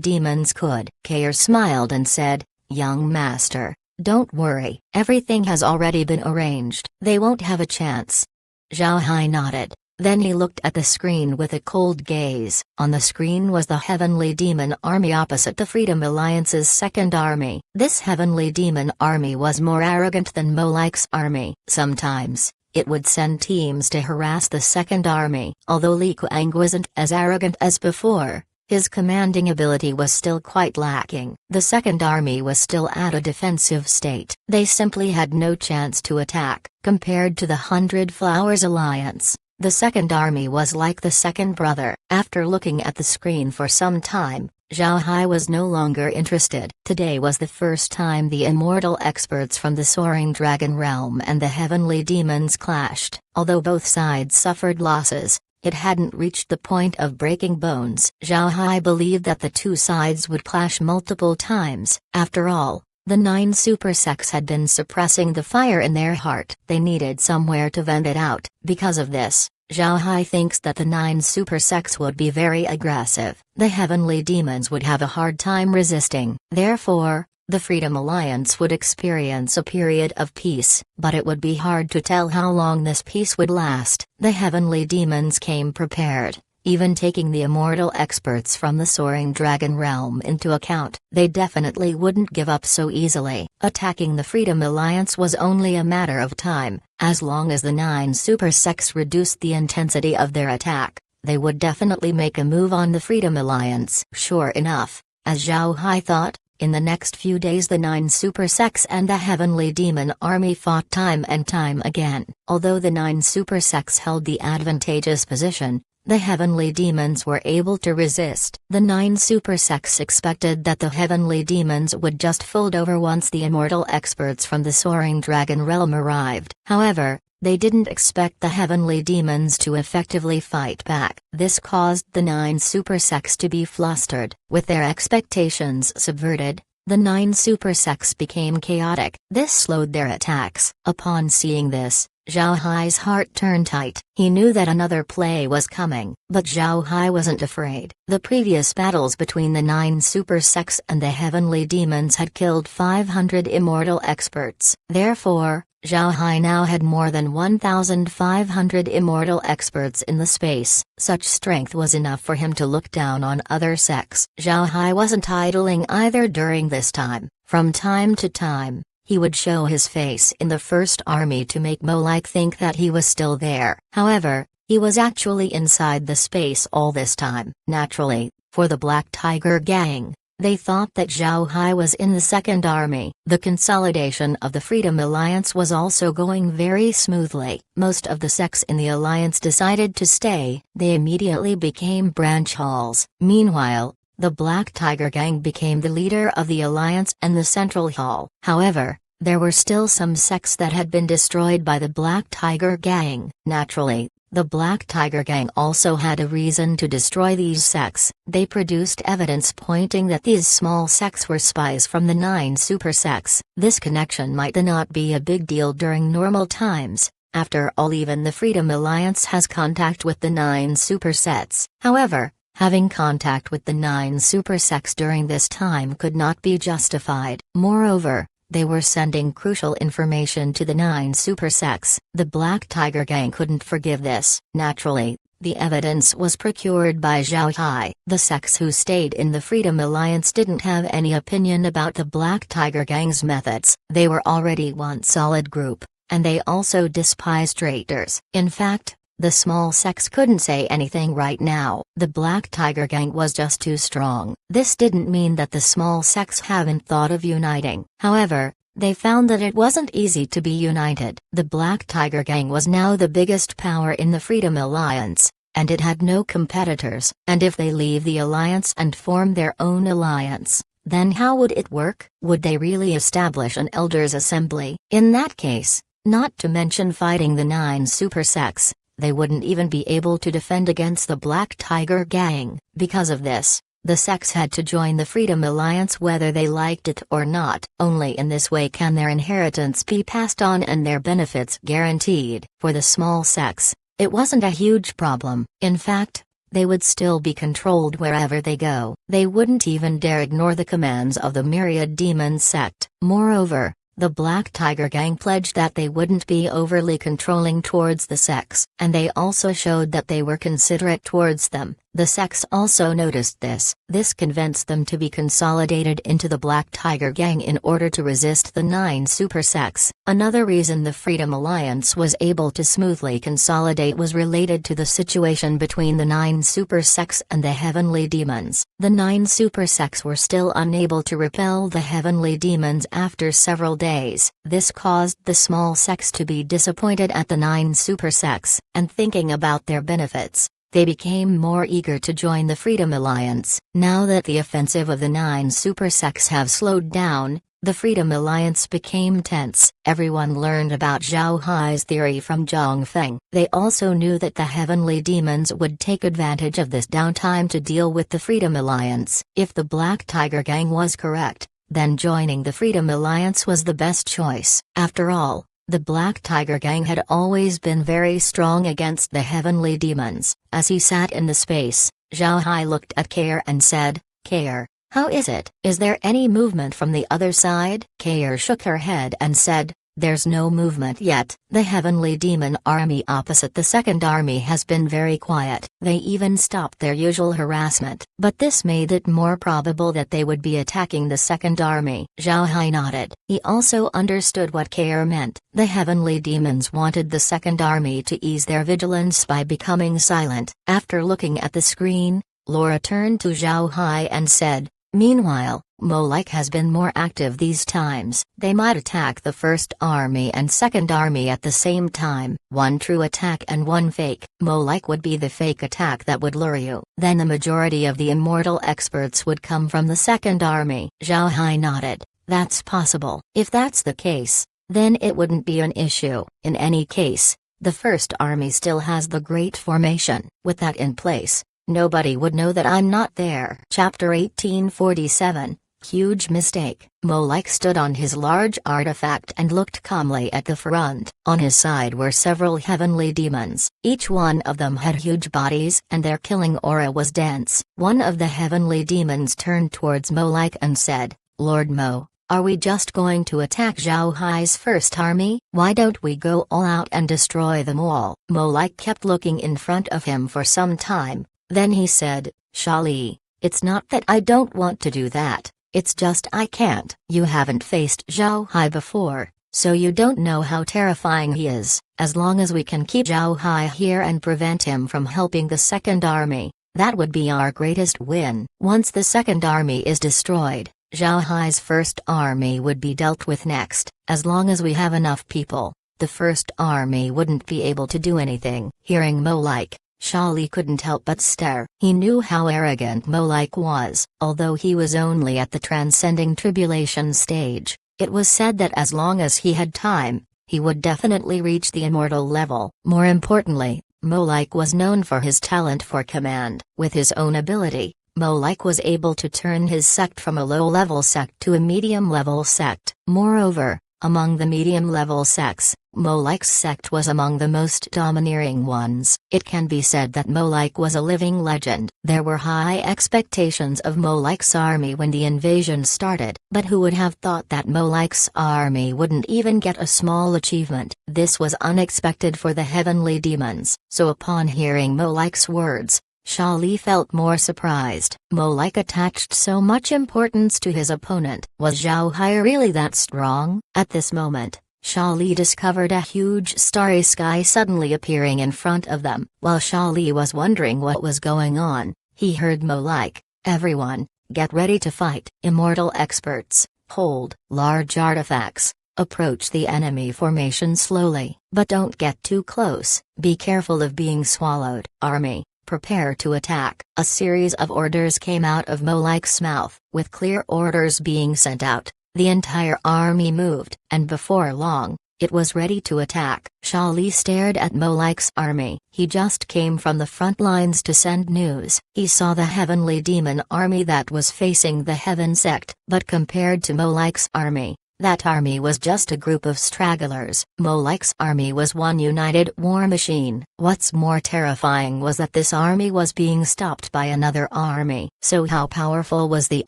demons could. Kair smiled and said, young master, don't worry. Everything has already been arranged. They won't have a chance. Zhao Hai nodded. Then he looked at the screen with a cold gaze. On the screen was the Heavenly Demon Army opposite the Freedom Alliance's second army. This Heavenly Demon Army was more arrogant than Molike's army. Sometimes, it would send teams to harass the second army. Although Li Kuang wasn't as arrogant as before, his commanding ability was still quite lacking. The second army was still at a defensive state. They simply had no chance to attack. Compared to the 100 Flowers Alliance, the second army was like the second brother. After looking at the screen for some time, Zhao Hai was no longer interested. Today was the first time the immortal experts from the Soaring Dragon realm and the heavenly demons clashed. Although both sides suffered losses, it hadn't reached the point of breaking bones. Zhao Hai believed that the two sides would clash multiple times. After all, the 9 super sects had been suppressing the fire in their heart. They needed somewhere to vent it out. Because of this, Zhao Hai thinks that the 9 super sects would be very aggressive. The heavenly demons would have a hard time resisting. Therefore, the Freedom Alliance would experience a period of peace. But it would be hard to tell how long this peace would last. The heavenly demons came prepared. Even taking the immortal experts from the Soaring Dragon realm into account, they definitely wouldn't give up so easily. Attacking the Freedom Alliance was only a matter of time. As long as the 9 super sects reduced the intensity of their attack, they would definitely make a move on the Freedom Alliance. Sure enough, as Zhao Hai thought, in the next few days the 9 super sects and the Heavenly Demon Army fought time and time again. Although the 9 super sects held the advantageous position, the heavenly demons were able to resist. The 9 super sects expected that the heavenly demons would just fold over once the immortal experts from the Soaring Dragon realm arrived. However, they didn't expect the heavenly demons to effectively fight back. This caused the 9 super sects to be flustered. With their expectations subverted, the 9 super sects became chaotic. This slowed their attacks. Upon seeing this, Zhao Hai's heart turned tight. He knew that another play was coming, but Zhao Hai wasn't afraid. The previous battles between the 9 super sects and the heavenly demons had killed 500 immortal experts. Therefore, Zhao Hai now had more than 1,500 immortal experts in the space. Such strength was enough for him to look down on other sects. Zhao Hai wasn't idling either during this time. From time to time, he would show his face in the first army to make Molike think that he was still there. However, he was actually inside the space all this time. Naturally, for the Black Tiger Gang, they thought that Zhao Hai was in the second army. The consolidation of the Freedom Alliance was also going very smoothly. Most of the sects in the alliance decided to stay. They immediately became branch halls. Meanwhile, the Black Tiger Gang became the leader of the alliance and the central hall. However, there were still some sects that had been destroyed by the Black Tiger Gang. Naturally, the Black Tiger Gang also had a reason to destroy these sects. They produced evidence pointing that these small sects were spies from the 9 super sects. This connection might not be a big deal during normal times. After all, even the Freedom Alliance has contact with the 9 super sets. However, Having contact with the 9 super sects during this time could not be justified. Moreover, they were sending crucial information to the 9 super sects. The Black Tiger Gang couldn't forgive this. Naturally, the evidence was procured by Zhao Hai. The sects who stayed in the Freedom Alliance didn't have any opinion about the Black Tiger Gang's methods. They were already one solid group, and they also despised traitors. In fact, the small sects couldn't say anything right now. The Black Tiger Gang was just too strong. This didn't mean that the small sects haven't thought of uniting. However, they found that it wasn't easy to be united. The Black Tiger Gang was now the biggest power in the Freedom Alliance, and it had no competitors. And if they leave the alliance and form their own alliance, then how would it work? Would they really establish an elders' assembly? In that case, not to mention fighting the 9 super sects, they wouldn't even be able to defend against the Black Tiger Gang. Because of this, the sects had to join the Freedom Alliance whether they liked it or not. Only in this way can their inheritance be passed on and their benefits guaranteed. For the small sects, it wasn't a huge problem. In fact, they would still be controlled wherever they go. They wouldn't even dare ignore the commands of the Myriad Demon sect. Moreover, the Black Tiger Gang pledged that they wouldn't be overly controlling towards the sects, and they also showed that they were considerate towards them. The sects also noticed this. This convinced them to be consolidated into the Black Tiger Gang in order to resist the 9 super sects. Another reason the Freedom Alliance was able to smoothly consolidate was related to the situation between the 9 super sects and the heavenly demons. The 9 super sects were still unable to repel the heavenly demons after several days. This caused the small sects to be disappointed at the 9 super sects, and thinking about their benefits, they became more eager to join the Freedom Alliance. Now that the offensive of the 9 super sects have slowed down, the Freedom Alliance became tense. Everyone learned about Zhao Hai's theory from Zhang Feng. They also knew that the heavenly demons would take advantage of this downtime to deal with the Freedom Alliance. If the Black Tiger Gang was correct, then joining the Freedom Alliance was the best choice. After all, the Black Tiger Gang had always been very strong against the heavenly demons. As he sat in the space, Zhao Hai looked at Kair and said, "Kair, how is it? Is there any movement from the other side?" Kair shook her head and said, "There's no movement yet. The heavenly demon army opposite the second army has been very quiet. They even stopped their usual harassment. But this made it more probable that they would be attacking the second army." Zhao Hai nodded. He also understood what Kair meant. The heavenly demons wanted the second army to ease their vigilance by becoming silent. After looking at the screen, Laura turned to Zhao Hai and said, "Meanwhile, Molike has been more active these times. They might attack the first army and second army at the same time. One true attack and one fake. Molike would be the fake attack that would lure you. Then the majority of the immortal experts would come from the second army." Zhao Hai nodded. "That's possible. If that's the case, then it wouldn't be an issue. In any case, the first army still has the Great Formation. With that in place, nobody would know that I'm not there." Chapter 1847. Huge mistake. Molike stood on his large artifact and looked calmly at the front. On his side were several heavenly demons. Each one of them had huge bodies and their killing aura was dense. One of the heavenly demons turned towards Molike and said, "Lord Mo, are we just going to attack Zhao Hai's first army? Why don't we go all out and destroy them all?" Molike kept looking in front of him for some time, then he said, "Shali, it's not that I don't want to do that. It's just I can't. You haven't faced Zhao Hai before, so you don't know how terrifying he is. As long as we can keep Zhao Hai here and prevent him from helping the second army, that would be our greatest win. Once the second army is destroyed, Zhao Hai's first army would be dealt with next. As long as we have enough people, the first army wouldn't be able to do anything." Hearing Molike, Shali couldn't help but stare. He knew how arrogant Molike was. Although he was only at the transcending tribulation stage, it was said that as long as he had time, he would definitely reach the immortal level. More importantly, Molike was known for his talent for command. With his own ability, Molike was able to turn his sect from a low-level sect to a medium-level sect. Moreover, Among the medium-level sects, Molech's sect was among the most domineering ones. It can be said that Molech was a living legend. There were high expectations of Molech's army when the invasion started, but who would have thought that Molech's army wouldn't even get a small achievement? This was unexpected for the heavenly demons. So upon hearing Molech's words, Sha Li felt more surprised. Molech attached so much importance to his opponent. Was Zhao Hai really that strong? At this moment, Sha Li discovered a huge starry sky suddenly appearing in front of them. While Sha Li was wondering what was going on, he heard Molech, "Everyone, get ready to fight. Immortal experts, hold large artifacts. Approach the enemy formation slowly, but don't get too close. Be careful of being swallowed. Army, prepare to attack." A series of orders came out of Molech's mouth. With clear orders being sent out, the entire army moved, and before long, it was ready to attack. Sha Li stared at Molech's army. He just came from the front lines to send news. He saw the heavenly demon army that was facing the heaven sect, but compared to Molech's army, that army was just a group of stragglers. Molech's army was one united war machine. What's more terrifying was that this army was being stopped by another army. So how powerful was the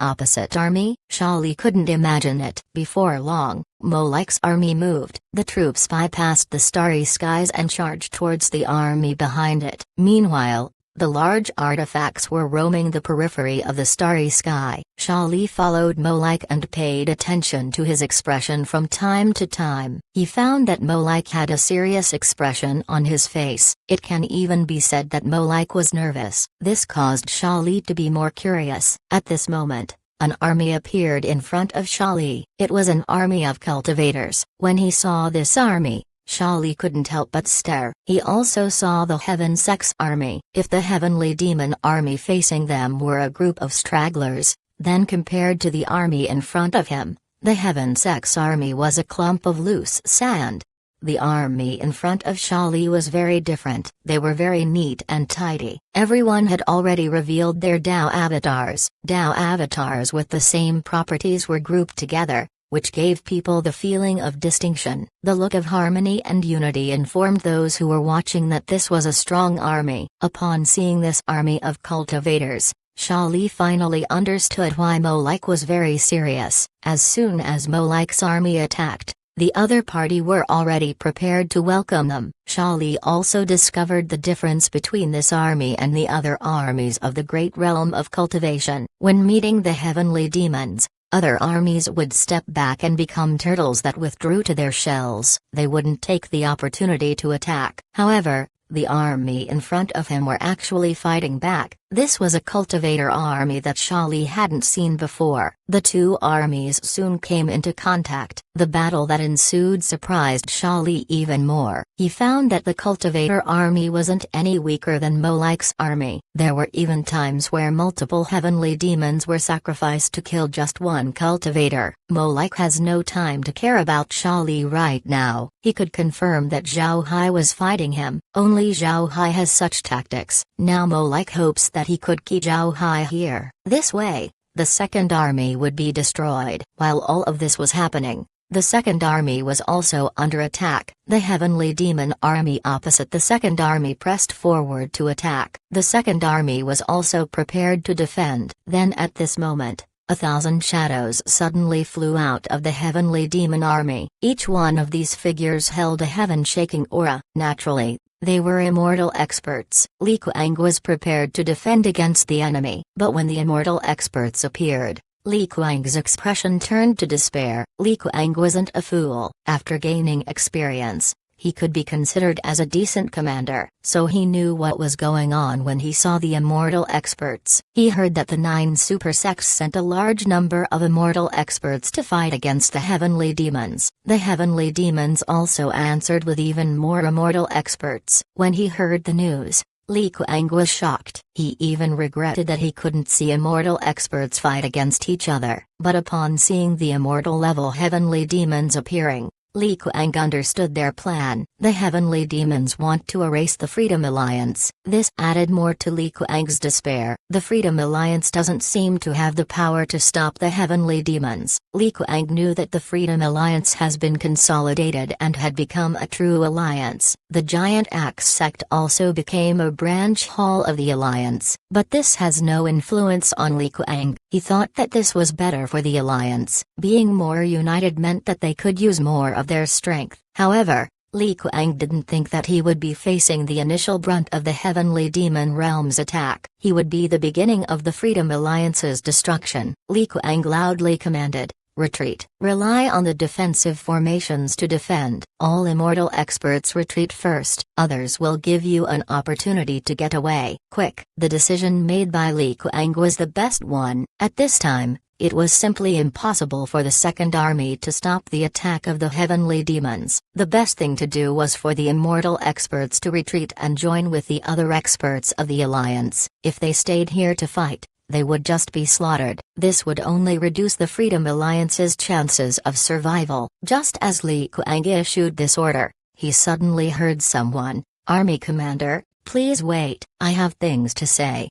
opposite army? Sha Li couldn't imagine it. Before long, Molech's army moved. The troops bypassed the starry skies and charged towards the army behind it. Meanwhile, the large artifacts were roaming the periphery of the starry sky. Sha Li followed Molech and paid attention to his expression from time to time. He found that Molech had a serious expression on his face. It can even be said that Molech was nervous. This caused Sha Li to be more curious. At this moment, an army appeared in front of Sha Li. It was an army of cultivators. When he saw this army, Sha Li couldn't help but stare. He also saw the Heaven Sect's army. If the heavenly demon army facing them were a group of stragglers, then compared to the army in front of him, the Heaven Sect's army was a clump of loose sand. The army in front of Sha Li was very different. They were very neat and tidy. Everyone had already revealed their Dao avatars. Dao avatars with the same properties were grouped together, which gave people the feeling of distinction. The look of harmony and unity informed those who were watching that this was a strong army. Upon seeing this army of cultivators, Sha Li finally understood why Molech was very serious. As soon as Molech's army attacked, the other party were already prepared to welcome them. Sha Li also discovered the difference between this army and the other armies of the great realm of cultivation. When meeting the heavenly demons, other armies would step back and become turtles that withdrew to their shells. They wouldn't take the opportunity to attack. However, the army in front of him were actually fighting back. This was a cultivator army that Sha Li hadn't seen before. The two armies soon came into contact. The battle that ensued surprised Sha Li even more. He found that the cultivator army wasn't any weaker than Molech's army. There were even times where multiple heavenly demons were sacrificed to kill just one cultivator. Molech has no time to care about Sha Li right now. He could confirm that Zhao Hai was fighting him. Only Zhao Hai has such tactics. Now Molech hopes that he could keep Zhao Hai here. This way, the second army would be destroyed. While all of this was happening, the second army was also under attack. The heavenly demon army opposite the second army pressed forward to attack. The second army was also prepared to defend. Then at this moment, 1,000 shadows suddenly flew out of the heavenly demon army. Each one of these figures held a heaven-shaking aura. Naturally, they were immortal experts. Li Kuang was prepared to defend against the enemy. But when the immortal experts appeared, Li Kuang's expression turned to despair. Li Kuang wasn't a fool. After gaining experience, he could be considered as a decent commander. So he knew what was going on when he saw the immortal experts. He heard that the 9 super sects sent a large number of immortal experts to fight against the heavenly demons. The heavenly demons also answered with even more immortal experts. When he heard the news, Li Kuang was shocked. He even regretted that he couldn't see immortal experts fight against each other. But upon seeing the immortal level heavenly demons appearing, Li Kuang understood their plan. The heavenly demons want to erase the Freedom Alliance. This added more to Li Kuang's despair. The Freedom Alliance doesn't seem to have the power to stop the heavenly demons. Li Kuang knew that the Freedom Alliance has been consolidated and had become a true alliance. The Giant Axe sect also became a branch hall of the alliance. But this has no influence on Li Kuang. He thought that this was better for the alliance. Being more united meant that they could use more of their strength. However, Li Kuang didn't think that he would be facing the initial brunt of the Heavenly Demon Realm's attack. He would be the beginning of the Freedom Alliance's destruction. Li Kuang loudly commanded, "Retreat. Rely on the defensive formations to defend. All immortal experts retreat first. Others will give you an opportunity to get away. Quick." The decision made by Li Kuang was the best one. At this time, it was simply impossible for the Second Army to stop the attack of the heavenly demons. The best thing to do was for the immortal experts to retreat and join with the other experts of the Alliance. If they stayed here to fight, they would just be slaughtered. This would only reduce the Freedom Alliance's chances of survival. Just as Li Kuang issued this order, he suddenly heard someone, "Army Commander, please wait, I have things to say."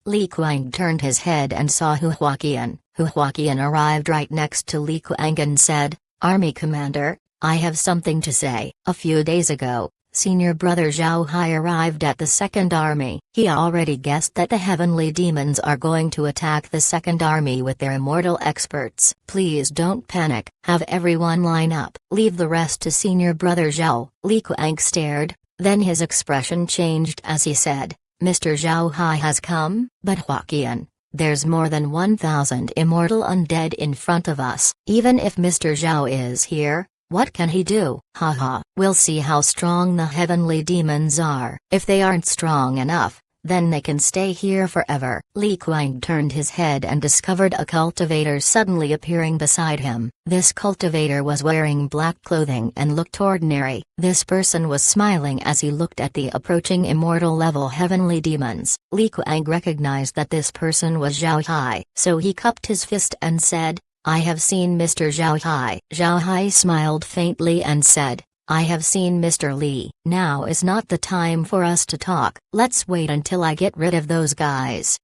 Li Kuang turned his head and saw Hu Huaqian. Hu Huaqian arrived right next to Li Kuang and said, "Army Commander, I have something to say." A few days ago, Senior Brother Zhao Hai arrived at the Second Army. He already guessed that the heavenly demons are going to attack the Second Army with their immortal experts. "Please don't panic. Have everyone line up. Leave the rest to Senior Brother Zhao." Li Kuang stared, then his expression changed as he said, "Mr. Zhao Hai has come?" "But Huaqian, there's more than 1,000 immortal undead in front of us. Even if Mr. Zhao is here, what can he do?" "Haha, we'll see how strong the heavenly demons are. If they aren't strong enough, then they can stay here forever." Li Kuang turned his head and discovered a cultivator suddenly appearing beside him. This cultivator was wearing black clothing and looked ordinary. This person was smiling as he looked at the approaching immortal level heavenly demons. Li Kuang recognized that this person was Zhao Hai, so he cupped his fist and said, "I have seen Mr. Zhao Hai." Zhao Hai smiled faintly and said, "I have seen Mr. Li. Now is not the time for us to talk. Let's wait until I get rid of those guys."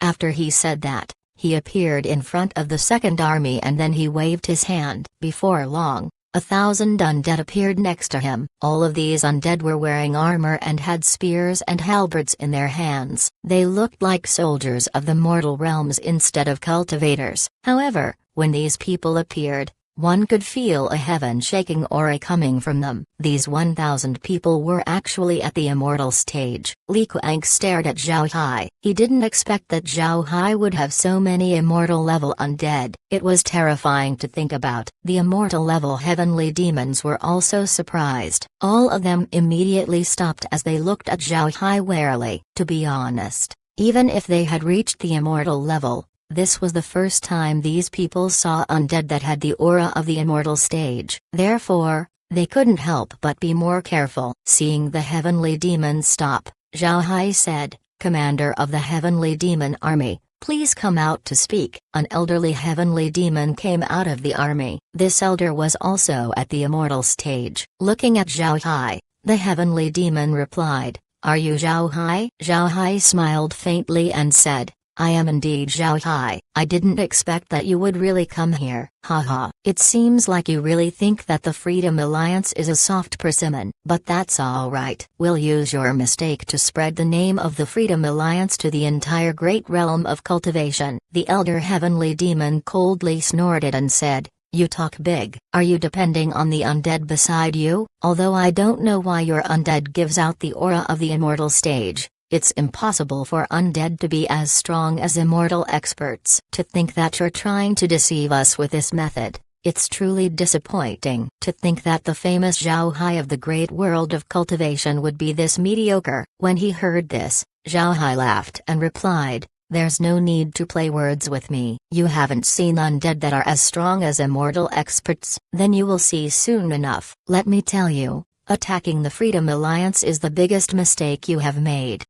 After he said that, he appeared in front of the Second Army and then he waved his hand. Before long, 1,000 undead appeared next to him. All of these undead were wearing armor and had spears and halberds in their hands. They looked like soldiers of the mortal realms instead of cultivators. However, when these people appeared, one could feel a heaven-shaking aura coming from them. These 1,000 people were actually at the immortal stage. Li Kuang stared at Zhao Hai. He didn't expect that Zhao Hai would have so many immortal-level undead. It was terrifying to think about. The immortal-level heavenly demons were also surprised. All of them immediately stopped as they looked at Zhao Hai warily. To be honest, even if they had reached the immortal level, this was the first time these people saw undead that had the aura of the immortal stage. Therefore, they couldn't help but be more careful. Seeing the heavenly demons stop, Zhao Hai said, "Commander of the heavenly demon army, please come out to speak." An elderly heavenly demon came out of the army. This elder was also at the immortal stage. Looking at Zhao Hai, the heavenly demon replied, "Are you Zhao Hai?" Zhao Hai smiled faintly and said, "I am indeed Zhao Hai. I didn't expect that you would really come here." "Haha, it seems like you really think that the Freedom Alliance is a soft persimmon. But that's alright. We'll use your mistake to spread the name of the Freedom Alliance to the entire great realm of cultivation." The elder heavenly demon coldly snorted and said, "You talk big. Are you depending on the undead beside you? Although I don't know why your undead gives out the aura of the immortal stage, it's impossible for undead to be as strong as immortal experts. To think that you're trying to deceive us with this method, it's truly disappointing. To think that the famous Zhao Hai of the great world of cultivation would be this mediocre." When he heard this, Zhao Hai laughed and replied, "There's no need to play words with me. You haven't seen undead that are as strong as immortal experts? Then you will see soon enough. Let me tell you, attacking the Freedom Alliance is the biggest mistake you have made."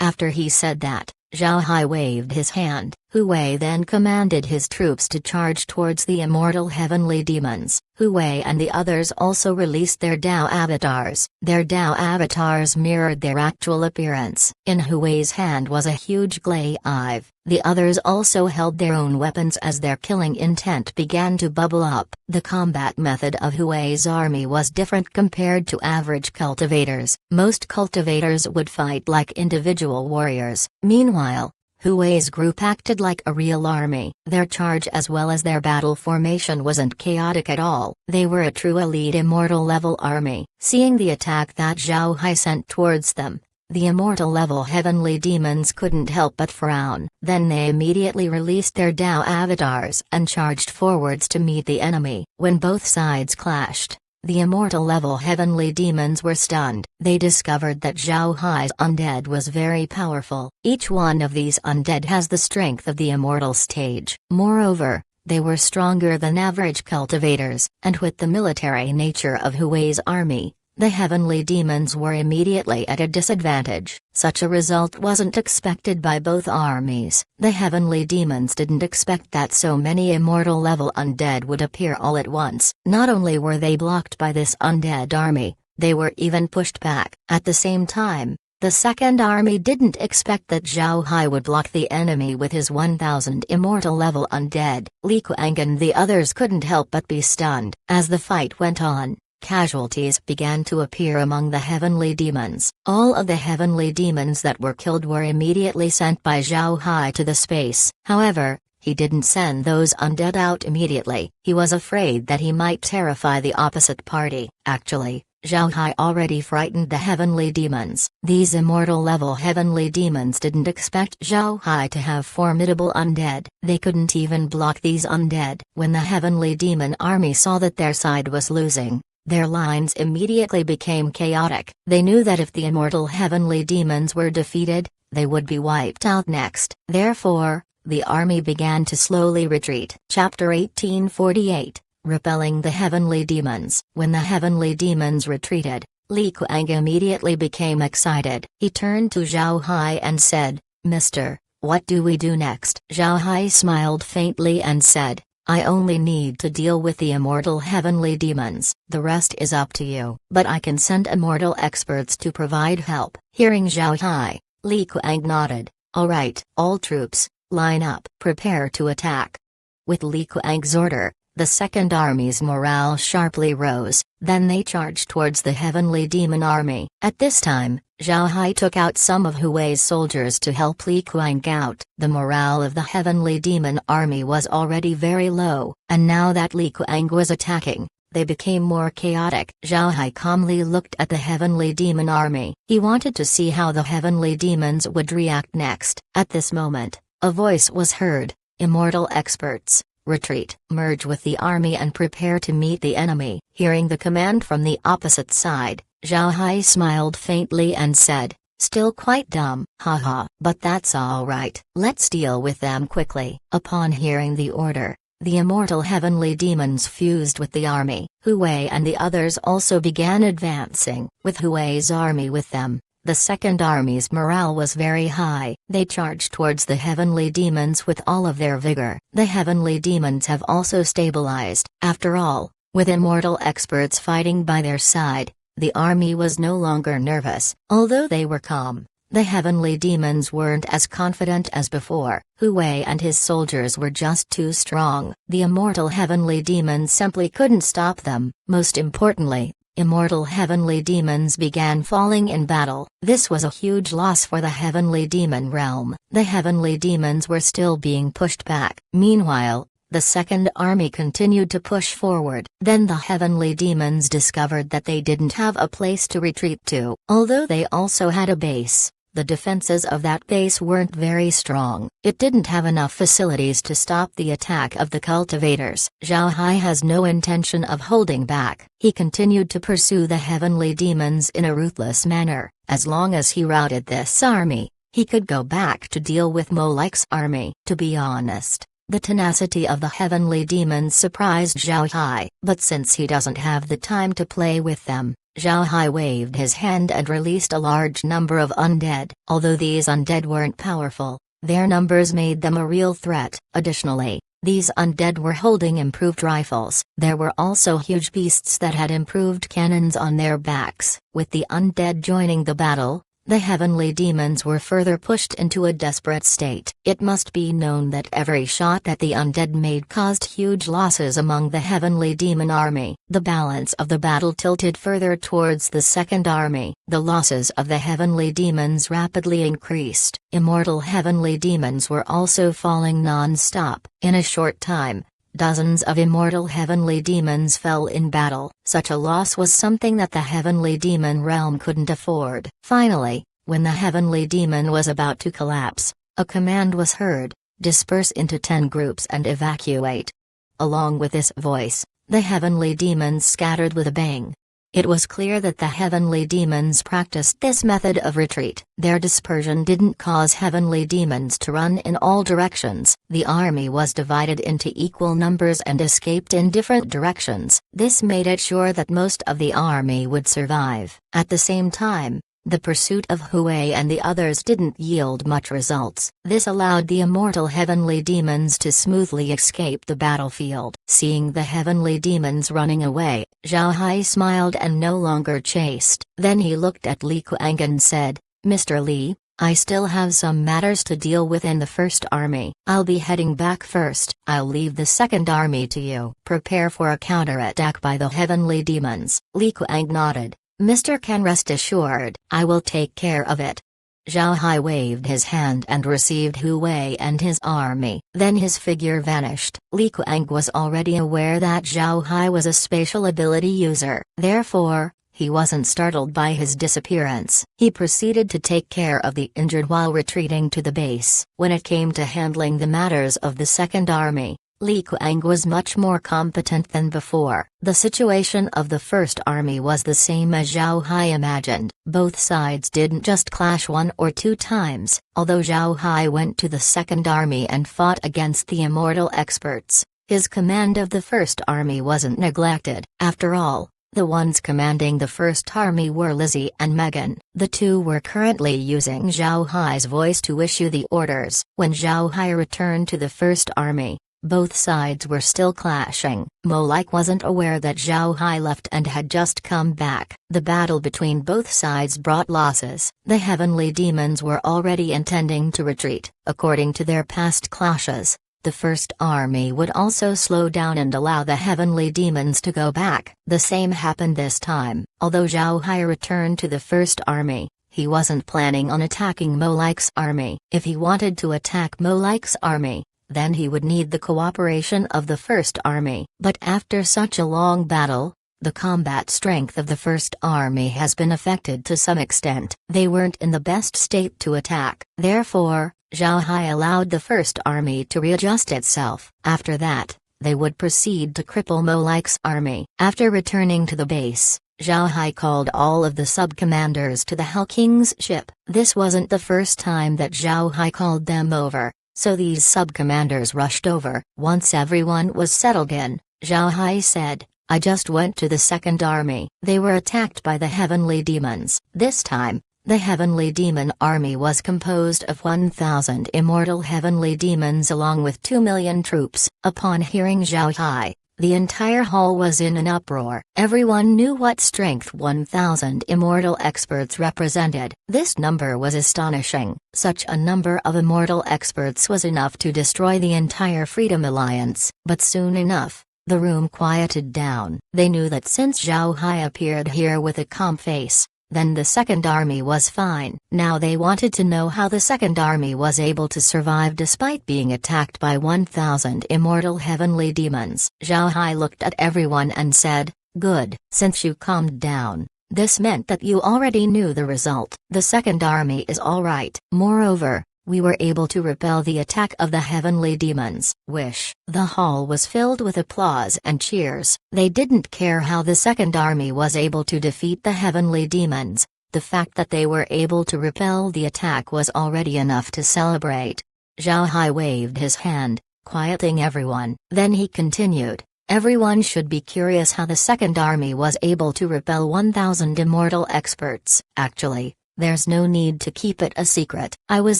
After he said that, Zhao Hai waved his hand, Hu Wei then commanded his troops to charge towards the immortal heavenly demons. Hu Wei and the others also released their Dao avatars. Their Dao avatars mirrored their actual appearance. In Hu Wei's hand was a huge glaive. The others also held their own weapons as their killing intent began to bubble up. The combat method of Hu Wei's army was different compared to average cultivators. Most cultivators would fight like individual warriors. Meanwhile, Hu Wei's group acted like a real army. Their charge as well as their battle formation wasn't chaotic at all. They were a true elite immortal level army. Seeing the attack that Zhao Hai sent towards them, the immortal level heavenly demons couldn't help but frown. Then they immediately released their Dao avatars and charged forwards to meet the enemy. When both sides clashed, the immortal level heavenly demons were stunned. They discovered that Zhao Hai's undead was very powerful. Each one of these undead has the strength of the immortal stage. Moreover, they were stronger than average cultivators, and with the military nature of Hu Wei's army, the heavenly demons were immediately at a disadvantage. Such a result wasn't expected by both armies. The heavenly demons didn't expect that so many immortal level undead would appear all at once. Not only were they blocked by this undead army, they were even pushed back. At the same time, the second army didn't expect that Zhao Hai would block the enemy with his 1000 immortal level undead. Li Kuang and the others couldn't help but be stunned. As the fight went on, casualties began to appear among the heavenly demons. All of the heavenly demons that were killed were immediately sent by Zhao Hai to the space. However, he didn't send those undead out immediately. He was afraid that he might terrify the opposite party. Actually, Zhao Hai already frightened the heavenly demons. These immortal level heavenly demons didn't expect Zhao Hai to have formidable undead. They couldn't even block these undead. When the heavenly demon army saw that their side was losing, their lines immediately became chaotic. They knew that if the immortal heavenly demons were defeated, they would be wiped out next. Therefore, the army began to slowly retreat. Chapter 1848, Repelling the Heavenly Demons. When the heavenly demons retreated, Li Kuang immediately became excited. He turned to Zhao Hai and said, "Mister, what do we do next?" Zhao Hai smiled faintly and said, "I only need to deal with the immortal heavenly demons. The rest is up to you. But I can send immortal experts to provide help." Hearing Zhao Hai, Li Kuang nodded. "All right, all troops, line up. Prepare to attack." With Li Kuang's order, the second army's morale sharply rose. Then they charged towards the heavenly demon army. At this time, Zhao Hai took out some of Hu Wei's soldiers to help Li Kuang out. The morale of the heavenly demon army was already very low, and now that Li Kuang was attacking, they became more chaotic. Zhao Hai calmly looked at the heavenly demon army. He wanted to see how the heavenly demons would react next. At this moment, a voice was heard, "Immortal experts, retreat. Merge with the army and prepare to meet the enemy." Hearing the command from the opposite side, Zhao Hai smiled faintly and said, "Still quite dumb, haha, but that's all right. Let's deal with them quickly." Upon hearing the order, the immortal heavenly demons fused with the army. Hu Wei and the others also began advancing. With Hu Wei's army with them, the second army's morale was very high. They charged towards the heavenly demons with all of their vigor. The heavenly demons have also stabilized. After all, with immortal experts fighting by their side, the army was no longer nervous. Although they were calm, the heavenly demons weren't as confident as before. Hu Wei and his soldiers were just too strong. The immortal heavenly demons simply couldn't stop them. Most importantly, immortal heavenly demons began falling in battle. This was a huge loss for the heavenly demon realm. The heavenly demons were still being pushed back. Meanwhile, the second army continued to push forward. Then the heavenly demons discovered that they didn't have a place to retreat to. Although they also had a base, the defenses of that base weren't very strong. It didn't have enough facilities to stop the attack of the cultivators. Zhao Hai has no intention of holding back. He continued to pursue the heavenly demons in a ruthless manner. As long as he routed this army, he could go back to deal with Molek's army. To be honest, the tenacity of the heavenly demons surprised Zhao Hai. But since he doesn't have the time to play with them, Zhao Hai waved his hand and released a large number of undead. Although these undead weren't powerful, Their numbers made them a real threat. Additionally, these undead were holding improved rifles. There were also huge beasts that had improved cannons on their backs. With the undead joining the battle, the heavenly demons were further pushed into a desperate state. It must be known that every shot that the undead made caused huge losses among the heavenly demon army. The balance of the battle tilted further towards the second army. The losses of the heavenly demons rapidly increased. Immortal heavenly demons were also falling non-stop. In a short time, dozens of immortal heavenly demons fell in battle. Such a loss was something that the heavenly demon realm couldn't afford. Finally, when the heavenly demon was about to collapse, a command was heard: disperse into 10 groups and evacuate. Along with this voice, the heavenly demons scattered with a bang. It was clear that the heavenly demons practiced this method of retreat. Their dispersion didn't cause heavenly demons to run in all directions. The army was divided into equal numbers and escaped in different directions. This made it sure that most of the army would survive. At the same time, the pursuit of Hui and the others didn't yield much results. This allowed the immortal heavenly demons to smoothly escape the battlefield. Seeing the heavenly demons running away, Zhao Hai smiled and no longer chased. Then he looked at Li Kuang and said, "Mr. Li, I still have some matters to deal with in the first army. I'll be heading back first. I'll leave the second army to you. Prepare for a counterattack by the heavenly demons." Li Kuang nodded. "Mr. Can rest assured, I will take care of it." Zhao Hai waved his hand and received Hu Wei and his army. Then his figure vanished. Li Kuang was already aware that Zhao Hai was a spatial ability user. Therefore, he wasn't startled by his disappearance. He proceeded to take care of the injured while retreating to the base. When it came to handling the matters of the second army, Li Kuang was much more competent than before. The situation of the first army was the same as Zhao Hai imagined. Both sides didn't just clash 1 or 2 times. Although Zhao Hai went to the second army and fought against the immortal experts, his command of the first army wasn't neglected. After all, the ones commanding the first army were Lizzie and Megan. The two were currently using Zhao Hai's voice to issue the orders. When Zhao Hai returned to the first army, both sides were still clashing. Molike wasn't aware that Zhao Hai left and had just come back. The battle between both sides brought losses. The heavenly demons were already intending to retreat. According to their past clashes, the first army would also slow down and allow the heavenly demons to go back. The same happened this time. Although Zhao Hai returned to the first army, he wasn't planning on attacking Molike's army. If he wanted to attack Molike's army, then he would need the cooperation of the first army. But after such a long battle, the combat strength of the first army has been affected to some extent. They weren't in the best state to attack. Therefore, Zhao Hai allowed the first army to readjust itself. After that, they would proceed to cripple Molike's army. After returning to the base, Zhao Hai called all of the sub-commanders to the Hell King's ship. This wasn't the first time that Zhao Hai called them over, so these sub-commanders rushed over. Once everyone was settled in, Zhao Hai said, "I just went to the second army. They were attacked by the heavenly demons. This time, the heavenly demon army was composed of 1,000 immortal heavenly demons along with 2 million troops." Upon hearing Zhao Hai, the entire hall was in an uproar. Everyone knew what strength 1,000 immortal experts represented. This number was astonishing. Such a number of immortal experts was enough to destroy the entire Freedom Alliance. But soon enough, the room quieted down. They knew that since Zhao Hai appeared here with a calm face, then the second army was fine. Now they wanted to know how the second army was able to survive despite being attacked by 1,000 immortal heavenly demons. Zhao Hai looked at everyone and said, "Good. Since you calmed down, this meant that you already knew the result. The second army is all right. Moreover, we were able to repel the attack of the heavenly demons." Wish. The hall was filled with applause and cheers. They didn't care how the second army was able to defeat the heavenly demons. The fact that they were able to repel the attack was already enough to celebrate. Zhao Hai waved his hand, quieting everyone. Then he continued, "Everyone should be curious how the second army was able to repel 1,000 immortal experts. Actually, There's no need to keep it a secret. I was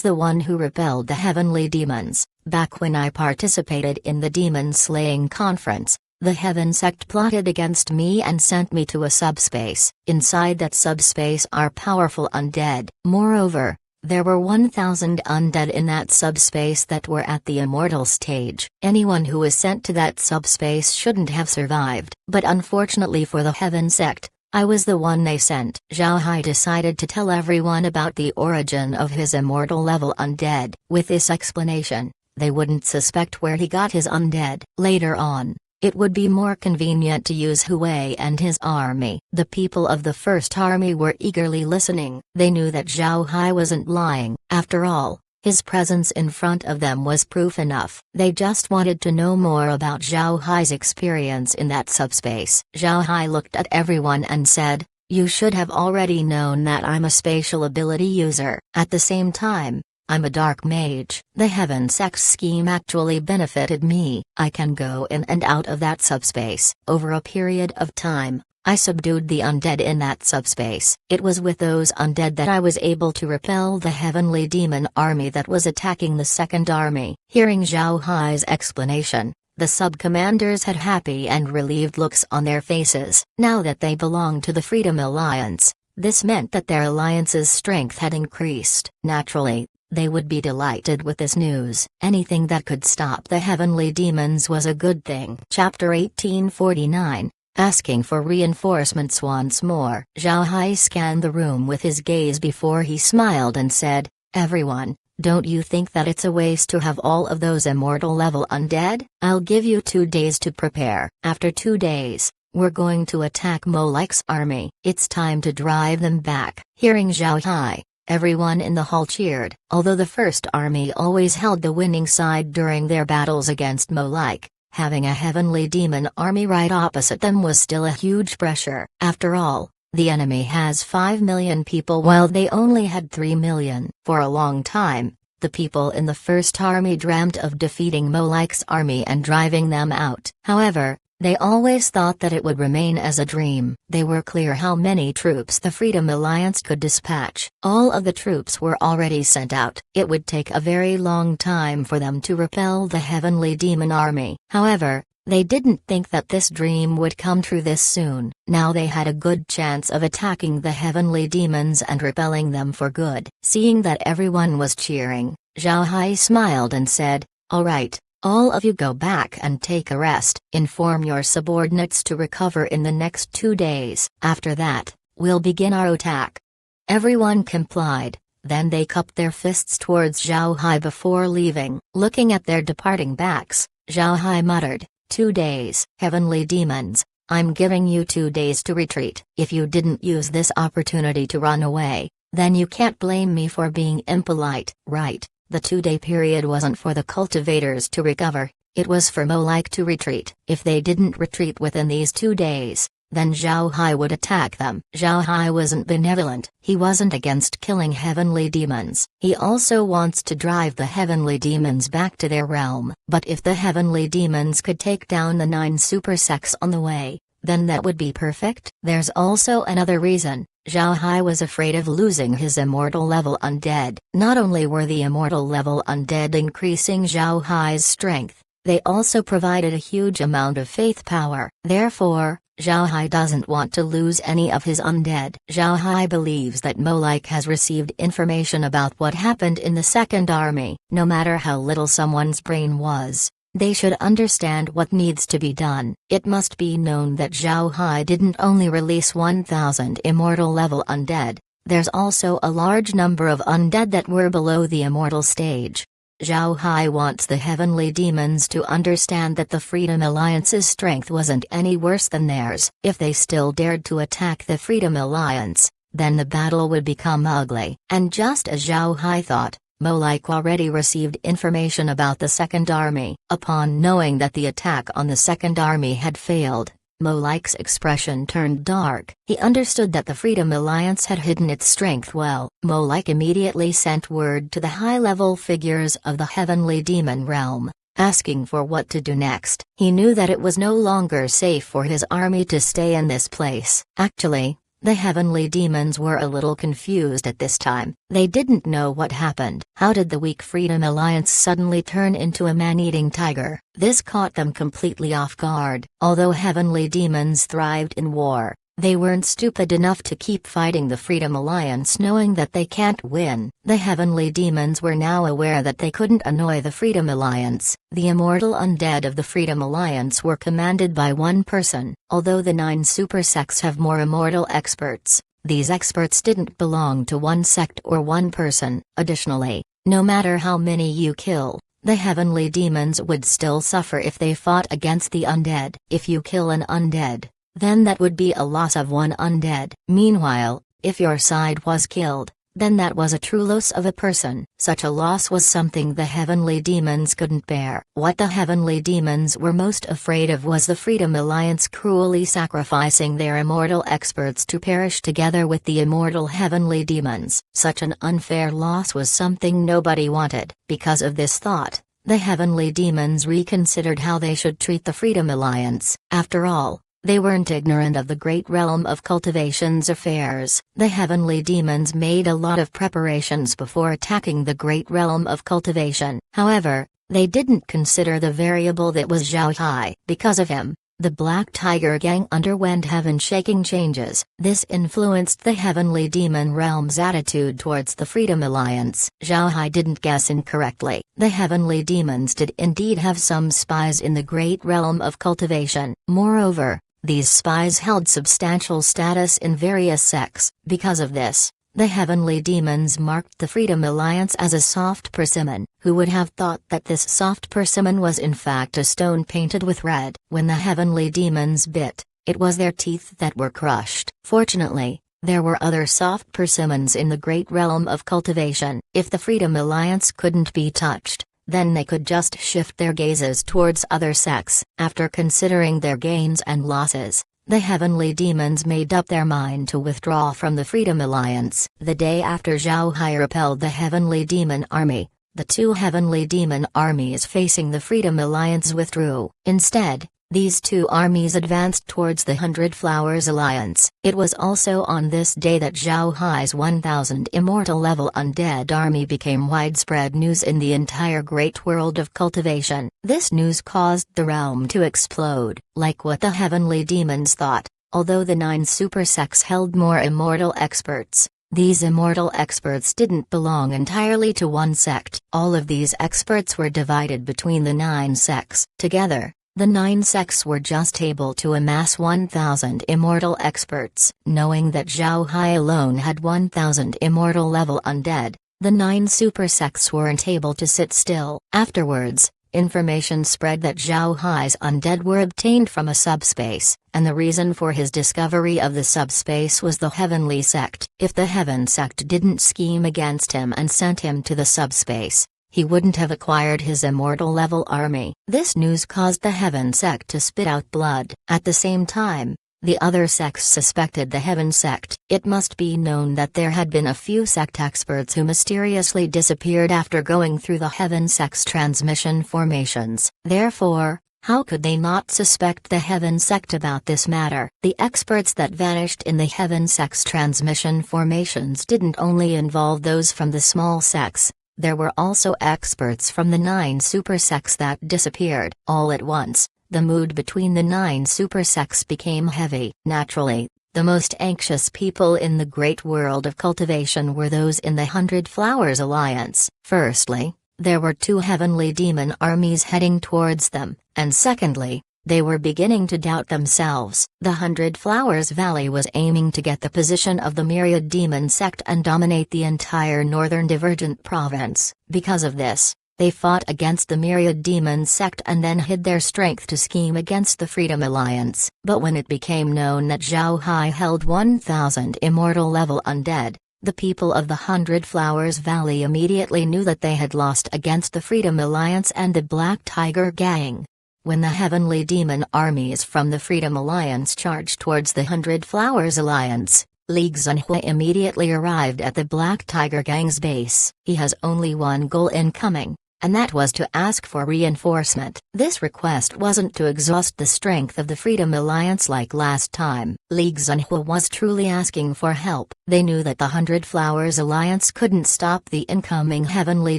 the one who repelled the heavenly demons. Back when I participated in the demon slaying conference, the Heaven sect plotted against me and sent me to a subspace. Inside that subspace are powerful undead. Moreover, there were 1,000 undead in that subspace that were at the immortal stage. Anyone who was sent to that subspace shouldn't have survived. But unfortunately for the Heaven sect, I was the one they sent. Zhao Hai decided to tell everyone about the origin of his immortal level undead. With this explanation, they wouldn't suspect where he got his undead. Later on, it would be more convenient to use Hui and his army. The people of the First Army were eagerly listening. They knew that Zhao Hai wasn't lying. After all, his presence in front of them was proof enough. They just wanted to know more about Zhao Hai's experience in that subspace. Zhao Hai looked at everyone and said, "You should have already known that I'm a spatial ability user. At the same time, I'm a dark mage. The Heaven sect's scheme actually benefited me. I can go in and out of that subspace. Over a period of time, I subdued the undead in that subspace. It was with those undead that I was able to repel the heavenly demon army that was attacking the Second Army." Hearing Zhao Hai's explanation, the sub-commanders had happy and relieved looks on their faces. Now that they belonged to the Freedom Alliance, this meant that their alliance's strength had increased. Naturally, they would be delighted with this news. Anything that could stop the heavenly demons was a good thing. Chapter 1849, Asking for Reinforcements Once More. Zhao Hai scanned the room with his gaze before he smiled and said, "Everyone, don't you think that it's a waste to have all of those immortal level undead? I'll give you 2 days to prepare. After 2 days, we're going to attack Molech's army. It's time to drive them back." Hearing Zhao Hai, everyone in the hall cheered. Although the First Army always held the winning side during their battles against Molech, having a heavenly demon army right opposite them was still a huge pressure. After all, the enemy has 5 million people while they only had 3 million. For a long time, the people in the First Army dreamt of defeating Molech's army and driving them out. However, they always thought that it would remain as a dream. They were clear how many troops the Freedom Alliance could dispatch. All of the troops were already sent out. It would take a very long time for them to repel the heavenly demon army. However, they didn't think that this dream would come true this soon. Now they had a good chance of attacking the heavenly demons and repelling them for good. Seeing that everyone was cheering, Zhao Hai smiled and said, "All right. All of you go back and take a rest. Inform your subordinates to recover in the next 2 days. After that, we'll begin our attack." Everyone complied, then they cupped their fists towards Zhao Hai before leaving. Looking at their departing backs, Zhao Hai muttered, 2 days. Heavenly demons, I'm giving you 2 days to retreat. If you didn't use this opportunity to run away, then you can't blame me for being impolite. Right. The 2-day period wasn't for the cultivators to recover, it was for Molech to retreat. If they didn't retreat within these 2 days, then Zhao Hai would attack them. Zhao Hai wasn't benevolent. He wasn't against killing heavenly demons. He also wants to drive the heavenly demons back to their realm. But if the heavenly demons could take down the 9 super sects on the way, then that would be perfect. There's also another reason. Zhao Hai was afraid of losing his immortal level undead. Not only were the immortal level undead increasing Zhao Hai's strength, they also provided a huge amount of faith power. Therefore, Zhao Hai doesn't want to lose any of his undead. Zhao Hai believes that Molech has received information about what happened in the Second Army. No matter how little someone's brain was, they should understand what needs to be done. It must be known that Zhao Hai didn't only release 1,000 immortal level undead, there's also a large number of undead that were below the immortal stage. Zhao Hai wants the heavenly demons to understand that the Freedom Alliance's strength wasn't any worse than theirs. If they still dared to attack the Freedom Alliance, then the battle would become ugly. And just as Zhao Hai thought, Molech already received information about the Second Army. Upon knowing that the attack on the Second Army had failed, Molech's expression turned dark. He understood that the Freedom Alliance had hidden its strength well. Molech immediately sent word to the high-level figures of the heavenly demon realm, asking for what to do next. He knew that it was no longer safe for his army to stay in this place. Actually, The heavenly demons were a little confused at this time. They didn't know what happened. How did the weak Freedom Alliance suddenly turn into a man-eating tiger? This caught them completely off guard. Although heavenly demons thrived in war, they weren't stupid enough to keep fighting the Freedom Alliance knowing that they can't win. The heavenly demons were now aware that they couldn't annoy the Freedom Alliance. The immortal undead of the Freedom Alliance were commanded by one person. Although the 9 super sects have more immortal experts, these experts didn't belong to one sect or one person. Additionally, no matter how many you kill, the heavenly demons would still suffer if they fought against the undead. If you kill an undead, then that would be a loss of one undead. Meanwhile, if your side was killed, then that was a true loss of a person. Such a loss was something the heavenly demons couldn't bear. What the heavenly demons were most afraid of was the Freedom Alliance cruelly sacrificing their immortal experts to perish together with the immortal heavenly demons. Such an unfair loss was something nobody wanted. Because of this thought, the heavenly demons reconsidered how they should treat the Freedom Alliance. After all, they weren't ignorant of the great realm of cultivation's affairs. The heavenly demons made a lot of preparations before attacking the great realm of cultivation. However, they didn't consider the variable that was Zhao Hai. Because of him, the Black Tiger Gang underwent heaven-shaking changes. This influenced the heavenly demon realm's attitude towards the Freedom Alliance. Zhao Hai didn't guess incorrectly. The heavenly demons did indeed have some spies in the great realm of cultivation. Moreover, these spies held substantial status in various sects. Because of this, the heavenly demons marked the Freedom Alliance as a soft persimmon. Who would have thought that this soft persimmon was in fact a stone painted with red? When the heavenly demons bit, it was their teeth that were crushed. Fortunately, there were other soft persimmons in the great realm of cultivation. If the Freedom Alliance couldn't be touched, then they could just shift their gazes towards other sects. After considering their gains and losses, the heavenly demons made up their mind to withdraw from the Freedom Alliance. The day after Zhao Hai repelled the heavenly demon army, the 2 heavenly demon armies facing the Freedom Alliance withdrew. Instead, these 2 armies advanced towards the 100 Flowers Alliance. It was also on this day that Zhao Hai's 1000 immortal level undead army became widespread news in the entire great world of cultivation. This news caused the realm to explode. Like what the heavenly demons thought, although the 9 super sects held more immortal experts, these immortal experts didn't belong entirely to one sect. All of these experts were divided between the 9 sects. Together, the 9 sects were just able to amass 1000 immortal experts. Knowing that Zhao Hai alone had 1000 immortal level undead, the 9 super sects weren't able to sit still. Afterwards, information spread that Zhao Hai's undead were obtained from a subspace, and the reason for his discovery of the subspace was the Heavenly Sect. If the Heaven Sect didn't scheme against him and sent him to the subspace, he wouldn't have acquired his immortal level army. This news caused the Heaven Sect to spit out blood. At the same time, the other sects suspected the Heaven Sect. It must be known that there had been a few sect experts who mysteriously disappeared after going through the Heaven Sect's transmission formations. Therefore, how could they not suspect the Heaven Sect about this matter? The experts that vanished in the Heaven Sect's transmission formations didn't only involve those from the small sects. There were also experts from the 9 super sects that disappeared. All at once, the mood between the 9 super sects became heavy. Naturally, the most anxious people in the great world of cultivation were those in the 100 Flowers Alliance. Firstly, there were 2 heavenly demon armies heading towards them, and secondly, they were beginning to doubt themselves. The 100 Flowers Valley was aiming to get the position of the Myriad Demon Sect and dominate the entire northern Divergent Province. Because of this, they fought against the Myriad Demon Sect and then hid their strength to scheme against the Freedom Alliance. But when it became known that Zhao Hai held 1000 immortal level undead, the people of the 100 Flowers Valley immediately knew that they had lost against the Freedom Alliance and the Black Tiger Gang. When the heavenly demon armies from the Freedom Alliance charged towards the 100 Flowers Alliance, Li Xunhui immediately arrived at the Black Tiger Gang's base. He has only one goal in coming: and that was to ask for reinforcement. This request wasn't to exhaust the strength of the Freedom Alliance like last time. Li Xinhua was truly asking for help. They knew that the Hundred Flowers Alliance couldn't stop the incoming heavenly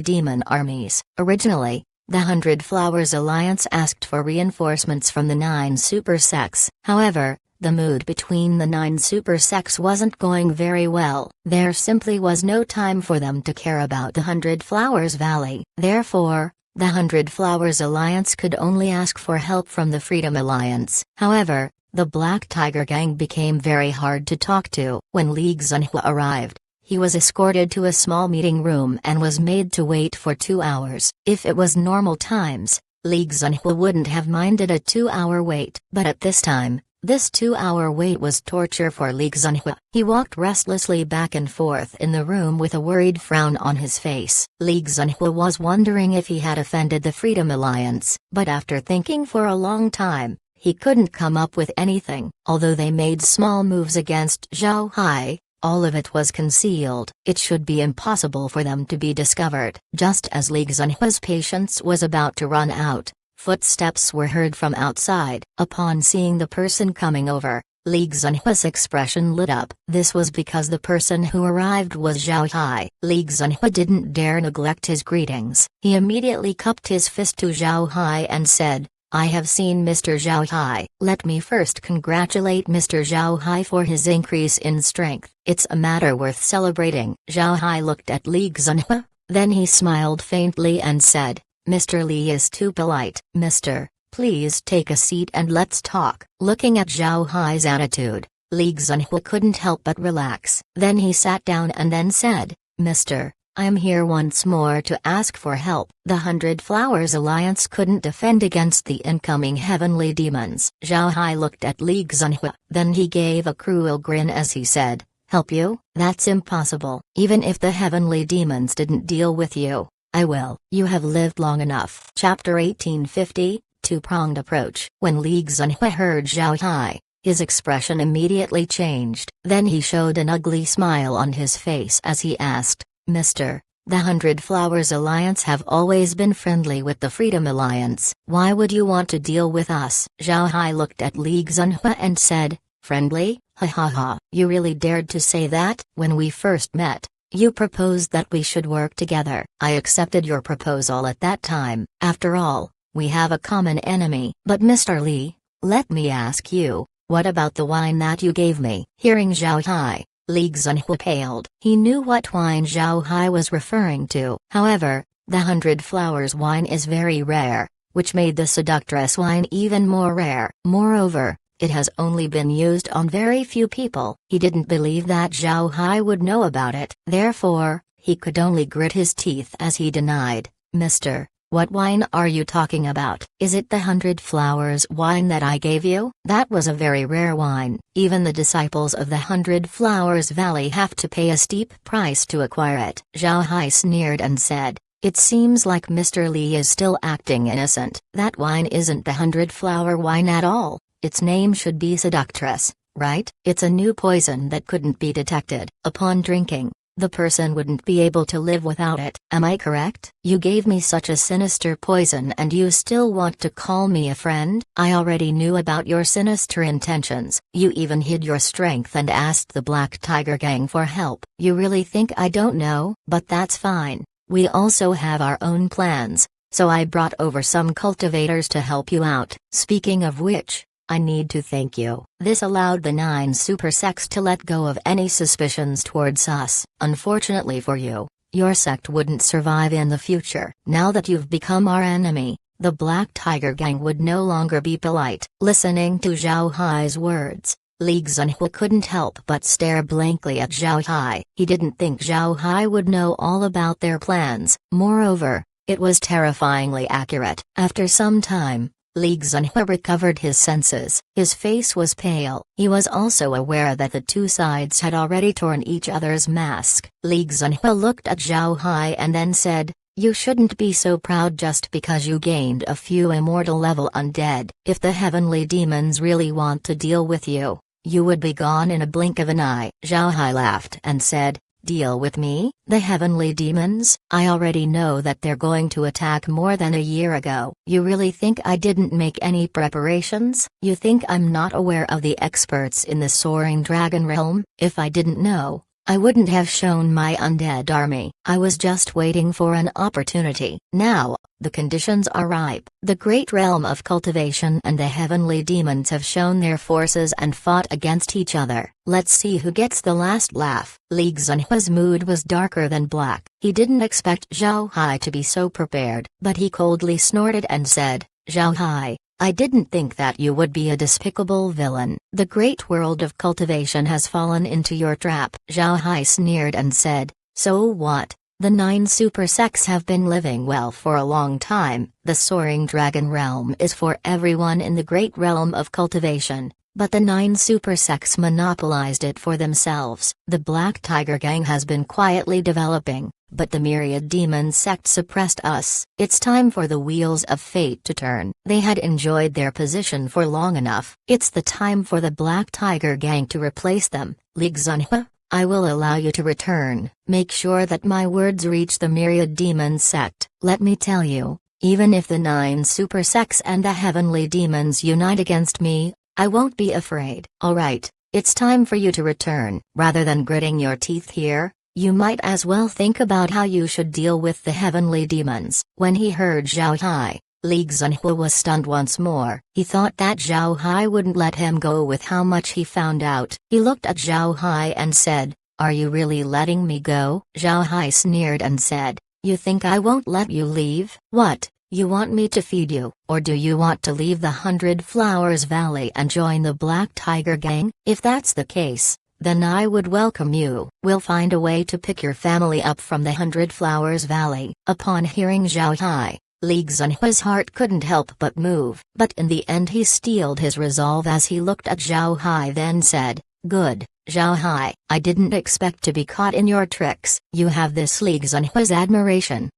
demon armies. Originally, the Hundred Flowers Alliance asked for reinforcements from the 9 super sects. However, the mood between the 9 super sects wasn't going very well. There simply was no time for them to care about the Hundred Flowers Valley. Therefore, the Hundred Flowers Alliance could only ask for help from the Freedom Alliance. However, the Black Tiger Gang became very hard to talk to. When Li Xinhua arrived, he was escorted to a small meeting room and was made to wait for 2 hours. If it was normal times, Li Xinhua wouldn't have minded a 2-hour wait. But at this time, this 2-hour wait was torture for Li Xinhua. He walked restlessly back and forth in the room with a worried frown on his face. Li Xinhua was wondering if he had offended the Freedom Alliance, but after thinking for a long time, he couldn't come up with anything. Although they made small moves against Zhao Hai, all of it was concealed. It should be impossible for them to be discovered. Just as Li Xinhua's patience was about to run out, footsteps were heard from outside. Upon seeing the person coming over, Li Xinhua's expression lit up. This was because the person who arrived was Zhao Hai. Li Xinhua didn't dare neglect his greetings. He immediately cupped his fist to Zhao Hai and said, "I have seen Mr. Zhao Hai. Let me first congratulate Mr. Zhao Hai for his increase in strength. It's a matter worth celebrating." Zhao Hai looked at Li Xinhua, then he smiled faintly and said, "Mr. Li is too polite. Mr. Please take a seat and let's talk." Looking at Zhao Hai's attitude, Li Xinhua couldn't help but relax. Then he sat down and then said, "Mr. I am here once more to ask for help. The Hundred Flowers Alliance couldn't defend against the incoming heavenly demons." Zhao Hai looked at Li Xinhua. Then he gave a cruel grin as he said, "Help you? That's impossible. Even if the heavenly demons didn't deal with you, I will." You have lived long enough. Chapter 1850, Two-Pronged Approach. When Li Xinhua heard Zhao Hai, his expression immediately changed. Then he showed an ugly smile on his face as he asked, "Mr. The Hundred Flowers Alliance have always been friendly with the Freedom Alliance. Why would you want to deal with us?" Zhao Hai looked at Li Xinhua and said, "Friendly? Ha ha ha. You really dared to say that? When we first met, you proposed that we should work together. I accepted your proposal at that time. After all, we have a common enemy. But Mr. Li, let me ask you, what about the wine that you gave me?" Hearing Zhao Hai, Li Xinhua paled. He knew what wine Zhao Hai was referring to. However, the Hundred Flowers wine is very rare, which made the Seductress wine even more rare. Moreover, it has only been used on very few people. He didn't believe that Zhao Hai would know about it. Therefore, he could only grit his teeth as he denied, "Mr. What wine are you talking about? Is it the Hundred Flowers wine that I gave you?" That was a very rare wine. Even the disciples of the Hundred Flowers Valley have to pay a steep price to acquire it. Zhao Hai sneered and said, "It seems like Mr. Li is still acting innocent. That wine isn't the Hundred Flower wine at all. Its name should be Seductress, right? It's a new poison that couldn't be detected. Upon drinking, the person wouldn't be able to live without it. Am I correct? You gave me such a sinister poison and you still want to call me a friend? I already knew about your sinister intentions. You even hid your strength and asked the Black Tiger Gang for help. You really think I don't know? But that's fine. We also have our own plans, so I brought over some cultivators to help you out. Speaking of which, I need to thank you." This allowed the 9 super sects to let go of any suspicions towards us. Unfortunately for you, your sect wouldn't survive in the future. Now that you've become our enemy, the Black Tiger Gang would no longer be polite. Listening to Zhao Hai's words, Li Xinhua couldn't help but stare blankly at Zhao Hai. He didn't think Zhao Hai would know all about their plans. Moreover, it was terrifyingly accurate. After some time, Li Xinhua recovered his senses. His face was pale. He was also aware that the two sides had already torn each other's mask. Li Xinhua looked at Zhao Hai and then said, "You shouldn't be so proud just because you gained a few immortal level undead. If the heavenly demons really want to deal with you, you would be gone in a blink of an eye." Zhao Hai laughed and said, Deal with me, the heavenly demons? I already know that they're going to attack more than a year ago. You really think I didn't make any preparations? You think I'm not aware of the experts in the Soaring Dragon Realm? If I didn't know, I wouldn't have shown my undead army. I was just waiting for an opportunity. Now, the conditions are ripe. The great realm of cultivation and the heavenly demons have shown their forces and fought against each other. Let's see who gets the last laugh. Li Xinhua's mood was darker than black. He didn't expect Zhao Hai to be so prepared, but he coldly snorted and said, "Zhao Hai, I didn't think that you would be a despicable villain. The great world of cultivation has fallen into your trap." Zhao Hai sneered and said, "So what? The 9 super sects have been living well for a long time. The Soaring Dragon Realm is for everyone in the great realm of cultivation, but the 9 super sects monopolized it for themselves. The Black Tiger Gang has been quietly developing, but the Myriad Demon sect suppressed us. It's time for the wheels of fate to turn. They had enjoyed their position for long enough. It's the time for the Black Tiger Gang to replace them. Li Xinhua, I will allow you to return. Make sure that my words reach the Myriad Demon sect. Let me tell you, even if the 9 super sects and the heavenly demons unite against me, I won't be afraid." "Alright, it's time for you to return. Rather than gritting your teeth here, you might as well think about how you should deal with the heavenly demons." When he heard Zhao Hai, Li Xinhua was stunned once more. He thought that Zhao Hai wouldn't let him go with how much he found out. He looked at Zhao Hai and said, "Are you really letting me go?" Zhao Hai sneered and said, "You think I won't let you leave? What? You want me to feed you, or do you want to leave the 100 Flowers Valley and join the Black Tiger Gang? If that's the case, then I would welcome you. We'll find a way to pick your family up from the 100 Flowers Valley." Upon hearing Zhao Hai, Li Xinhua's heart couldn't help but move, but in the end he steeled his resolve as he looked at Zhao Hai, then said, "Good, Zhao Hai, I didn't expect to be caught in your tricks. You have this Li Xinhua's admiration."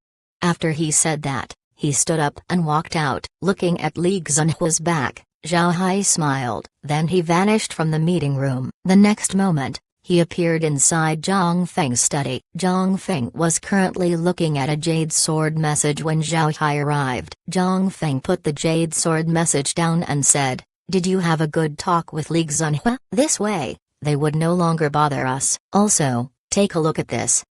After he said that, he stood up and walked out. Looking at Li Xinhua's back, Zhao Hai smiled, then he vanished from the meeting room. The next moment, he appeared inside Zhang Feng's study. Zhang Feng was currently looking at a jade sword message when Zhao Hai arrived. Zhang Feng put the jade sword message down and said, "Did you have a good talk with Li Xinhua? This way, they would no longer bother us. Also, take a look at this."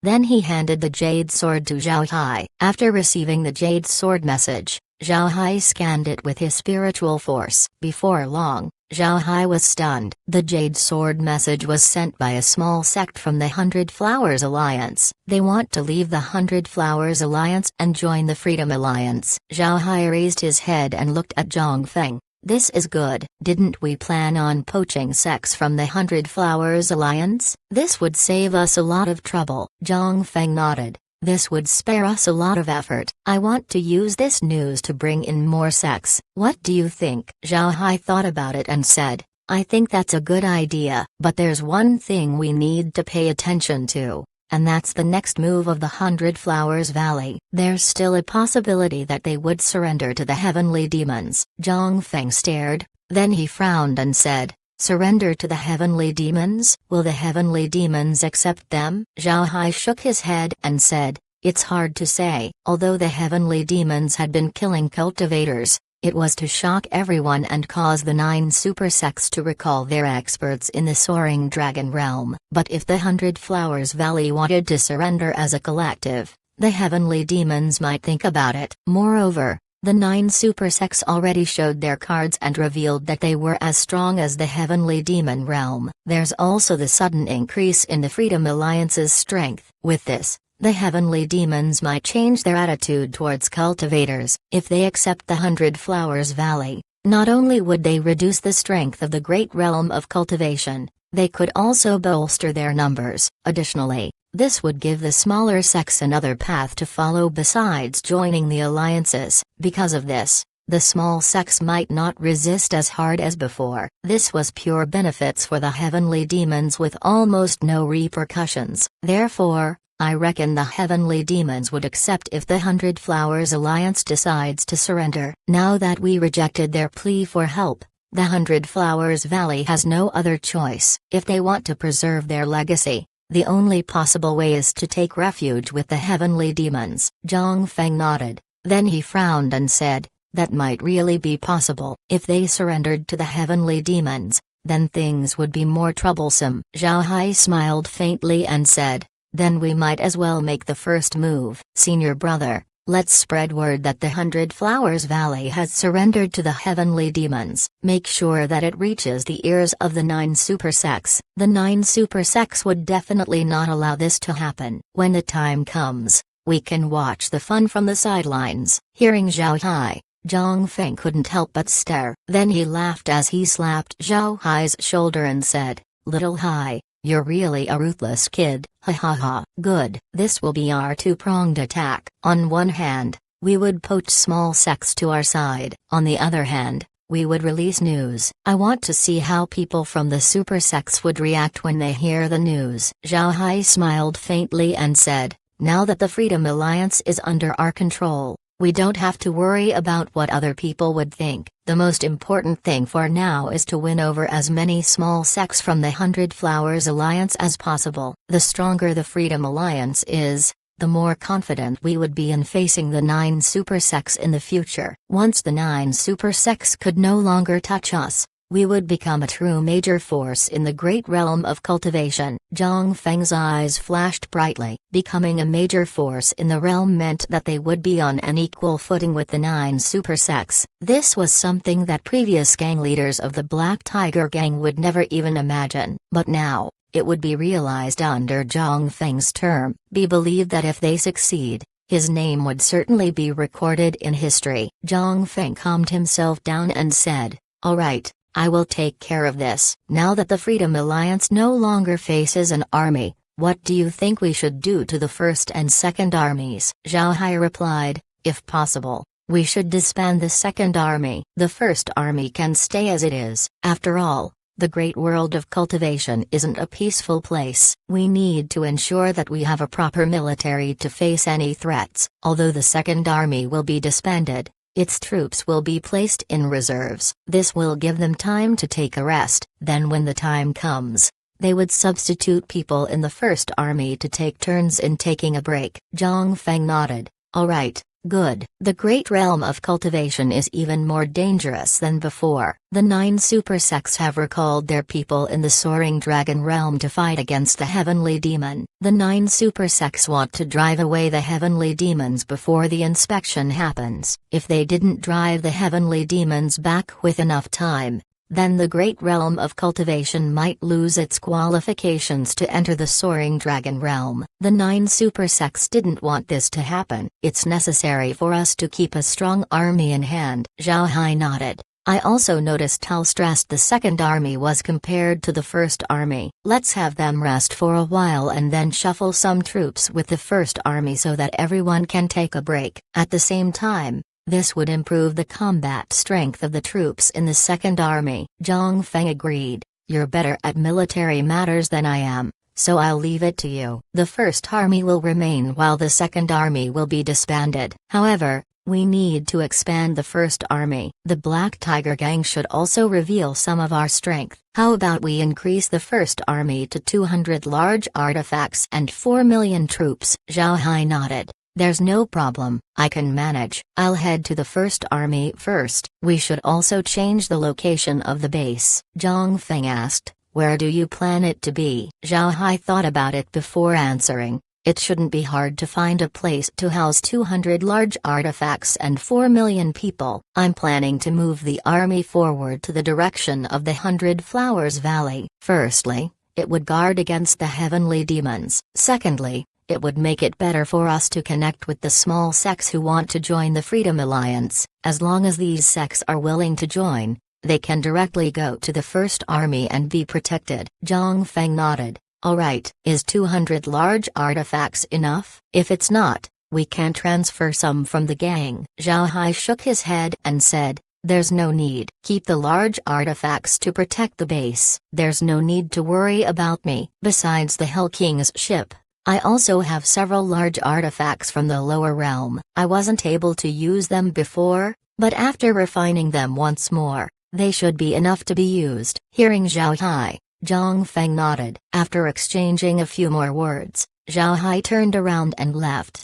Then he handed the jade sword to Zhao Hai. After receiving the jade sword message, Zhao Hai scanned it with his spiritual force. Before long, Zhao Hai was stunned. The jade sword message was sent by a small sect from the 100 Flowers Alliance. They want to leave the 100 Flowers Alliance and join the Freedom Alliance. Zhao Hai raised his head and looked at Zhang Feng. "This is good. Didn't we plan on poaching sects from the 100 Flowers Alliance? This would save us a lot of trouble." Zhang Feng nodded. "This would spare us a lot of effort. I want to use this news to bring in more sects. What do you think?" Zhao Hai thought about it and said, "I think that's a good idea, but there's one thing we need to pay attention to, and that's the next move of the 100 Flowers Valley. There's still a possibility that they would surrender to the heavenly demons." Zhang Feng stared, then he frowned and said, "Surrender to the heavenly demons? Will the heavenly demons accept them?" Zhao Hai shook his head and said, "It's hard to say." Although the heavenly demons had been killing cultivators, it was to shock everyone and cause the 9 super sects to recall their experts in the Soaring Dragon Realm. But if the 100 Flowers Valley wanted to surrender as a collective, the heavenly demons might think about it. Moreover, the 9 super sects already showed their cards and revealed that they were as strong as the heavenly demon realm. There's also the sudden increase in the Freedom Alliance's strength. With this, the heavenly demons might change their attitude towards cultivators. If they accept the 100 Flowers Valley, not only would they reduce the strength of the great realm of cultivation, they could also bolster their numbers. Additionally, this would give the smaller sects another path to follow besides joining the alliances. Because of this, the small sects might not resist as hard as before. This was pure benefits for the heavenly demons with almost no repercussions. Therefore, I reckon the heavenly demons would accept if the 100 Flowers Alliance decides to surrender. Now that we rejected their plea for help, the 100 Flowers Valley has no other choice. If they want to preserve their legacy, The only possible way is to take refuge with the heavenly demons. Zhang Feng nodded, then he frowned and said, that might really be possible. If they surrendered to the heavenly demons, then things would be more troublesome. Zhao Hai smiled faintly and said, then we might as well make the first move. Senior brother, let's spread word that the 100 Flowers Valley has surrendered to the heavenly demons. Make sure that it reaches the ears of the 9 super sects. The 9 super sects would definitely not allow this to happen. When the time comes, we can watch the fun from the sidelines. Hearing Zhao Hai, Zhang Feng couldn't help but stare. Then he laughed as he slapped Zhao Hai's shoulder and said, Little Hai, you're really a ruthless kid. Ha ha ha. Good. This will be our two-pronged attack. On one hand, we would poach small sects to our side. On the other hand, we would release news. I want to see how people from the super sects would react when they hear the news. Zhao Hai smiled faintly and said, now that the Freedom Alliance is under our control, we don't have to worry about what other people would think. The most important thing for now is to win over as many small sects from the 100 Flowers Alliance as possible. The stronger the Freedom Alliance is, the more confident we would be in facing the 9 super sects in the future. Once the 9 super sects could no longer touch us, we would become a true major force in the great realm of cultivation. Zhang Feng's eyes flashed brightly. Becoming a major force in the realm meant that they would be on an equal footing with the 9 super sects. This was something that previous gang leaders of the Black Tiger Gang would never even imagine. But now, it would be realized under Zhang Feng's term. Be believed that if they succeed, his name would certainly be recorded in history. Zhang Feng calmed himself down and said, all right, I will take care of this. Now that the Freedom Alliance no longer faces an army, what do you think we should do to the first and second armies? Zhao Hai replied, if possible, we should disband the second army. The first army can stay as it is. After all, the great world of cultivation isn't a peaceful place. We need to ensure that we have a proper military to face any threats. Although the second army will be disbanded, its troops will be placed in reserves. This will give them time to take a rest. Then when the time comes, they would substitute people in the first army to take turns in taking a break. Zhang Feng nodded. All right, good. The great realm of cultivation is even more dangerous than before. The 9 super sects have recalled their people in the Soaring Dragon realm to fight against the heavenly demon. The 9 super sects want to drive away the heavenly demons before the inspection happens. If they didn't drive the heavenly demons back with enough time, then the great realm of cultivation might lose its qualifications to enter the Soaring Dragon realm. The 9 super sects didn't want this to happen. It's necessary for us to keep a strong army in hand. Zhao Hai nodded. I also noticed how stressed the second army was compared to the first army. Let's have them rest for a while and then shuffle some troops with the first army so that everyone can take a break. At the same time, this would improve the combat strength of the troops in the second army. Zhang Feng agreed. You're better at military matters than I am, so I'll leave it to you. The first army will remain while the second army will be disbanded. However, we need to expand the first army. The Black Tiger Gang should also reveal some of our strength. How about we increase the first army to 200 large artifacts and 4 million troops? Zhao Hai nodded. There's no problem, I can manage. I'll head to the first army first. We should also change the location of the base. Zhang Feng asked, where do you plan it to be? Zhao Hai thought about it before answering. It shouldn't be hard to find a place to house 200 large artifacts and 4 million people. I'm planning to move the army forward to the direction of the 100 Flowers Valley. Firstly, it would guard against the heavenly demons. Secondly, it would make it better for us to connect with the small sects who want to join the Freedom Alliance. As long as these sects are willing to join, they can directly go to the first army and be protected. Zhang Feng nodded. Alright. Is 200 large artifacts enough? If it's not, we can transfer some from the gang. Zhao Hai shook his head and said, there's no need. Keep the large artifacts to protect the base. There's no need to worry about me. Besides the Hell King's ship, I also have several large artifacts from the lower realm. I wasn't able to use them before, but after refining them once more, they should be enough to be used. Hearing Zhao Hai, Zhang Feng nodded. After exchanging a few more words, Zhao Hai turned around and left.